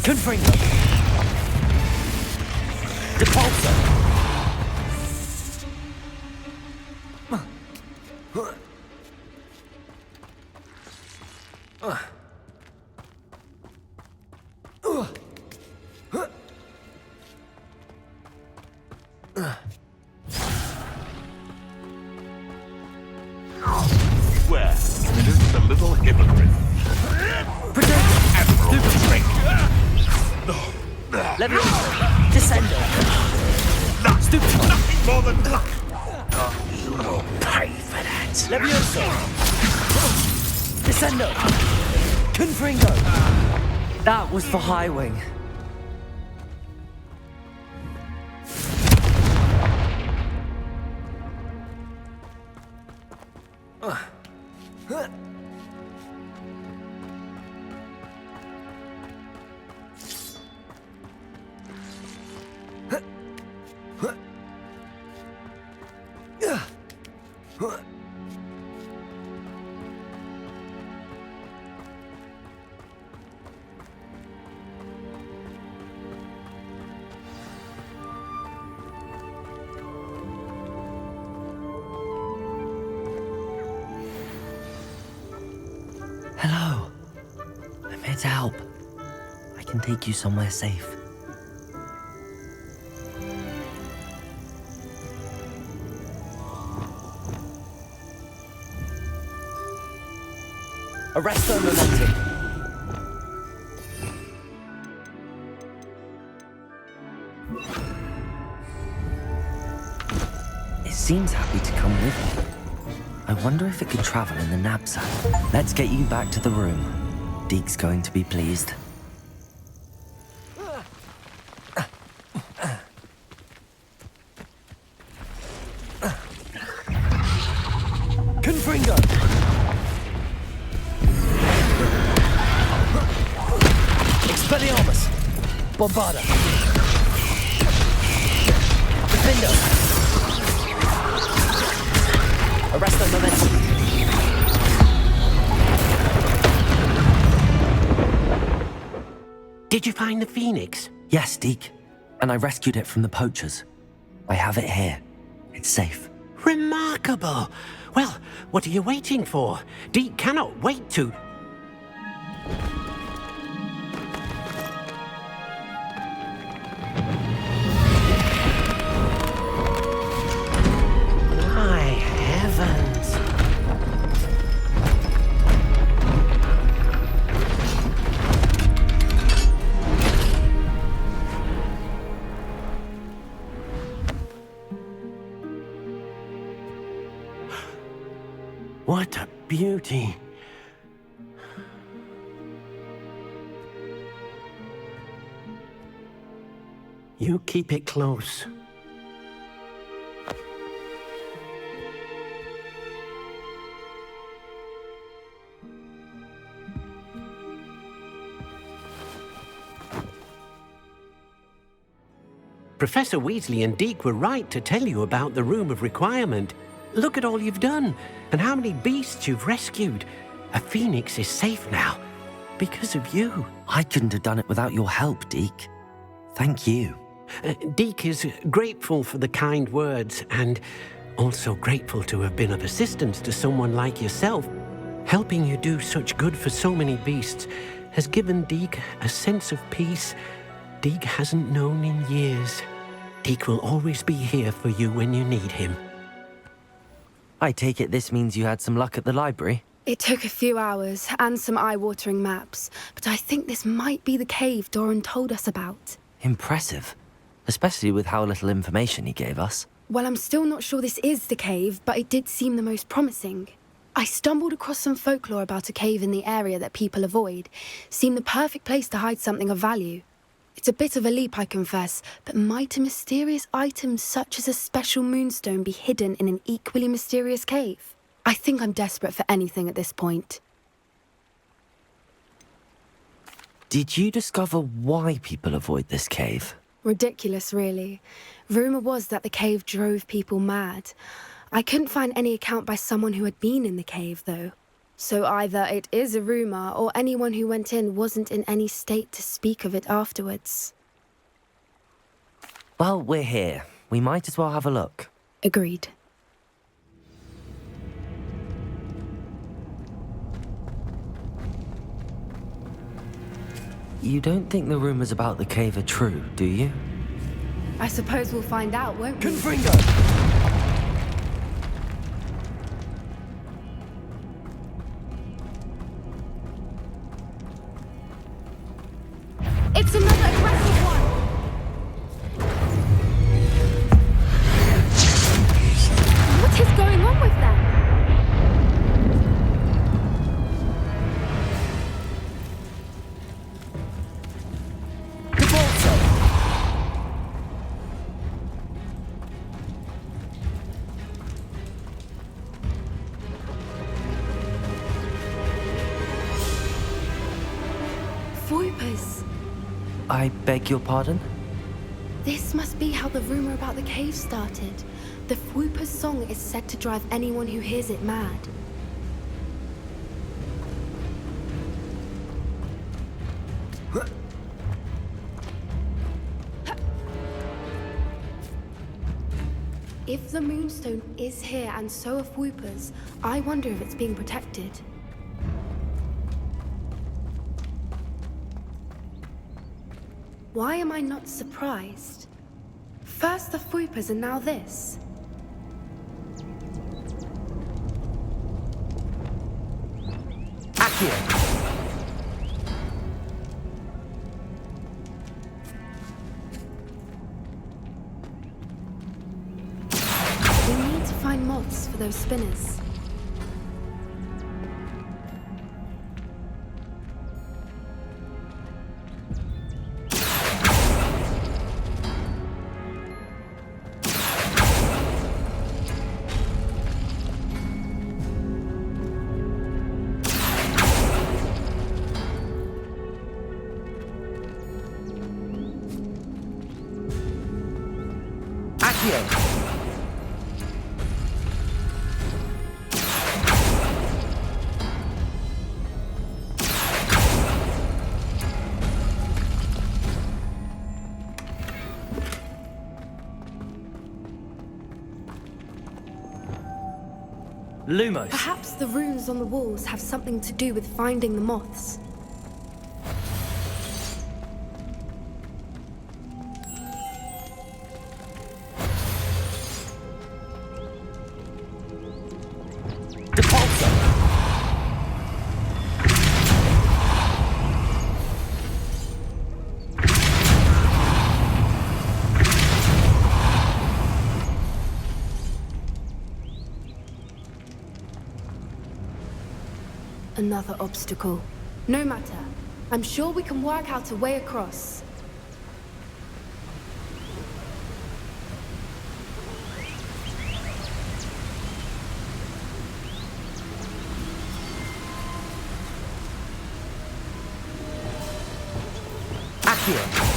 Confringo! Capulso! Beware, it is the little hypocrite. Admiral Drake. Levioso! Descendo! Stupid! Nothing more than luck! You'll pay for that! Levioso! Descendo! Confringo! That was for High Wing. to help. I can take you somewhere safe. Arresto momentum. It seems happy to come with me. I wonder if it could travel in the knapsack. Let's get you back to the room. Deke's going to be pleased. Confringo! Expelliarmus! Bombarda! Defendo! Arresto momentum! Did you find the Phoenix? Yes, Deke. And I rescued it from the poachers. I have it here. It's safe. Remarkable! Well, what are you waiting for? Deke cannot wait to... My heavens! What a beauty! You keep it close. Professor Weasley and Deke were right to tell you about the Room of Requirement. Look at all you've done, and how many beasts you've rescued. A phoenix is safe now, because of you. I couldn't have done it without your help, Deke. Thank you. Deke is grateful for the kind words, and also grateful to have been of assistance to someone like yourself. Helping you do such good for so many beasts has given Deke a sense of peace Deke hasn't known in years. Deke will always be here for you when you need him. I take it this means you had some luck at the library? It took a few hours and some eye-watering maps, but I think this might be the cave Doran told us about. Impressive. Especially with how little information he gave us. Well, I'm still not sure this is the cave, but it did seem the most promising. I stumbled across some folklore about a cave in the area that people avoid. Seemed the perfect place to hide something of value. It's a bit of a leap, I confess, but might a mysterious item such as a special moonstone be hidden in an equally mysterious cave? I think I'm desperate for anything at this point. Did you discover why people avoid this cave? Ridiculous, really. Rumour was that the cave drove people mad. I couldn't find any account by someone who had been in the cave, though. So either it is a rumour, or anyone who went in wasn't in any state to speak of it afterwards. Well, we're here. We might as well have a look. Agreed. You don't think the rumours about the cave are true, do you? I suppose we'll find out, won't we? Confringo! It's another aggressive one! What is going on with them? Voipers. I beg your pardon? This must be how the rumour about the cave started. The Whooper's song is said to drive anyone who hears it mad. If the Moonstone is here and so are Whoopers, I wonder if it's being protected. Why am I not surprised? First the Fuipas and now this. Accio! We need to find moths for those spinners. Lumos. Perhaps the runes on the walls have something to do with finding the moths. Another obstacle. No matter. I'm sure we can work out a way across. Accio!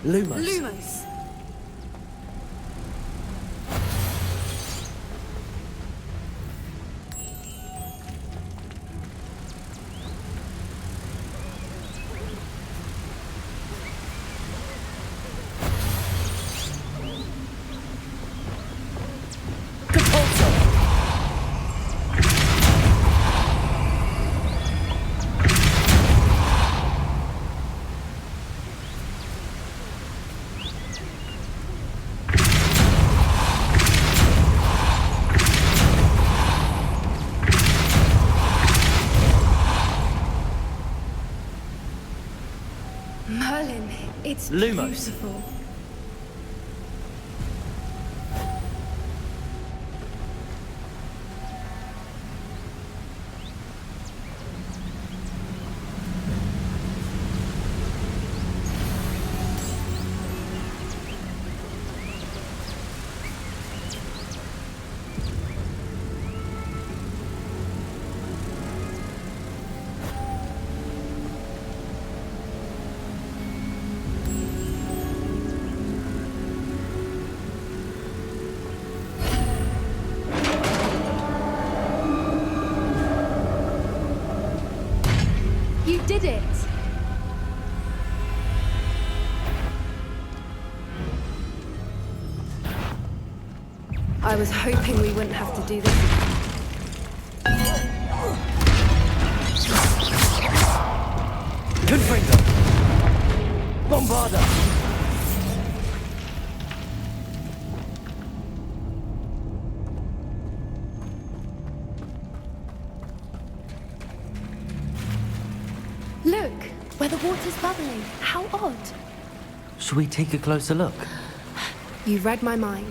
Lumos. Lumos. Merlin, it's Lumos. beautiful. You did it! I was hoping we wouldn't have to do this again. Confringo! Bombarda! Look, where the water's bubbling. How odd. Should we take a closer look? You read my mind.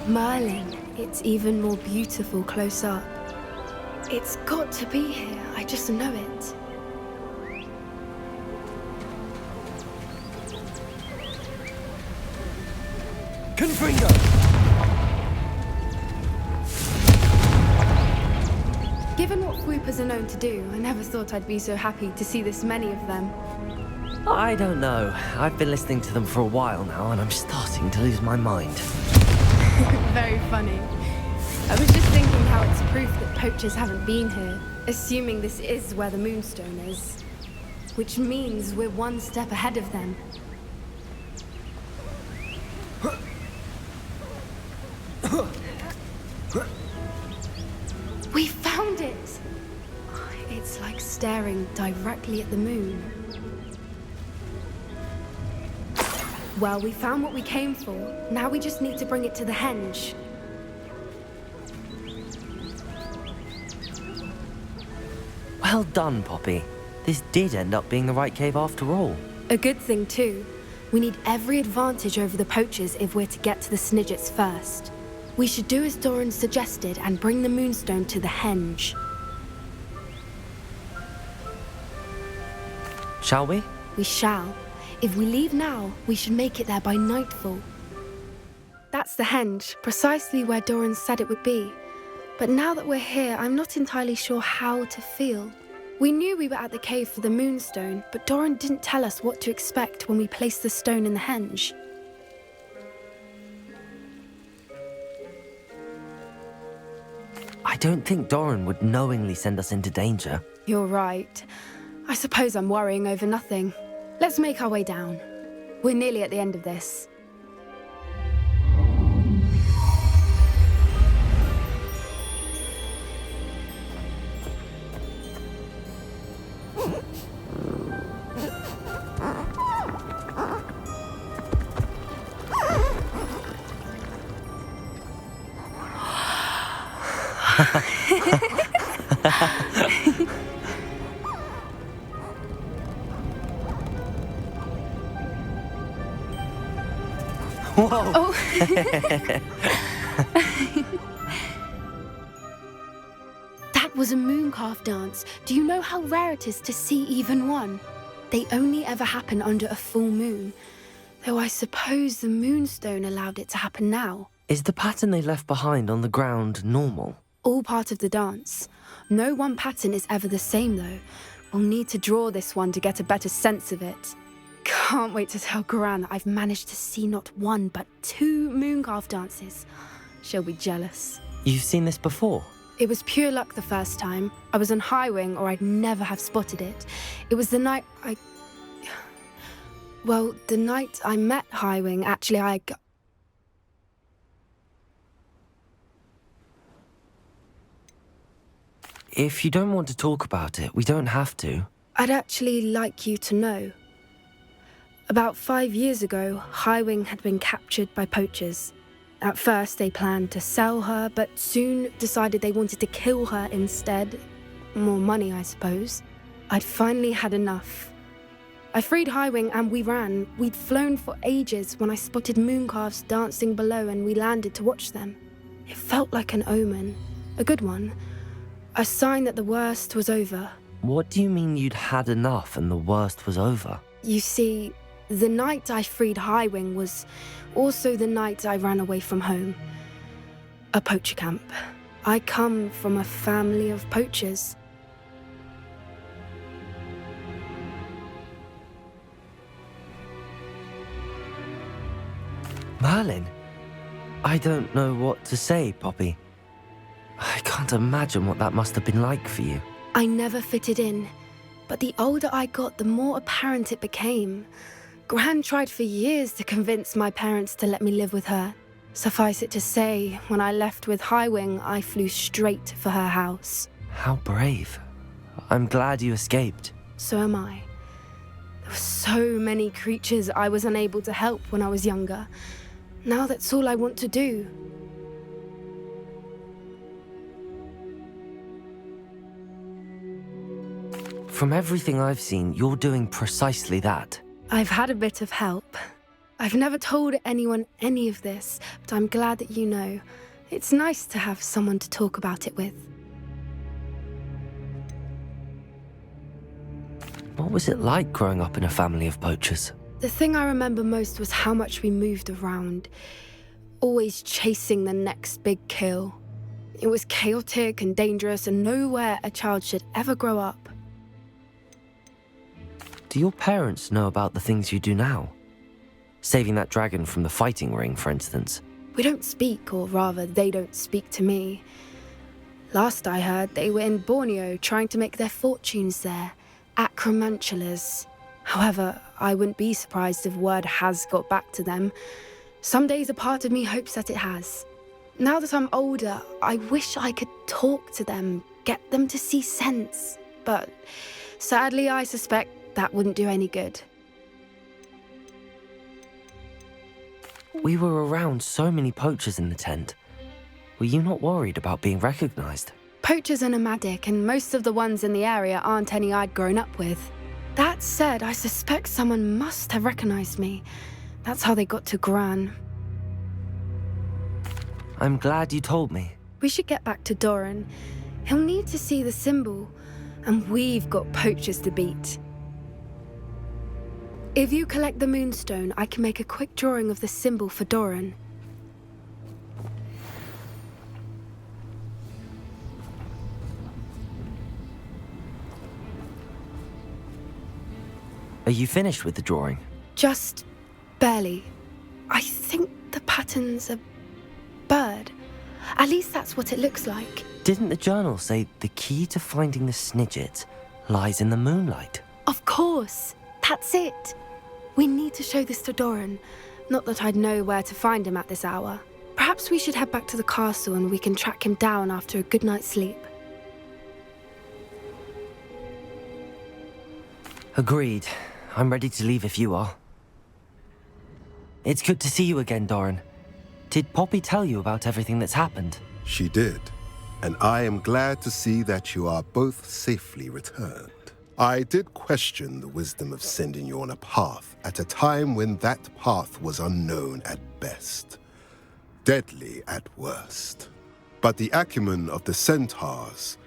Merlin, it's even more beautiful close up. It's got to be here, I just know it. Confringo! Given what swoopers are known to do, I never thought I'd be so happy to see this many of them. I don't know. I've been listening to them for a while now, and I'm starting to lose my mind. Very funny. I was just thinking how it's proof that poachers haven't been here, assuming this is where the Moonstone is. Which means we're one step ahead of them. We found it! It's like staring directly at the moon. Well, we found what we came for. Now we just need to bring it to the henge. Well done, Poppy. This did end up being the right cave after all. A good thing, too. We need every advantage over the poachers if we're to get to the Snidgets first. We should do as Doran suggested and bring the Moonstone to the henge. Shall we? We shall. If we leave now, we should make it there by nightfall. That's the henge, precisely where Doran said it would be. But now that we're here, I'm not entirely sure how to feel. We knew we were at the cave for the Moonstone, but Doran didn't tell us what to expect when we placed the stone in the henge. I don't think Doran would knowingly send us into danger. You're right. I suppose I'm worrying over nothing. Let's make our way down. We're nearly at the end of this. Whoa! Oh. That was a mooncalf dance. Do you know how rare it is to see even one? They only ever happen under a full moon. Though I suppose the Moonstone allowed it to happen now. Is the pattern they left behind on the ground normal? All part of the dance. No one pattern is ever the same, though. We'll need to draw this one to get a better sense of it. Can't wait to tell Gran that I've managed to see not one, but 2 mooncalf dances. She'll be jealous. You've seen this before? It was pure luck the first time. I was on Highwing, or I'd never have spotted it. It was the night Well, the night I met Highwing, actually, If you don't want to talk about it, we don't have to. I'd actually like you to know. About 5 years ago, Highwing had been captured by poachers. At first, they planned to sell her, but soon decided they wanted to kill her instead. More money, I suppose. I'd finally had enough. I freed Highwing and we ran. We'd flown for ages when I spotted mooncalves dancing below and we landed to watch them. It felt like an omen. A good one. A sign that the worst was over. What do you mean you'd had enough and the worst was over? You see, the night I freed Highwing was also the night I ran away from home. A poacher camp. I come from a family of poachers. Merlin? I don't know what to say, Poppy. I can't imagine what that must have been like for you. I never fitted in, but the older I got, the more apparent it became. Gran tried for years to convince my parents to let me live with her. Suffice it to say, when I left with Highwing, I flew straight for her house. How brave. I'm glad you escaped. So am I. There were so many creatures I was unable to help when I was younger. Now that's all I want to do. From everything I've seen, you're doing precisely that. I've had a bit of help. I've never told anyone any of this, but I'm glad that you know. It's nice to have someone to talk about it with. What was it like growing up in a family of poachers? The thing I remember most was how much we moved around, always chasing the next big kill. It was chaotic and dangerous and nowhere a child should ever grow up. Do your parents know about the things you do now? Saving that dragon from the fighting ring, for instance. We don't speak, or rather, they don't speak to me. Last I heard, they were in Borneo trying to make their fortunes there, acromantulas. However, I wouldn't be surprised if word has got back to them. Some days a part of me hopes that it has. Now that I'm older, I wish I could talk to them, get them to see sense. But sadly, I suspect that wouldn't do any good. We were around so many poachers in the tent. Were you not worried about being recognized? Poachers are nomadic, and most of the ones in the area aren't any I'd grown up with. That said, I suspect someone must have recognized me. That's how they got to Gran. I'm glad you told me. We should get back to Doran. He'll need to see the symbol, and we've got poachers to beat. If you collect the moonstone, I can make a quick drawing of the symbol for Doran. Are you finished with the drawing? Just barely. I think the pattern's a bird. At least that's what it looks like. Didn't the journal say the key to finding the Snidget lies in the moonlight? Of course. That's it. We need to show this to Doran. Not that I'd know where to find him at this hour. Perhaps we should head back to the castle and we can track him down after a good night's sleep. Agreed. I'm ready to leave if you are. It's good to see you again, Doran. Did Poppy tell you about everything that's happened? She did, and I am glad to see that you are both safely returned. I did question the wisdom of sending you on a path at a time when that path was unknown at best, deadly at worst. But the acumen of the centaurs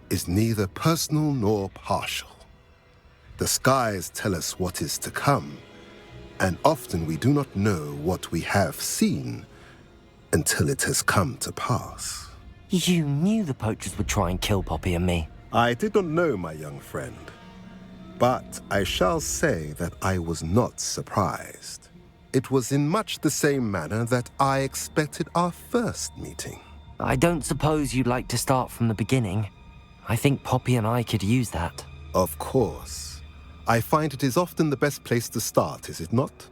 is neither personal nor partial. The skies tell us what is to come, and often we do not know what we have seen until it has come to pass. You knew the poachers would try and kill Poppy and me. I did not know, my young friend, but I shall say that I was not surprised. It was in much the same manner that I expected our first meeting. I don't suppose you'd like to start from the beginning. I think Poppy and I could use that. Of course. I find it is often the best place to start, is it not?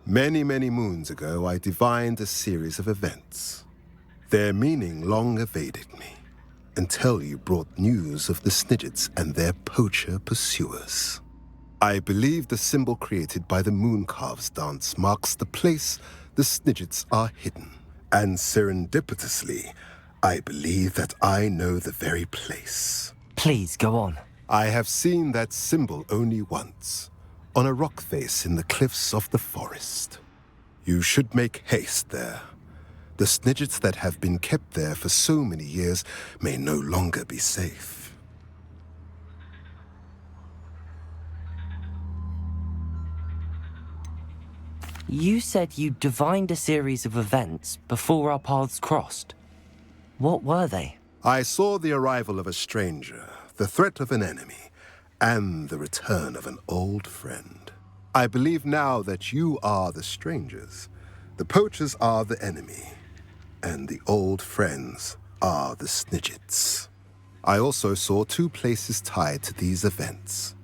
Many, many moons ago, I divined a series of events. Their meaning long evaded me, until you brought news of the Snidgets and their poacher pursuers. I believe the symbol created by the Mooncalves dance marks the place the Snidgets are hidden. And serendipitously, I believe that I know the very place. Please, go on. I have seen that symbol only once, on a rock face in the cliffs of the forest. You should make haste there. The Snidgets that have been kept there for so many years may no longer be safe. You said you divined a series of events before our paths crossed. What were they? I saw the arrival of a stranger, the threat of an enemy, and the return of an old friend. I believe now that you are the strangers, the poachers are the enemy, and the old friends are the Snidgets. I also saw two places tied to these events,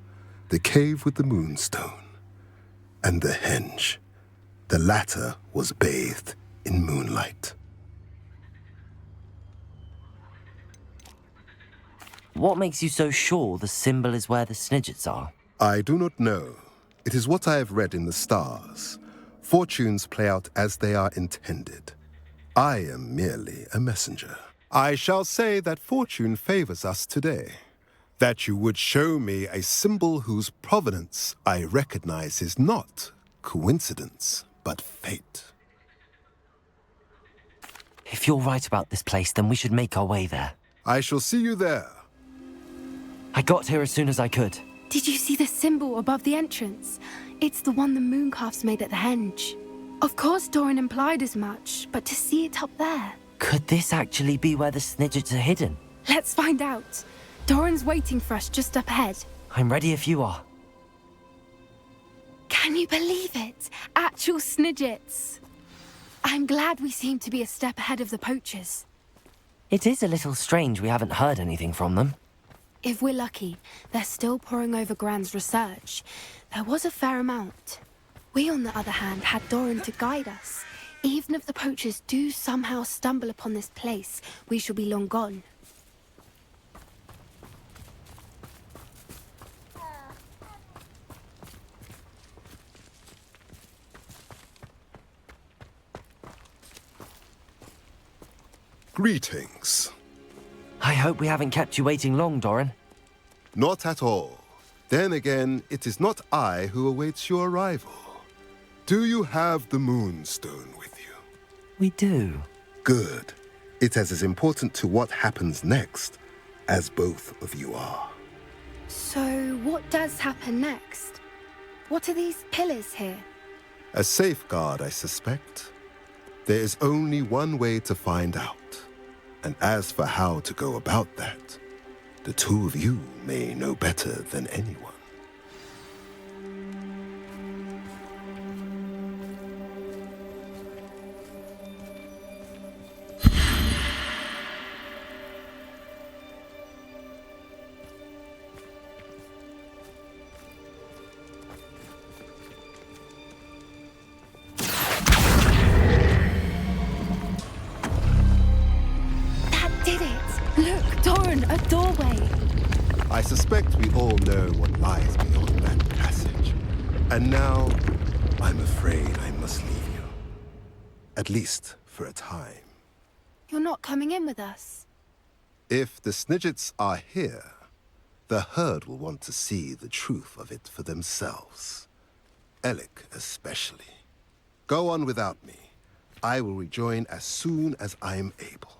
the cave with the moonstone, and the henge. The latter was bathed in moonlight. What makes you so sure the symbol is where the Snidgets are? I do not know. It is what I have read in the stars. Fortunes play out as they are intended. I am merely a messenger. I shall say that fortune favors us today. That you would show me a symbol whose provenance I recognize is not coincidence, but fate. If you're right about this place, then we should make our way there. I shall see you there. I got here as soon as I could. Did you see the symbol above the entrance? It's the one the Mooncalves made at the henge. Of course Doran implied as much, but to see it up there... Could this actually be where the Snidgets are hidden? Let's find out. Doran's waiting for us just up ahead. I'm ready if you are. Can you believe it? Actual Snidgets. I'm glad we seem to be a step ahead of the poachers. It is a little strange we haven't heard anything from them. If we're lucky, they're still poring over Gran's research. There was a fair amount. We, on the other hand, had Doran to guide us. Even if the poachers do somehow stumble upon this place, we shall be long gone. Greetings. I hope we haven't kept you waiting long, Doran. Not at all. Then again, it is not I who awaits your arrival. Do you have the Moonstone with you? We do. Good. It is as important to what happens next as both of you are. So, what does happen next? What are these pillars here? A safeguard, I suspect. There is only one way to find out. And as for how to go about that, the two of you may know better than anyone. I suspect we all know what lies beyond that passage. And now, I'm afraid I must leave you. At least for a time. You're not coming in with us? If the Snidgets are here, the herd will want to see the truth of it for themselves. Alec especially. Go on without me. I will rejoin as soon as I am able.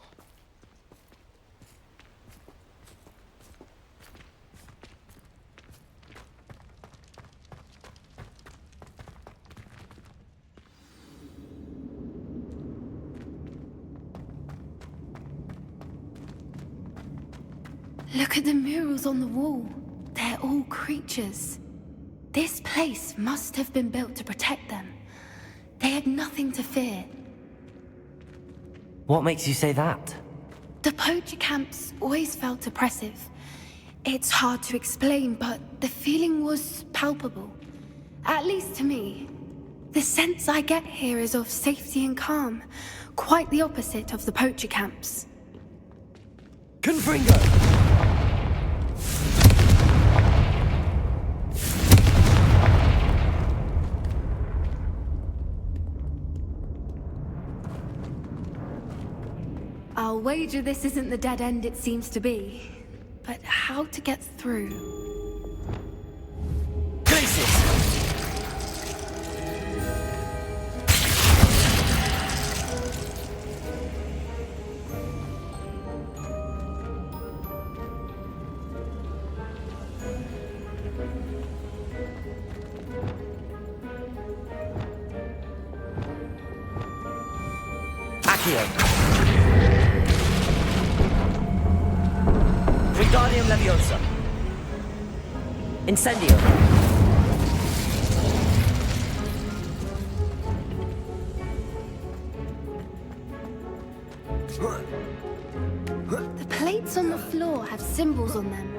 Look at the murals on the wall. They're all creatures. This place must have been built to protect them. They had nothing to fear. What makes you say that? The poacher camps always felt oppressive. It's hard to explain, but the feeling was palpable. At least to me. The sense I get here is of safety and calm. Quite the opposite of the poacher camps. Confringo! I'll wager this isn't the dead end it seems to be. But how to get through? Wingardium Leviosa. Incendio. The plates on the floor have symbols on them.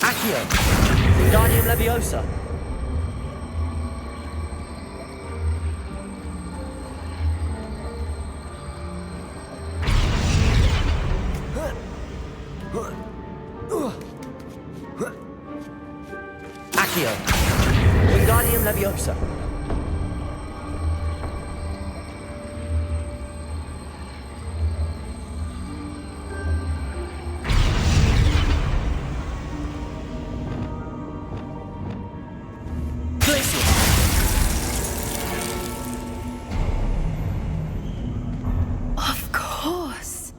Accio. Wingardium Leviosa. Accio. Wingardium Leviosa. Of course.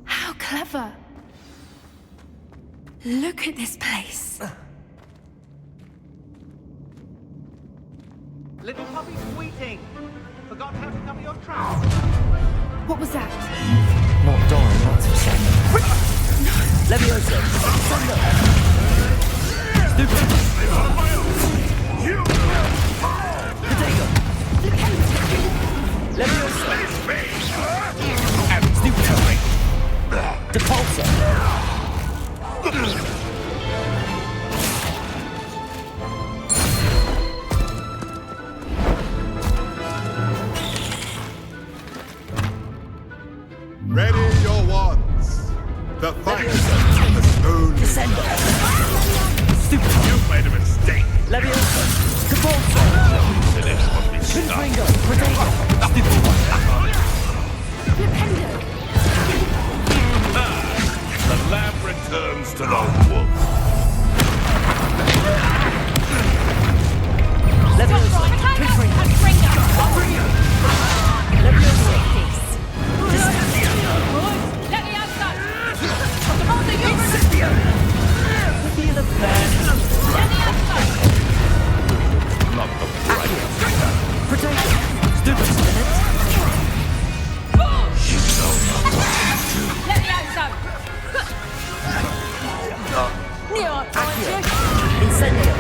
How clever. Look at this place. Little puppy squeating. Forgot how to cover your tracks. What was that? Not Doran, that's for certain. Leviosa! Thunder! Stupid! Potato! Leviosa! Stupid! Depulsor! Ready your wands. The fight of the stone. Descender! Stupid! You've made a mistake. Leviosa! Depulsor! This must be stopped. Pinfinger! Potato! Stupid one! Flipendo! The lamb returns to the wolf. Leviosa! Pinfinger! Leviosa! Feel the plan. Not the right. Potato! Stupid spinach! You know not what to Incendio!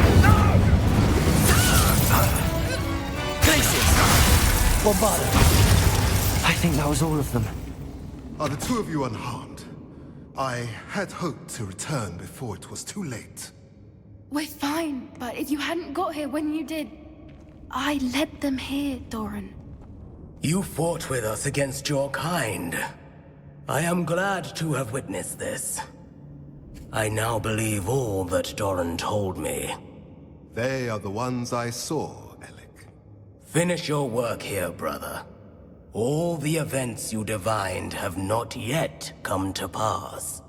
Glacius! Bombarda! I think that was all of them. Are the two of you unharmed? I had hoped to return before it was too late. We're fine, but if you hadn't got here when you did, I led them here, Doran. You fought with us against your kind. I am glad to have witnessed this. I now believe all that Doran told me. They are the ones I saw, Alec. Finish your work here, brother. All the events you divined have not yet come to pass.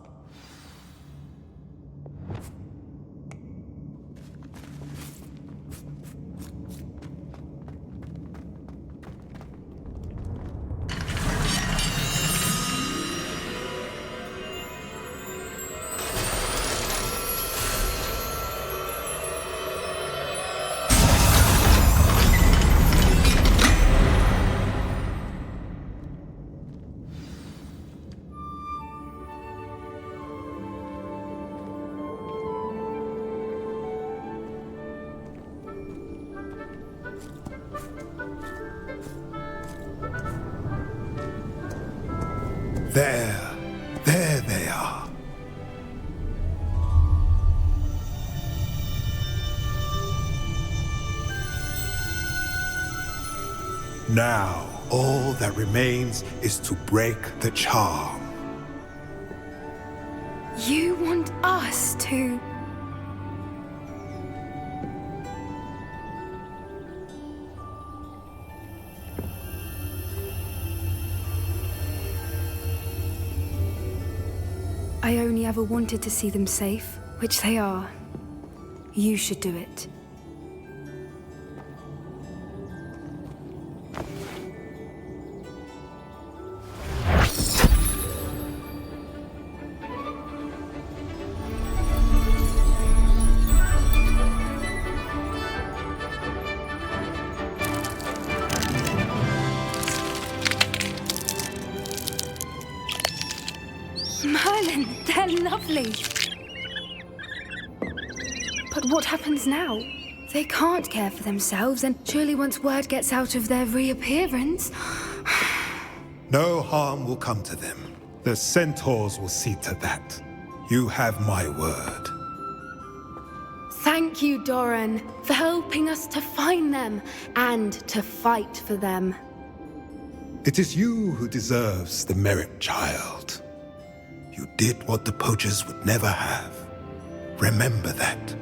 There they are. Now, all that remains is to break the charm. You want us to... I only ever wanted to see them safe, which they are. You should do it. Merlin, they're lovely. But what happens now? They can't care for themselves, and surely once word gets out of their reappearance... No harm will come to them. The centaurs will see to that. You have my word. Thank you, Doran, for helping us to find them and to fight for them. It is you who deserves the merit, child. You did what the poachers would never have. Remember that.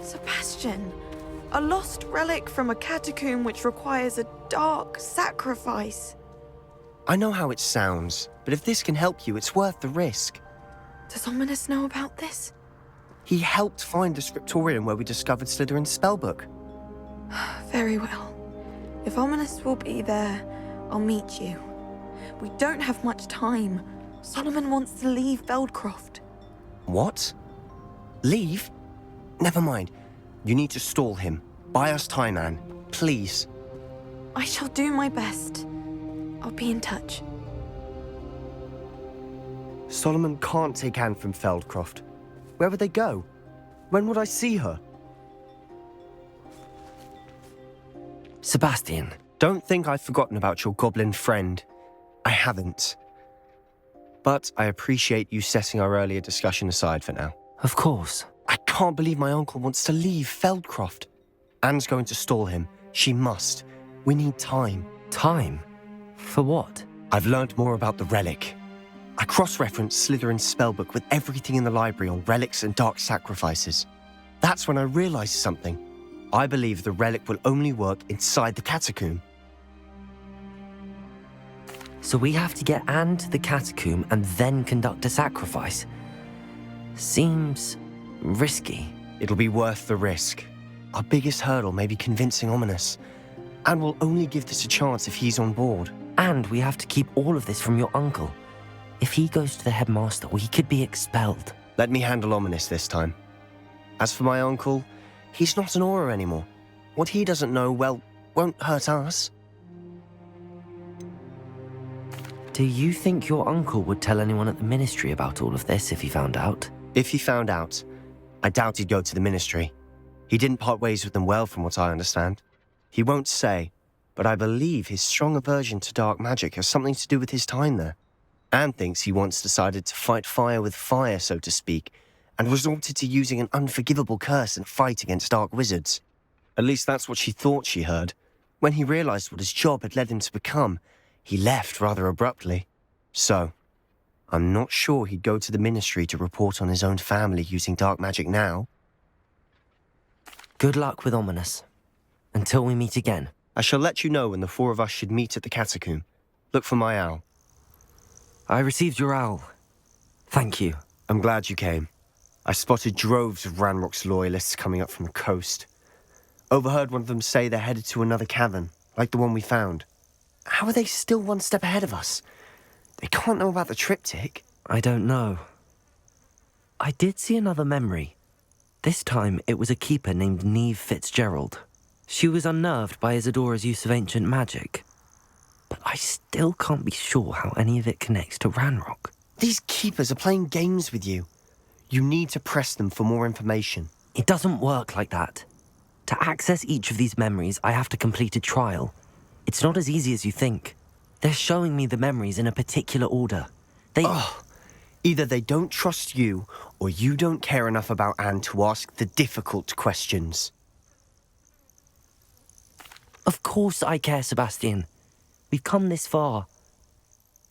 Sebastian, a lost relic from a catacomb which requires a dark sacrifice. I know how it sounds, but if this can help you, it's worth the risk. Does Ominous know about this? He helped find the scriptorium where we discovered Slytherin's spellbook. Very well. If Ominous will be there, I'll meet you. We don't have much time. Solomon wants to leave Feldcroft. What? Leave? Never mind. You need to stall him. Buy us time, Anne. Please. I shall do my best. I'll be in touch. Solomon can't take Anne from Feldcroft. Where would they go? When would I see her? Sebastian. Don't think I've forgotten about your goblin friend. I haven't. But I appreciate you setting our earlier discussion aside for now. Of course. I can't believe my uncle wants to leave Feldcroft. Anne's going to stall him. She must. We need time. Time? For what? I've learned more about the relic. I cross-referenced Slytherin's spellbook with everything in the library on relics and dark sacrifices. That's when I realized something. I believe the relic will only work inside the catacomb. So we have to get Anne to the catacomb and then conduct a sacrifice. Seems risky. It'll be worth the risk. Our biggest hurdle may be convincing Ominous. And we'll only give this a chance if he's on board. And we have to keep all of this from your uncle. If he goes to the headmaster, we could be expelled. Let me handle Ominous this time. As for my uncle, he's not an Auror anymore. What he doesn't know, well, won't hurt us. Do you think your uncle would tell anyone at the ministry about all of this if he found out? If he found out, I doubt he'd go to the ministry. He didn't part ways with them well, from what I understand. He won't say, but I believe his strong aversion to dark magic has something to do with his time there. Anne thinks he once decided to fight fire with fire, so to speak, and resorted to using an unforgivable curse in a fight against dark wizards. At least that's what she thought she heard. When he realized what his job had led him to become, he left rather abruptly. So, I'm not sure he'd go to the ministry to report on his own family using dark magic now. Good luck with Ominous. Until we meet again. I shall let you know when the four of us should meet at the catacomb. Look for my owl. I received your owl. Thank you. I'm glad you came. I spotted droves of Ranrock's loyalists coming up from the coast. Overheard one of them say they're headed to another cavern, like the one we found. How are they still one step ahead of us? They can't know about the triptych. I don't know. I did see another memory. This time it was a keeper named Neve Fitzgerald. She was unnerved by Isadora's use of ancient magic. But I still can't be sure how any of it connects to Ranrock. These keepers are playing games with you. You need to press them for more information. It doesn't work like that. To access each of these memories, I have to complete a trial. It's not as easy as you think. They're showing me the memories in a particular order. Either they don't trust you, or you don't care enough about Anne to ask the difficult questions. Of course I care, Sebastian. We've come this far.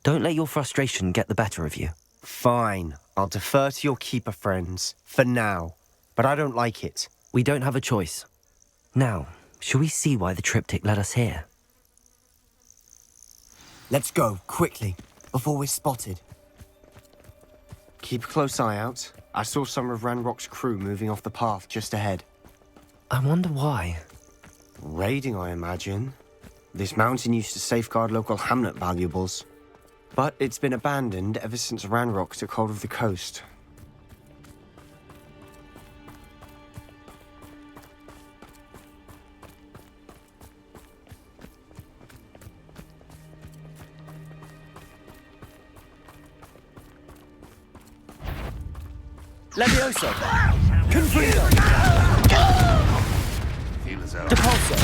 Don't let your frustration get the better of you. Fine. I'll defer to your keeper friends. For now. But I don't like it. We don't have a choice. Now, shall we see why the triptych led us here? Let's go, quickly, before we're spotted. Keep a close eye out. I saw some of Ranrock's crew moving off the path just ahead. I wonder why. Raiding, I imagine. This mountain used to safeguard local hamlet valuables. But it's been abandoned ever since Ranrock took hold of the coast. Levioso! Confringo! Depulso!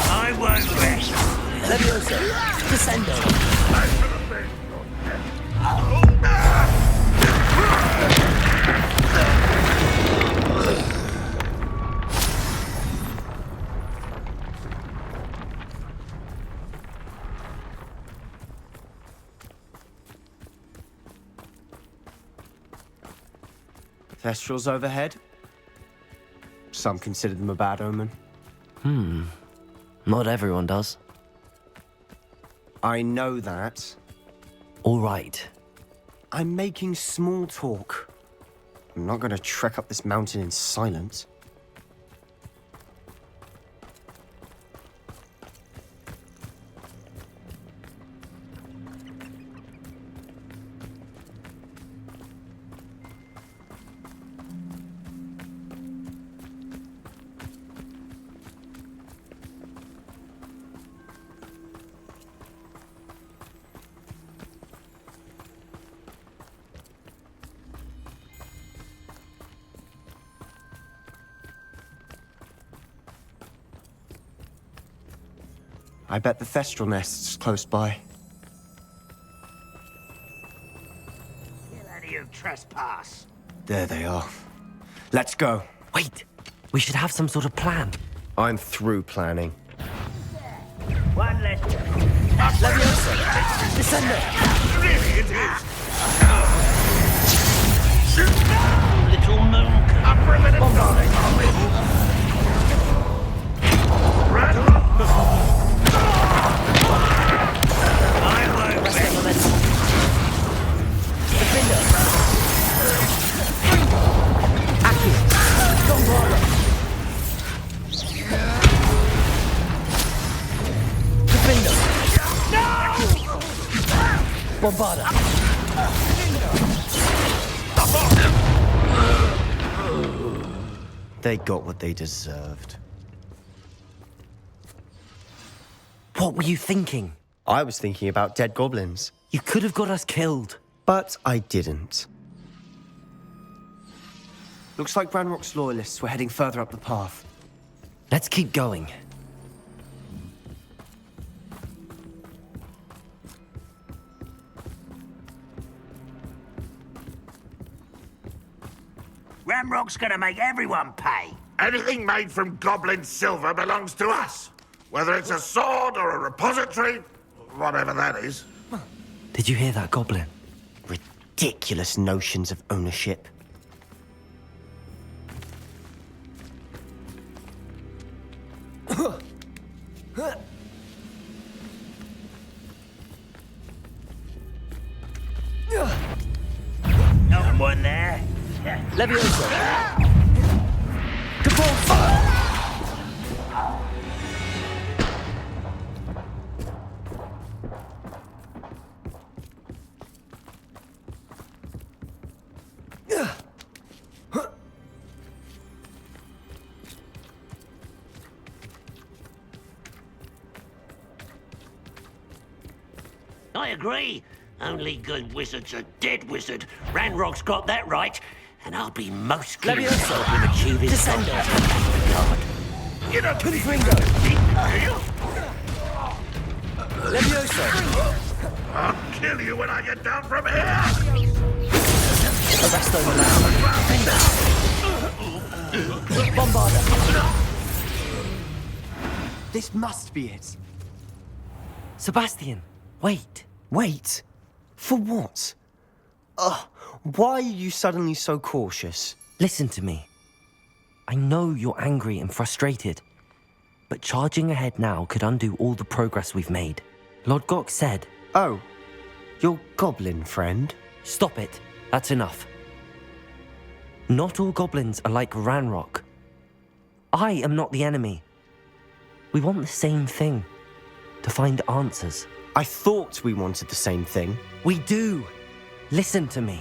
I won't rest. Levioso! Descendo! Thestrals overhead? Some consider them a bad omen. Not everyone does. I know that. All right. I'm making small talk. I'm not going to trek up this mountain in silence. I bet the Thestral nest's close by. Kill any who trespass. There they are. Let's go. Wait, we should have some sort of plan. I'm through planning. One less. Leviosa! Descender! Really it is. Little moon. Up for a minute. Bombarda! They got what they deserved. What were you thinking? I was thinking about dead goblins. You could have got us killed. But I didn't. Looks like Ranrock's loyalists were heading further up the path. Let's keep going. Ramrock's gonna make everyone pay. Anything made from goblin silver belongs to us. Whether it's a sword or a repository, whatever that is. Did you hear that, Goblin? Ridiculous notions of ownership. No one there. Leviosa! Kaboom! I agree. Only good wizard's a dead wizard. Ranrock's got that right. And I'll be most keen to help him achieve his Descender! God. You don't Confringo! Leviosa! I'll kill you when I get down from here! Arresto Bombarda! This must be it. Sebastian, wait. Wait? For what? Why are you suddenly so cautious? Listen to me. I know you're angry and frustrated, but charging ahead now could undo all the progress we've made. Lord Gok said... Oh, your goblin friend? Stop it. That's enough. Not all goblins are like Ranrock. I am not the enemy. We want the same thing. To find answers. I thought we wanted the same thing. We do. Listen to me.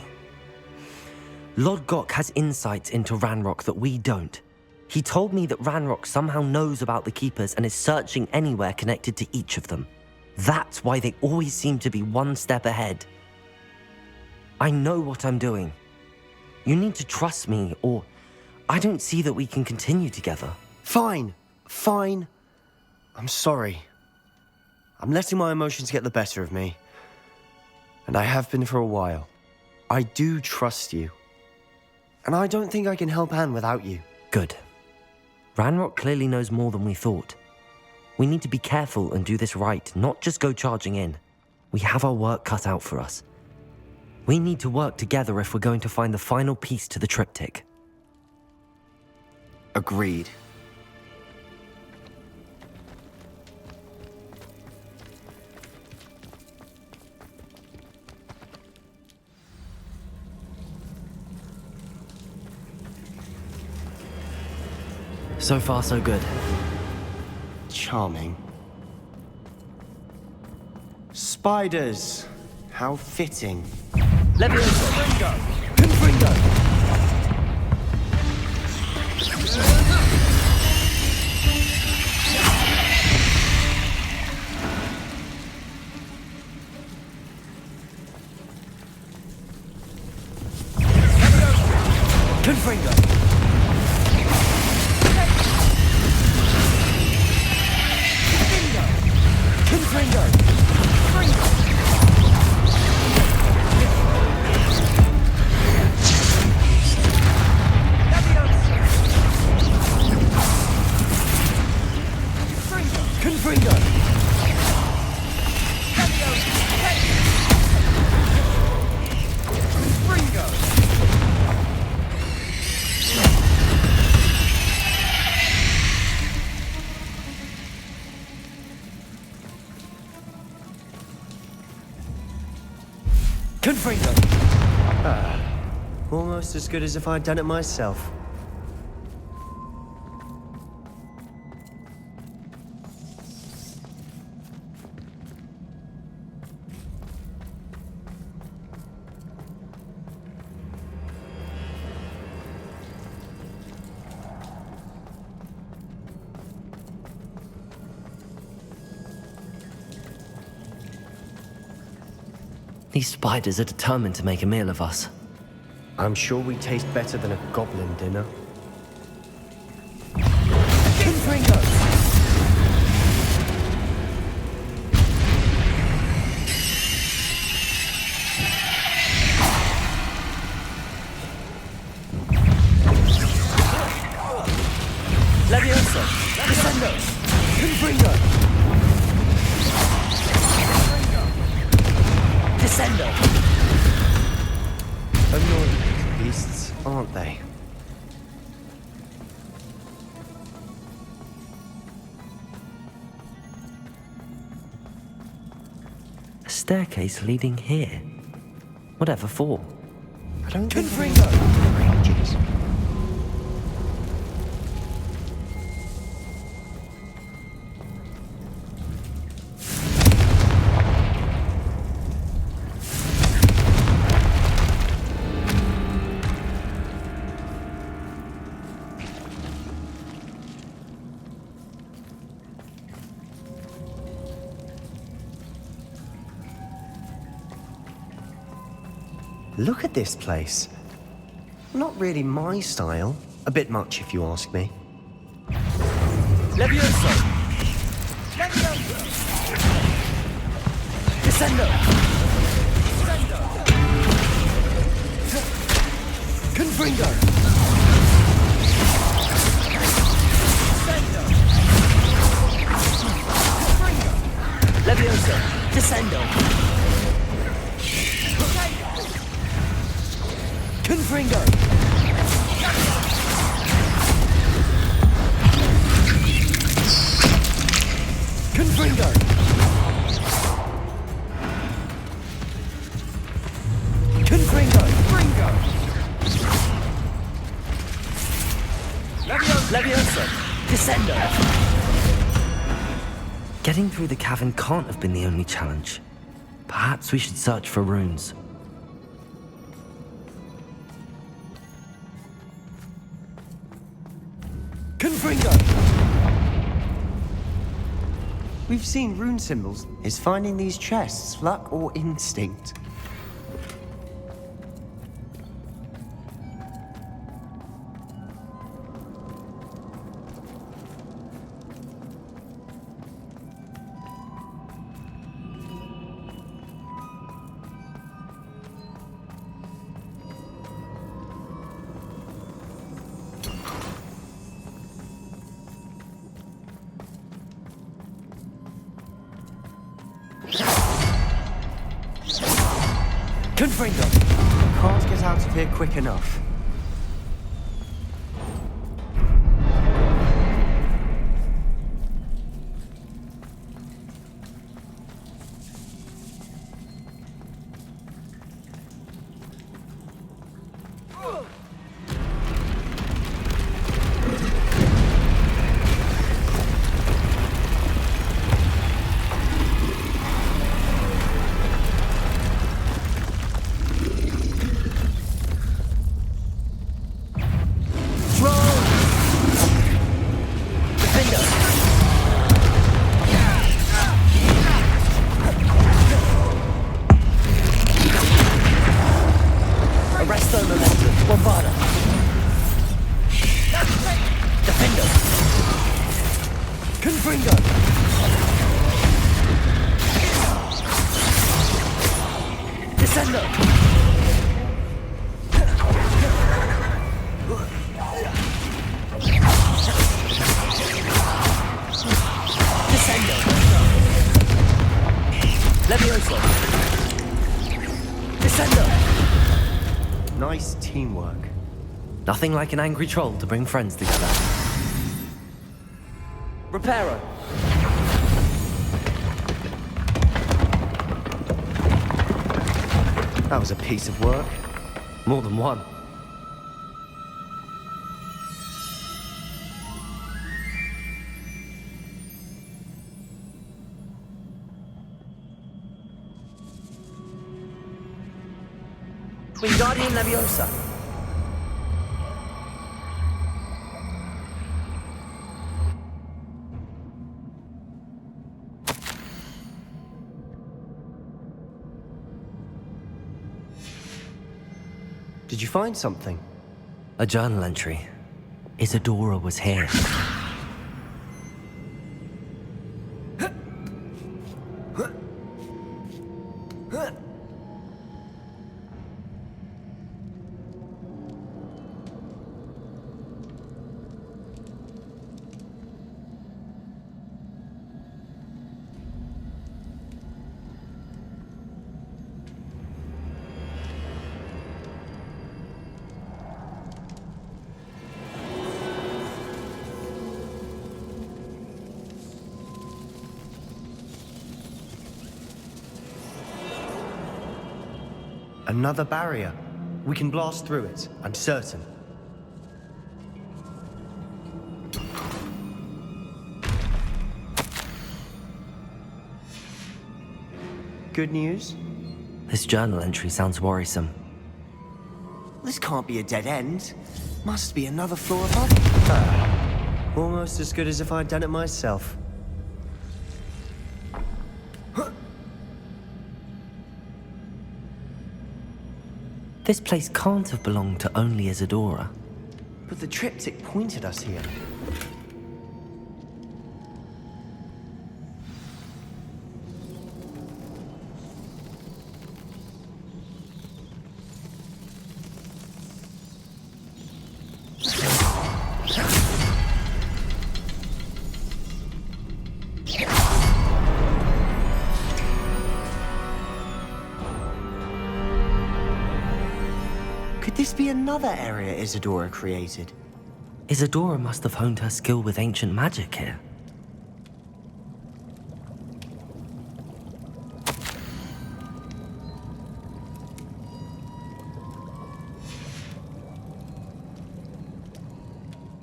Lord Gok has insights into Ranrock that we don't. He told me that Ranrock somehow knows about the Keepers and is searching anywhere connected to each of them. That's why they always seem to be one step ahead. I know what I'm doing. You need to trust me, or I don't see that we can continue together. Fine. I'm sorry. I'm letting my emotions get the better of me. And I have been for a while. I do trust you. And I don't think I can help Anne without you. Good. Ranrock clearly knows more than we thought. We need to be careful and do this right, not just go charging in. We have our work cut out for us. We need to work together if we're going to find the final piece to the triptych. Agreed. So far, so good. Charming. Spiders! How fitting. Levioso! Confringo! Confringo! Confringo! Confringo! Confringo! Almost as good as if I'd done it myself. These spiders are determined to make a meal of us. I'm sure we taste better than a goblin dinner. Confringo! Levioso! Descendo! Confringo! Descendo! Annoying beasts, aren't they? A staircase leading here. Whatever for? I don't think Confringo! ranges. Look at this place. Not really my style. A bit much, if you ask me. Levioso! Levioso! Descendo! Descendo! Confringo! Descendo! Confringo! Levioso! Descendo! Confringo! Confringo! Confringo! Confringo! Levioso! Descendo! Getting through the cavern can't have been the only challenge. Perhaps we should search for runes. Confringo! We've seen rune symbols. Is finding these chests luck or instinct? Confringo! Can't get out of here quick enough. Fringo! Descendo! Descendo! Levioso! Descendo! Nice teamwork. Nothing like an angry troll to bring friends together. Reparo! That was a piece of work. More than one. Wingardium Leviosa. Did you find something? A journal entry. Isadora was here. Another barrier. We can blast through it, I'm certain. Good news? This journal entry sounds worrisome. This can't be a dead end. Must be another floor above. Almost as good as if I'd done it myself. This place can't have belonged to only Isadora. But the triptych pointed us here. Could this be another area Isadora created? Isadora must have honed her skill with ancient magic here.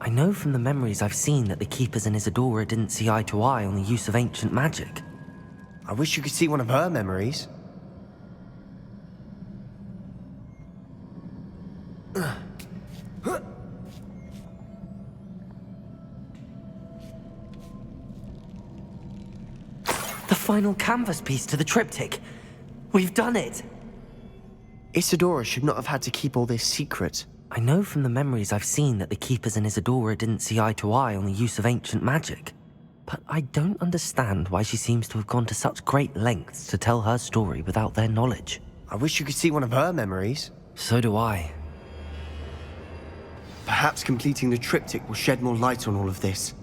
I know from the memories I've seen that the Keepers and Isadora didn't see eye to eye on the use of ancient magic. I wish you could see one of her memories. The final canvas piece to the triptych. We've done it! Isadora should not have had to keep all this secret. I know from the memories I've seen that the Keepers and Isadora didn't see eye to eye on the use of ancient magic. But I don't understand why she seems to have gone to such great lengths to tell her story without their knowledge. I wish you could see one of her memories. So do I. Perhaps completing the triptych will shed more light on all of this.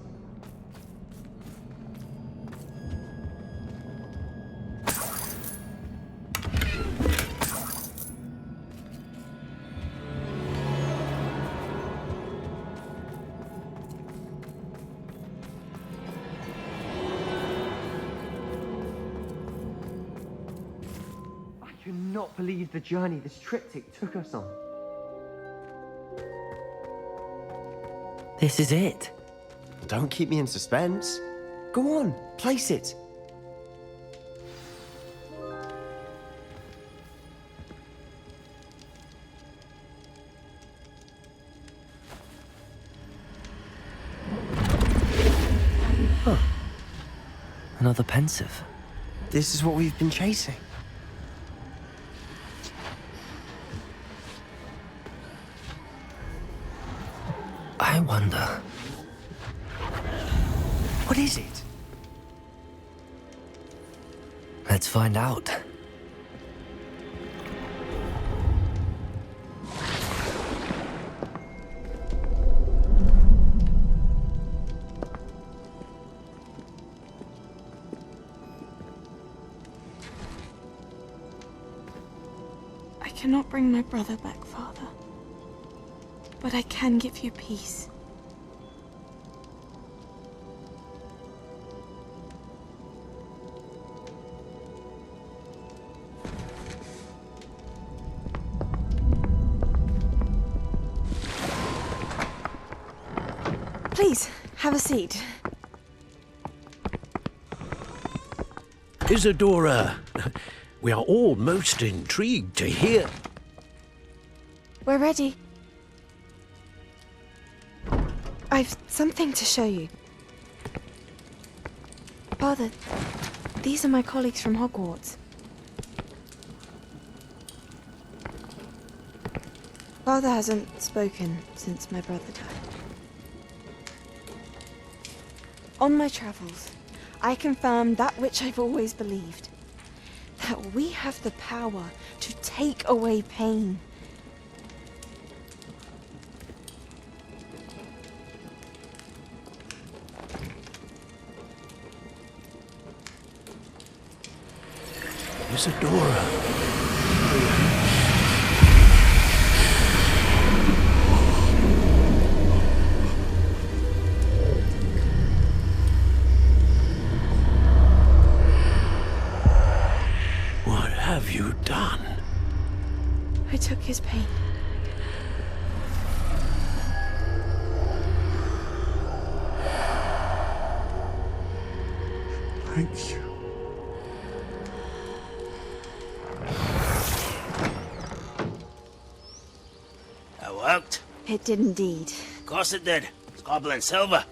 I cannot believe the journey this triptych took us on. This is it. Don't keep me in suspense. Go on, place it. Huh. Another pensive. This is what we've been chasing. I wonder. What is it? Let's find out. I cannot bring my brother back, Father. But I can give you peace. Please, have a seat. Isadora, we are all most intrigued to hear. We're ready. I've something to show you. Father, these are my colleagues from Hogwarts. Father hasn't spoken since my brother died. On my travels, I confirmed that which I've always believed. That we have the power to take away pain. Isadora. What have you done? I took his pain. Thank you. That worked. It did indeed. Of course it did. It's goblin silver.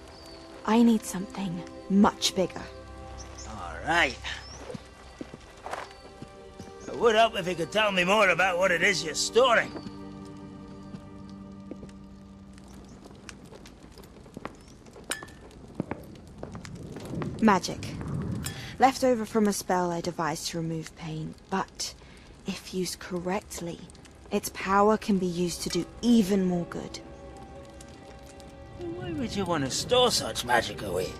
I need something much bigger. All right. It would help if you could tell me more about what it is you're storing. Magic. Left over from a spell I devised to remove pain, but if used correctly, its power can be used to do even more good. Why would you want to store such magic away?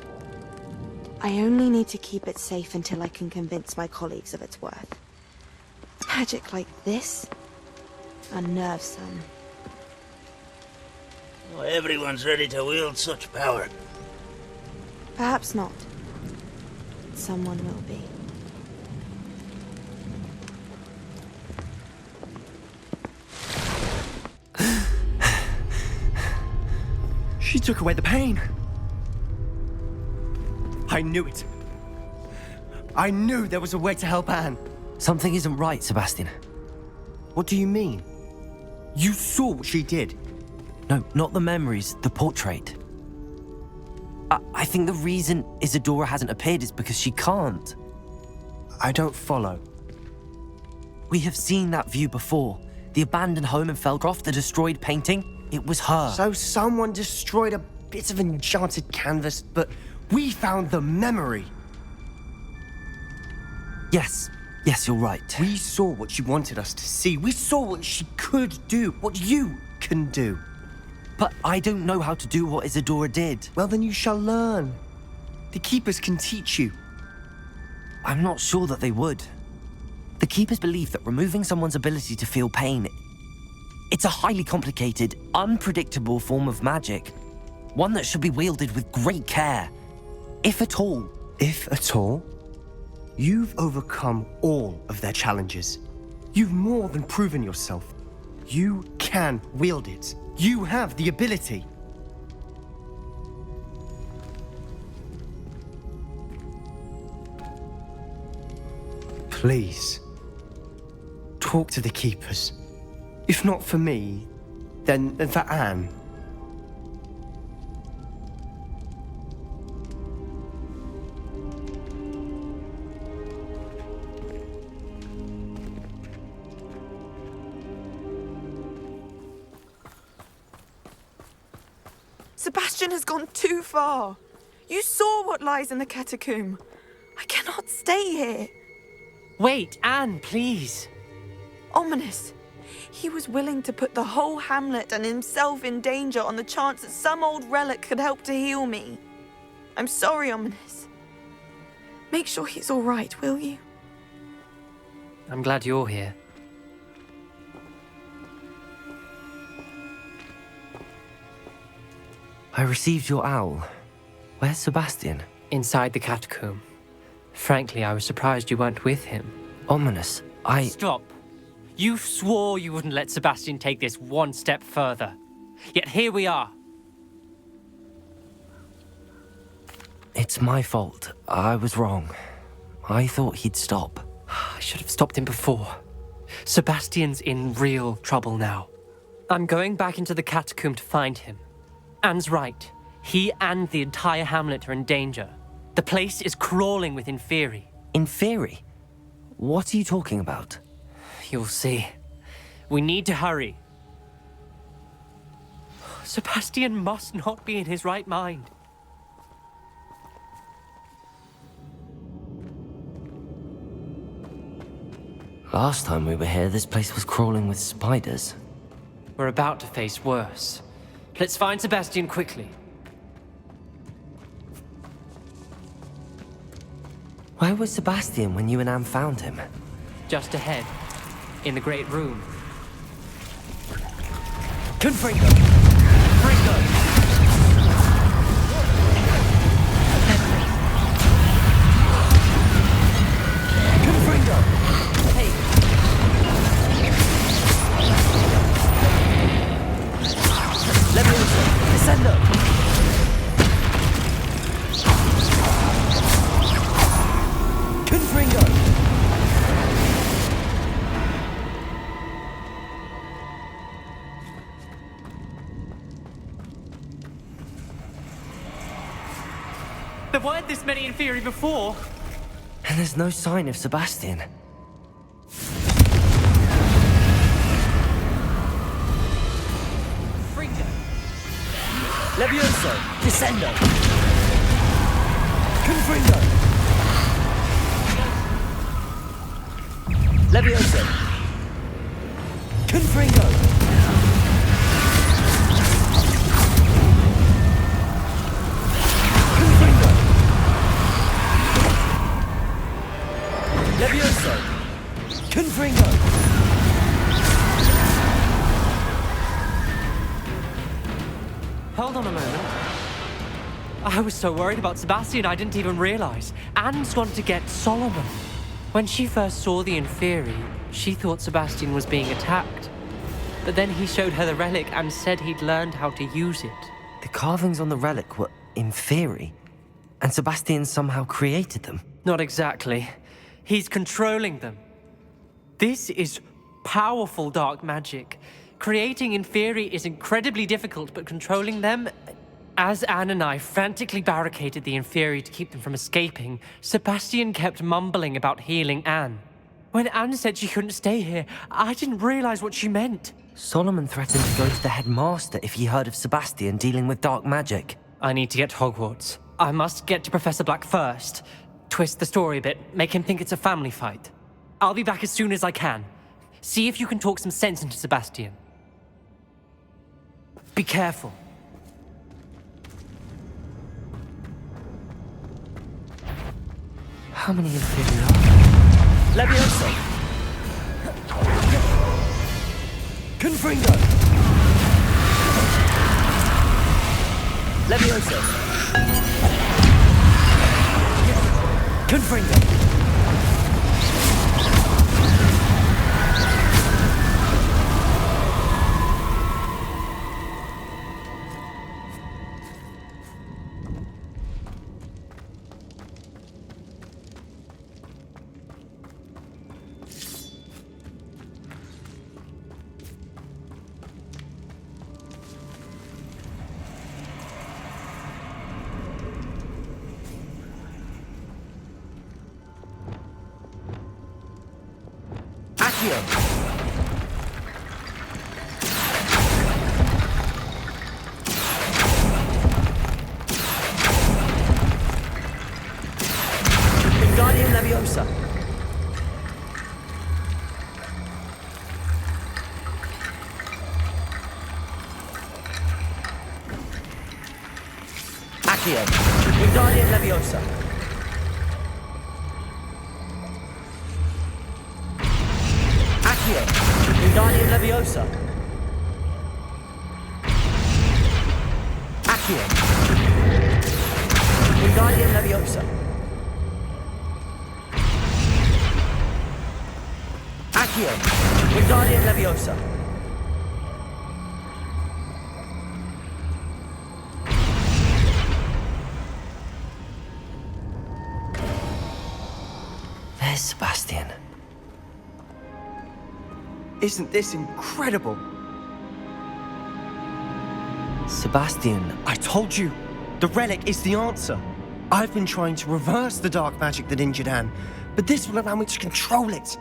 I only need to keep it safe until I can convince my colleagues of its worth. Magic like this unnerves some. Not everyone's ready to wield such power. Perhaps not. Someone will be. She took away the pain. I knew it. I knew there was a way to help Anne. Something isn't right, Sebastian. What do you mean? You saw what she did. No, not the memories, the portrait. I think the reason Isadora hasn't appeared is because she can't. I don't follow. We have seen that view before. The abandoned home in Felcroft, the destroyed painting, it was her. So someone destroyed a bit of enchanted canvas, but we found the memory. Yes, you're right. We saw what she wanted us to see. We saw what she could do, what you can do. But I don't know how to do what Isadora did. Well, then you shall learn. The Keepers can teach you. I'm not sure that they would. The Keepers believe that removing someone's ability to feel pain, it's a highly complicated, unpredictable form of magic. One that should be wielded with great care. If at all. If at all? You've overcome all of their challenges. You've more than proven yourself. You can wield it. You have the ability. Please, talk to the Keepers. If not for me, then for Anne. Sebastian has gone too far. You saw what lies in the catacomb. I cannot stay here. Wait, Anne, please. Ominous. He was willing to put the whole hamlet and himself in danger on the chance that some old relic could help to heal me. I'm sorry, Ominous. Make sure he's all right, will you? I'm glad you're here. I received your owl. Where's Sebastian? Inside the catacomb. Frankly, I was surprised you weren't with him. Ominous, Stop. You swore you wouldn't let Sebastian take this one step further. Yet here we are. It's my fault. I was wrong. I thought he'd stop. I should have stopped him before. Sebastian's in real trouble now. I'm going back into the catacomb to find him. Anne's right. He and the entire hamlet are in danger. The place is crawling with Inferi. Inferi? What are you talking about? You'll see. We need to hurry. Sebastian must not be in his right mind. Last time we were here, this place was crawling with spiders. We're about to face worse. Let's find Sebastian quickly. Where was Sebastian when you and Anne found him? Just ahead, in the Great Room. Confringo! Fringo! There weren't this many Inferi before. And there's no sign of Sebastian. Fringo! Levioso! Descendo! Confringo! Levioso! Confringo! Levioso! Confringo! Hold on a moment. I was so worried about Sebastian I didn't even realize. Anne's gone to get Solomon. When she first saw the Inferi, she thought Sebastian was being attacked. But then he showed her the relic and said he'd learned how to use it. The carvings on the relic were Inferi, and Sebastian somehow created them. Not exactly. He's controlling them. This is powerful dark magic. Creating Inferi is incredibly difficult, but controlling them... As Anne and I frantically barricaded the Inferi to keep them from escaping, Sebastian kept mumbling about healing Anne. When Anne said she couldn't stay here, I didn't realize what she meant. Solomon threatened to go to the headmaster if he heard of Sebastian dealing with dark magic. I need to get to Hogwarts. I must get to Professor Black first. Twist the story a bit, make him think it's a family fight. I'll be back as soon as I can. See if you can talk some sense into Sebastian. Be careful. How many Inferi are there? Levioso! Confringo! Levioso! Confringo! Accio. Wingardium Leviosa. Accio. Wingardium Leviosa. Accio. Wingardium Leviosa. Accio. Wingardium Leviosa. There's Sebastian. Isn't this incredible? Sebastian, I told you! The relic is the answer. I've been trying to reverse the dark magic that injured Anne, but this will allow me to control it.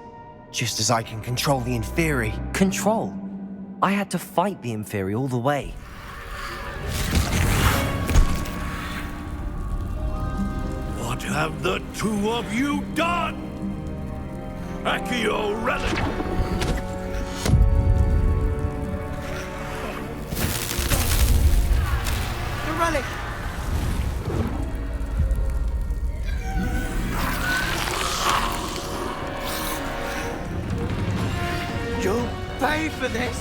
Just as I can control the Inferi. Control? I had to fight the Inferi all the way. What have the two of you done? Accio relic! The relic! You'll pay for this!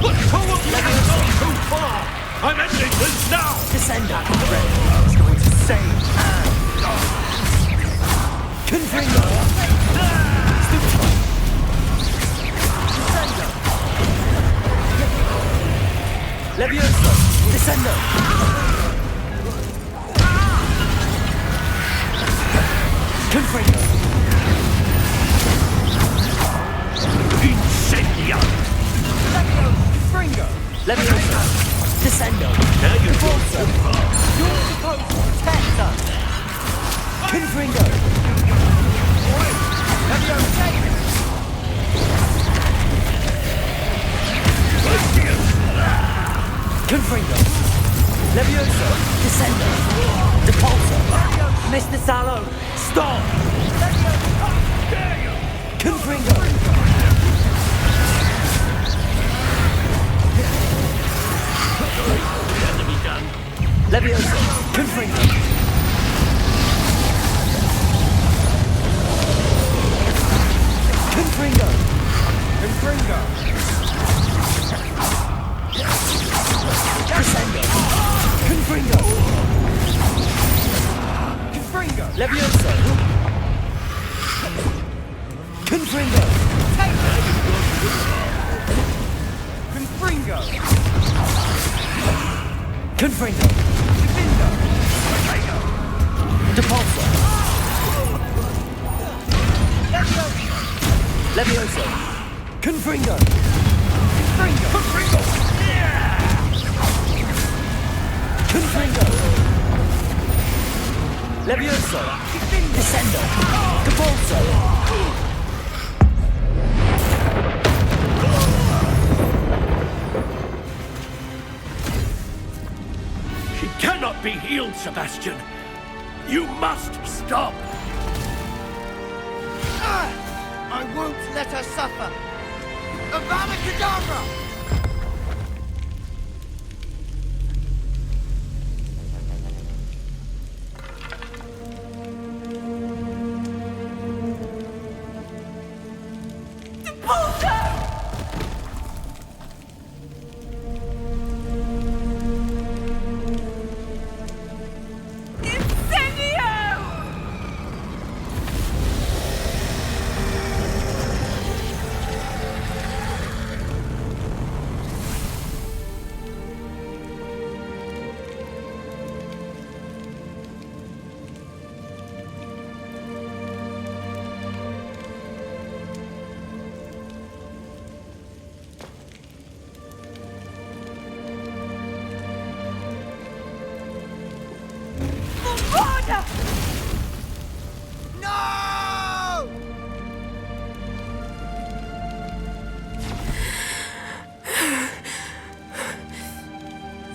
The two of you have gone too far! I'm ending this now! Descender! It's going to save Anne! Confringo! Descender! Levioso! Descender! Confringo! Incendio! Fringo! Levioso! Descendo! Now you're Repulsor! You're supposed to protect us! Confringo! Levioso! Confringo! Levioso! Descendo! Repulsor! Mr. Sallow! Stop! Confringo! Levioso! Confringo! Confringo! Confringo! Descendo! Confringo! Confringo! Levioso! Confringo! Confringo! Confringo! Divindo! Depulso! Levioso! Confringo! Confringo! Confringo! Confringo! Levioso! Descendo! Depulso! Cannot be healed, Sebastian. You must stop. I won't let her suffer. Avada Kedavra!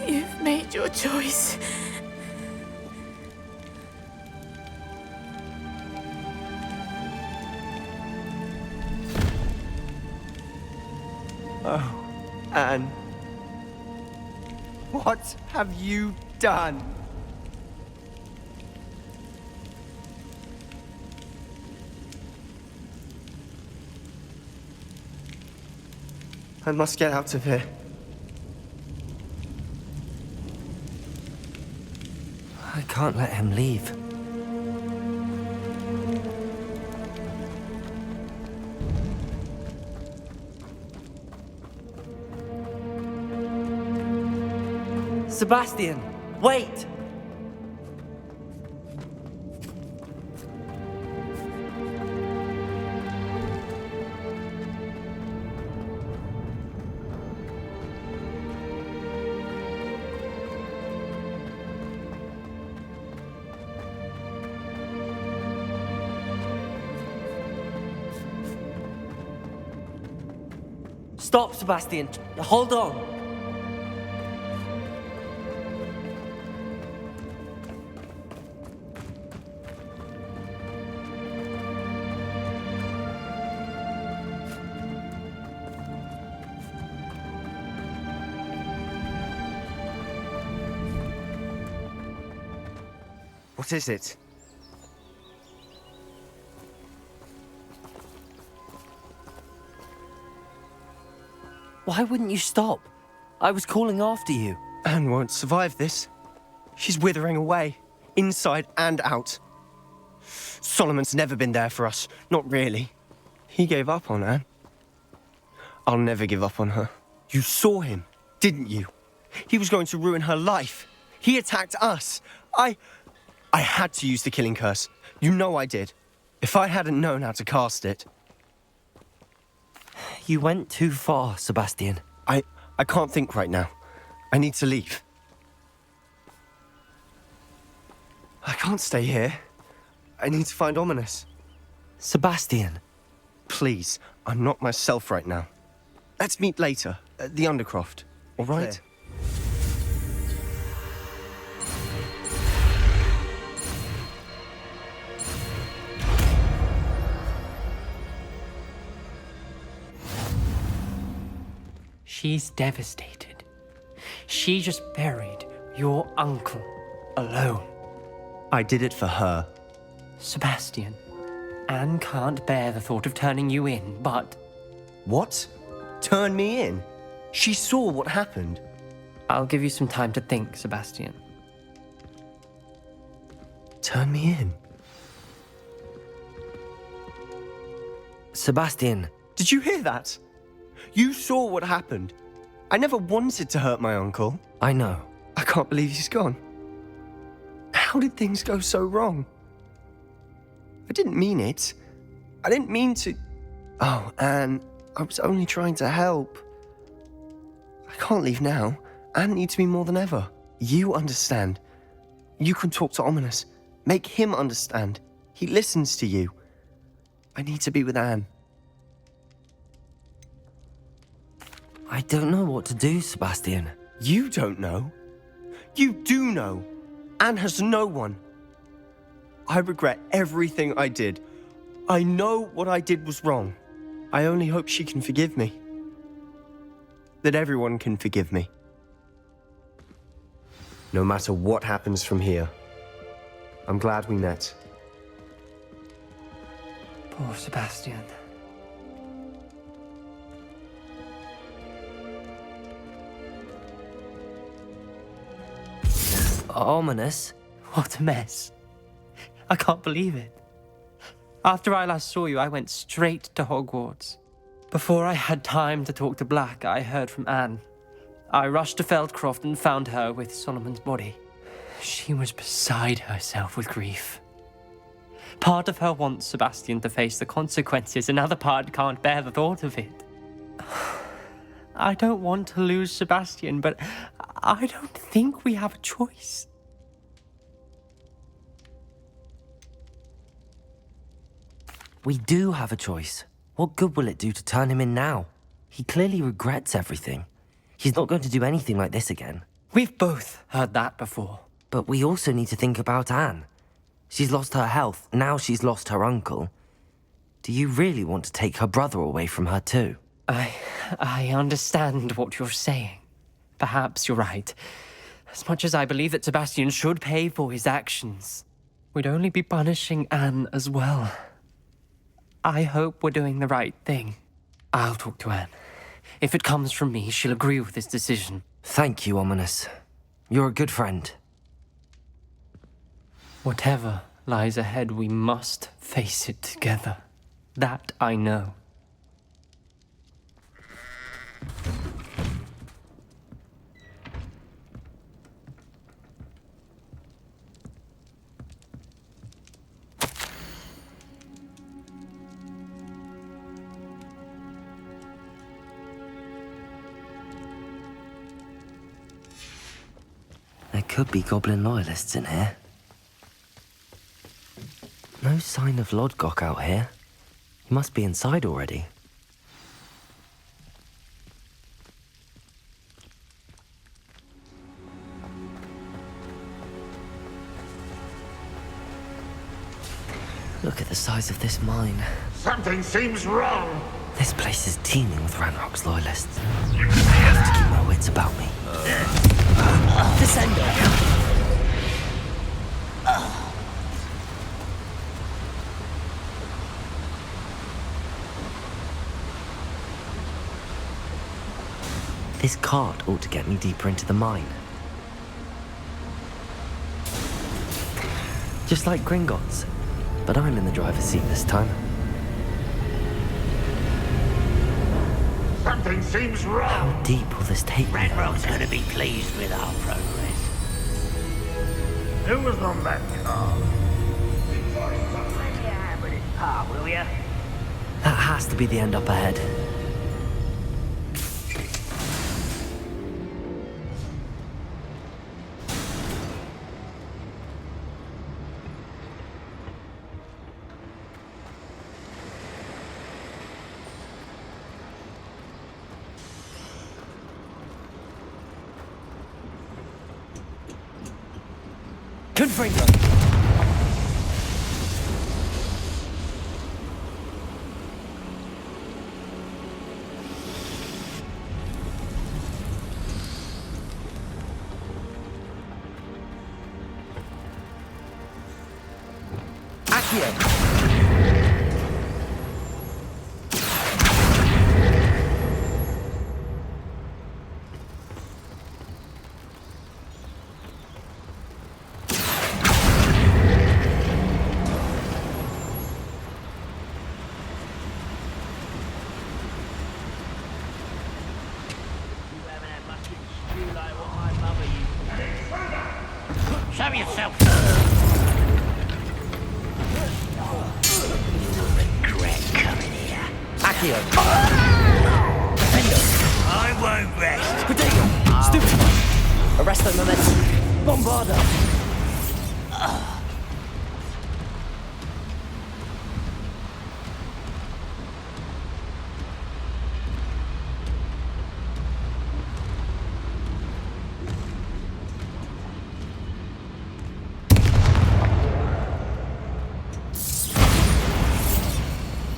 You've made your choice. No. Anne. What have you done? I must get out of here. I can't let him leave. Sebastian, wait! Stop, Sebastian. Hold on. What is it? Why wouldn't you stop? I was calling after you. Anne won't survive this. She's withering away, inside and out. Solomon's never been there for us, not really. He gave up on Anne. I'll never give up on her. You saw him, didn't you? He was going to ruin her life. He attacked us. I had to use the killing curse. You know I did. If I hadn't known how to cast it... You went too far, Sebastian. I can't think right now. I need to leave. I can't stay here. I need to find Ominous. Sebastian. Please, I'm not myself right now. Let's meet later, at the Undercroft, all right? Clear. She's devastated. She just buried your uncle alone. I did it for her. Sebastian, Anne can't bear the thought of turning you in, but... What? Turn me in? She saw what happened. I'll give you some time to think, Sebastian. Turn me in? Sebastian. Did you hear that? You saw what happened. I never wanted to hurt my uncle. I know. I can't believe he's gone. How did things go so wrong? I didn't mean it. I didn't mean to... Oh, Anne, I was only trying to help. I can't leave now. Anne needs me more than ever. You understand. You can talk to Ominous. Make him understand. He listens to you. I need to be with Anne. I don't know what to do, Sebastian. You don't know. You do know. Anne has no one. I regret everything I did. I know what I did was wrong. I only hope she can forgive me. That everyone can forgive me. No matter what happens from here, I'm glad we met. Poor Sebastian. Ominous? What a mess. I can't believe it. After I last saw you, I went straight to Hogwarts. Before I had time to talk to Black, I heard from Anne. I rushed to Feldcroft and found her with Solomon's body. She was beside herself with grief. Part of her wants Sebastian to face the consequences, another part can't bear the thought of it. I don't want to lose Sebastian, but I don't think we have a choice. We do have a choice. What good will it do to turn him in now? He clearly regrets everything. He's not going to do anything like this again. We've both heard that before. But we also need to think about Anne. She's lost her health, now she's lost her uncle. Do you really want to take her brother away from her too? I understand what you're saying. Perhaps you're right. As much as I believe that Sebastian should pay for his actions, we'd only be punishing Anne as well. I hope we're doing the right thing. I'll talk to Anne. If it comes from me, she'll agree with this decision. Thank you, Ominous. You're a good friend. Whatever lies ahead, we must face it together. That I know. There could be goblin loyalists in here. No sign of Lodgok out here. He must be inside already. Look at the size of this mine. Something seems wrong. This place is teeming with Ranrock's loyalists. I have to keep my wits about me. Descender. This cart ought to get me deeper into the mine. Just like Gringotts, but I'm in the driver's seat this time. Something seems wrong. How deep will this take me? Ranrock's gonna be pleased with our progress. Who was on that car? Yeah, but it's par, will ya? That has to be the end up ahead. Confringo! Accio! Show yourself. Regret coming here. Accio! I won't rest. Potato! Stupefy! Arresto momentum! Bombarda!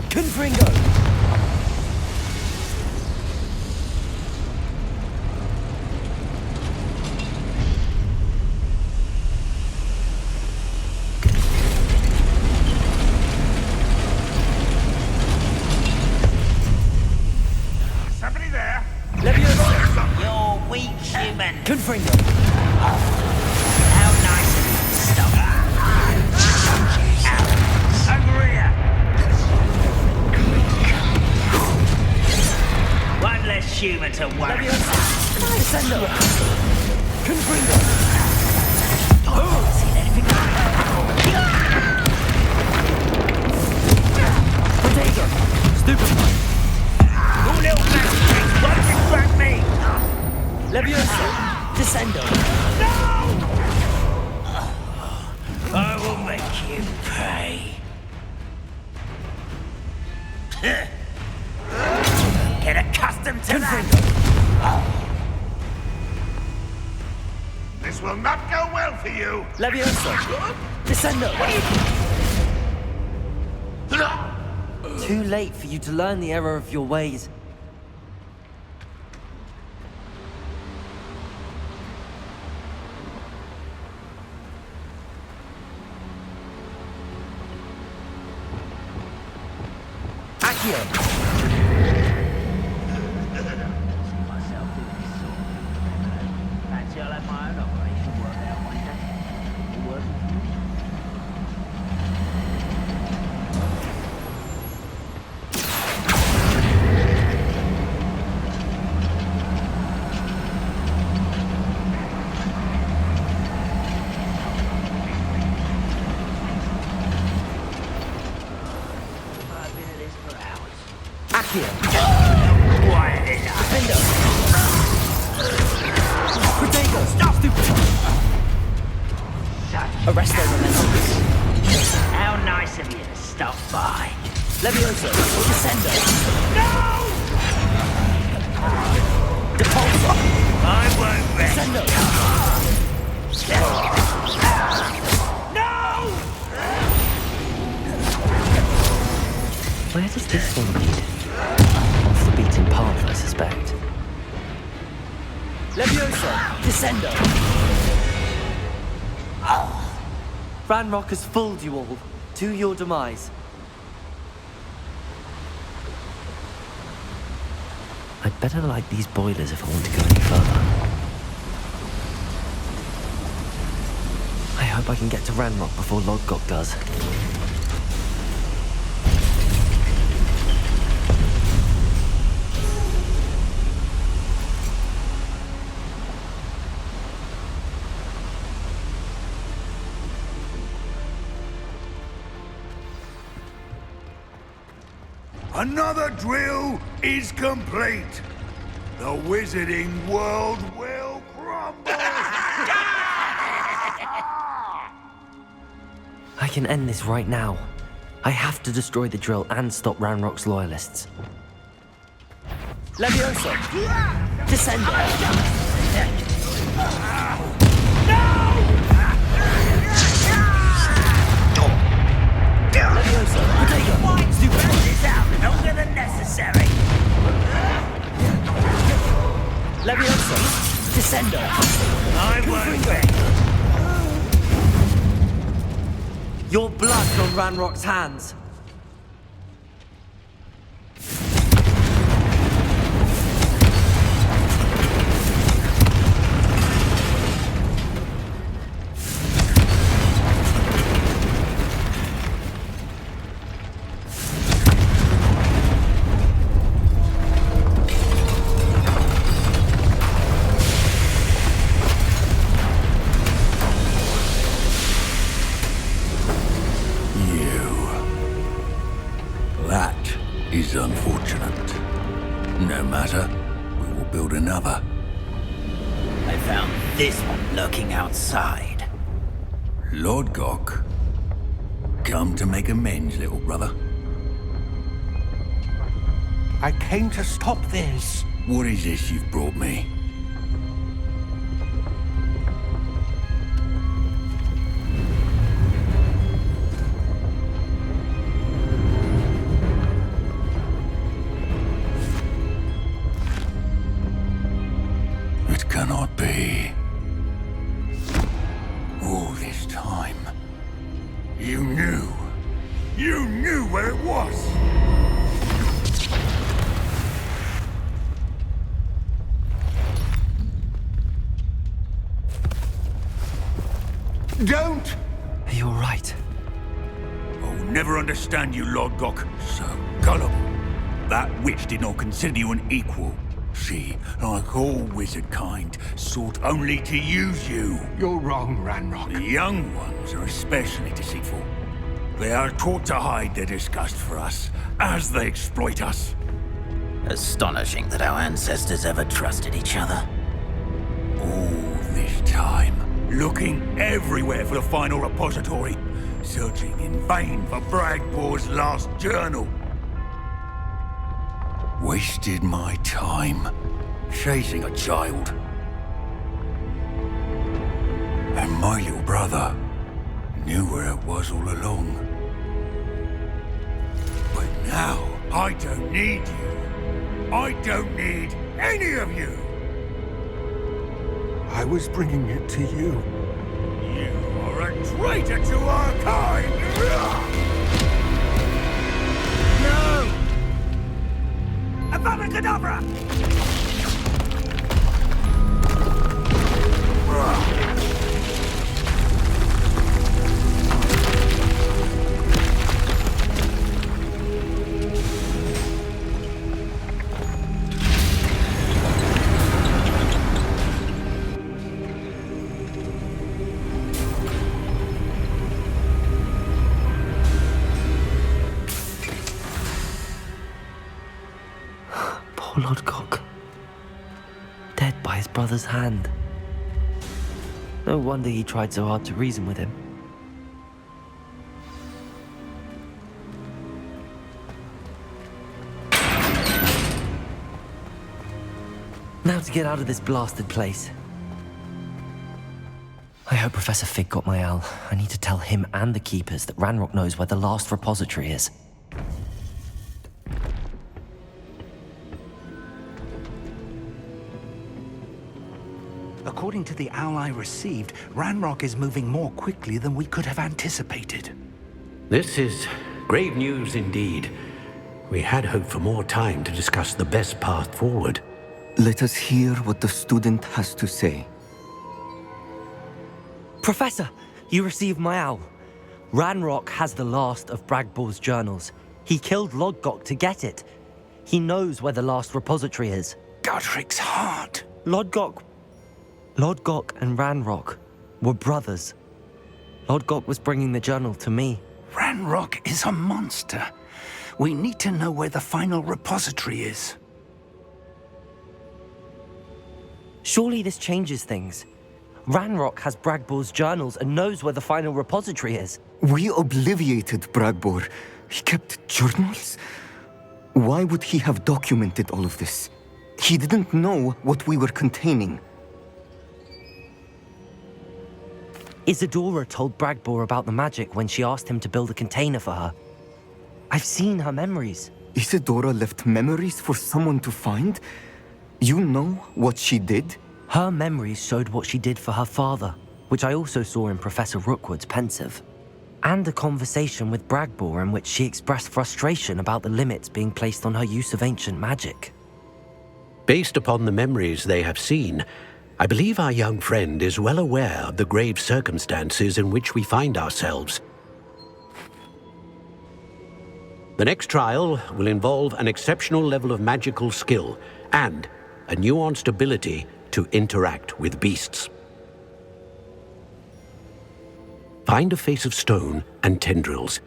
Confringo! Somebody there? Leviosa! You're weak, human. Confringo! How nice of you to stop. Over here. One less human to worry. Descendo! Confringo! See anything? Potato! Stupefy! You little bastard! Why did you grab me? Leviosa! Descendo! I will make you pay. Get accustomed to that. This will not go well for you. Leviosa! Descendo! Too late for you to learn the error of your ways. Fancy I'll have my own operation worked out one day. All working for me. Arrest those elementals. How nice of you to stop by. Levioso, Descendo. No! Depulso. I won't rest. Descendo. No! Where does this one lead? Off the beaten path, I suspect. Levioso, Descendo. Ranrock has fooled you all. To your demise. I'd better light these boilers if I want to go any further. I hope I can get to Ranrock before Lodgok does. Another drill is complete. The wizarding world will crumble. I can end this right now. I have to destroy the drill and stop Ranrock's loyalists. Levioso! Descendo! Levioso! Potato! Stupid! This out longer than necessary. Levioso! Descendo! I won't rest. Your blood on Ranrock's hands. Unfortunate. No matter, we will build another. I found this one lurking outside. Lodgok, come to make amends, little brother. I came to stop this. What is this you've brought me? Cannot be. All this time, you knew where it was. Don't! You're right. I'll never understand you, Lodgok. So gullible. That witch did not consider you an equal. She, like all wizard kind, sought only to use you. You're wrong, Ranrock. The young ones are especially deceitful. They are taught to hide their disgust for us, as they exploit us. Astonishing that our ancestors ever trusted each other. All this time, looking everywhere for the final repository, searching in vain for Bragbor's last journal. Wasted my time chasing a child. And my little brother knew where it was all along. But now, I don't need you. I don't need any of you. I was bringing it to you. You are a traitor to our kind! No! Abracadabra! Poor Lodgok. Dead by his brother's hand. No wonder he tried so hard to reason with him. Now to get out of this blasted place. I hope Professor Fig got my owl. I need to tell him and the Keepers that Ranrock knows where the last repository is. According to the owl I received, Ranrock is moving more quickly than we could have anticipated. This is grave news indeed. We had hoped for more time to discuss the best path forward. Let us hear what the student has to say. Professor, you received my owl. Ranrock has the last of Bragbor's journals. He killed Lodgok to get it. He knows where the last repository is. Godric's heart. Lodgok and Ranrock were brothers. Lodgok was bringing the journal to me. Ranrock is a monster. We need to know where the final repository is. Surely this changes things. Ranrock has Bragbor's journals and knows where the final repository is. We obliviated Bragbor. He kept journals? Why would he have documented all of this? He didn't know what we were containing. Isadora told Bragbor about the magic when she asked him to build a container for her. I've seen her memories. Isadora left memories for someone to find? You know what she did? Her memories showed what she did for her father, which I also saw in Professor Rookwood's pensive. And a conversation with Bragbor in which she expressed frustration about the limits being placed on her use of ancient magic. Based upon the memories they have seen, I believe our young friend is well aware of the grave circumstances in which we find ourselves. The next trial will involve an exceptional level of magical skill and a nuanced ability to interact with beasts. Find a face of stone and tendrils.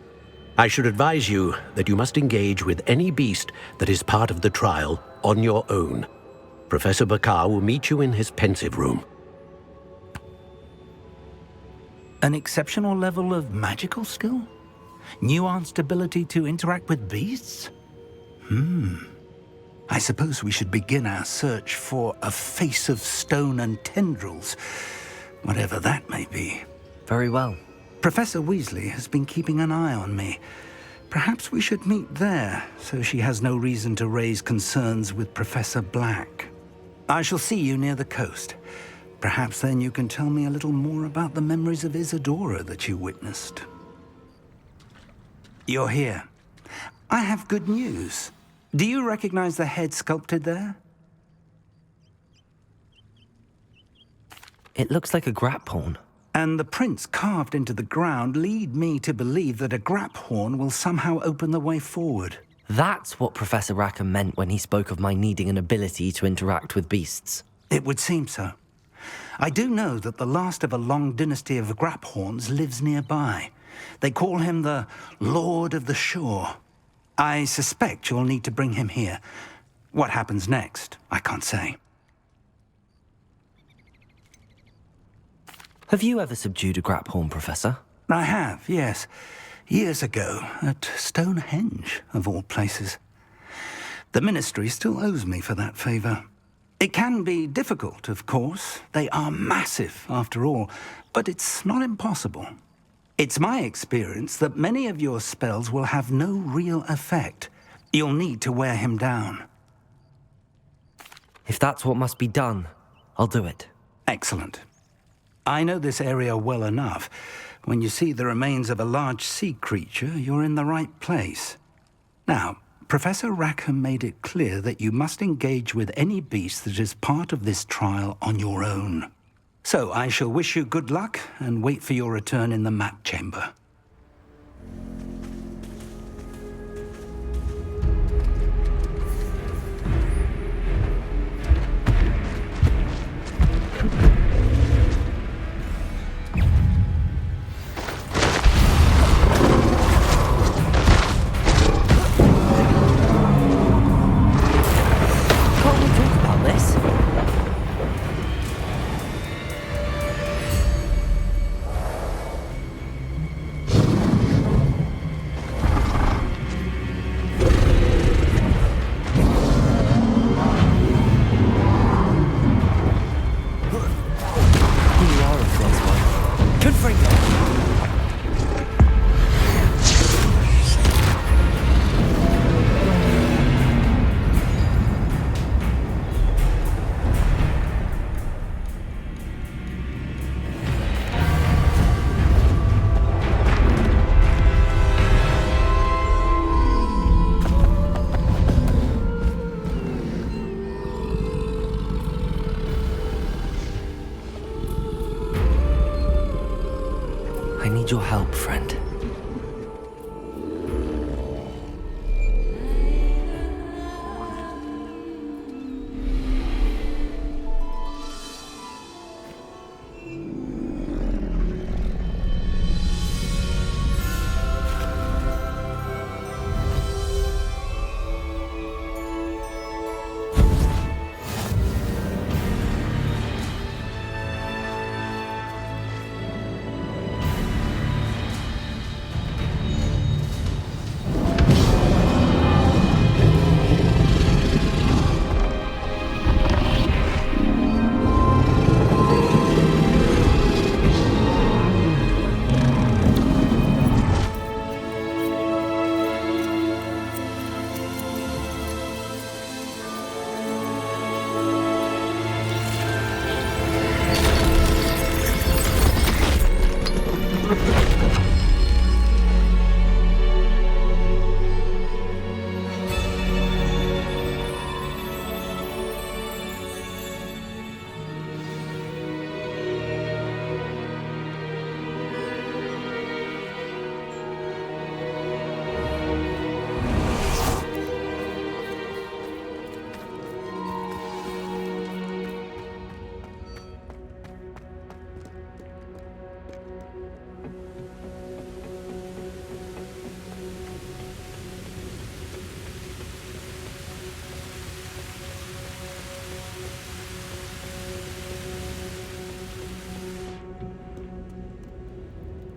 I should advise you that you must engage with any beast that is part of the trial on your own. Professor Bakar will meet you in his pensive room. An exceptional level of magical skill? Nuanced ability to interact with beasts? I suppose we should begin our search for a face of stone and tendrils, whatever that may be. Very well. Professor Weasley has been keeping an eye on me. Perhaps we should meet there, so she has no reason to raise concerns with Professor Black. I shall see you near the coast. Perhaps then you can tell me a little more about the memories of Isadora that you witnessed. You're here. I have good news. Do you recognize the head sculpted there? It looks like a graphorn. And the prints carved into the ground lead me to believe that a graphorn will somehow open the way forward. That's what Professor Rackham meant when he spoke of my needing an ability to interact with beasts. It would seem so. I do know that the last of a long dynasty of graphorns lives nearby. They call him the Lord of the Shore. I suspect you'll need to bring him here. What happens next, I can't say. Have you ever subdued a graphorn, Professor? I have, yes. Years ago, at Stonehenge, of all places. The Ministry still owes me for that favor. It can be difficult, of course. They are massive, after all, but it's not impossible. It's my experience that many of your spells will have no real effect. You'll need to wear him down. If that's what must be done, I'll do it. Excellent. I know this area well enough. When you see the remains of a large sea creature, you're in the right place. Now, Professor Rackham made it clear that you must engage with any beast that is part of this trial on your own. So I shall wish you good luck and wait for your return in the map chamber. I need your help, friend.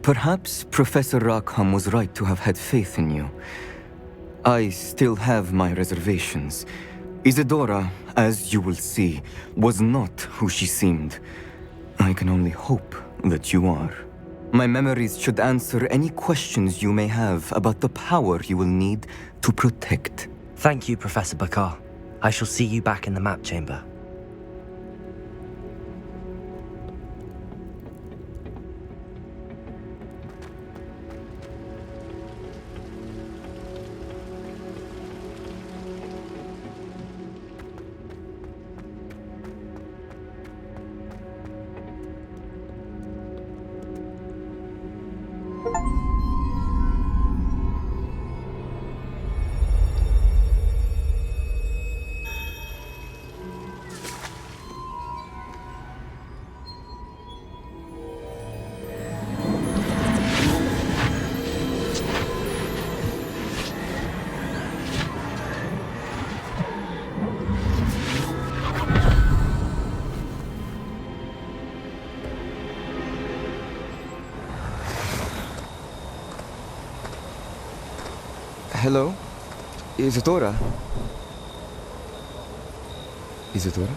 Perhaps Professor Rackham was right to have had faith in you. I still have my reservations. Isadora, as you will see, was not who she seemed. I can only hope that you are. My memories should answer any questions you may have about the power you will need to protect. Thank you, Professor Bakar. I shall see you back in the map chamber. Hello? Isadora? Isadora?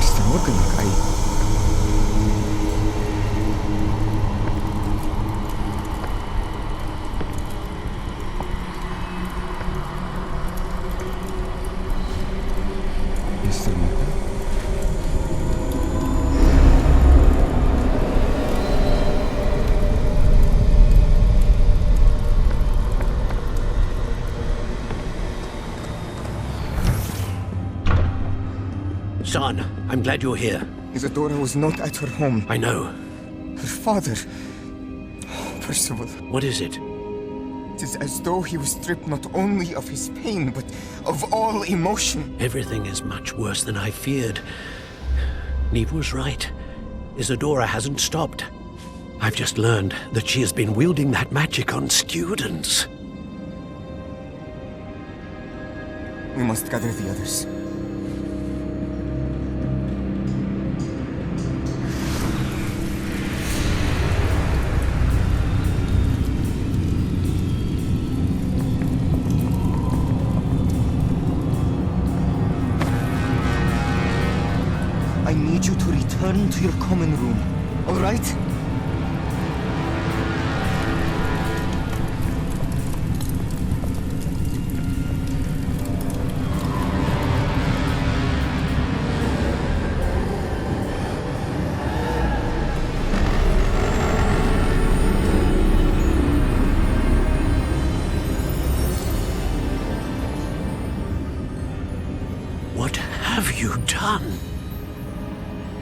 Mr. Morganlock, Son, I'm glad you're here. Isadora was not at her home. I know. Her father... Oh, Percival. What is it? It is as though he was stripped not only of his pain, but of all emotion. Everything is much worse than I feared. Neve was right. Isadora hasn't stopped. I've just learned that she has been wielding that magic on students. We must gather the others. I need you to return to your common room, all right? What have you done?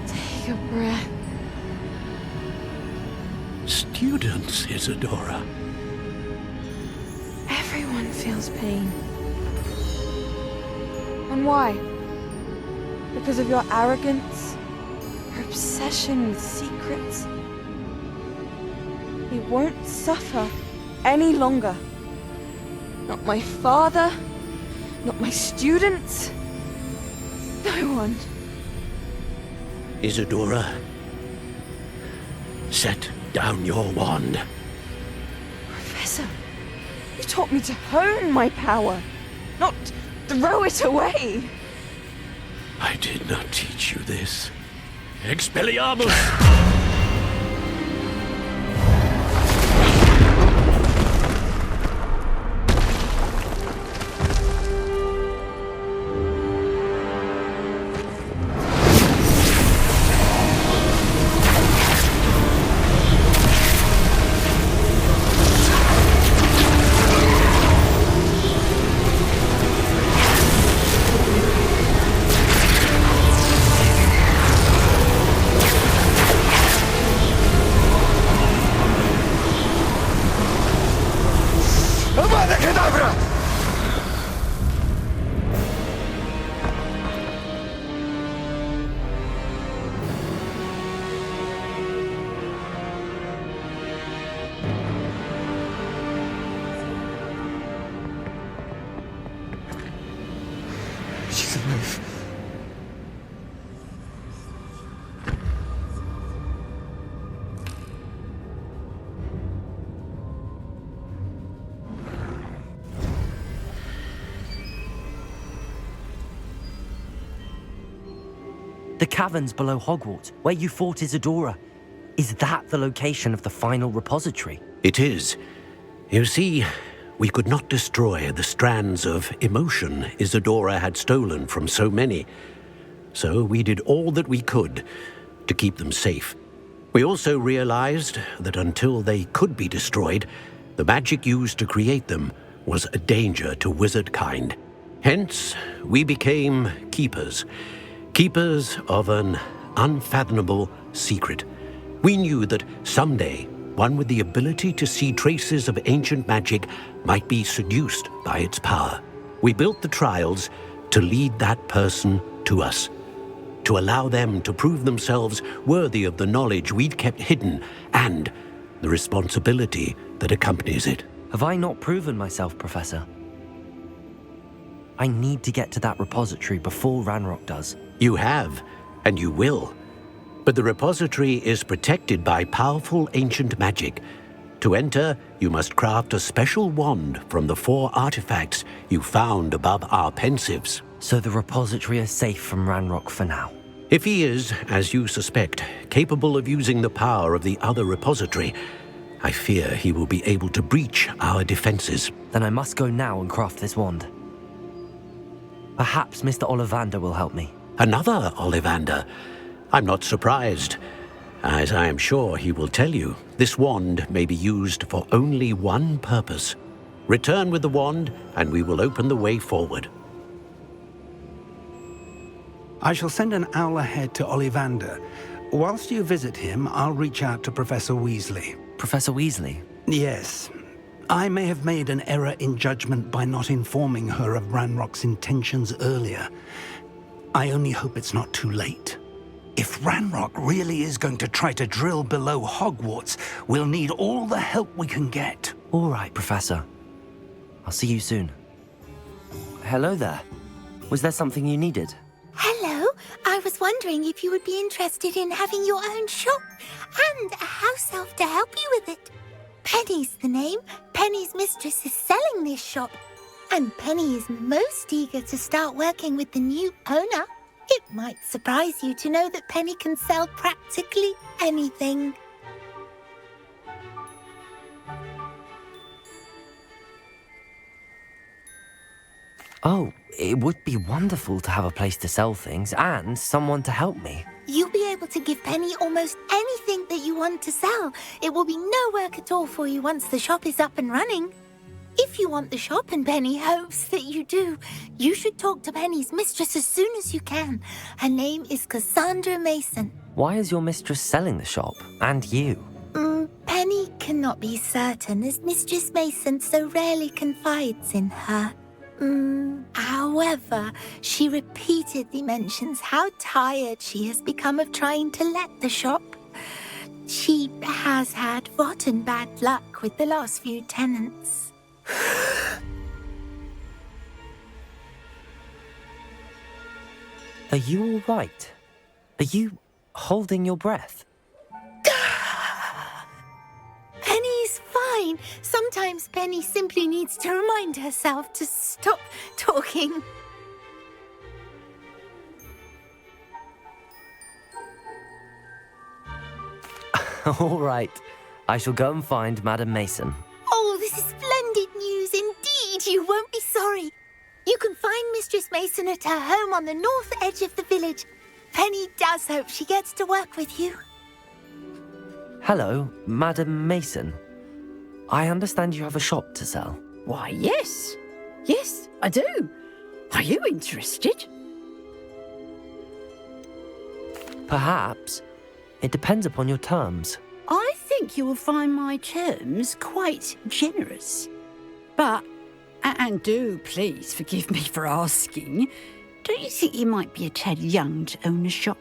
Take a breath. Students, Isadora. Everyone feels pain. And why? Because of your arrogance? Your obsession with secrets? He won't suffer any longer. Not my father, not my students, no one. Isadora, set down your wand. Professor, you taught me to hone my power, not throw it away. I did not teach you this. Expelliarmus! She's alive. The caverns below Hogwarts, where you fought Isadora. Is that the location of the final repository? It is. You see, we could not destroy the strands of emotion Isadora had stolen from so many. So we did all that we could to keep them safe. We also realized that until they could be destroyed, the magic used to create them was a danger to wizard kind. Hence, we became keepers. Keepers of an unfathomable secret. We knew that someday, one with the ability to see traces of ancient magic might be seduced by its power. We built the trials to lead that person to us, to allow them to prove themselves worthy of the knowledge we'd kept hidden and the responsibility that accompanies it. Have I not proven myself, Professor? I need to get to that repository before Ranrock does. You have, and you will. But the repository is protected by powerful ancient magic. To enter, you must craft a special wand from the 4 artifacts you found above our pensives. So the repository is safe from Ranrock for now? If he is, as you suspect, capable of using the power of the other repository, I fear he will be able to breach our defenses. Then I must go now and craft this wand. Perhaps Mr. Ollivander will help me. Another Ollivander? I'm not surprised. As I am sure he will tell you, this wand may be used for only one purpose. Return with the wand, and we will open the way forward. I shall send an owl ahead to Ollivander. Whilst you visit him, I'll reach out to Professor Weasley. Professor Weasley? Yes. I may have made an error in judgment by not informing her of Ranrock's intentions earlier. I only hope it's not too late. If Ranrock really is going to try to drill below Hogwarts, we'll need all the help we can get. All right, Professor. I'll see you soon. Hello there. Was there something you needed? Hello. I was wondering if you would be interested in having your own shop and a house elf to help you with it. Penny's the name. Penny's mistress is selling this shop, and Penny is most eager to start working with the new owner. It might surprise you to know that Penny can sell practically anything. Oh, it would be wonderful to have a place to sell things and someone to help me. You'll be able to give Penny almost anything that you want to sell. It will be no work at all for you once the shop is up and running. If you want the shop and Penny hopes that you do, you should talk to Penny's mistress as soon as you can. Her name is Cassandra Mason. Why is your mistress selling the shop? And you? Penny cannot be certain, as Mistress Mason so rarely confides in her. However, she repeatedly mentions how tired she has become of trying to let the shop. She has had rotten bad luck with the last few tenants. Are you all right? Are you holding your breath? Penny's fine. Sometimes Penny simply needs to remind herself to stop talking. All right. I shall go and find Madam Mason. Oh, this is splendid news indeed. You won't be sorry. You can find Mistress Mason at her home on the north edge of the village. Penny does hope she gets to work with you. Hello, Madam Mason. I understand you have a shop to sell. Why, yes. Yes, I do. Are you interested? Perhaps. It depends upon your terms. I think you will find my terms quite generous. But, and do please forgive me for asking, don't you think you might be a tad young to own a shop?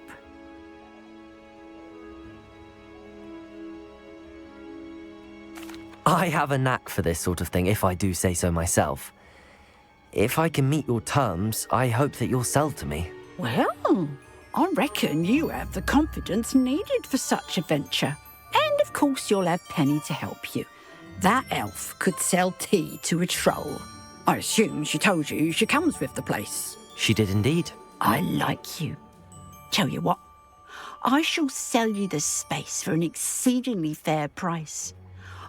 I have a knack for this sort of thing, if I do say so myself. If I can meet your terms, I hope that you'll sell to me. Well, I reckon you have the confidence needed for such a venture. And of course you'll have Penny to help you. That elf could sell tea to a troll. I assume she told you she comes with the place. She did indeed. I like you. Tell you what, I shall sell you the space for an exceedingly fair price.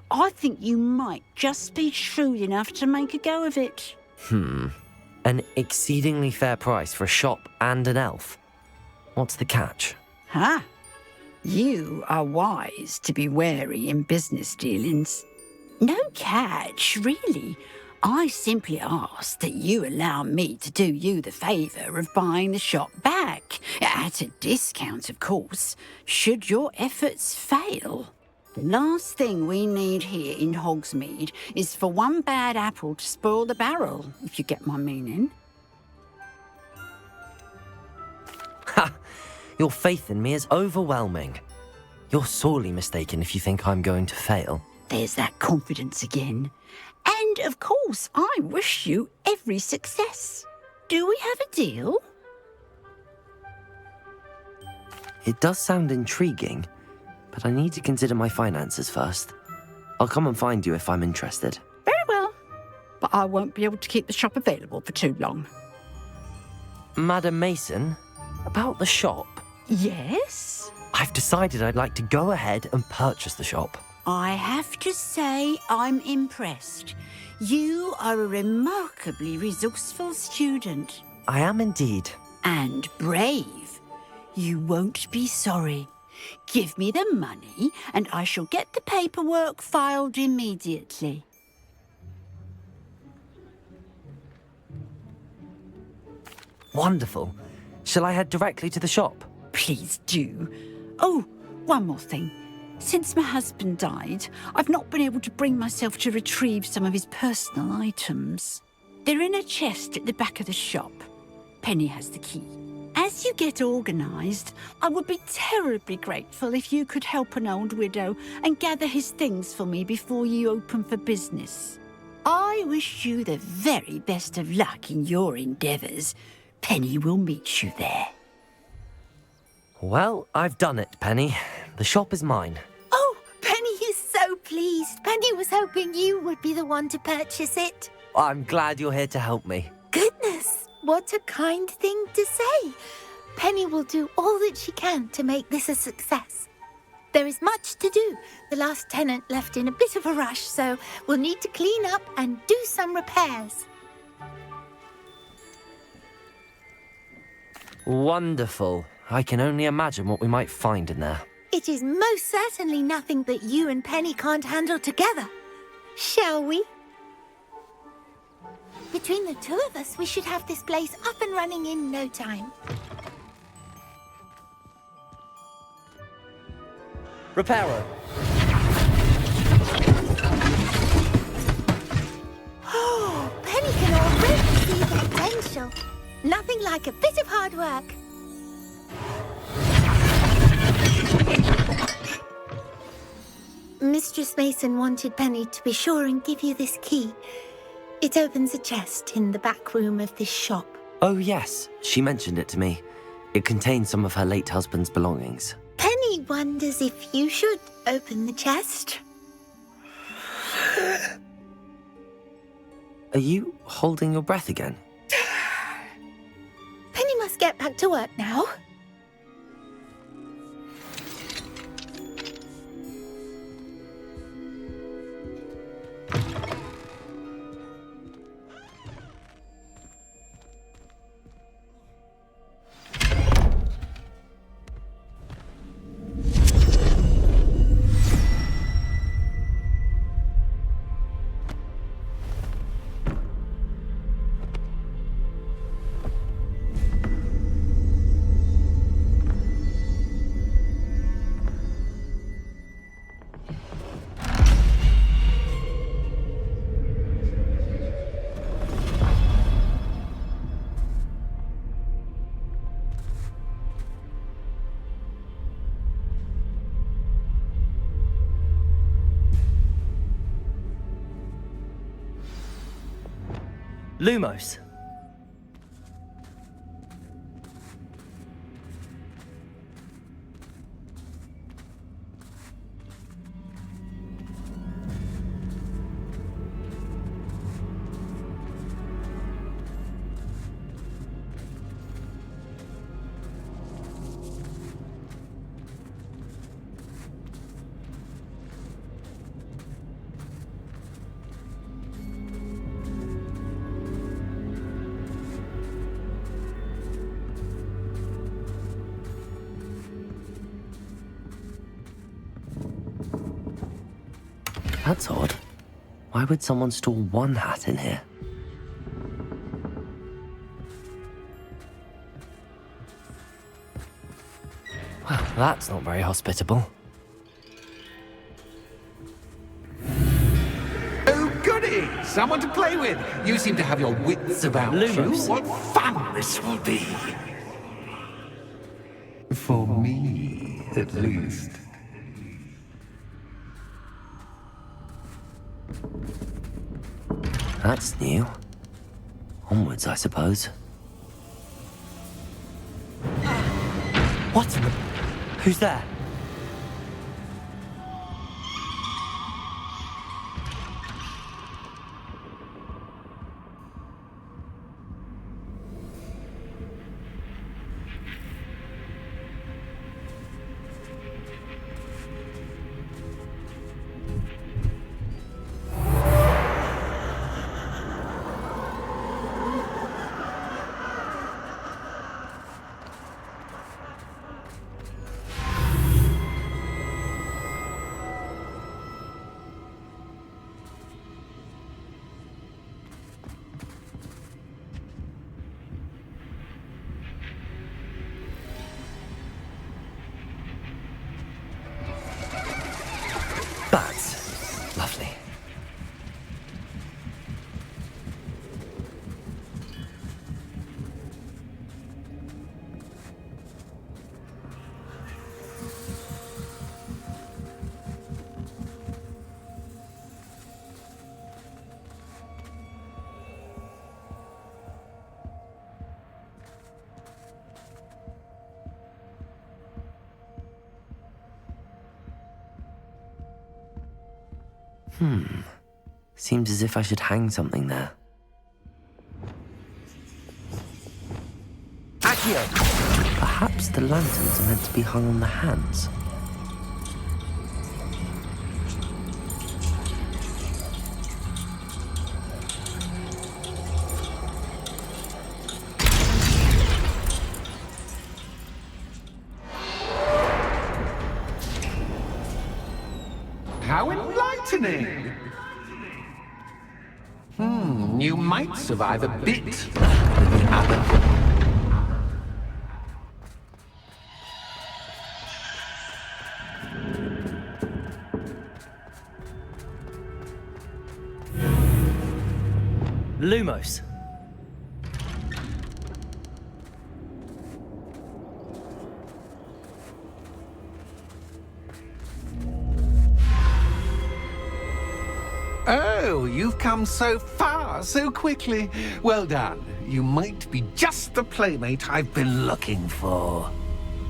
I think you might just be shrewd enough to make a go of it. An exceedingly fair price for a shop and an elf. What's the catch? Huh? You are wise to be wary in business dealings. No catch, really. I simply ask that you allow me to do you the favour of buying the shop back. At a discount, of course, should your efforts fail. The last thing we need here in Hogsmeade is for one bad apple to spoil the barrel, if you get my meaning. Ha! Your faith in me is overwhelming. You're sorely mistaken if you think I'm going to fail. There's that confidence again. And, of course, I wish you every success. Do we have a deal? It does sound intriguing, but I need to consider my finances first. I'll come and find you if I'm interested. Very well. But I won't be able to keep the shop available for too long. Madam Mason, about the shop? Yes? I've decided I'd like to go ahead and purchase the shop. I have to say I'm impressed. You are a remarkably resourceful student. I am indeed. And brave. You won't be sorry. Give me the money and I shall get the paperwork filed immediately. Wonderful. Shall I head directly to the shop? Please do. Oh, one more thing. Since my husband died, I've not been able to bring myself to retrieve some of his personal items. They're in a chest at the back of the shop. Penny has the key. As you get organised, I would be terribly grateful if you could help an old widow and gather his things for me before you open for business. I wish you the very best of luck in your endeavours. Penny will meet you there. Well, I've done it, Penny. The shop is mine. Oh, Penny is so pleased. Penny was hoping you would be the one to purchase it. I'm glad you're here to help me. Goodness, what a kind thing to say. Penny will do all that she can to make this a success. There is much to do. The last tenant left in a bit of a rush, so we'll need to clean up and do some repairs. Wonderful. I can only imagine what we might find in there. It is most certainly nothing that you and Penny can't handle together. Shall we? Between the two of us, we should have this place up and running in no time. Reparo. Oh, Penny can already see the potential. Nothing like a bit of hard work. Mistress Mason wanted Penny to be sure and give you this key. It opens a chest in the back room of this shop. Oh, yes. She mentioned it to me. It contains some of her late husband's belongings. Penny wonders if you should open the chest. Are you holding your breath again? Penny must get back to work now. Lumos. That's odd. Why would someone store one hat in here? Well, that's not very hospitable. Oh, goody! Someone to play with. You seem to have your wits about Lumos. you. What fun this will be! For me, at least. That's new. Onwards, I suppose. What in the... Who's there? Seems as if I should hang something there. Accio! Perhaps the lanterns are meant to be hung on the hands. How enlightening! You might survive a bit with the other. Lumos. Oh, you've come so far, so quickly. Well done. You might be just the playmate I've been looking for.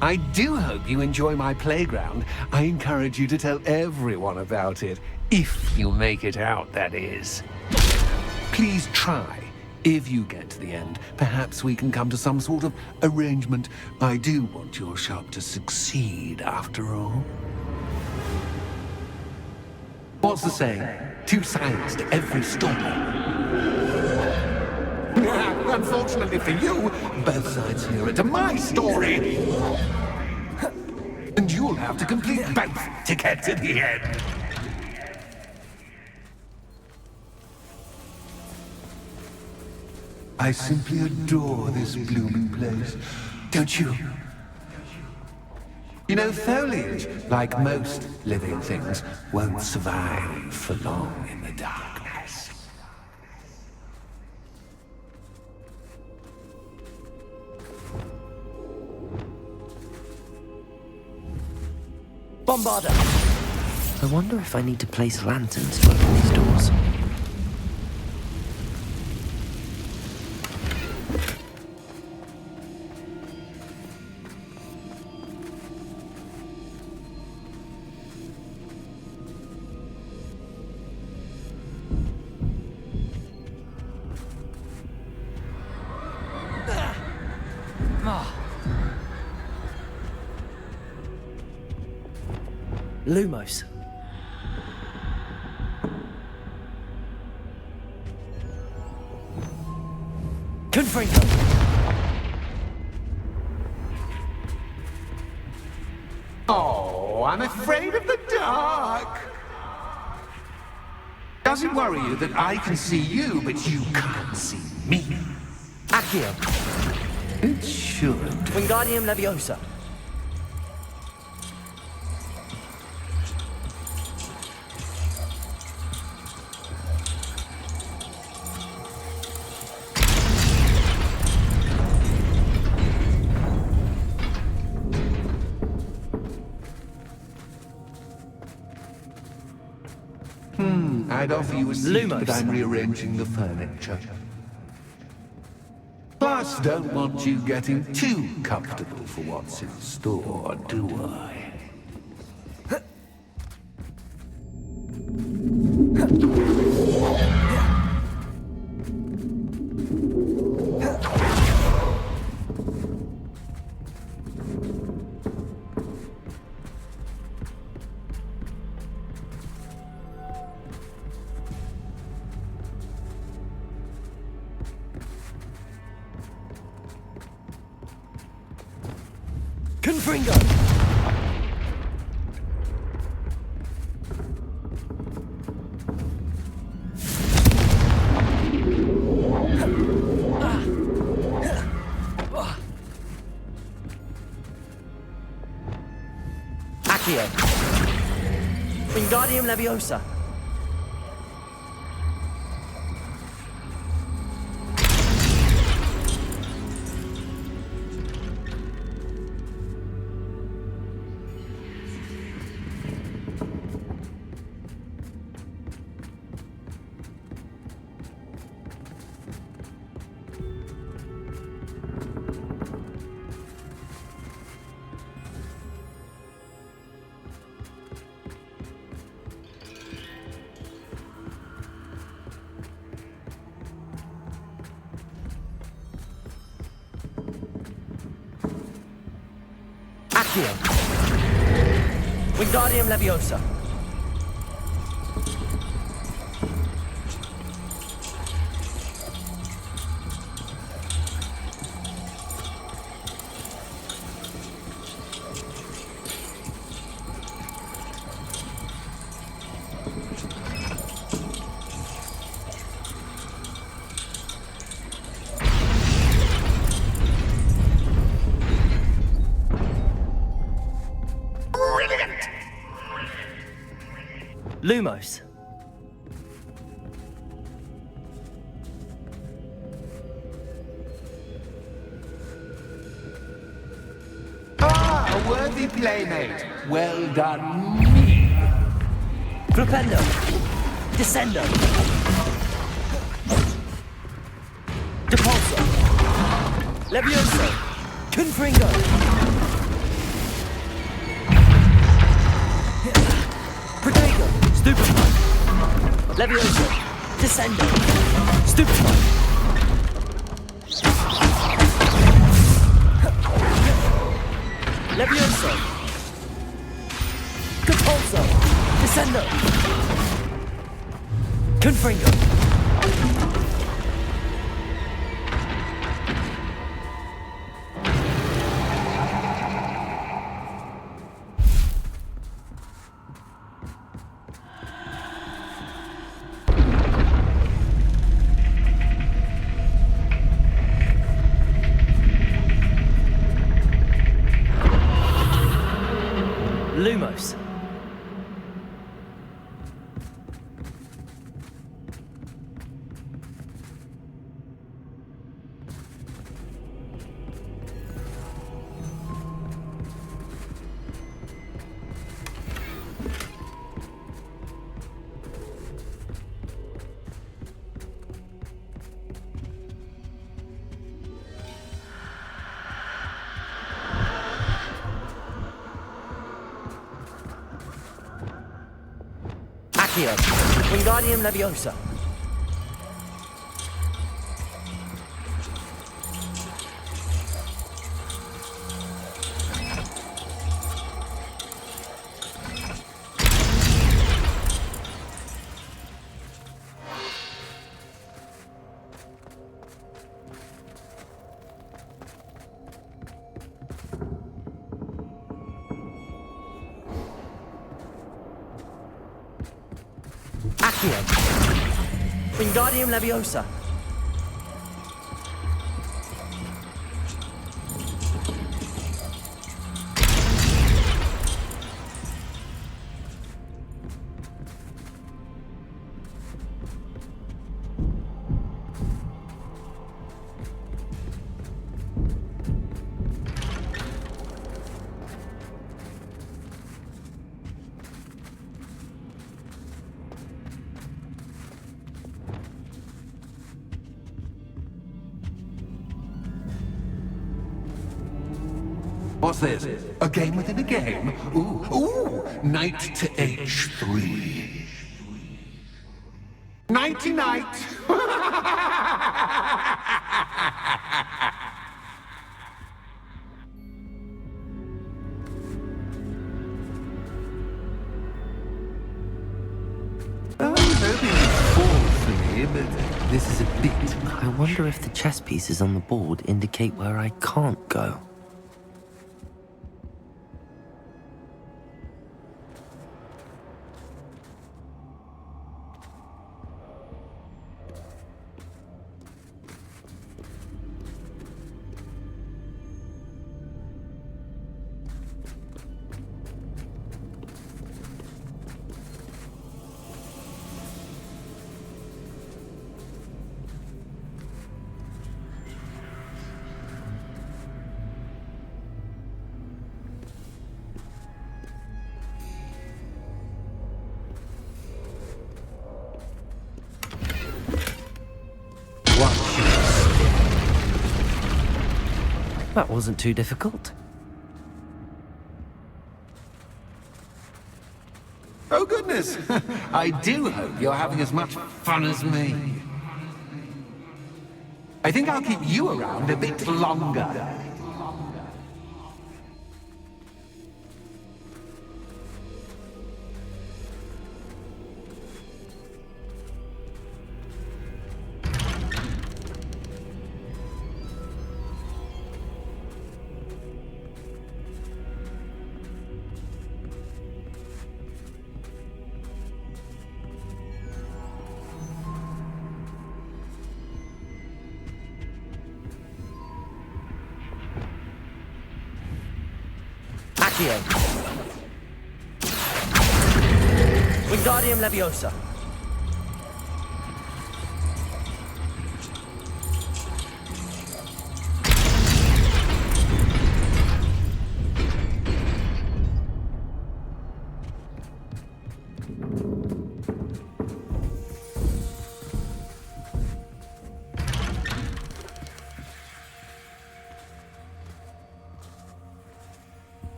I do hope you enjoy my playground. I encourage you to tell everyone about it. If you make it out, that is. Please try. If you get to the end, perhaps we can come to some sort of arrangement. I do want your shop to succeed, after all. What's the saying? Two sides to every story. Unfortunately for you, both sides hear it to my story. And you'll have to complete both to get to the end. I simply adore this blooming place, don't you? You know, foliage, like most living things, won't survive for long in the darkness. Bombarder! I wonder if I need to place lanterns to open these doors. Lumos. Confringo. Oh, I'm afraid of the dark. Does it worry you that I can see you, but you can't see me? Accio. It should. Wingardium Leviosa. I'd offer you a seat, Lumos. but I'm rearranging the furniture. Plus, don't want you getting too comfortable for what's in store, do I? Confringo! Accio. Wingardium Leviosa. Accio. Wingardium Leviosa. Lumos. Ah, a worthy playmate. Well done, me. Flipendo. Descendo. Depulso. Levioso. Confringo. Protego. Stupefy. Levioso. Descendo. Stupefy. Levioso. Capulso. Descendo. Confringo. Lumos. Accio. Wingardium Leviosa. Accio. Wingardium Leviosa. What's this? A game within a game? Ooh, knight to h3. Nighty-night! But this is a bit much. I wonder if the chess pieces on the board indicate where I can't go. That wasn't too difficult. Oh, goodness! I do hope you're having as much fun as me. I think I'll keep you around a bit longer. Accio. Wingardium Leviosa.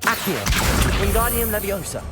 Accio. Wingardium Leviosa.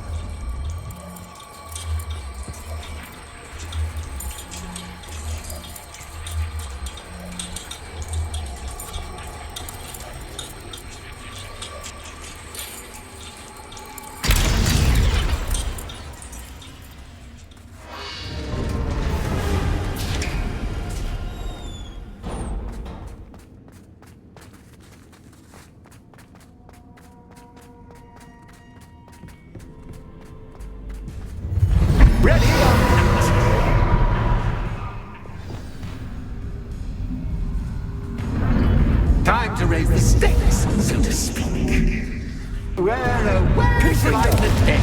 Time to raise the stakes, so to speak. Where shall I begin?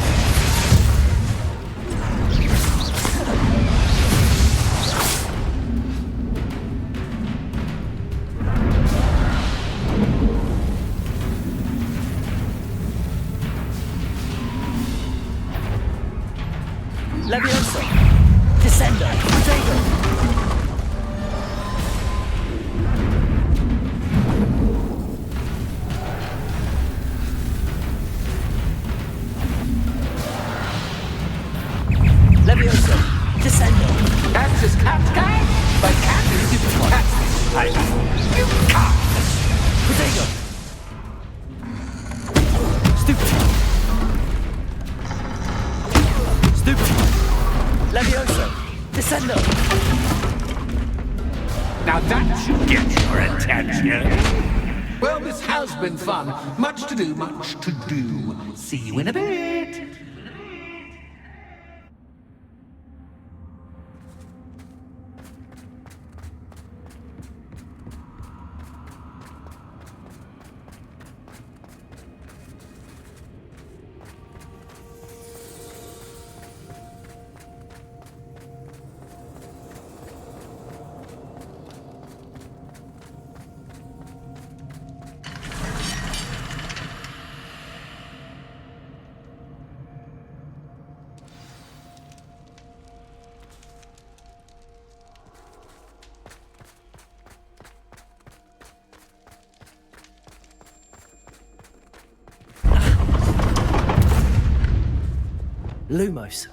Leviosa. Descendo. Potato. Leviosa. Descendo. Axis cat, but cat is different. You can't. Potato. Stupid. Stupid. Leviosa. Descendo. Now that should get your attention. Well, this has been fun. Much to do, much to do. See you in a bit. Lumos.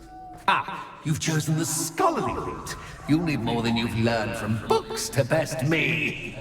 Ah, you've chosen the scholarly route. You'll need more than you've learned from books to best me.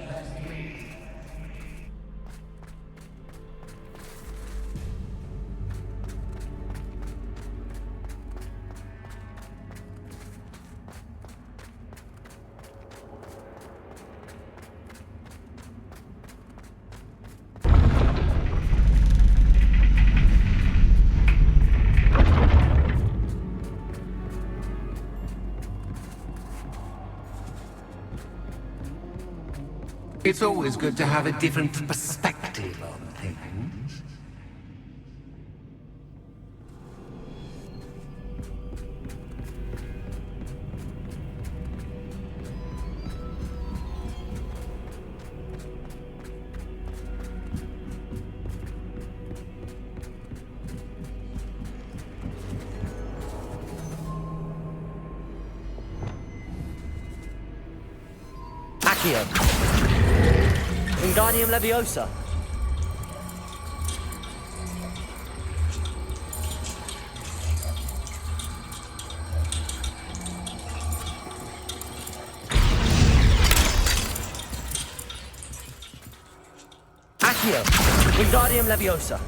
It's always good to have a different perspective on things. Accio. Wingardium Leviosa. Accio. Wingardium Leviosa.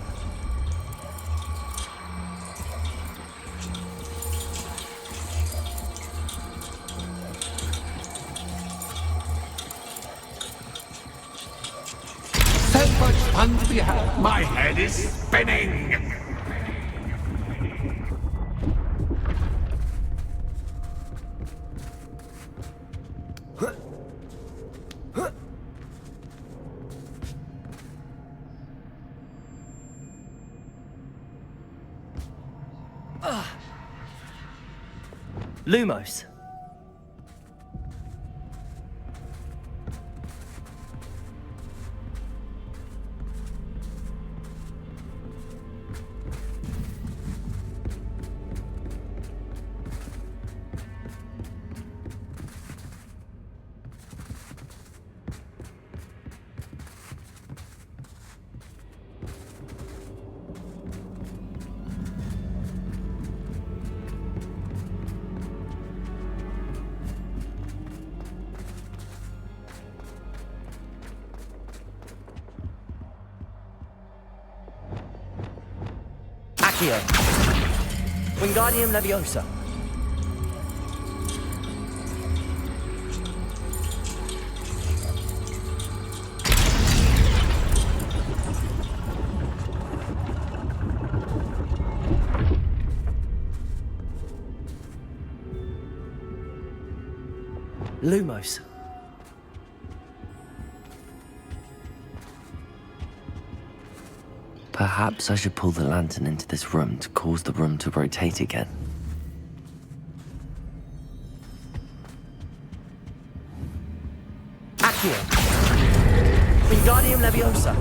Much fun to be had. My head is spinning. Lumos. Accio. Wingardium Leviosa. Lumos. Perhaps I should pull the lantern into this room to cause the room to rotate again. Accio. Wingardium Leviosa.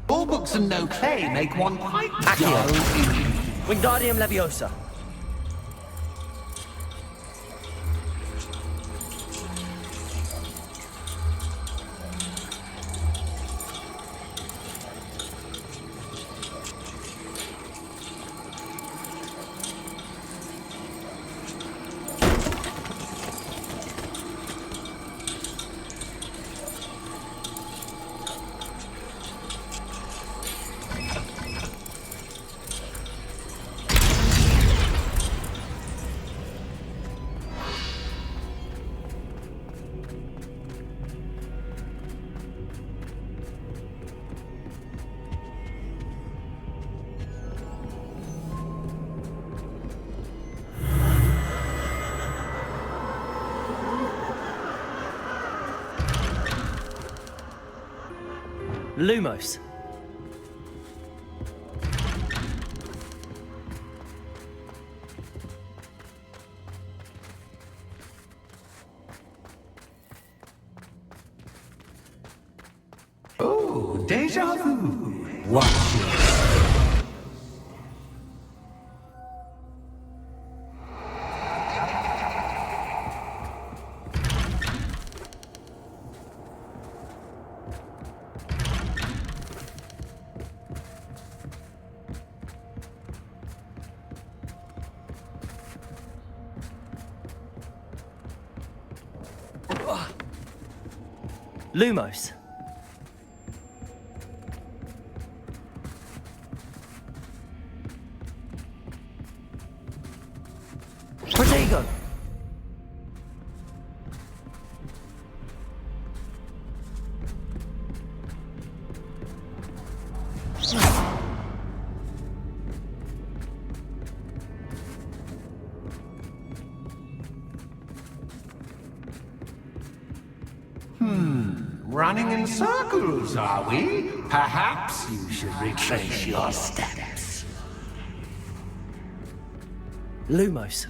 All books and no play make one quite Accio. dull. Wingardium Leviosa. Lumos. Oh, deja vu. Watch it. Lumos. Protego. Running in circles, are we? Perhaps you should retrace your steps. Lumos.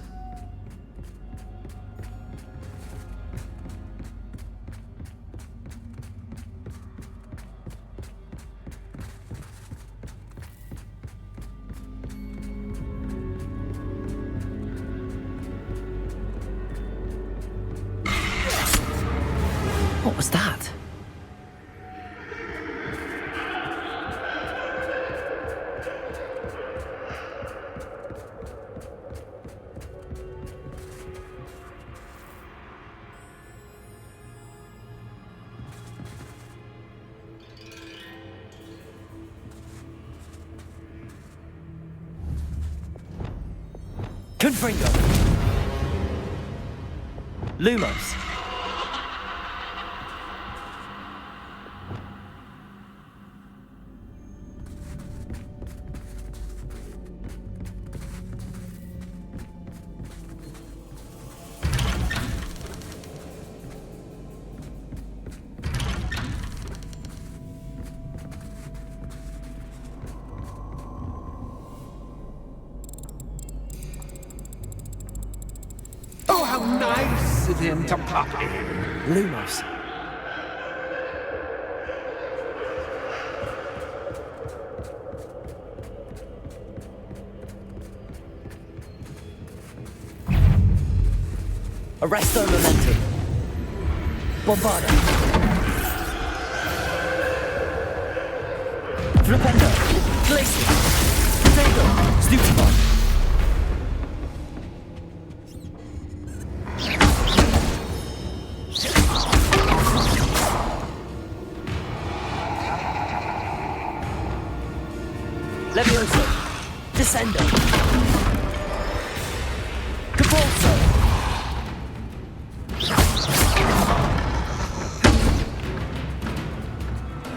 What was that? Confringo. Lumos. visit him to puppy. Lumos. Arresto momentum. Bombarda. Flipendo. Glacier. Potato. Stupefy. Levioso. Descendo. Capulso.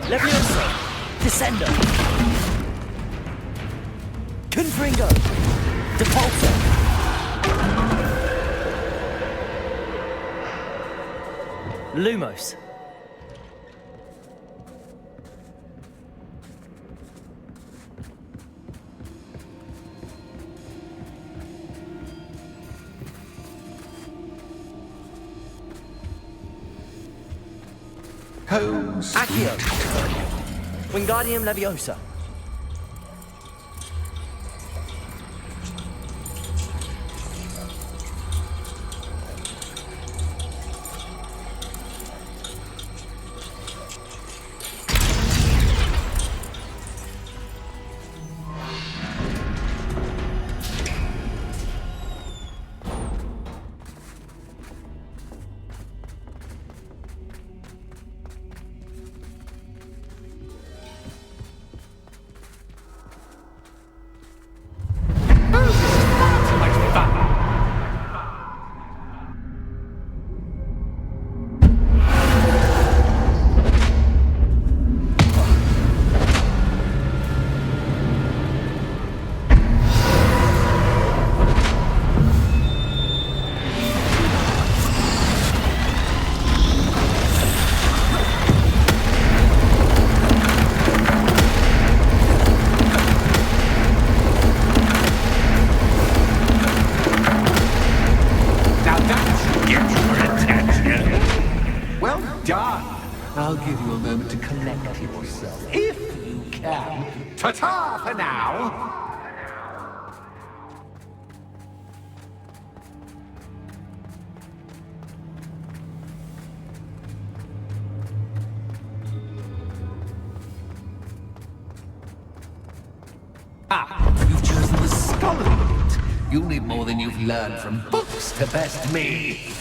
Levioso. Descendo. Confringo. Depulso. Lumos. Holmes. Accio. Wingardium Leviosa. I'll give you a moment to collect yourself, if you can. Ta-ta for now! You've chosen the scholarly route. You'll need more than you've learned from books to best me.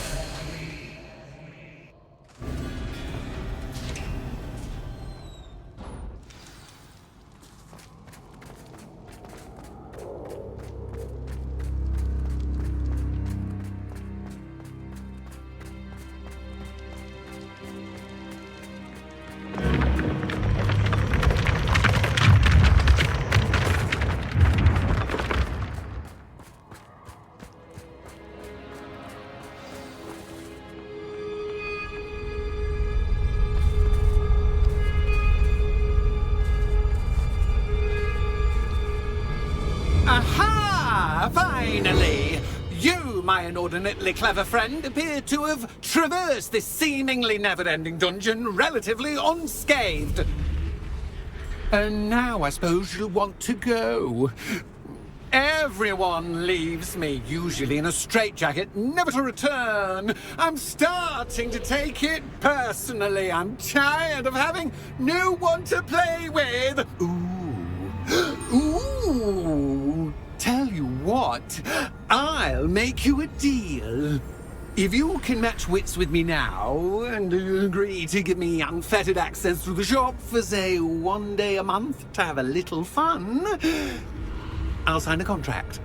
Aha! Finally! You, my inordinately clever friend, appear to have traversed this seemingly never-ending dungeon relatively unscathed. And now I suppose you'll want to go. Everyone leaves me, usually in a straitjacket, never to return. I'm starting to take it personally. I'm tired of having no one to play with. Ooh, tell you what, I'll make you a deal. If you can match wits with me now and agree to give me unfettered access to the shop for, say, 1 day a month to have a little fun, I'll sign a contract.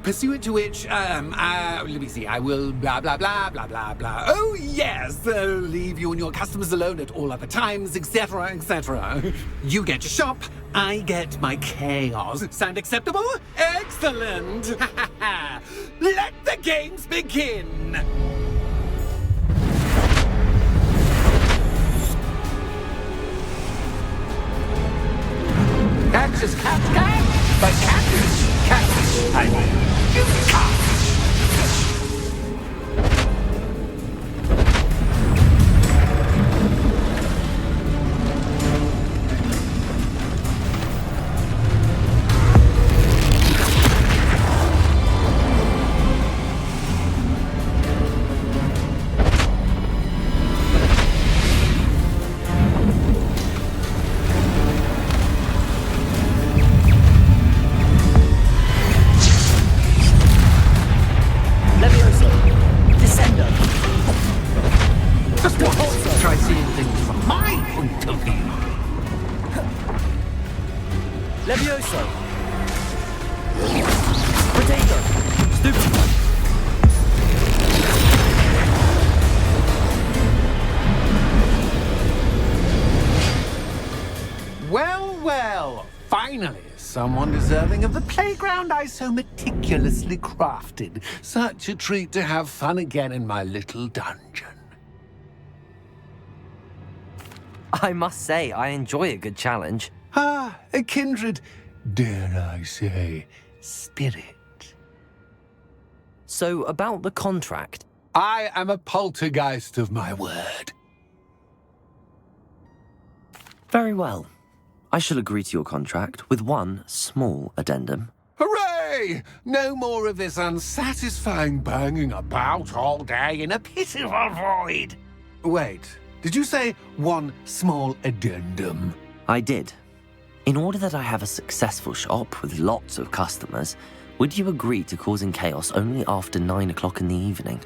Pursuant to which, let me see, I will blah, blah, blah, blah, blah, blah. Oh, yes, leave you and your customers alone at all other times, etc., etc. You get your shop, I get my chaos. Sound acceptable? Excellent! Let the games begin! Cactus, cat, but cactus, I mean, you can't. someone deserving of the playground I so meticulously crafted. Such a treat to have fun again in my little dungeon. I must say, I enjoy a good challenge. Ah, a kindred, dare I say, spirit. So, about the contract. I am a poltergeist of my word. Very well. I shall agree to your contract with one small addendum. Hooray! No more of this unsatisfying banging about all day in a pitiful void. Wait, did you say one small addendum? I did. In order that I have a successful shop with lots of customers, would you agree to causing chaos only after 9 o'clock in the evening?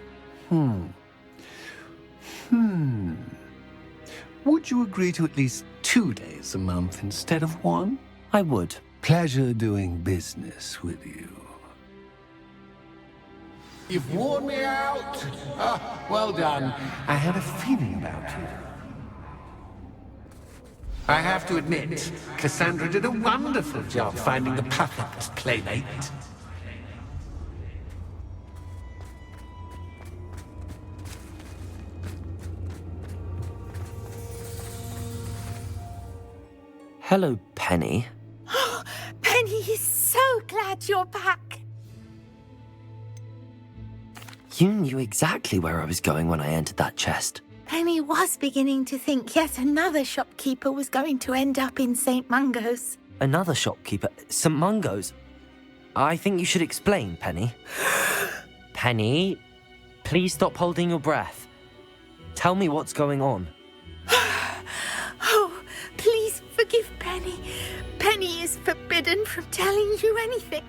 Would you agree to at least 2 days a month instead of 1? I would. Pleasure doing business with you. You've worn me out. Ah, well done. I had a feeling about you. I have to admit, Cassandra did a wonderful job finding the perfect playmate. Hello, Penny. Penny is so glad you're back. You knew exactly where I was going when I entered that chest. Penny was beginning to think yet another shopkeeper was going to end up in St. Mungo's. Another shopkeeper? St. Mungo's? I think you should explain, Penny. Penny, please stop holding your breath. Tell me what's going on. Oh, please forgive Penny. Penny is forbidden from telling you anything.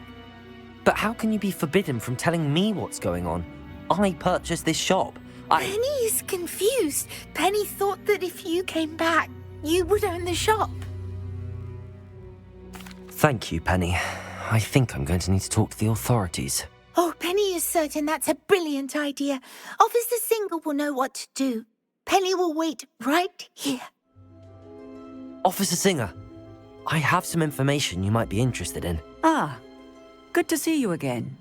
But how can you be forbidden from telling me what's going on? I purchased this shop. Penny is confused. Penny thought that if you came back, you would own the shop. Thank you, Penny. I think I'm going to need to talk to the authorities. Oh, Penny is certain that's a brilliant idea. Officer Singer will know what to do. Penny will wait right here. Officer Singer, I have some information you might be interested in. Ah, good to see you again.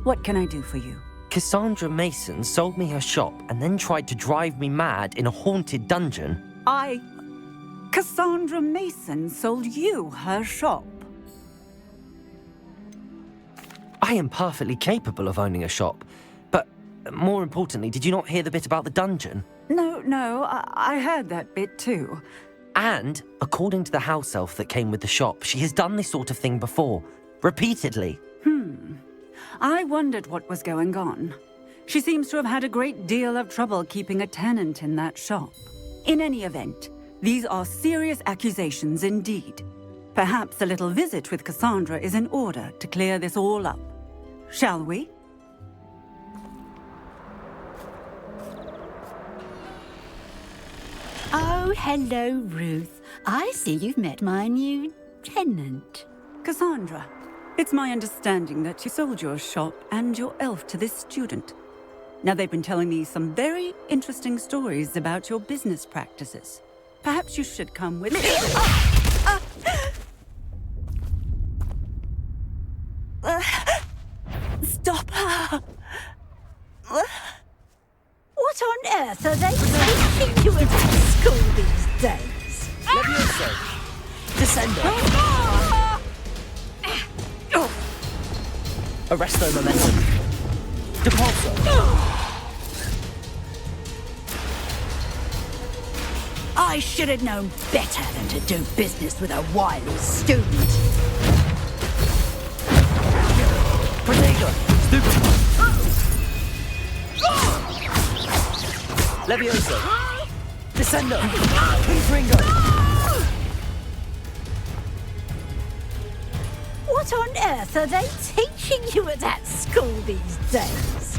What can I do for you? Cassandra Mason sold me her shop and then tried to drive me mad in a haunted dungeon. Cassandra Mason sold you her shop? I am perfectly capable of owning a shop. But more importantly, did you not hear the bit about the dungeon? No, I heard that bit too. And, according to the house elf that came with the shop, she has done this sort of thing before. Repeatedly. I wondered what was going on. She seems to have had a great deal of trouble keeping a tenant in that shop. In any event, these are serious accusations indeed. Perhaps a little visit with Cassandra is in order to clear this all up. Shall we? Oh, hello, Ruth. I see you've met my new tenant. Cassandra, it's my understanding that you sold your shop and your elf to this student. Now, they've been telling me some very interesting stories about your business practices. Perhaps you should come with me. Stop her! What on earth are they teaching you at school these days? Levioso! Descendo! Arresto momentum! Depulso! I should have known better than to do business with a wily student. Protego! Stupefy! Levioso! Descendo! Confringo! What on earth are they teaching you at that school these days?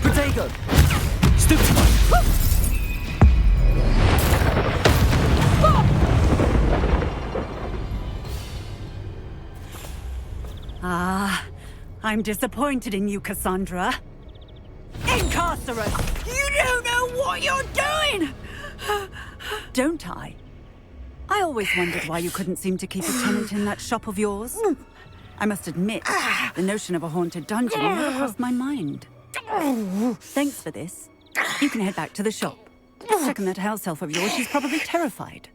Protego! Stupefy! I'm disappointed in you, Cassandra. Incarcerate! You don't know what you're doing! Don't I? I always wondered why you couldn't seem to keep a tenant in that shop of yours. I must admit, the notion of a haunted dungeon never crossed my mind. Thanks for this. You can head back to the shop. Second that house elf of yours, she's probably terrified.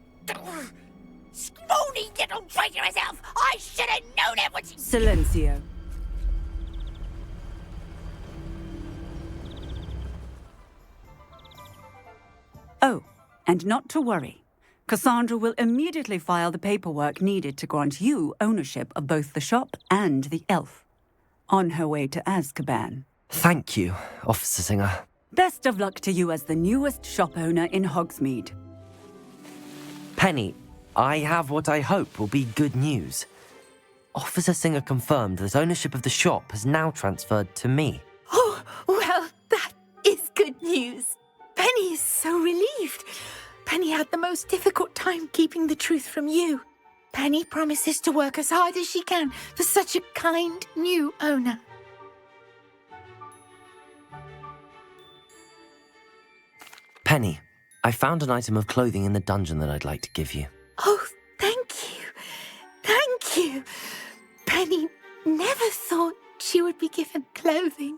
Scrawny little traitorous elf! I should have known it was... Silencio. Oh, and not to worry. Cassandra will immediately file the paperwork needed to grant you ownership of both the shop and the elf. On her way to Azkaban. Thank you, Officer Singer. Best of luck to you as the newest shop owner in Hogsmeade. Penny, I have what I hope will be good news. Officer Singer confirmed that ownership of the shop has now transferred to me. Oh, well, that is good news. Penny is so relieved. Penny had the most difficult time keeping the truth from you. Penny promises to work as hard as she can for such a kind new owner. Penny, I found an item of clothing in the dungeon that I'd like to give you. Oh, thank you. Thank you. Penny never thought she would be given clothing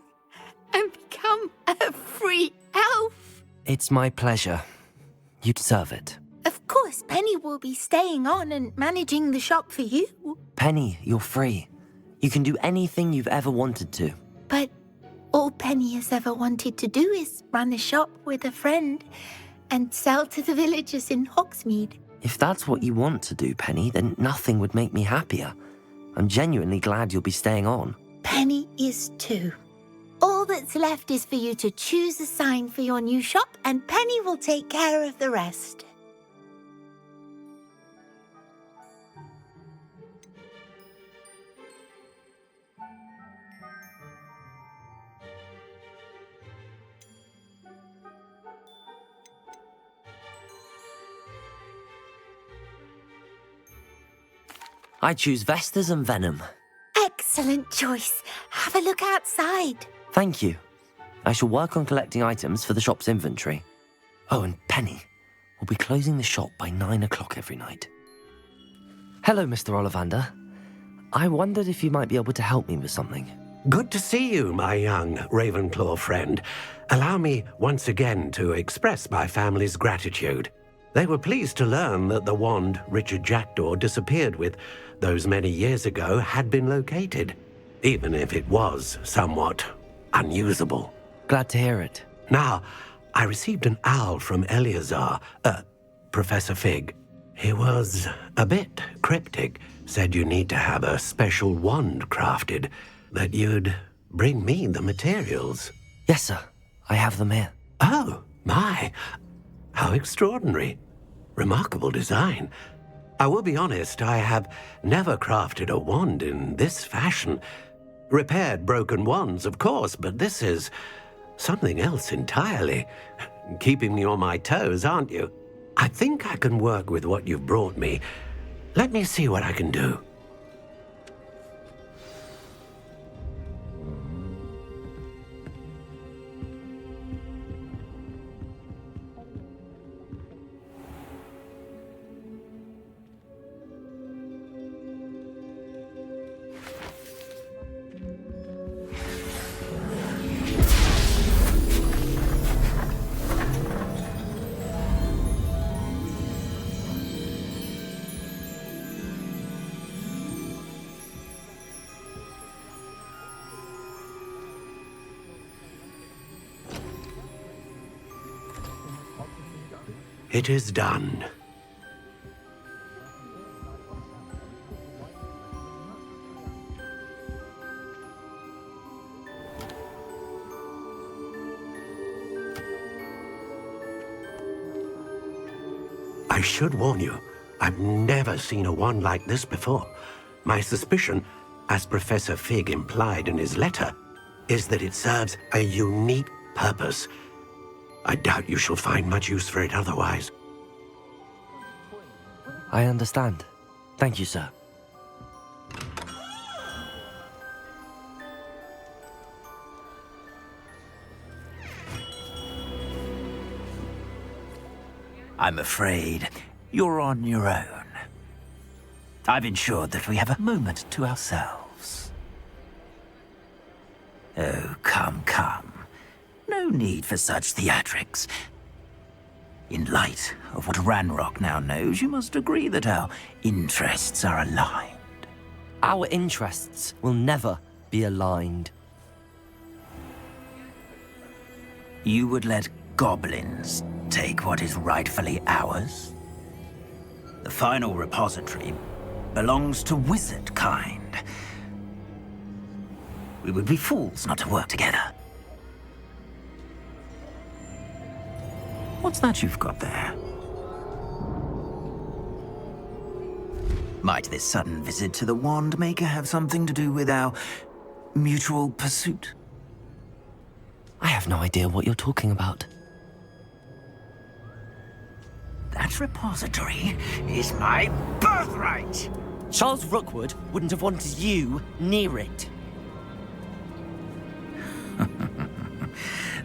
and become a free elf. It's my pleasure. You deserve it. Of course, Penny will be staying on and managing the shop for you. Penny, you're free. You can do anything you've ever wanted to. But all Penny has ever wanted to do is run a shop with a friend and sell to the villagers in Hogsmeade. If that's what you want to do, Penny, then nothing would make me happier. I'm genuinely glad you'll be staying on. Penny is too. All that's left is for you to choose a sign for your new shop, and Penny will take care of the rest. I choose Vestas and Venom. Excellent choice. Have a look outside. Thank you. I shall work on collecting items for the shop's inventory. Oh, and Penny, we'll be closing the shop by 9 o'clock every night. Hello, Mr. Ollivander. I wondered if you might be able to help me with something. Good to see you, my young Ravenclaw friend. Allow me once again to express my family's gratitude. They were pleased to learn that the wand Richard Jackdaw disappeared with those many years ago had been located, even if it was somewhat unusable. Glad to hear it. Now, I received an owl from Eleazar, Professor Fig. He was a bit cryptic, said you need to have a special wand crafted, that you'd bring me the materials. Yes, sir. I have them here. Oh, my. How extraordinary. Remarkable design. I will be honest, I have never crafted a wand in this fashion. Repaired broken wands, of course, but this is something else entirely. Keeping me on my toes, aren't you? I think I can work with what you've brought me. Let me see what I can do. It is done. I should warn you, I've never seen a wand like this before. My suspicion, as Professor Fig implied in his letter, is that it serves a unique purpose. I doubt you shall find much use for it otherwise. I understand. Thank you, sir. I'm afraid you're on your own. I've ensured that we have a moment to ourselves. Oh, come, come. No need for such theatrics. In light of what Ranrock now knows, you must agree that our interests are aligned. Our interests will never be aligned. You would let goblins take what is rightfully ours? The final repository belongs to wizard kind. We would be fools not to work together. What's that you've got there? Might this sudden visit to the Wand Maker have something to do with our mutual pursuit? I have no idea what you're talking about. That repository is my birthright! Charles Rookwood wouldn't have wanted you near it.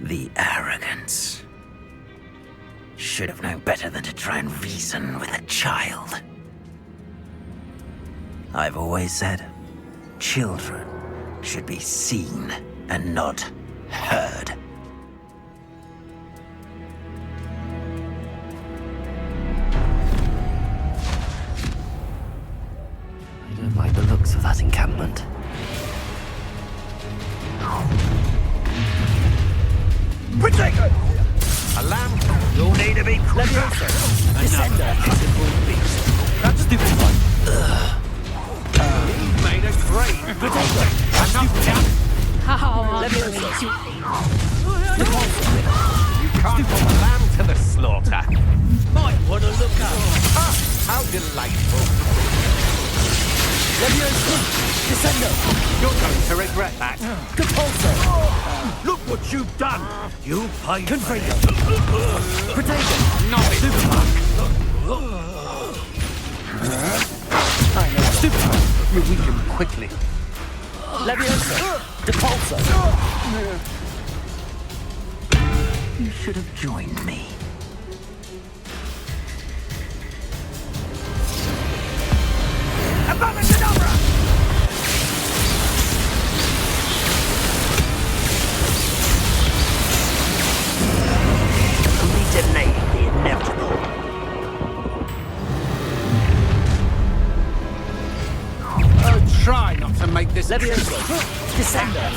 The arrogance. Should have known better than to try and reason with a child. I've always said, children should be seen and not heard. I don't like the looks of that encampment. Protego! A lamb? You'll need to be clever. Descender! That's stupid one. You've made a great Potato! Enough, Jack. You can't put a lamb to the slaughter. Might want to look up. Ah, how delightful. Descender! You're going to regret that. Capulso! Look what you've done! You paid for it. Potato! Not Stupid! You weaken quickly. Leviosa! Depulso! You should have joined me. Abracadabra! We delayed the inevitable. Oh, try not to make this... Leviosa! Descender!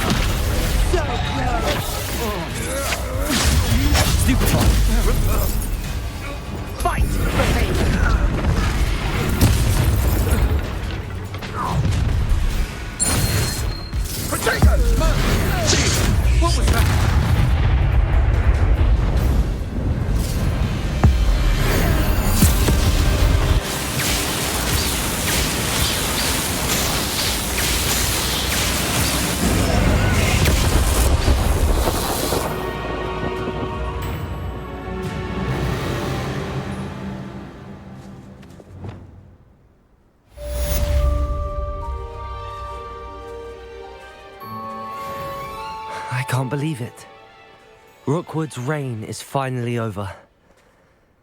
So close! Stupefy! Fight! Potatoes! What was that? I can't believe it. Rookwood's reign is finally over.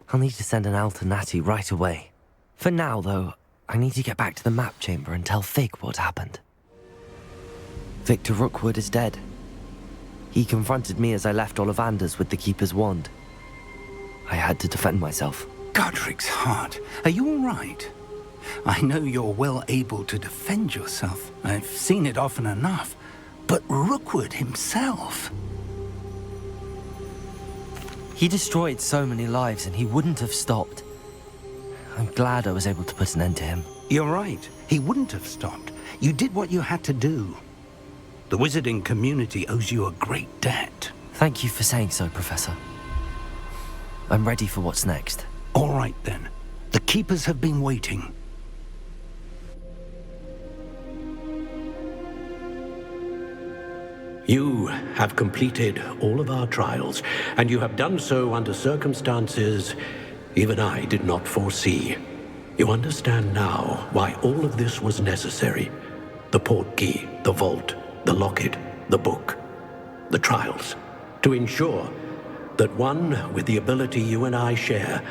I'll need to send an Alternati right away. For now, though, I need to get back to the map chamber and tell Fig what happened. Victor Rookwood is dead. He confronted me as I left Ollivander's with the Keeper's wand. I had to defend myself. Godric's heart. Are you all right? I know you're well able to defend yourself. I've seen it often enough. But Rookwood himself... He destroyed so many lives and he wouldn't have stopped. I'm glad I was able to put an end to him. You're right. He wouldn't have stopped. You did what you had to do. The wizarding community owes you a great debt. Thank you for saying so, Professor. I'm ready for what's next. All right, then. The Keepers have been waiting. You have completed all of our trials, and you have done so under circumstances even I did not foresee. You understand now why all of this was necessary. The portkey, the vault, the locket, the book, the trials. To ensure that one with the ability you and I share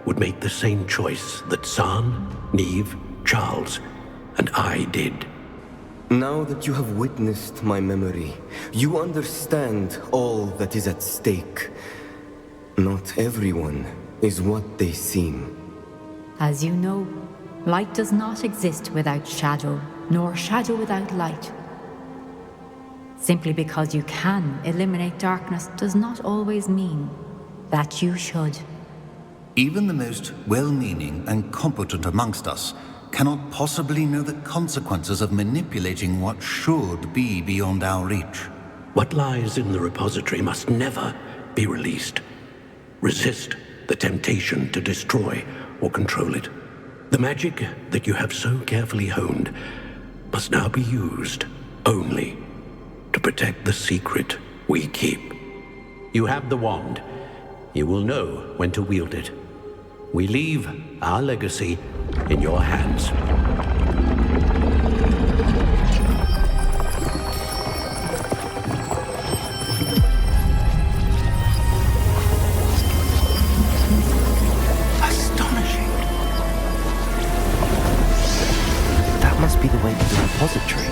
would make the same choice that San, Neve, Charles, and I did. Now that you have witnessed my memory, you understand all that is at stake. Not everyone is what they seem. As you know, light does not exist without shadow, nor shadow without light. Simply because you can eliminate darkness does not always mean that you should. Even the most well-meaning and competent amongst us cannot possibly know the consequences of manipulating what should be beyond our reach. What lies in the repository must never be released. Resist the temptation to destroy or control it. The magic that you have so carefully honed must now be used only to protect the secret we keep. You have the wand. You will know when to wield it. We leave our legacy in your hands. Astonishing. That must be the way to the repository.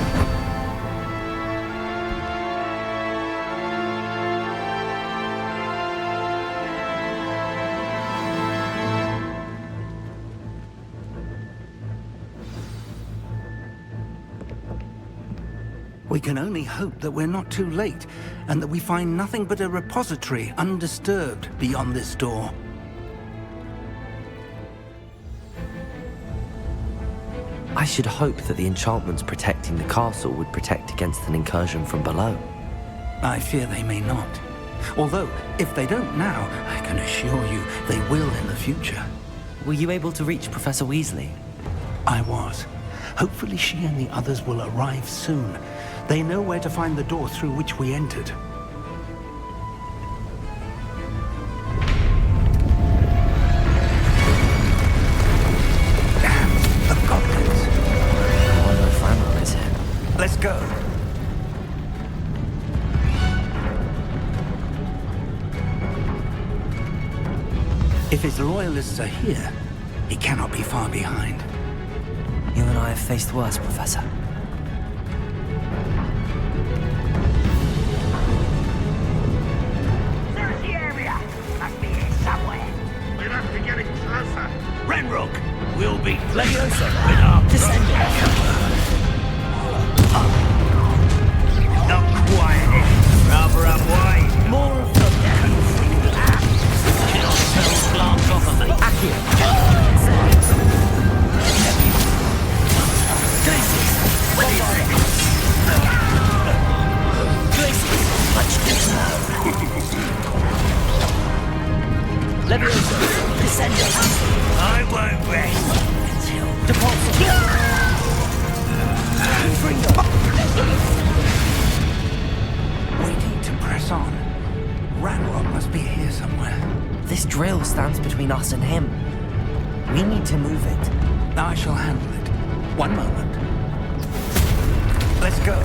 We can only hope that we're not too late, and that we find nothing but a repository undisturbed beyond this door. I should hope that the enchantments protecting the castle would protect against an incursion from below. I fear they may not. Although, if they don't now, I can assure you they will in the future. Were you able to reach Professor Weasley? I was. Hopefully she and the others will arrive soon. They know where to find the door through which we entered. Damn, the goblins. Hello, Flanner, is it? Let's go. If his loyalists are here, he cannot be far behind. You and I have faced worse, Professor. Search the area! Must be here somewhere. We must be getting closer. Renrook, we'll be Leviosa with our Not quiet, rather unwise. More of them. Cannot tell glance off of me. Leviosa, descendant. I won't rest until Waiting to press on. Ranrock must be here somewhere. This drill stands between us and him. We need to move it. I shall handle it. One moment. Let's go.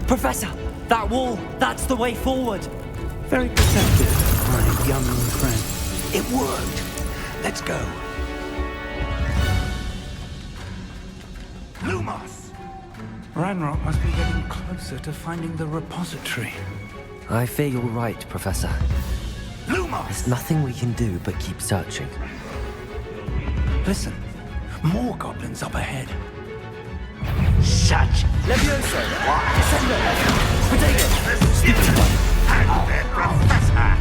Professor, that wall, that's the way forward. Very perceptive, mind. young friend. It worked. Let's go. Lumos! Ranrock must be getting closer to finding the repository. I fear you're right, Professor. Lumos! There's nothing we can do but keep searching. Listen, more goblins up ahead. Such Levioso! Descendo! Potato! Stupid one! Professor!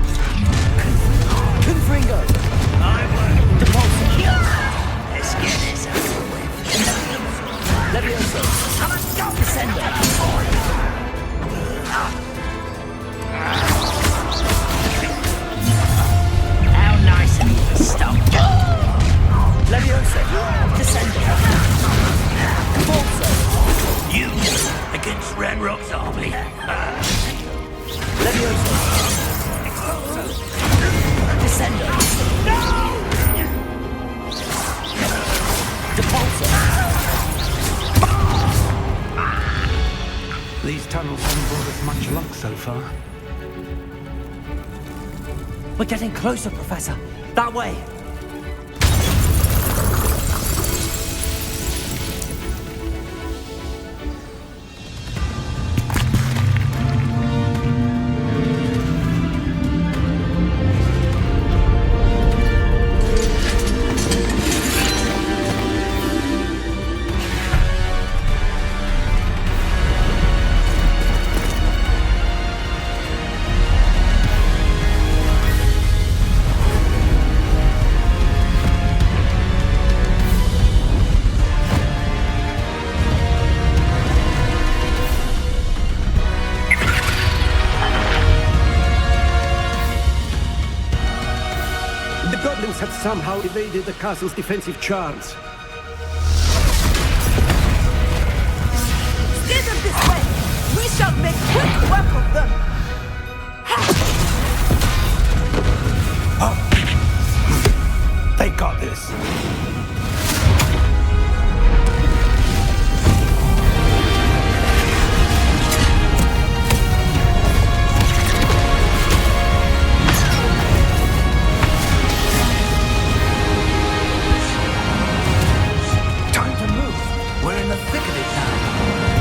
Confringo! I won't. Depulso! Let's get this over with. Levioso! Come on, go! Descendo! How nice of you to stop. Levioso! Descendo! Depulso! You against Ranrock's army. Levioso! Descendo! Depulso! These tunnels haven't brought us much luck so far. We're getting closer, Professor. That way. Have somehow evaded the castle's defensive charms. Steer them this way! We shall make quick work of them! They got this.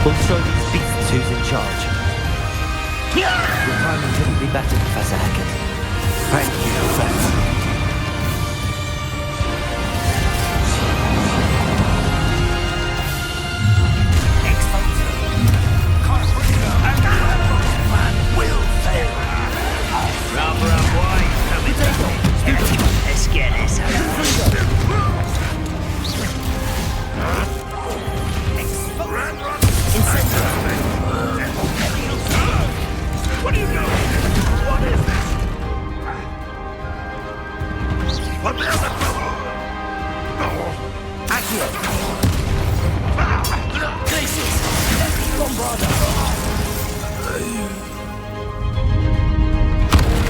We'll show these beasts who's in charge. Your timing couldn't be better, Professor Hecat. Thank you, Professor. Let's get this over. What do you know? What is this? What the hell? Accio! Glacius! Bombarda!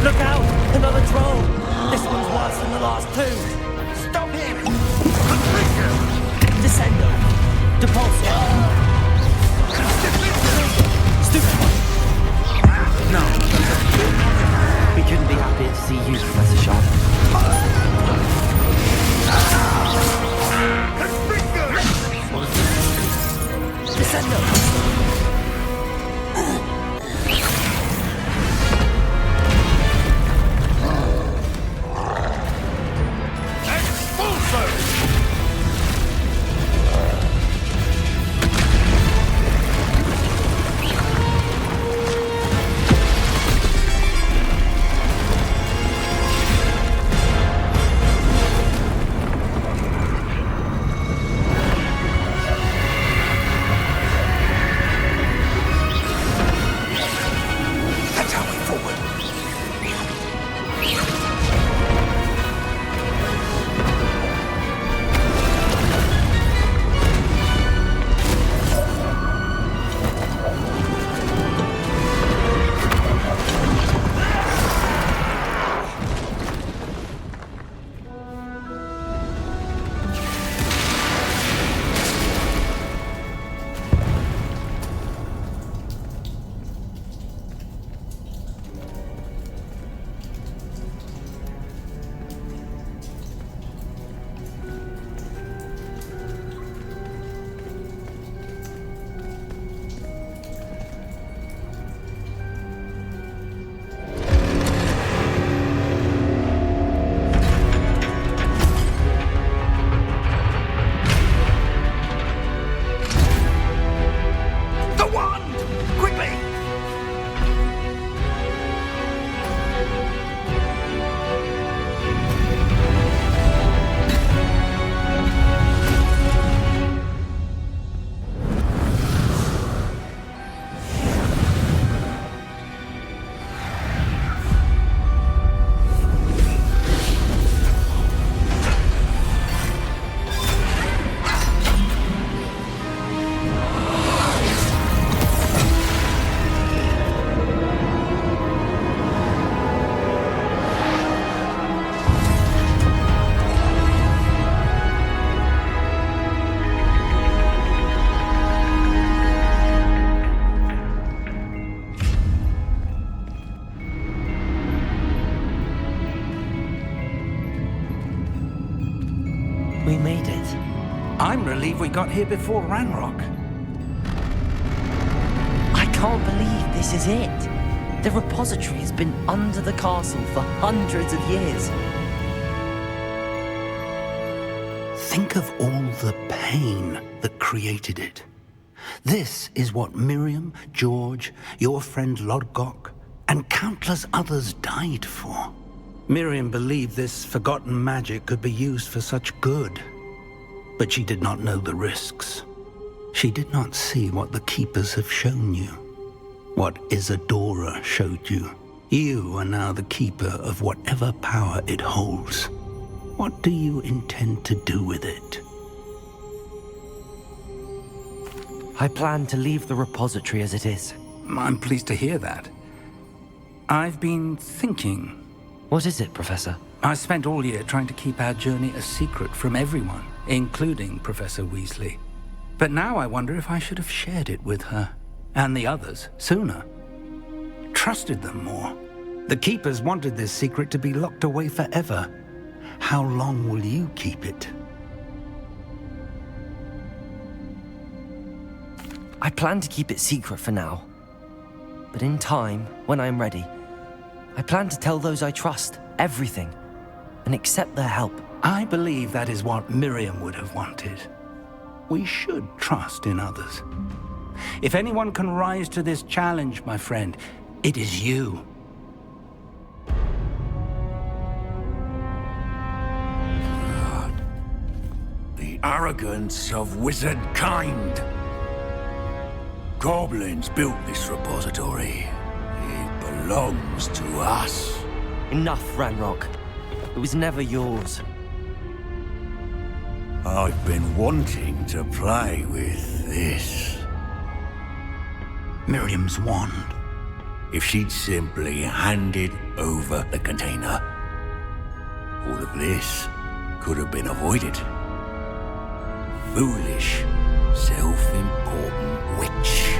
Look out! Another troll! This one's worse than the last two! Stop him! Descendo! Depulso! Stupid one! No. We couldn't be happier to see you, Professor Sharp. Descendo! We made it. I'm relieved we got here before Ranrock. I can't believe this is it. The repository has been under the castle for hundreds of years. Think of all the pain that created it. This is what Miriam, George, your friend Lodgok, and countless others died for. Miriam believed this forgotten magic could be used for such good. But she did not know the risks. She did not see what the Keepers have shown you. What Isadora showed you. You are now the Keeper of whatever power it holds. What do you intend to do with it? I plan to leave the repository as it is. I'm pleased to hear that. I've been thinking. What is it, Professor? I spent all year trying to keep our journey a secret from everyone, including Professor Weasley. But now I wonder if I should have shared it with her, and the others, sooner. Trusted them more. The Keepers wanted this secret to be locked away forever. How long will you keep it? I plan to keep it secret for now. But in time, when I'm ready, I plan to tell those I trust everything and accept their help. I believe that is what Miriam would have wanted. We should trust in others. If anyone can rise to this challenge, my friend, it is you. The arrogance of wizard kind. Goblins built this repository. It belongs to us. Enough, Ranrock. It was never yours. I've been wanting to play with this. Miriam's wand. If she'd simply handed over the container, all of this could have been avoided. Foolish, self-important witch.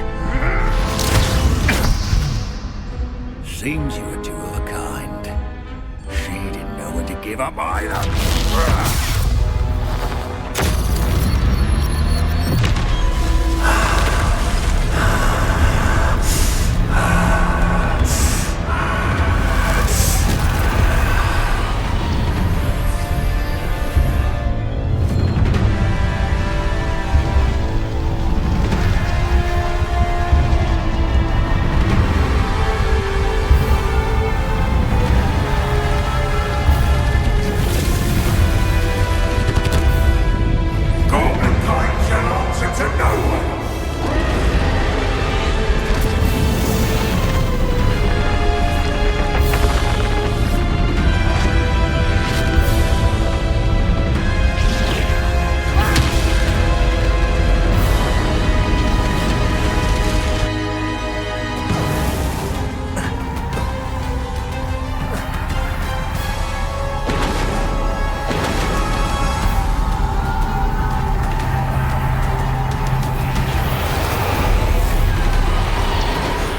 Seems you were two of a kind. She didn't know when to give up either.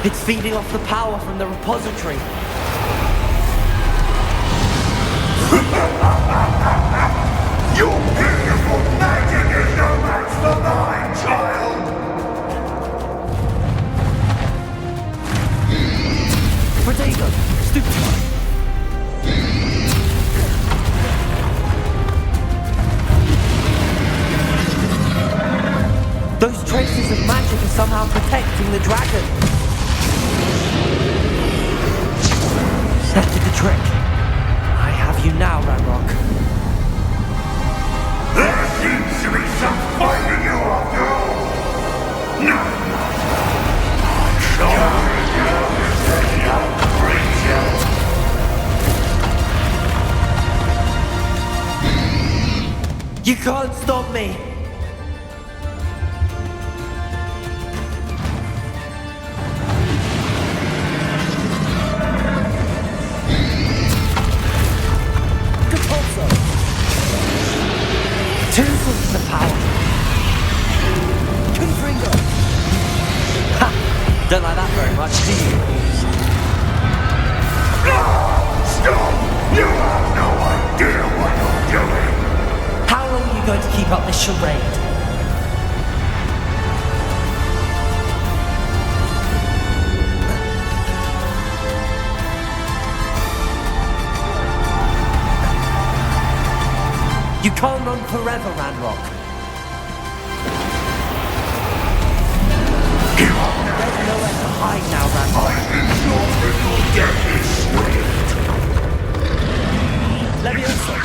It's feeding off the power from the repository. Your beautiful magic is no match for mine, child! Protego, stupid. Those traces of magic are somehow protecting the dragon. That did the trick. I have you now, Ranrock. There seems to be some fighting you after all. No. You can't stop me. Two sources of power. Confringo. Ha! Don't like that very much, do you? Stop! You have no idea what you're doing! How long are you keep up this charade. You can't run forever, Ranrock. There's nowhere to hide now, Ranrock. Leviosa.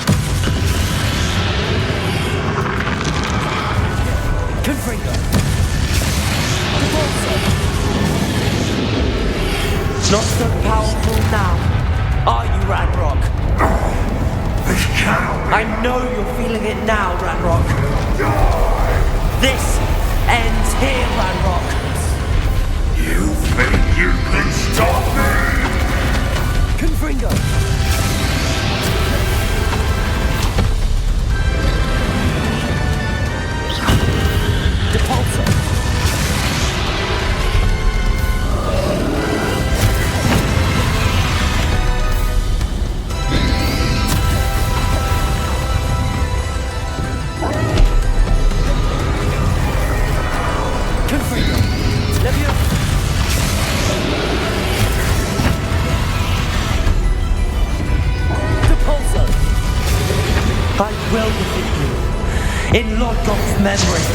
Confringo. Devolso. Not so powerful now, are you, Ranrock? I know you're feeling it now, Ranrock. This ends here, Ranrock. You think you can stop me? Confringo. Depulso. Confringo. Leviosa. Depulso. I will defeat you in Lord God's memory.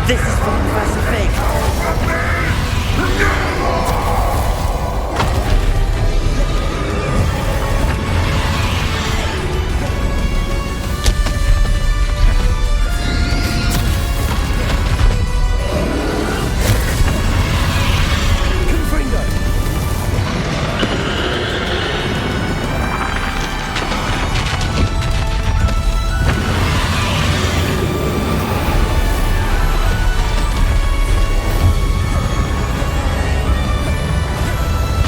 This is for Professor Fig. Confringo.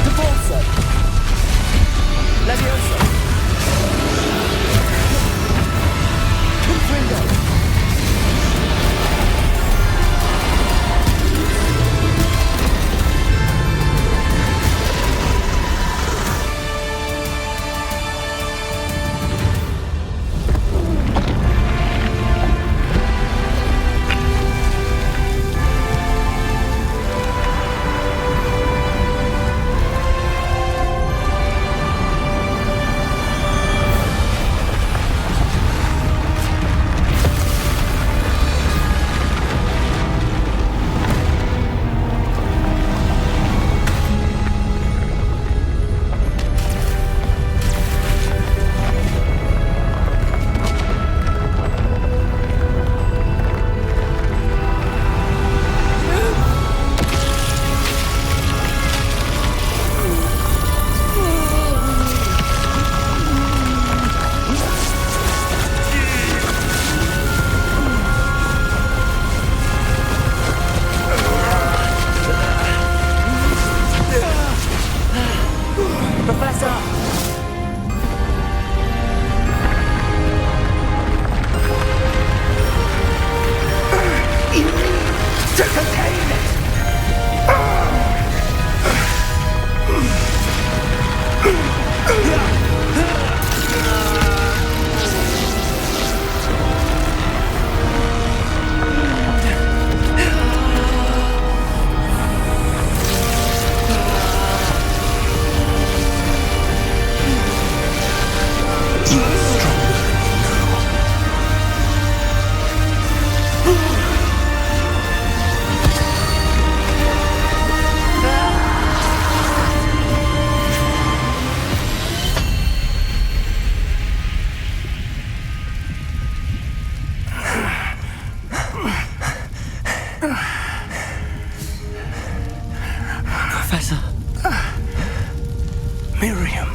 Depulso. Leviosa. Confringo. Professor! You need to contain it! Professor. Miriam.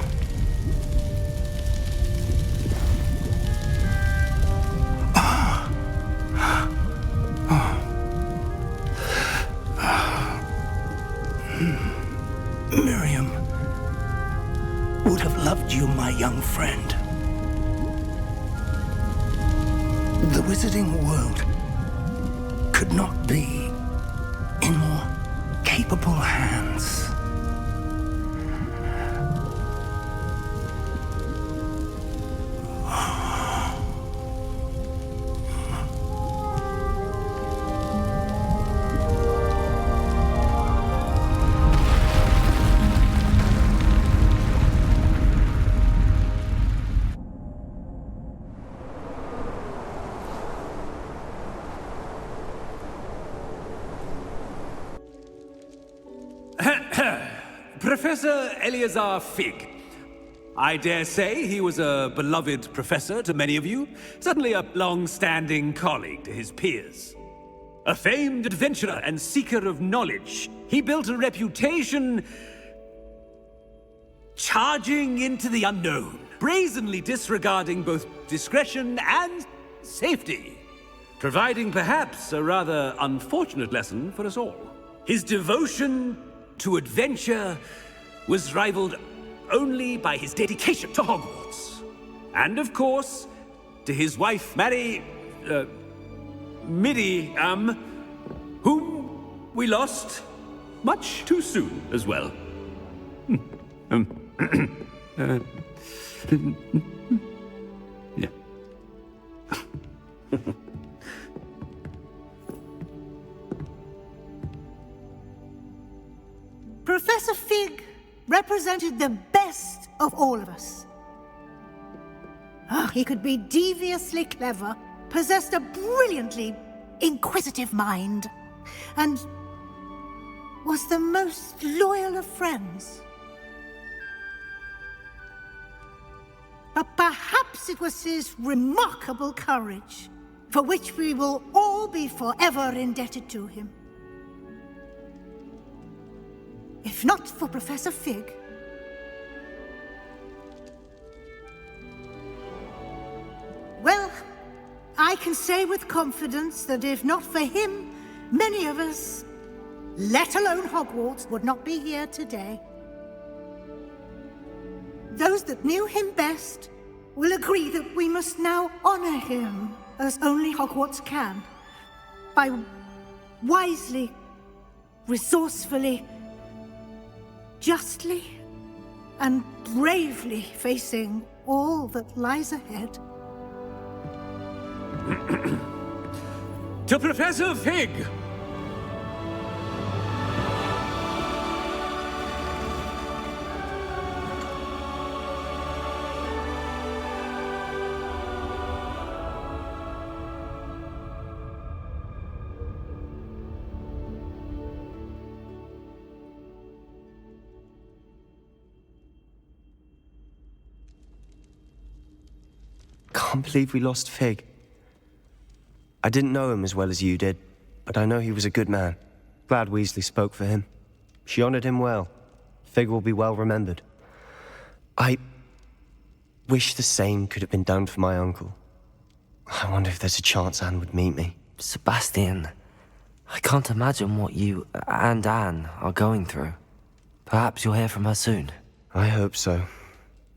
Miriam would have loved you, my young friend. The wizarding world could not be in more capable hands. Professor Eleazar Fig. I dare say he was a beloved professor to many of you, certainly a long-standing colleague to his peers. A famed adventurer and seeker of knowledge, he built a reputation charging into the unknown, brazenly disregarding both discretion and safety, providing perhaps a rather unfortunate lesson for us all. His devotion to adventure was rivaled only by his dedication to Hogwarts. And of course, to his wife, Midi, whom we lost much too soon as well. Yeah. Professor Fig represented the best of all of us. He could be deviously clever, possessed a brilliantly inquisitive mind, and was the most loyal of friends. But perhaps it was his remarkable courage, for which we will all be forever indebted to him. If not for Professor Fig, well, I can say with confidence that if not for him, many of us, let alone Hogwarts, would not be here today. Those that knew him best will agree that we must now honor him as only Hogwarts can, by wisely, resourcefully, justly, and bravely facing all that lies ahead. To Professor Fig! Can't believe we lost Fig. I didn't know him as well as you did, but I know he was a good man. Glad Weasley spoke for him. She honored him well. Fig will be well remembered. I wish the same could have been done for my uncle. I wonder if there's a chance Anne would meet me. Sebastian, I can't imagine what you and Anne are going through. Perhaps you'll hear from her soon. I hope so.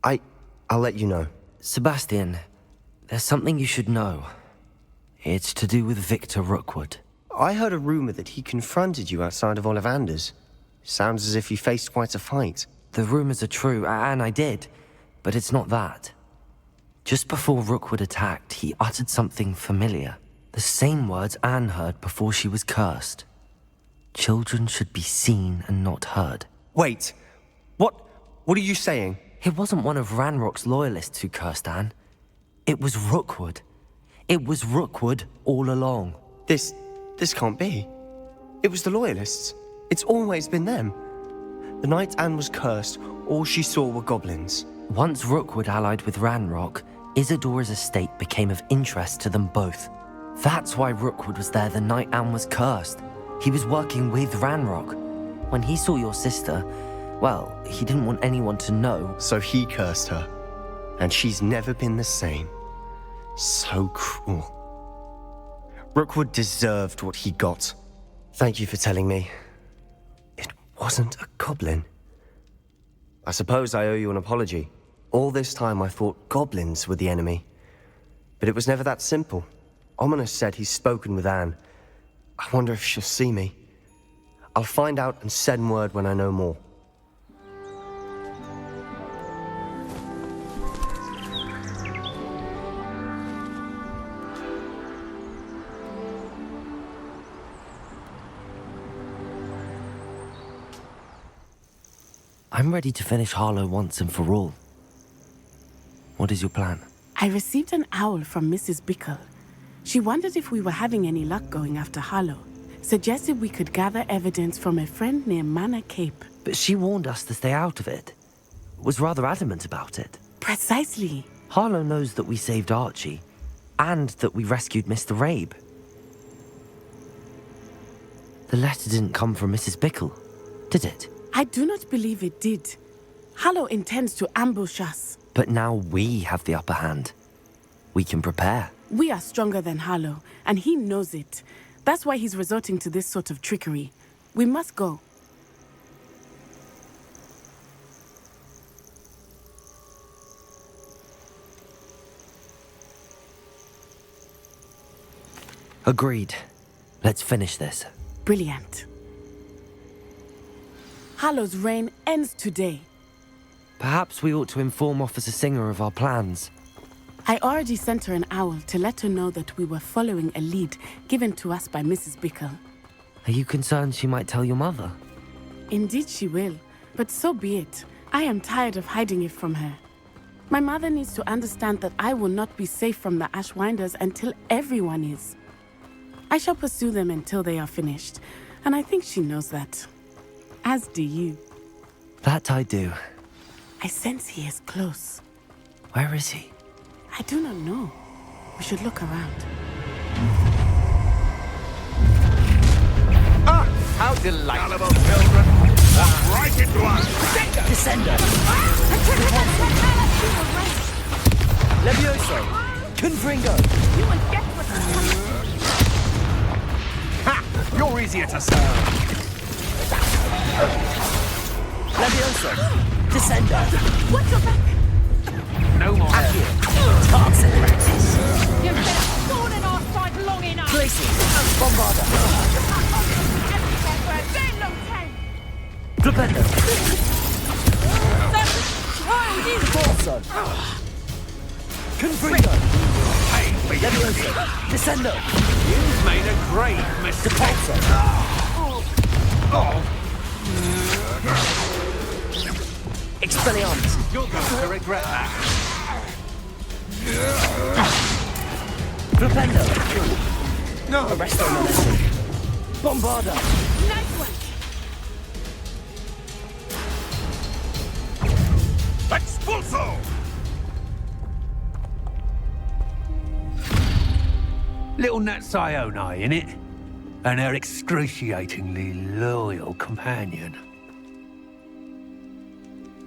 I'll let you know. Sebastian, there's something you should know. It's to do with Victor Rookwood. I heard a rumor that he confronted you outside of Ollivander's. Sounds as if you faced quite a fight. The rumors are true, and I did, but it's not that. Just before Rookwood attacked, he uttered something familiar. The same words Anne heard before she was cursed. Children should be seen and not heard. Wait, what are you saying? It wasn't one of Ranrock's loyalists who cursed Anne. It was Rookwood. It was Rookwood all along. This can't be. It was the Loyalists. It's always been them. The night Anne was cursed, all she saw were goblins. Once Rookwood allied with Ranrock, Isadora's estate became of interest to them both. That's why Rookwood was there the night Anne was cursed. He was working with Ranrock. When he saw your sister, well, he didn't want anyone to know. So he cursed her. And she's never been the same. So cruel. Rookwood deserved what he got. Thank you for telling me. It wasn't a goblin. I suppose I owe you an apology. All this time I thought goblins were the enemy. But it was never that simple. Ominous said he's spoken with Anne. I wonder if she'll see me. I'll find out and send word when I know more. I'm ready to finish Harlow once and for all. What is your plan? I received an owl from Mrs. Bickle. She wondered if we were having any luck going after Harlow. Suggested we could gather evidence from a friend near Manor Cape. But she warned us to stay out of it. Was rather adamant about it. Precisely. Harlow knows that we saved Archie, and that we rescued Mr. Rabe. The letter didn't come from Mrs. Bickle, did it? I do not believe it did. Harlow intends to ambush us. But now we have the upper hand. We can prepare. We are stronger than Harlow, and he knows it. That's why he's resorting to this sort of trickery. We must go. Agreed. Let's finish this. Brilliant. Harlow's reign ends today. Perhaps we ought to inform Officer Singer of our plans. I already sent her an owl to let her know that we were following a lead given to us by Mrs. Bickle. Are you concerned she might tell your mother? Indeed she will, but so be it. I am tired of hiding it from her. My mother needs to understand that I will not be safe from the Ashwinders until everyone is. I shall pursue them until they are finished, and I think she knows that. As do you. That I do. I sense he is close. Where is he? I do not know. We should look around. Ah, how delightful, children! Walk right into us! Descender! Levioso! Confringo! You will get what Ha! You're easier to serve! Levioso! Descender! What's your back? No more. Tarts and practice! You've been a thorn in our side long enough! Glacius! Bombarda! Flipendo! Torso! Confringo! Levioso! Descendo! You've made a great mistake. Expelliarmus! You're going to regret that. Flipendo! No! Arresto Momentum! Bombarda! Nice one! Expulso! Little Nat Sioni, innit? And her excruciatingly loyal companion.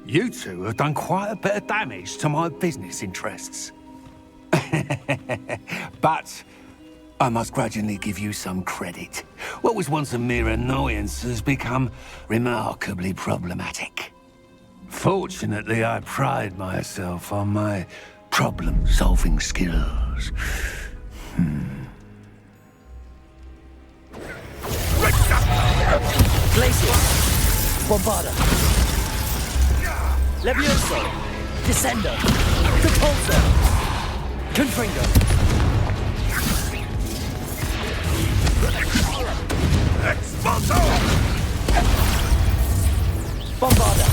You two have done quite a bit of damage to my business interests. But I must grudgingly give you some credit. What was once a mere annoyance has become remarkably problematic. Fortunately, I pride myself on my problem-solving skills. Glacius! Bombarda! Levioso! Descendo! Repulsor! Confringo! Expulso! Bombarda!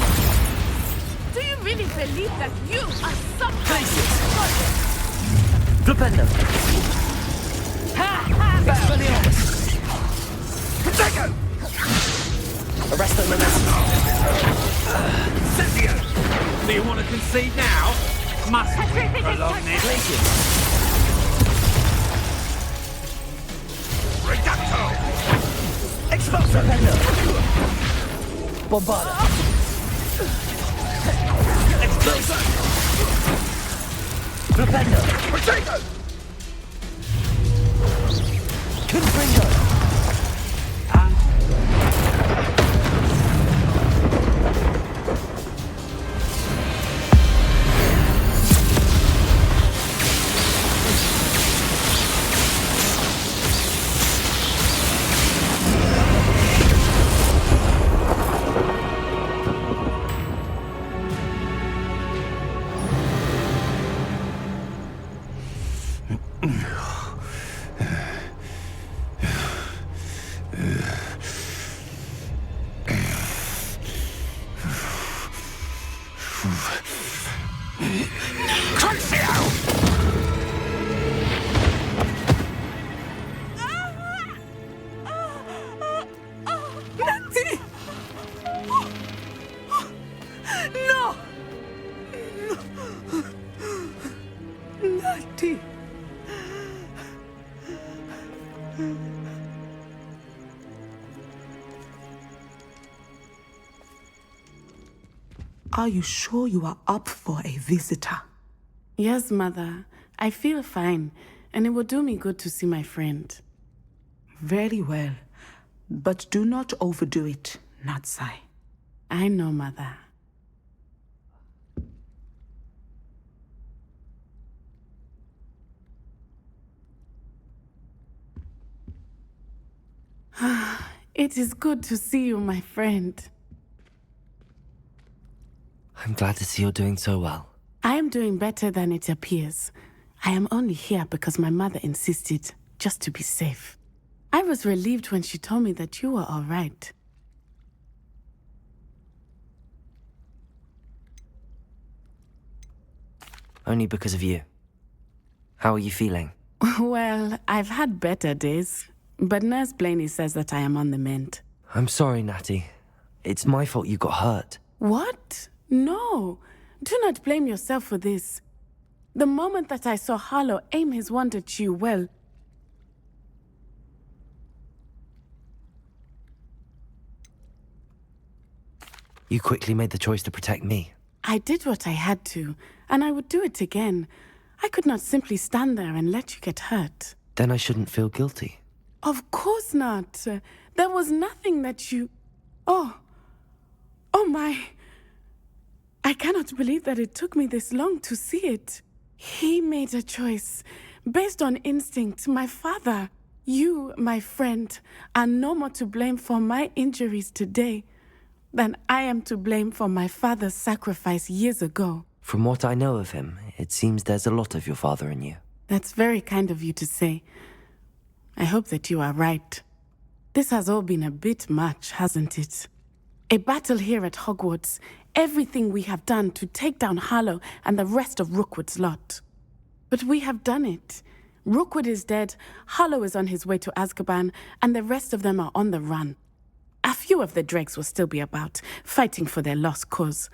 Do you really believe that you are some Glacius! Flipendo! Expelliarmus! Protego! Arresto Momentum! Cynthia! Do you want to concede now? Must prolong this. Glacius! Reducto! Expulso! Flipendo! Bombarda! Expulso! Flipendo! Protego! Confringo! Are you sure you are up for a visitor? Yes, Mother. I feel fine, and it will do me good to see my friend. Very well. But do not overdo it, Natsai. I know, Mother. It is good to see you, my friend. I'm glad to see you're doing so well. I am doing better than it appears. I am only here because my mother insisted, just to be safe. I was relieved when she told me that you were all right. Only because of you. How are you feeling? Well, I've had better days, but Nurse Blaney says that I am on the mend. I'm sorry, Natty. It's my fault you got hurt. What? No. Do not blame yourself for this. The moment that I saw Harlow aim his wand at you, well... You quickly made the choice to protect me. I did what I had to, and I would do it again. I could not simply stand there and let you get hurt. Then I shouldn't feel guilty. Of course not. There was nothing that you... Oh my... I cannot believe that it took me this long to see it. He made a choice, based on instinct. My father, you, my friend, are no more to blame for my injuries today than I am to blame for my father's sacrifice years ago. From what I know of him, it seems there's a lot of your father in you. That's very kind of you to say. I hope that you are right. This has all been a bit much, hasn't it? A battle here at Hogwarts, everything we have done to take down Harlow and the rest of Rookwood's lot. But we have done it. Rookwood is dead, Harlow is on his way to Azkaban, and the rest of them are on the run. A few of the dregs will still be about, fighting for their lost cause.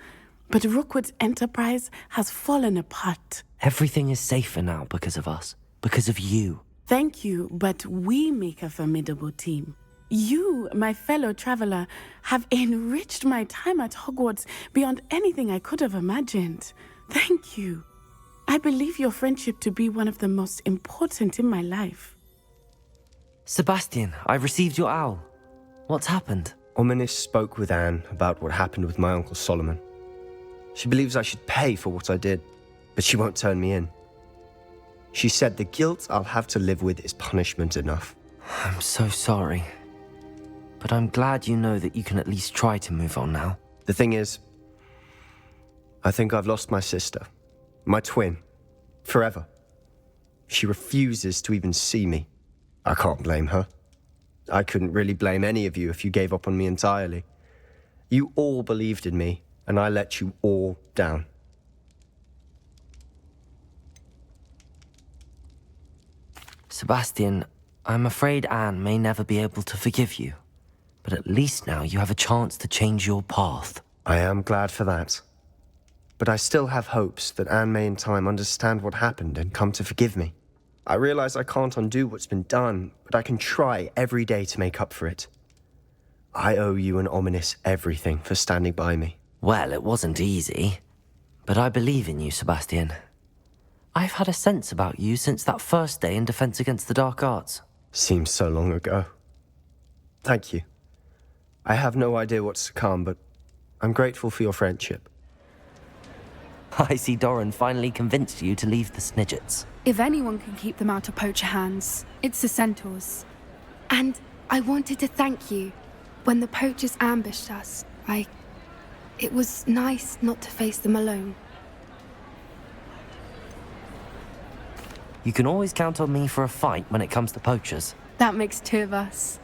But Rookwood's enterprise has fallen apart. Everything is safer now because of us. Because of you. Thank you, but we make a formidable team. You, my fellow traveler, have enriched my time at Hogwarts beyond anything I could have imagined. Thank you. I believe your friendship to be one of the most important in my life. Sebastian, I received your owl. What's happened? Ominis spoke with Anne about what happened with my Uncle Solomon. She believes I should pay for what I did, but she won't turn me in. She said the guilt I'll have to live with is punishment enough. I'm so sorry. But I'm glad you know that you can at least try to move on now. The thing is, I think I've lost my sister, my twin, forever. She refuses to even see me. I can't blame her. I couldn't really blame any of you if you gave up on me entirely. You all believed in me, and I let you all down. Sebastian, I'm afraid Anne may never be able to forgive you. But at least now you have a chance to change your path. I am glad for that. But I still have hopes that Anne may in time understand what happened and come to forgive me. I realize I can't undo what's been done, but I can try every day to make up for it. I owe you and Ominis everything for standing by me. Well, it wasn't easy. But I believe in you, Sebastian. I've had a sense about you since that first day in Defense Against the Dark Arts. Seems so long ago. Thank you. I have no idea what's to come, but I'm grateful for your friendship. I see Doran finally convinced you to leave the Snidgets. If anyone can keep them out of poacher hands, it's the Centaurs. And I wanted to thank you. When the poachers ambushed us, it was nice not to face them alone. You can always count on me for a fight when it comes to poachers. That makes two of us.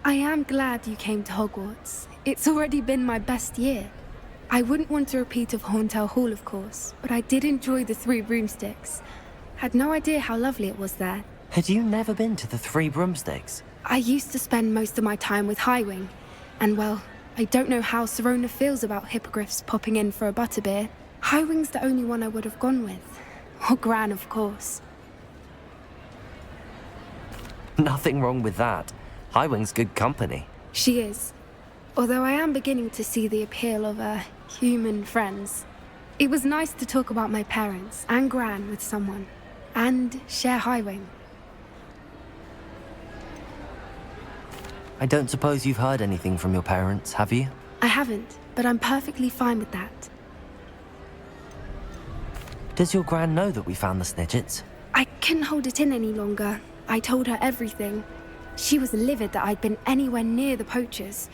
I am glad you came to Hogwarts. It's already been my best year. I wouldn't want a repeat of Horntail Hall, of course, but I did enjoy the Three Broomsticks. Had no idea how lovely it was there. Had you never been to the Three Broomsticks? I used to spend most of my time with Highwing, and well, I don't know how Serona feels about hippogriffs popping in for a butterbeer. Highwing's the only one I would have gone with. Or Gran, of course. Nothing wrong with that. Highwing's good company. She is. Although I am beginning to see the appeal of human friends. It was nice to talk about my parents and Gran with someone. And share Highwing. I don't suppose you've heard anything from your parents, have you? I haven't, but I'm perfectly fine with that. Does your Gran know that we found the Snidgets? I couldn't hold it in any longer. I told her everything. She was livid that I'd been anywhere near the poachers,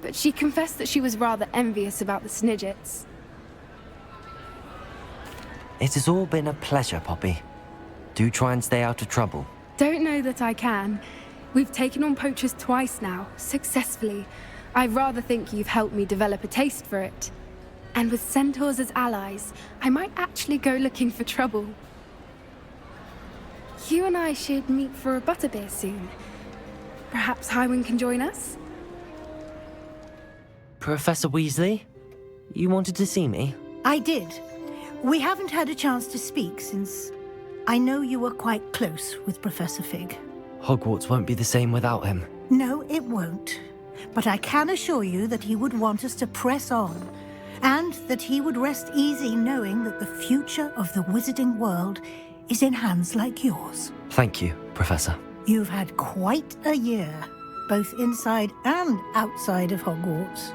but she confessed that she was rather envious about the Snidgets. It has all been a pleasure, Poppy. Do try and stay out of trouble. Don't know that I can. We've taken on poachers twice now, successfully. I rather think you've helped me develop a taste for it. And with centaurs as allies, I might actually go looking for trouble. You and I should meet for a butterbeer soon. Perhaps Highwing can join us? Professor Weasley? You wanted to see me? I did. We haven't had a chance to speak since I know you were quite close with Professor Fig. Hogwarts won't be the same without him. No, it won't. But I can assure you that he would want us to press on, and that he would rest easy knowing that the future of the wizarding world is in hands like yours. Thank you, Professor. You've had quite a year, both inside and outside of Hogwarts.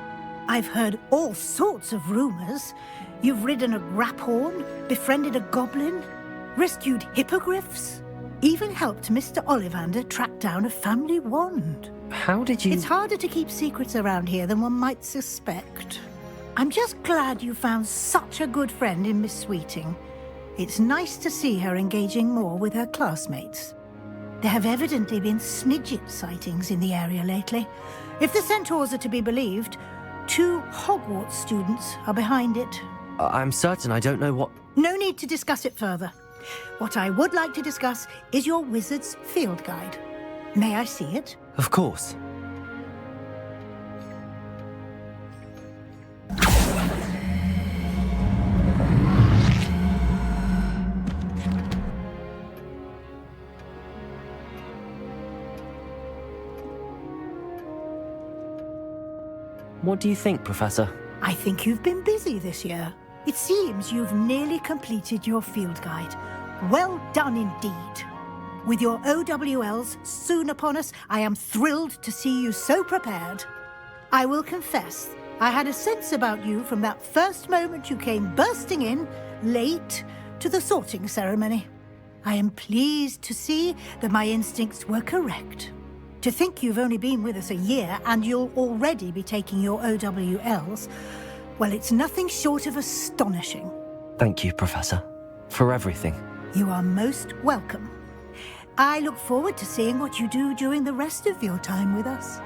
I've heard all sorts of rumors. You've ridden a graphorn, befriended a goblin, rescued hippogriffs, even helped Mr. Ollivander track down a family wand. How did you... It's harder to keep secrets around here than one might suspect. I'm just glad you found such a good friend in Miss Sweeting. It's nice to see her engaging more with her classmates. There have evidently been Snidget sightings in the area lately. If the centaurs are to be believed, 2 Hogwarts students are behind it. I'm certain I don't know what... No need to discuss it further. What I would like to discuss is your wizard's field guide. May I see it? Of course. What do you think, Professor? I think you've been busy this year. It seems you've nearly completed your field guide. Well done indeed. With your OWLs soon upon us, I am thrilled to see you so prepared. I will confess, I had a sense about you from that first moment you came bursting in, late, to the sorting ceremony. I am pleased to see that my instincts were correct. To think you've only been with us a year and you'll already be taking your OWLs, well, it's nothing short of astonishing. Thank you, Professor, for everything. You are most welcome. I look forward to seeing what you do during the rest of your time with us.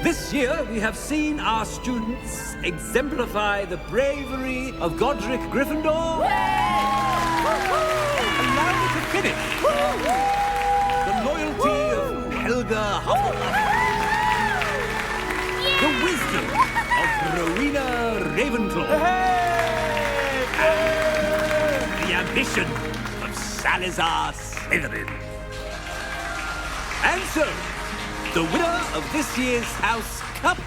This year, we have seen our students exemplify the bravery of Godric Gryffindor finished. The loyalty of Helga Hufflepuff. The wisdom of Rowena Ravenclaw. And the ambition of Salazar Slytherin. And so, the winner of this year's House Cup...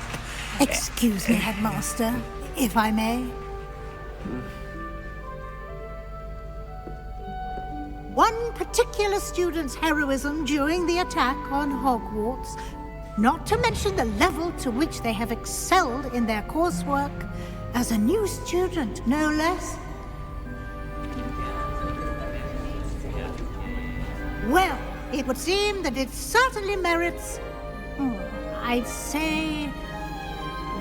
Excuse me, Headmaster, if I may. One particular student's heroism during the attack on Hogwarts, not to mention the level to which they have excelled in their coursework, as a new student, no less. Well, it would seem that it certainly merits, I'd say,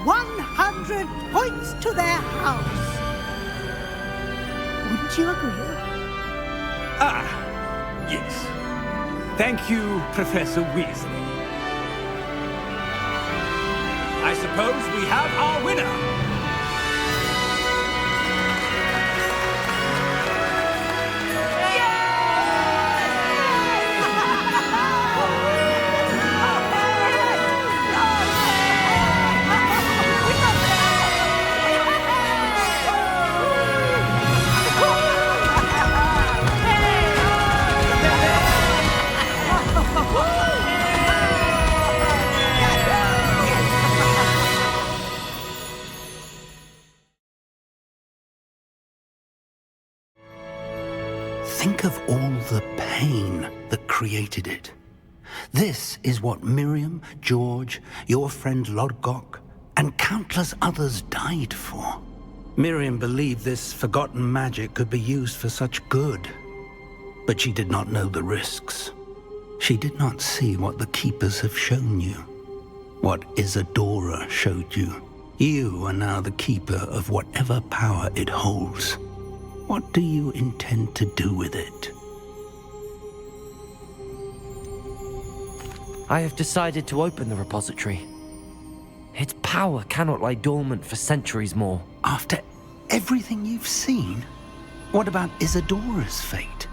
100 points to their house. Wouldn't you agree? Ah, yes. Thank you, Professor Weasley. I suppose we have our winner. Think of all the pain that created it. This is what Miriam, George, your friend Lodgok, and countless others died for. Miriam believed this forgotten magic could be used for such good, but she did not know the risks. She did not see what the Keepers have shown you, what Isadora showed you. You are now the Keeper of whatever power it holds. What do you intend to do with it? I have decided to open the repository. Its power cannot lie dormant for centuries more. After everything you've seen, what about Isadora's fate?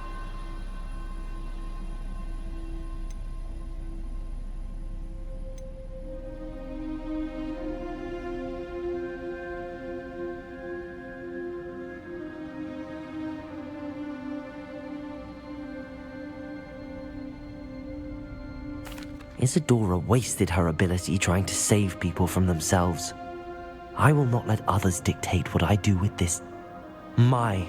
Isadora wasted her ability trying to save people from themselves. I will not let others dictate what I do with this. My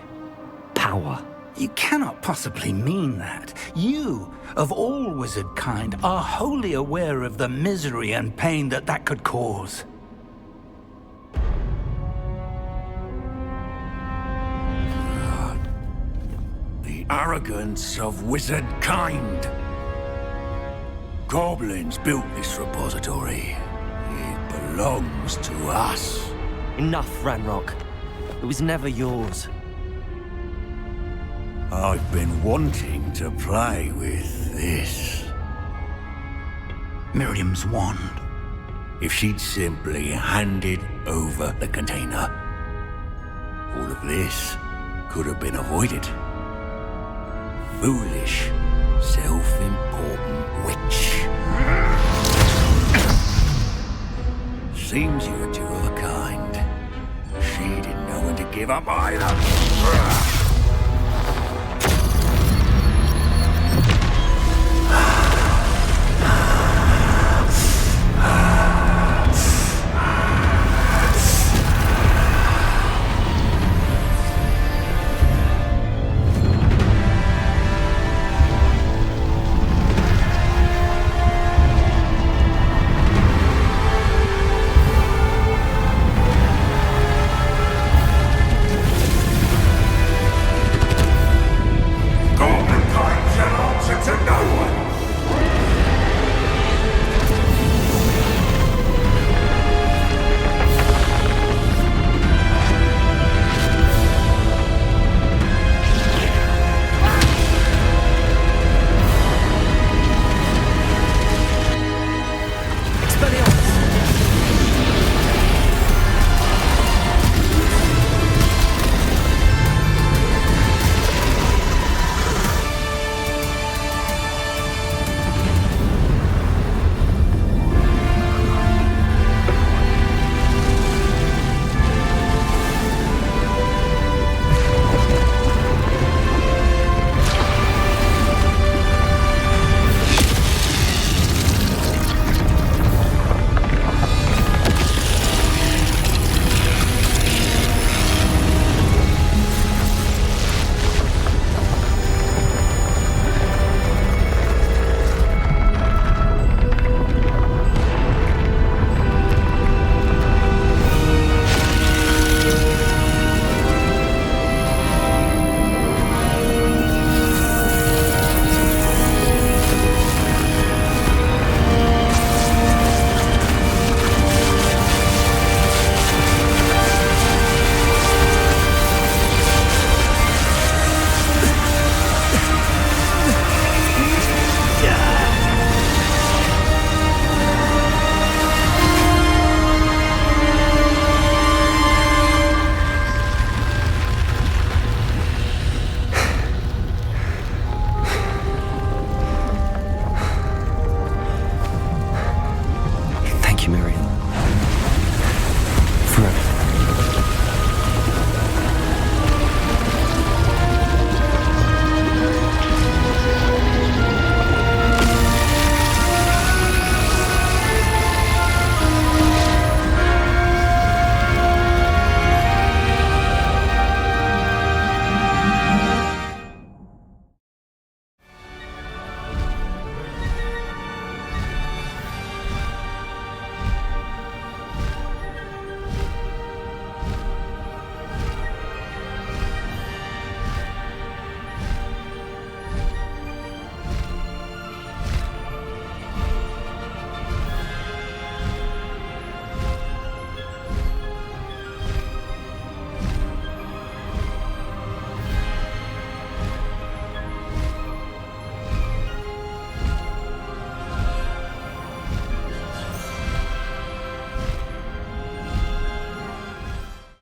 power. You cannot possibly mean that. You, of all wizard kind, are wholly aware of the misery and pain that could cause. The arrogance of wizard kind. Goblins built this repository. It belongs to us. Enough, Ranrock. It was never yours. I've been wanting to play with this. Miriam's wand. If she'd simply handed over the container, all of this could have been avoided. Foolish, self-important witch. Seems you were two of a kind. She didn't know when to give up either.